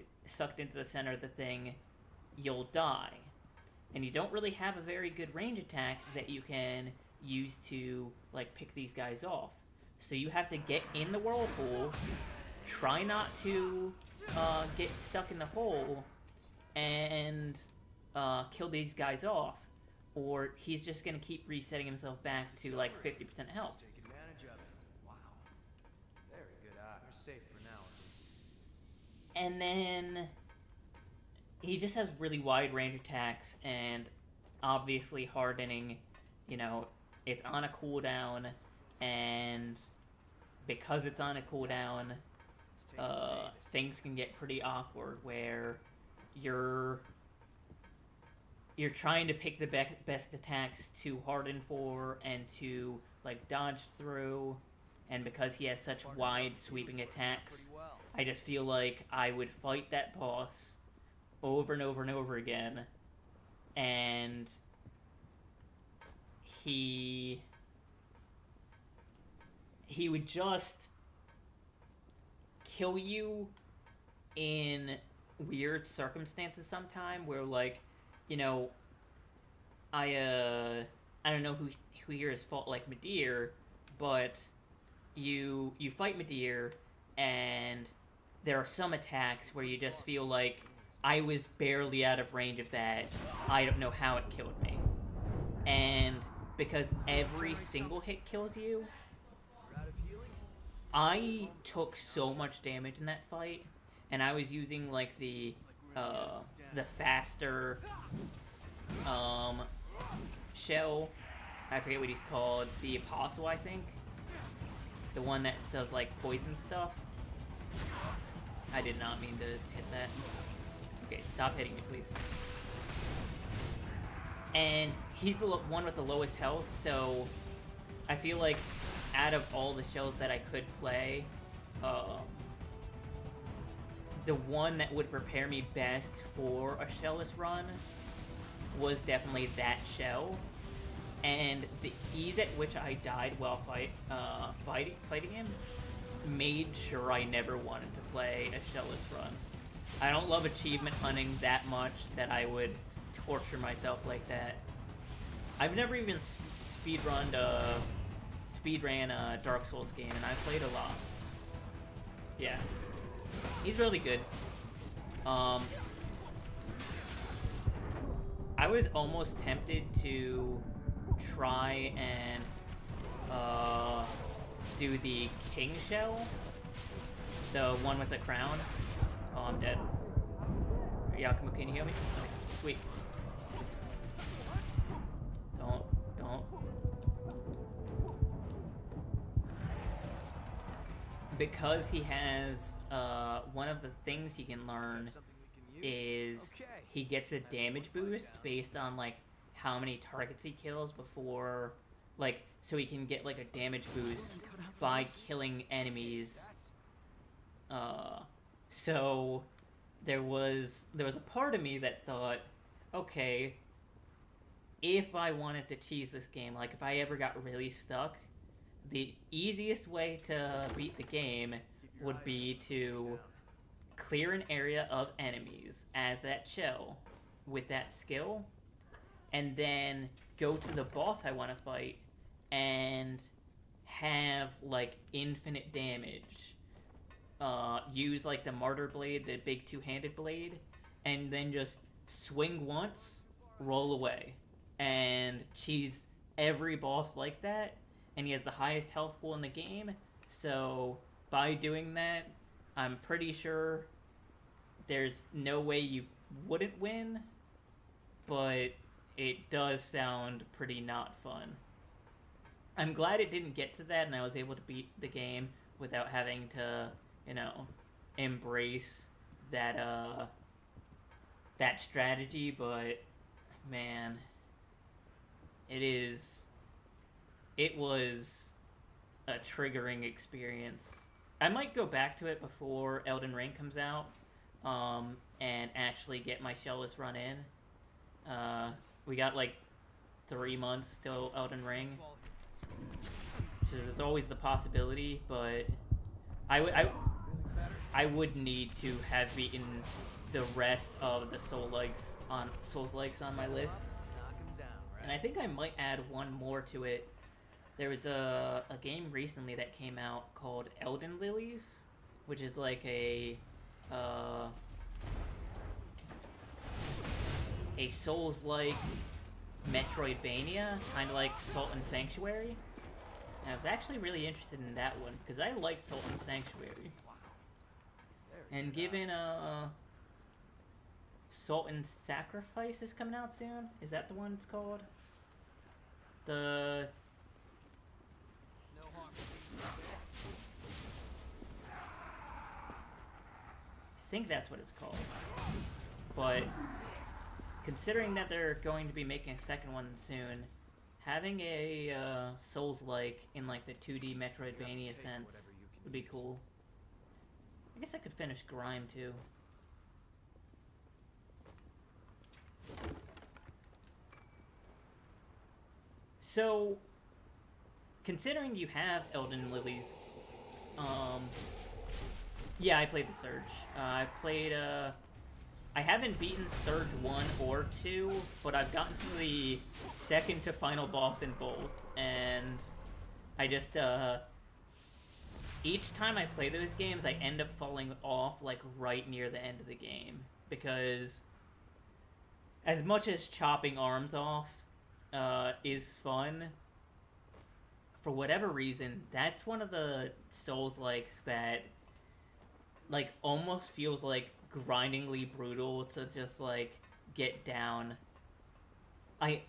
into the center of the thing, you'll die. And you don't really have a very good range attack that you can use to like pick these guys off. So you have to get in the whirlpool, try not to get stuck in the hole, and kill these guys off, or he's just gonna keep resetting himself back to like 50% health. Take advantage of it. Wow. Very good eye. You're safe for now, at least. And then he just has really wide range attacks, and obviously hardening, you know, it's on a cooldown, and because it's on a cooldown, things can get pretty awkward where you're trying to pick the best attacks to harden for and to like dodge through, and because he has such wide sweeping attacks, I just feel like I would fight that boss over and over and over again, and he would just kill you in weird circumstances sometime where, like, you know, I don't know who here has fought like Midir, but you fight Midir, and there are some attacks where you just feel like I was barely out of range of that. I don't know how it killed me. And because every single hit kills you, I took so much damage in that fight, and I was using like the faster shell. I forget what he's called. The Apostle, I think. The one that does like poison stuff. I did not mean to hit that. Okay, stop hitting me, please. and he's the one with the lowest health, so I feel like out of all the shells that I could play, the one that would prepare me best for a shellless run was definitely that shell. And the ease at which I died while fighting him made sure I never wanted to play a shellless run. I don't love achievement hunting that much that I would torture myself like that. I've never even speedran a Dark Souls game, and I played a lot. Yeah, he's really good. I was almost tempted to try and do the king shell, the one with the crown. Oh, I'm dead. Yakumo, can you heal me? Oh, sweet. Don't. Because he has, one of the things he can learn is he gets a damage boost based on, like, how many targets he kills before, like, so he can get, like, a damage boost by killing enemies. So there was a part of me that thought, okay, if I wanted to cheese this game, like, if I ever got really stuck, the easiest way to beat the game would be to clear an area of enemies as that shell with that skill, and then go to the boss I want to fight and have, like, infinite damage. Use, like, the Martyr Blade, the big two-handed blade, and then just swing once, roll away. And cheese every boss like that, and he has the highest health pool in the game, so by doing that, I'm pretty sure there's no way you wouldn't win, but it does sound pretty not fun. I'm glad it didn't get to that and I was able to beat the game without having to, you know, embrace that, that strategy, but, man, it was a triggering experience. I might go back to it before Elden Ring comes out, and actually get my shellless run in. We got, like, 3 months till Elden Ring. So there's always the possibility, but I would need to have beaten the rest of the soulslikes on my list. And I think I might add one more to it. There was a game recently that came out called Elden Lilies, which is like a Souls-like Metroidvania, kind of like Salt and Sanctuary. And I was actually really interested in that one, because I like Salt and Sanctuary. And given Salt and Sacrifice is coming out soon, is that the one it's called? I think that's what it's called. But considering that they're going to be making a second one soon, having a Souls-like in, like, the 2D Metroidvania sense would be cool. I guess I could finish Grime too. So, considering you have Elden Lilies, yeah, I played the Surge. I haven't beaten Surge 1 or 2, but I've gotten to the second to final boss in both, and I just, each time I play those games, I end up falling off, like, right near the end of the game, because as much as chopping arms off is fun, for whatever reason, that's one of the Souls-likes that, like, almost feels, like, grindingly brutal to just, like, get down. I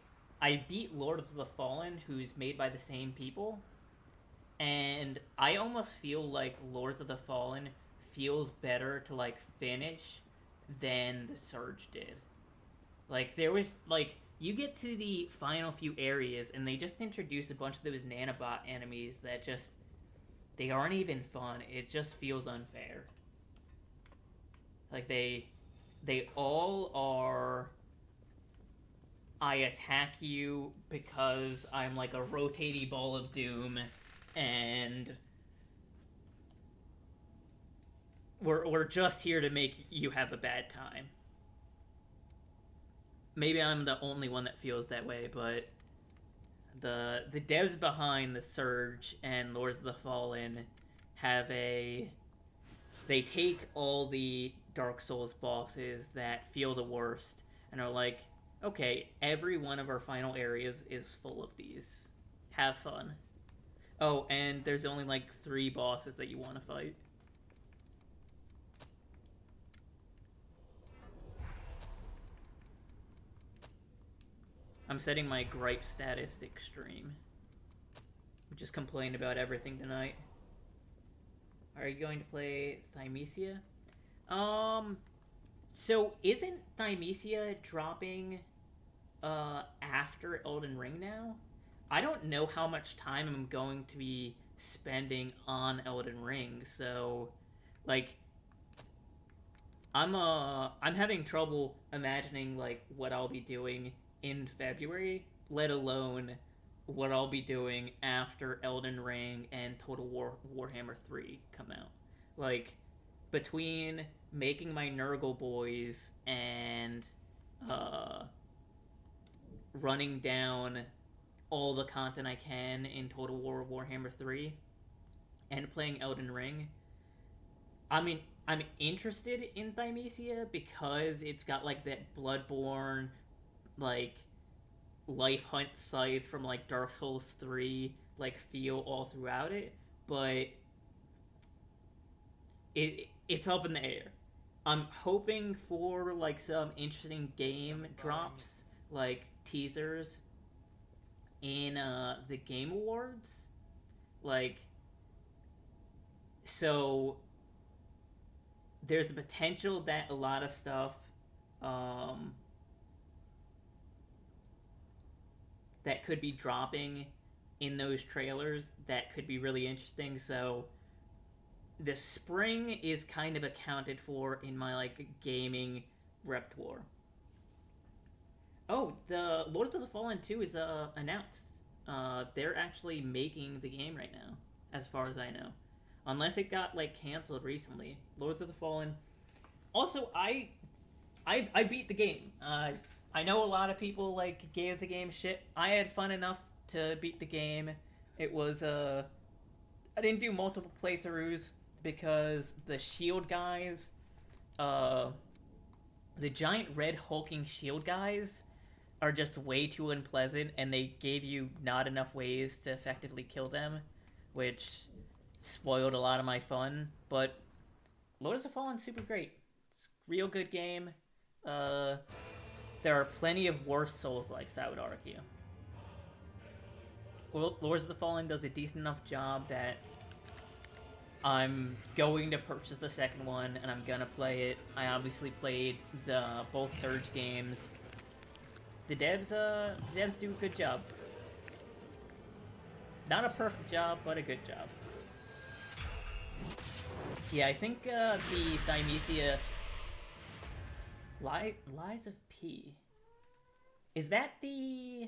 beat Lords of the Fallen, who's made by the same people, and I almost feel like Lords of the Fallen feels better to, like, finish than the Surge did. Like, there was, like, you get to the final few areas, and they just introduce a bunch of those nanobot enemies that just, they aren't even fun. It just feels unfair. Like, they all are, I attack you because I'm like a rotating ball of doom, and we're just here to make you have a bad time. Maybe I'm the only one that feels that way, but the devs behind the Surge and Lords of the Fallen they take all the Dark Souls bosses that feel the worst and are like, okay, every one of our final areas is full of these. Have fun. Oh, and there's only like 3 bosses that you want to fight. I'm setting my gripe status to extreme. We just complained about everything tonight. Are you going to play Thymesia? So isn't Thymesia dropping after Elden Ring now? I don't know how much time I'm going to be spending on Elden Ring, so like I'm having trouble imagining like what I'll be doing in February, let alone what I'll be doing after Elden Ring and Total Warhammer 3 come out. Like, between making my Nurgle boys and running down all the content I can in Total Warhammer 3 and playing Elden Ring, I mean, I'm interested in Thymesia because it's got like that Bloodborne, like, life hunt scythe from like Dark Souls 3 like feel all throughout it, but it's up in the air. I'm hoping for like some interesting game drops, like teasers in the Game Awards, like, so there's a potential that a lot of stuff that could be dropping in those trailers that could be really interesting. So the spring is kind of accounted for in my like gaming repertoire. Oh, the Lords of the Fallen 2 is announced. They're actually making the game right now, as far as I know, unless it got like canceled recently. Lords of the Fallen. Also, I beat the game. I know a lot of people like gave the game shit. I had fun enough to beat the game. It was I didn't do multiple playthroughs because the shield guys, the giant red hulking shield guys, are just way too unpleasant, and they gave you not enough ways to effectively kill them, which spoiled a lot of my fun. But Lords of the Fallen super great. It's a real good game. There are plenty of worse Souls-likes, I would argue. Lords of the Fallen does a decent enough job that I'm going to purchase the second one, and I'm gonna play it. I obviously played both Surge games. The devs do a good job. Not a perfect job, but a good job. Yeah, I think the Thymesia Lies of P. Is that the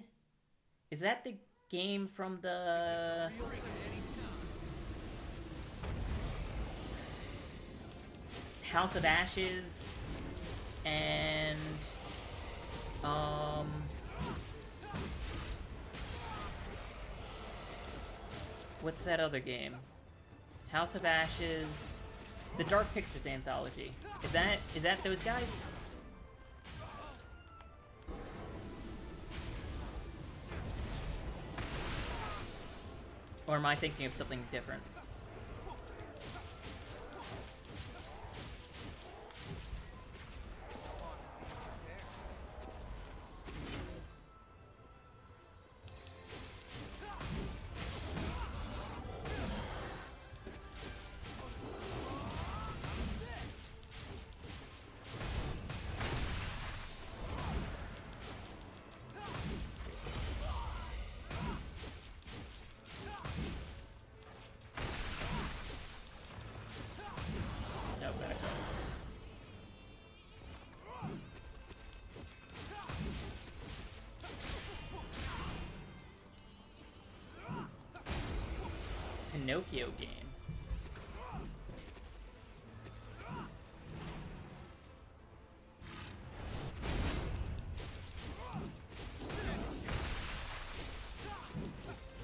game from the House of Ashes and what's that other game? House of Ashes, the Dark Pictures anthology. Is that those guys? Or am I thinking of something different? Pinocchio game.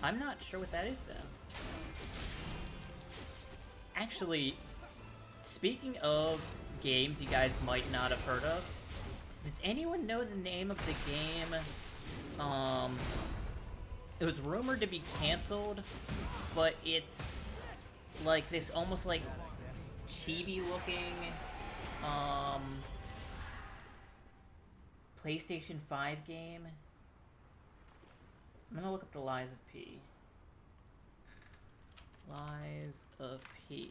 I'm not sure what that is, though. Actually, speaking of games you guys might not have heard of, does anyone know the name of the game? It was rumored to be canceled, but it's like this almost like chibi-looking, PlayStation 5 game. I'm gonna look up the Lies of P. Lies of P.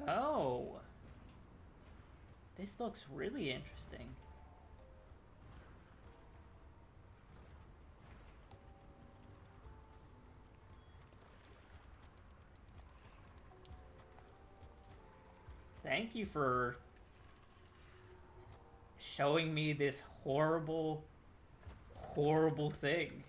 Oh! This looks really interesting. Thank you for showing me this horrible, horrible thing.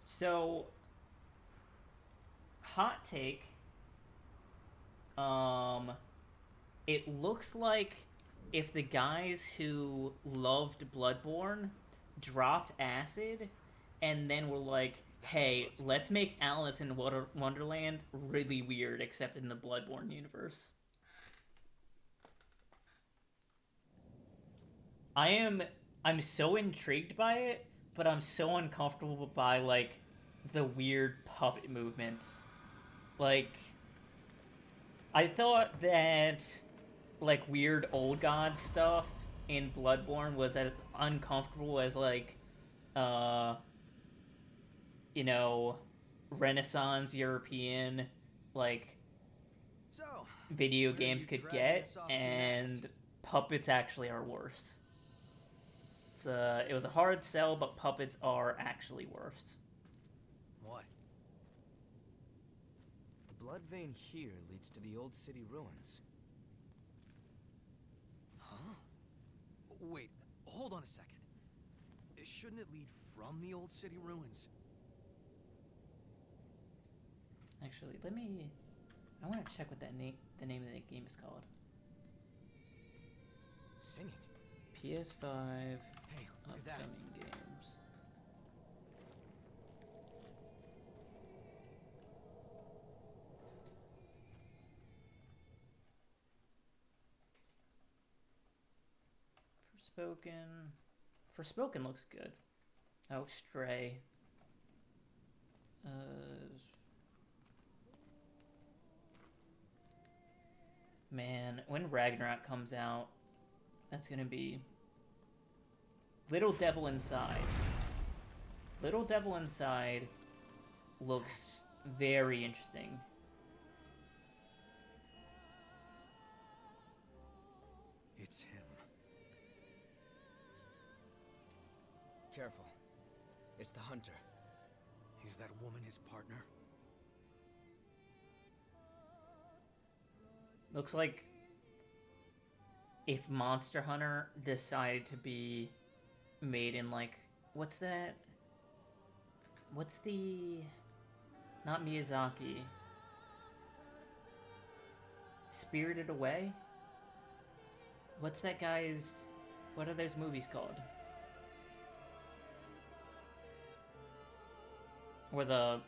So, hot take. It looks like if the guys who loved Bloodborne dropped acid and then were like, hey, let's make Alice in Wonderland really weird, except in the Bloodborne universe. I'm so intrigued by it, but I'm so uncomfortable by, like, the weird puppet movements. Like, I thought that, like, weird old god stuff in Bloodborne was as uncomfortable as, like, you know, Renaissance European, like, video games could get, and puppets actually are worse. It was a hard sell, but puppets are actually worse. What? The blood vein here leads to the old city ruins. Huh? Wait, hold on a second. Shouldn't it lead from the old city ruins? Actually, I want to check what the name of the game is called. Singing. PS5 Hey, look at that. upcoming games. Forspoken looks good. Oh, Stray. Man, when Ragnarok comes out, that's gonna be Little Devil Inside. Little Devil Inside looks very interesting. It's him. Careful. It's the hunter. Is that woman his partner? Looks like if Monster Hunter decided to be made in, like, what's that? What's the... Not Miyazaki. Spirited Away? What's that guy's... What are those movies called? Or the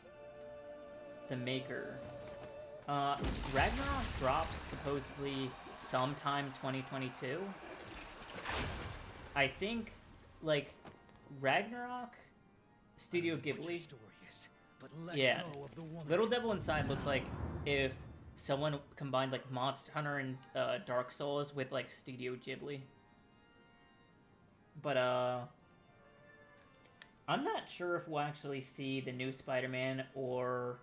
maker. Ragnarok drops supposedly sometime 2022. I think, like, Ragnarok, Studio Ghibli. Yeah. Little Devil Inside looks like if someone combined, like, Monster Hunter and Dark Souls with, like, Studio Ghibli. But, I'm not sure if we'll actually see the new Spider-Man or,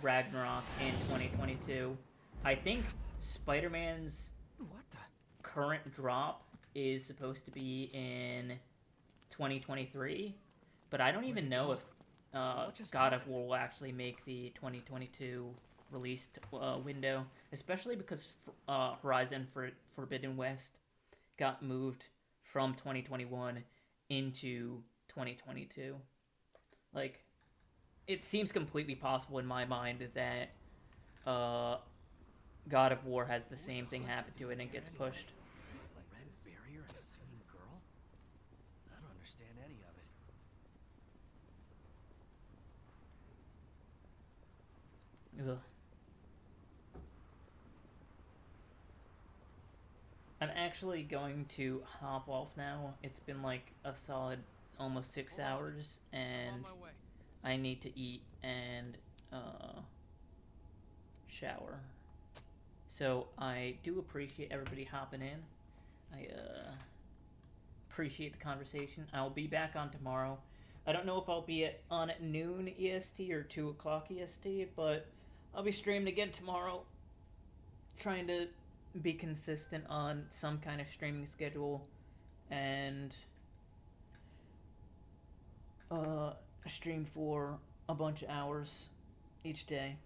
Ragnarok in 2022. I think Spider-Man's current drop is supposed to be in 2023, but I don't even know if God of War will actually make the 2022 release window, especially because Horizon Forbidden West got moved from 2021 into 2022. Like, it seems completely possible in my mind that God of War has the same thing happen to it and gets pushed. Red barrier and a singing girl? I don't understand any of it. Ugh. I'm actually going to hop off now. It's been like a solid almost 6 hours, and I need to eat and shower. So I do appreciate everybody hopping in. I appreciate the conversation. I'll be back on tomorrow. I don't know if I'll be on at noon EST or 2 o'clock EST, but I'll be streaming again tomorrow. Trying to be consistent on some kind of streaming schedule and stream for a bunch of hours each day.